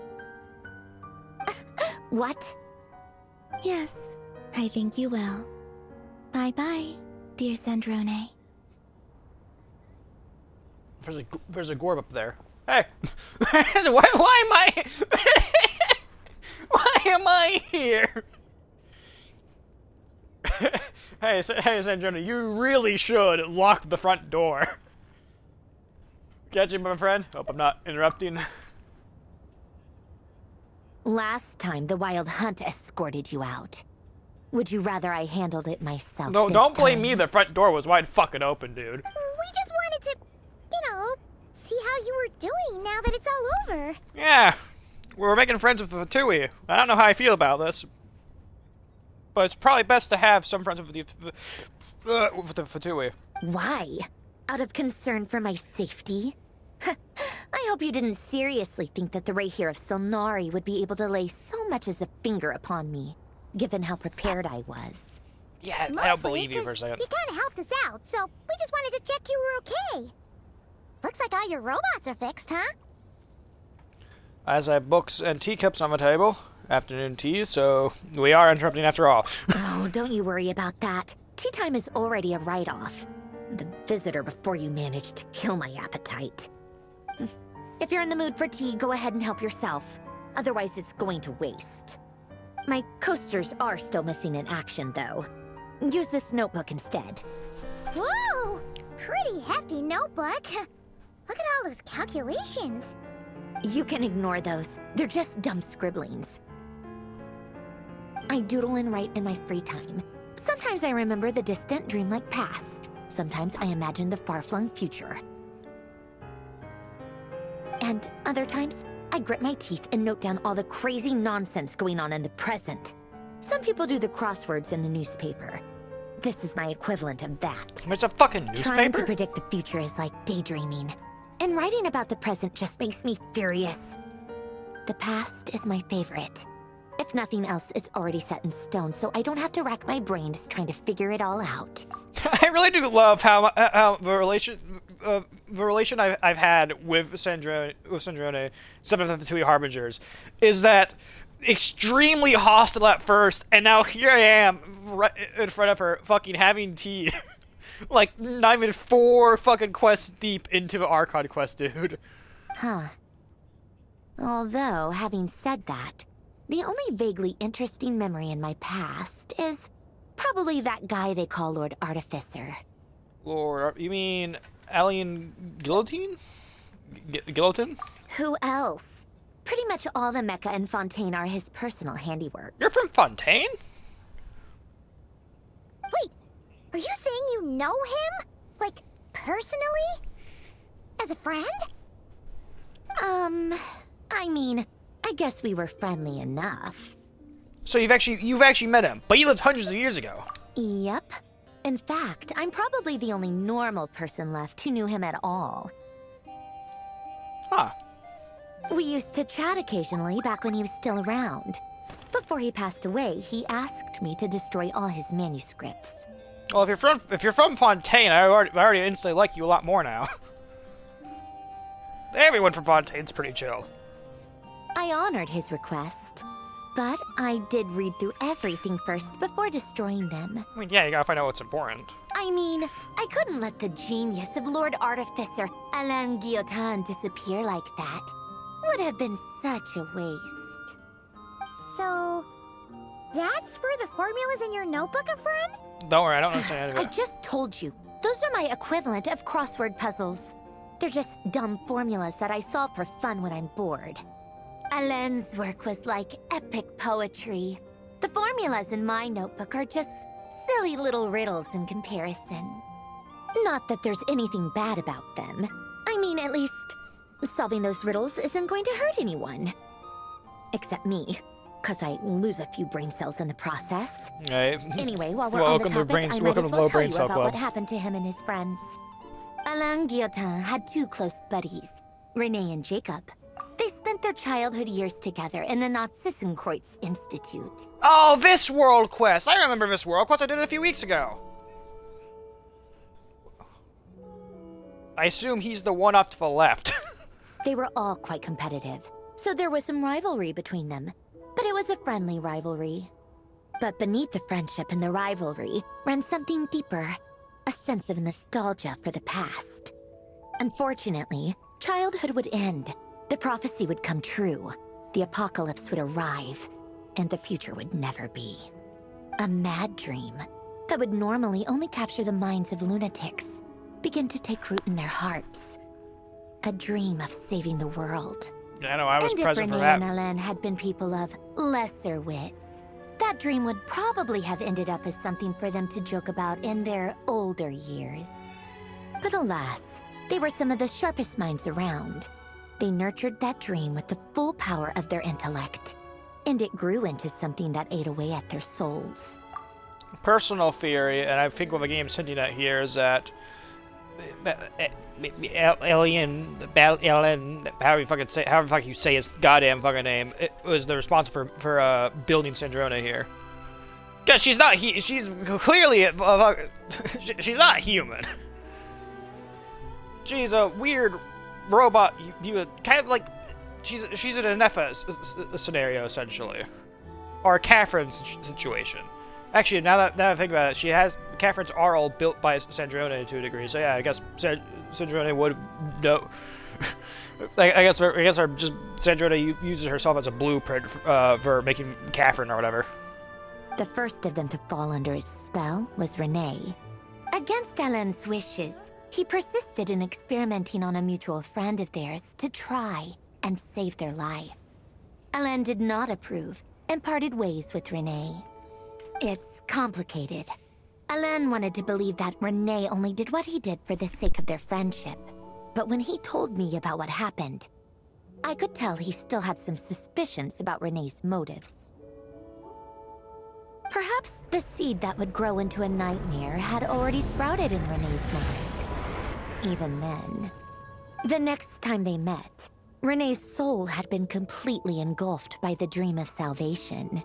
What? Yes, I think you will. Bye-bye, dear Sandrone. There's a Gorb up there. Hey! why am I... why am I here? hey, Sandrone, you really should lock the front door. Catch you, my friend. Hope I'm not interrupting. Last time, the Wild Hunt escorted you out. Would you rather I handled it myself? No, don't blame me. The front door was wide fucking open, dude. We just wanted to, see how you were doing now that it's all over. Yeah, we're making friends with the Fatui. I don't know how I feel about this, but it's probably best to have some friends with the Fatui. Why? Out of concern for my safety? I hope you didn't seriously think that the Rerir of Solnari would be able to lay so much as a finger upon me, given how prepared I was. Yeah, I don't believe you for a second. You kind of helped us out, so we just wanted to check you were okay. Looks like all your robots are fixed, huh? As I have books and teacups on the table, afternoon tea, so we are interrupting after all. Oh, don't you worry about that. Tea time is already a write-off. The visitor before you managed to kill my appetite. If you're in the mood for tea, go ahead and help yourself. Otherwise, it's going to waste. My coasters are still missing in action, though. Use this notebook instead. Whoa! Pretty hefty notebook. Look at all those calculations. You can ignore those. They're just dumb scribblings. I doodle and write in my free time. Sometimes I remember the distant dreamlike past. Sometimes I imagine the far-flung future. And other times, I grit my teeth and note down all the crazy nonsense going on in the present. Some people do the crosswords in the newspaper. This is my equivalent of that. It's a fucking newspaper? Trying to predict the future is like daydreaming. And writing about the present just makes me furious. The past is my favorite. If nothing else, it's already set in stone, so I don't have to rack my brains trying to figure it all out. I really do love how the relation I've had with Sandrone, Seventh of the Tui Harbingers, is that extremely hostile at first, and now here I am right in front of her, fucking having tea, like not even 4 fucking quests deep into the Archon quest, dude. Huh. Although, having said that, the only vaguely interesting memory in my past is probably that guy they call Lord Artificer. Lord, you mean Alien Guillotine? Guillotine? Who else? Pretty much all the mecha and Fontaine are his personal handiwork. You're from Fontaine? Wait, are you saying you know him? Like, personally? As a friend? I mean, I guess we were friendly enough. So you've actually met him, but he lived hundreds of years ago. Yep. In fact, I'm probably the only normal person left who knew him at all. Huh. We used to chat occasionally back when he was still around. Before he passed away, he asked me to destroy all his manuscripts. Well, if you're from Fontaine, I already instantly like you a lot more now. Everyone from Fontaine's pretty chill. I honored his request, but I did read through everything first before destroying them. I mean, yeah, you gotta find out what's important. I mean, I couldn't let the genius of Lord Artificer Alain Guillotin disappear like that. Would have been such a waste. So, that's where the formulas in your notebook are from? Don't worry, I don't understand any of I it. just told you. Those are my equivalent of crossword puzzles. They're just dumb formulas that I solve for fun when I'm bored. Alain's work was like epic poetry. The formulas in my notebook are just silly little riddles in comparison. Not that there's anything bad about them. I mean, at least, solving those riddles isn't going to hurt anyone. Except me, 'cause I lose a few brain cells in the process. Right. Anyway, while we're Welcome on to the topic, I might welcome as to well Low tell Brain you Cell about Club. what happened to him and his friends. Alain Guillotin had two close buddies, Renee and Jacob. They spent their childhood years together in the Nazissenkreuz Institute. Oh, this world quest! I remember this world quest. I did it a few weeks ago. I assume he's the one off to the left. They were all quite competitive, so there was some rivalry between them. But it was a friendly rivalry. But beneath the friendship and the rivalry ran something deeper, a sense of nostalgia for the past. Unfortunately, childhood would end, the prophecy would come true, the apocalypse would arrive, and the future would never be. A mad dream that would normally only capture the minds of lunatics begin to take root in their hearts. A dream of saving the world. I know, I was and present if for Renee that. and Alain had been people of lesser wits, that dream would probably have ended up as something for them to joke about in their older years. But alas, they were some of the sharpest minds around. They nurtured that dream with the full power of their intellect, and it grew into something that ate away at their souls. Personal theory, and I think what the game's hinting at here, is that Alien, however the fuck you say his goddamn fucking name, it was the responsible for building Sandrona here. Cause she's not she's clearly she's not human. She's a weird robot. You kind of like she's in a Nepha scenario essentially, or a Catherine situation. Actually, now that I think about it, Catherine's are all built by Sandrona to a degree. So yeah, I guess Sandrona would know. I guess just Sandrona uses herself as a blueprint for making Catherine or whatever. The first of them to fall under its spell was Renee. Against Alain's wishes, he persisted in experimenting on a mutual friend of theirs to try and save their life. Alain did not approve and parted ways with Renee. It's complicated. Alain wanted to believe that Renee only did what he did for the sake of their friendship. But when he told me about what happened, I could tell he still had some suspicions about Renee's motives. Perhaps the seed that would grow into a nightmare had already sprouted in Renee's mind. Even then. The next time they met, Renee's soul had been completely engulfed by the dream of salvation.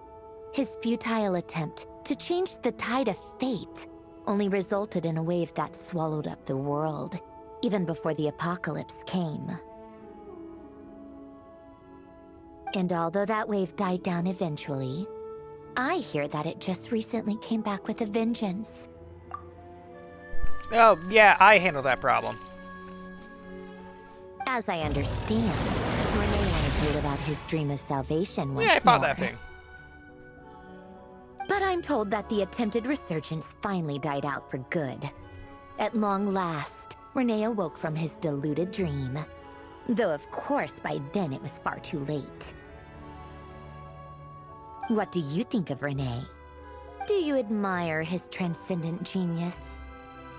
His futile attempt to change the tide of fate only resulted in a wave that swallowed up the world, even before the apocalypse came. And although that wave died down eventually, I hear that it just recently came back with a vengeance. Oh, yeah, I handle that problem. As I understand, Renee wanted about his dream of salvation once Yeah, I fought more. that thing. But I'm told that the attempted resurgence finally died out for good. At long last, Renee awoke from his deluded dream. Though of course by then it was far too late. What do you think of Renee? Do you admire his transcendent genius?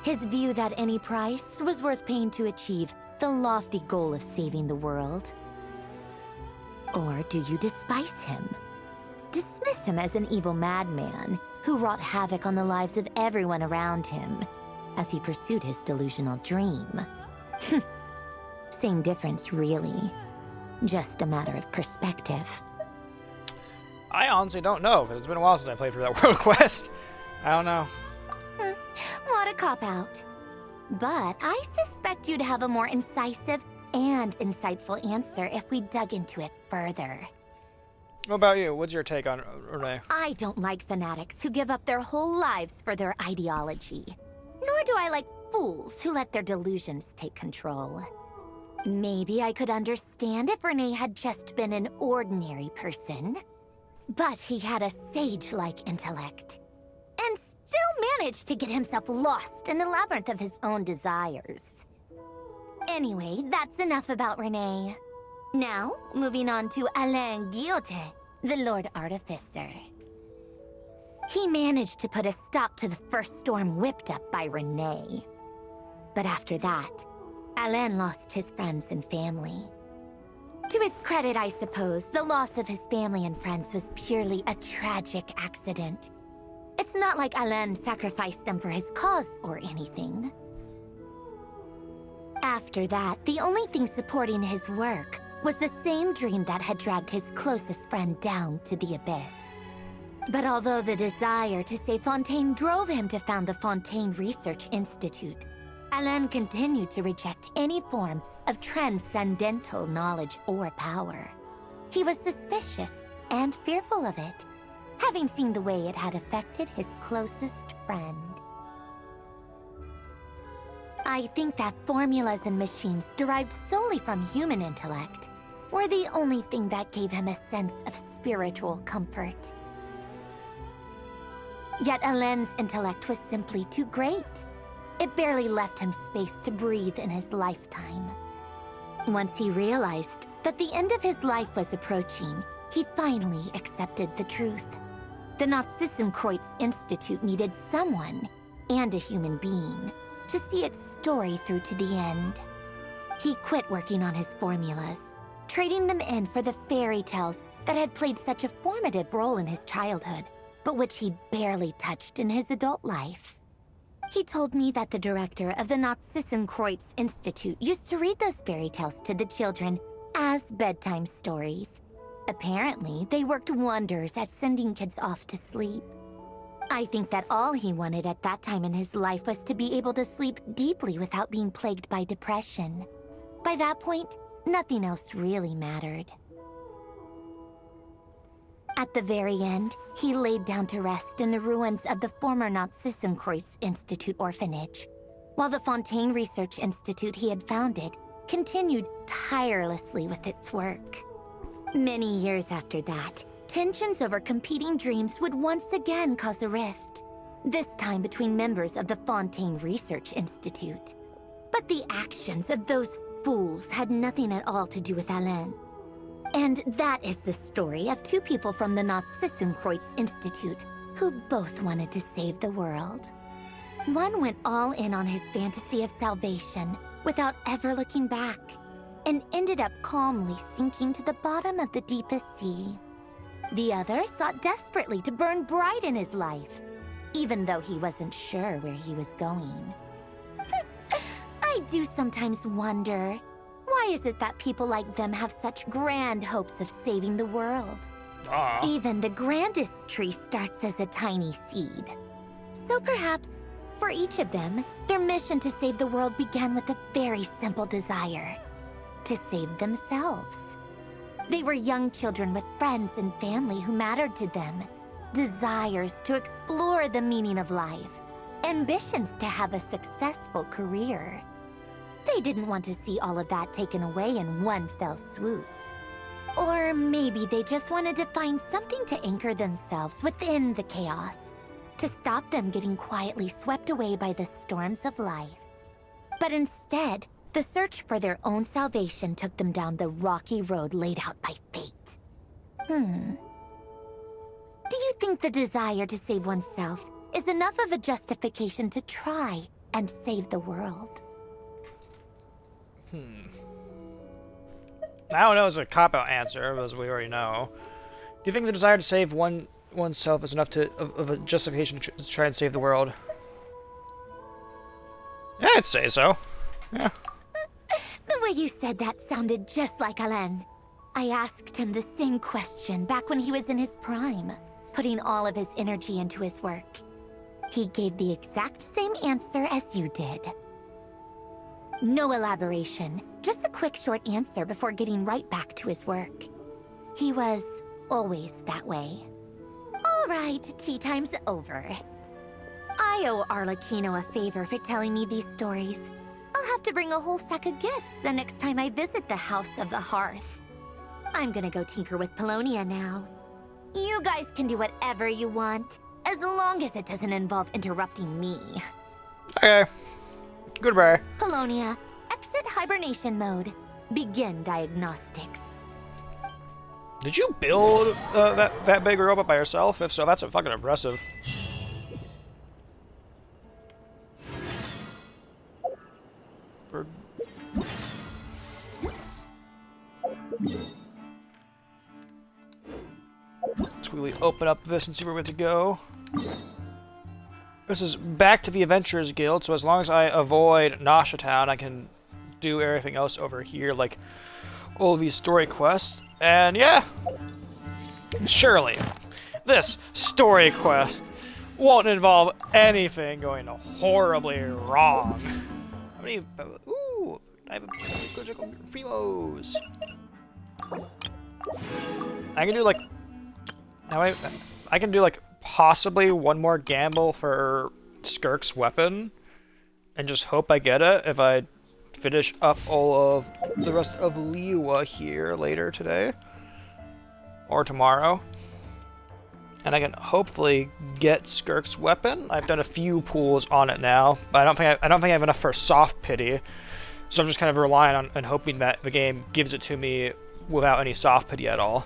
His view that any price was worth paying to achieve the lofty goal of saving the world? Or do you despise him? Dismiss him as an evil madman who wrought havoc on the lives of everyone around him as he pursued his delusional dream? Same difference, really. Just a matter of perspective. I honestly don't know, because it's been a while since I played through that world quest. I don't know. What a cop-out. But I suspect you'd have a more incisive and insightful answer if we dug into it further. What about you? What's your take on Renee? I don't like fanatics who give up their whole lives for their ideology. Nor do I like fools who let their delusions take control. Maybe I could understand if Renee had just been an ordinary person. But he had a sage-like intellect. And still managed to get himself lost in the labyrinth of his own desires. Anyway, that's enough about Renee. Now, moving on to Alain Guillotin, the Lord Artificer. He managed to put a stop to the first storm whipped up by Renee. But after that, Alain lost his friends and family. To his credit, I suppose, the loss of his family and friends was purely a tragic accident. It's not like Alain sacrificed them for his cause or anything. After that, the only thing supporting his work was the same dream that had dragged his closest friend down to the abyss. But although the desire to save Fontaine drove him to found the Fontaine Research Institute, Alain continued to reject any form of transcendental knowledge or power. He was suspicious and fearful of it, having seen the way it had affected his closest friend. I think that formulas and machines derived solely from human intellect were the only thing that gave him a sense of spiritual comfort. Yet Alain's intellect was simply too great. It barely left him space to breathe in his lifetime. Once he realized that the end of his life was approaching, he finally accepted the truth. The Nazissenkreuz Institute needed someone, and a human being, to see its story through to the end. He quit working on his formulas, trading them in for the fairy tales that had played such a formative role in his childhood, but which he barely touched in his adult life. He told me that the director of the Nazissenkreuz Institute used to read those fairy tales to the children as bedtime stories. Apparently, they worked wonders at sending kids off to sleep. I think that all he wanted at that time in his life was to be able to sleep deeply without being plagued by depression. By that point, nothing else really mattered. At the very end, he laid down to rest in the ruins of the former Nazissenkreuz Institute orphanage, while the Fontaine Research Institute he had founded continued tirelessly with its work. Many years after that, tensions over competing dreams would once again cause a rift, this time between members of the Fontaine Research Institute. But the actions of those fools had nothing at all to do with Alain. And that is the story of two people from the Nazissenkreuz Institute who both wanted to save the world. One went all in on his fantasy of salvation without ever looking back, and ended up calmly sinking to the bottom of the deepest sea. The other sought desperately to burn bright in his life, even though he wasn't sure where he was going. I do sometimes wonder, why is it that people like them have such grand hopes of saving the world? Even the grandest tree starts as a tiny seed. So perhaps, for each of them, their mission to save the world began with a very simple desire: to save themselves. They were young children with friends and family who mattered to them, desires to explore the meaning of life, ambitions to have a successful career. They didn't want to see all of that taken away in one fell swoop. Or maybe they just wanted to find something to anchor themselves within the chaos, to stop them getting quietly swept away by the storms of life. But instead, the search for their own salvation took them down the rocky road laid out by fate. Do you think the desire to save oneself is enough of a justification to try and save the world? I don't know, it's a cop-out answer, as we already know. Do you think the desire to save oneself is enough of a justification to try and save the world? Yeah, I'd say so. Yeah. The way you said that sounded just like Alain. I asked him the same question back when he was in his prime, putting all of his energy into his work. He gave the exact same answer as you did. No elaboration, just a quick short answer before getting right back to his work. He was always that way. All right, tea time's over. I owe Arlecchino a favor for telling me these stories. I'll have to bring a whole sack of gifts the next time I visit the House of the Hearth. I'm gonna go tinker with Polonia now. You guys can do whatever you want, as long as it doesn't involve interrupting me. Okay. Goodbye. Polonia, exit hibernation mode. Begin diagnostics. Did you build that big robot by yourself? If so, that's fucking impressive. Let's quickly open up this and see where we have to go. This is back to the Adventurers Guild, so as long as I avoid Nasha Town, I can do everything else over here, like all these story quests. And yeah, surely this story quest won't involve anything going horribly wrong. How many? Ooh, I have a good primos. I can do like. I can do like possibly one more gamble for Skirk's weapon, and just hope I get it if I finish up all of the rest of Liyue here later today or tomorrow. And I can hopefully get Skirk's weapon. I've done a few pulls on it now, but I don't think I have enough for soft pity. So I'm just kind of relying on and hoping that the game gives it to me without any soft pity at all.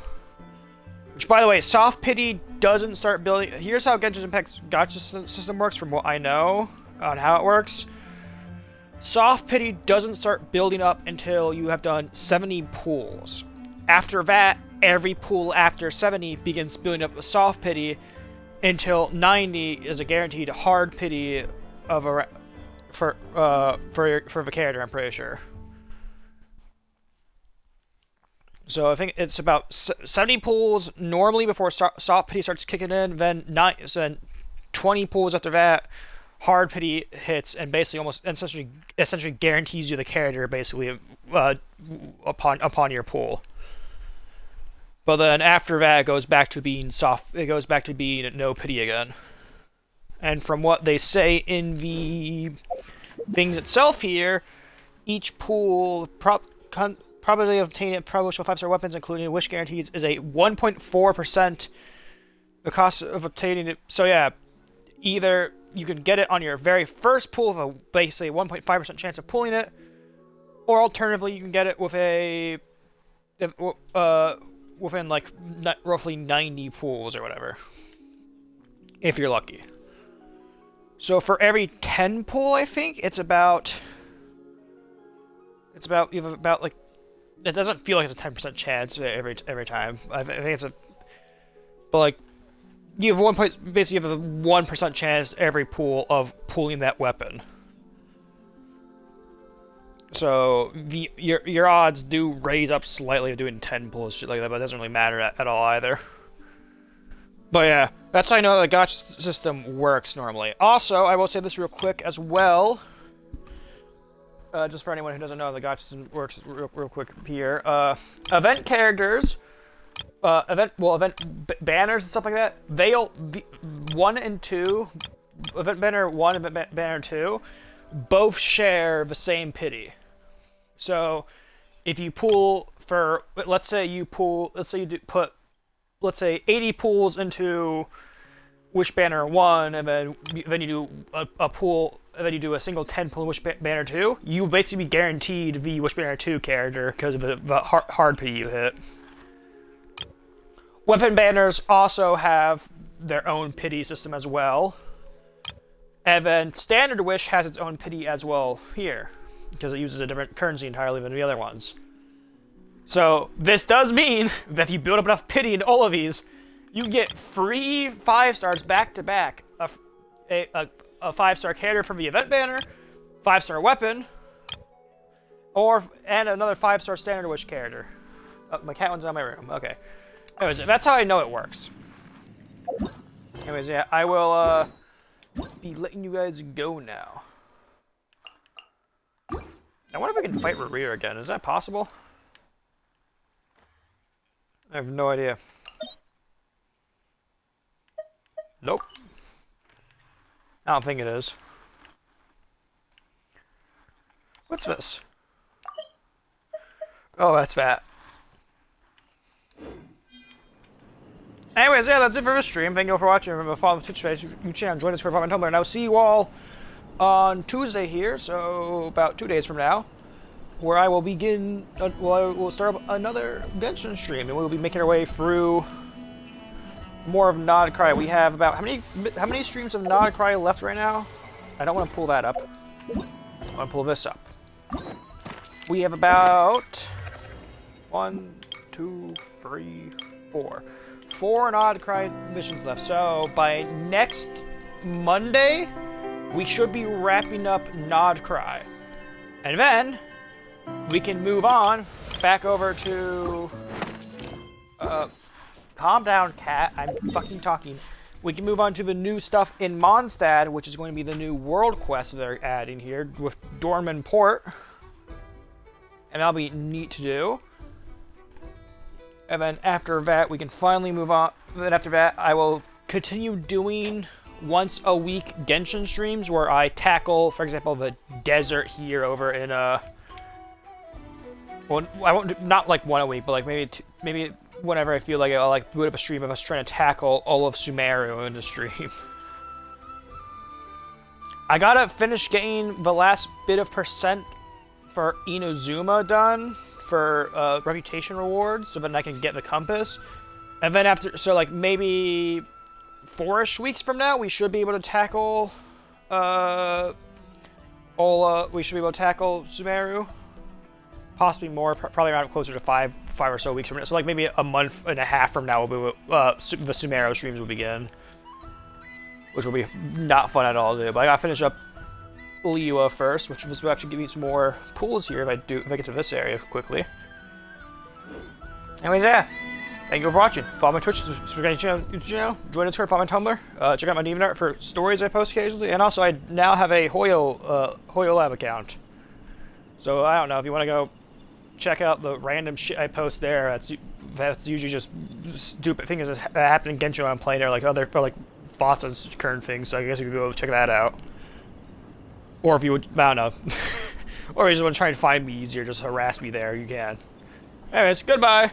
Which, by the way, soft pity doesn't start building. Here's how Genshin Impact's gacha system works, from what I know on how it works. Soft pity doesn't start building up until you have done 70 pulls. After that, every pool after 70 begins building up with soft pity until 90 is a guaranteed hard pity of a for the character, I'm pretty sure. So I think it's about 70 pulls normally before soft pity starts kicking in, then 20 pulls after that, hard pity hits, and basically essentially guarantees you the character basically upon your pull. But then after that, it goes back to being soft. It goes back to being no pity again. And from what they say in the things itself here, each pool probability of obtaining promotional 5-star weapons, including wish guarantees, is a 1.4%. The cost of obtaining it. So yeah, either you can get it on your very first pull with a basically 1.5% chance of pulling it, or alternatively you can get it with within like roughly 90 pulls or whatever, if you're lucky. So for every 10 pull, I think you have about like, it doesn't feel like it's a 10% chance every time. I think it's but like you have basically you have a 1% chance every pull of pulling that weapon. So your odds do raise up slightly of doing 10 pulls, shit like that, but it doesn't really matter at all either. But yeah, that's how I know the gacha system works normally. Also, I will say this real quick as well. Just for anyone who doesn't know, the gacha system works real quick here. Event characters, event banners and stuff like that. They'll 1 and 2, event banner 1 and event banner 2, both share the same pity. So if you pull for, let's say you put 80 pulls into Wish Banner 1, and then you do a pull, and then you do a single 10 pull in Wish Banner 2, you basically be guaranteed the Wish Banner 2 character because of the hard pity you hit. Weapon banners also have their own pity system as well. And then Standard Wish has its own pity as well here, because it uses a different currency entirely than the other ones. So this does mean that if you build up enough pity in all of these, you get free 5 stars back to back. A 5-star character from the event banner, 5-star weapon, and another 5-star Standard Wish character. Oh, my cat one's in my room. Okay. Anyways, that's how I know it works. Anyways, yeah, I will be letting you guys go now. I wonder if I can fight Rerir again. Is that possible? I have no idea. Nope. I don't think it is. What's this? Oh, that's that. Anyways, yeah, that's it for this stream. Thank you all for watching. Remember to follow the Twitch space, YouTube channel, join Discord, and Tumblr. And I'll see you all on Tuesday here, so about 2 days from now, where I will begin. We'll start up another Genshin stream, and we'll be making our way through more of Nod Cry. We have about how many streams of Nod Cry left right now? I don't want to pull that up. I want to pull this up. We have about 1, 2, 3, 4. 4 Nod Cry missions left. So by next Monday, we should be wrapping up Nod Cry. And then we can move on back over to calm down, cat. I'm fucking talking. We can move on to the new stuff in Mondstadt, which is going to be the new world quest they're adding here with Dorman Port. And that'll be neat to do. And then after that, we can finally move on. Then after that, I will continue doing once a week Genshin streams where I tackle, for example, the desert here over in well, I won't do, not like one a week, but like maybe whenever I feel like it, I'll like boot up a stream of us trying to tackle all of Sumeru in the stream. I gotta finish getting the last bit of percent for Inazuma done for reputation rewards, so then I can get the compass. And then after, so like maybe 4-ish weeks from now, we should be able to tackle we should be able to tackle Sumeru. Possibly more, probably around closer to five or so weeks from now. So like maybe a month and a half from now, the Sumeru streams will begin, which will be not fun at all to do. But I gotta finish up Liyue first, which will actually give me some more pools here if I get to this area quickly. Anyways, yeah. Thank you for watching. Follow my Twitch, subscribe to my YouTube channel, join Discord, follow my Tumblr, check out my DeviantArt for stories I post occasionally, and also I now have a Hoyo Lab account. So I don't know if you want to go check out the random shit I post there. That's usually just stupid things that happen in Genshin when I'm playing there, like other bots and current things. So I guess you could go check that out. Or if you would, I don't know. Or if you just want to try and find me easier, just harass me there, you can. Anyways, goodbye.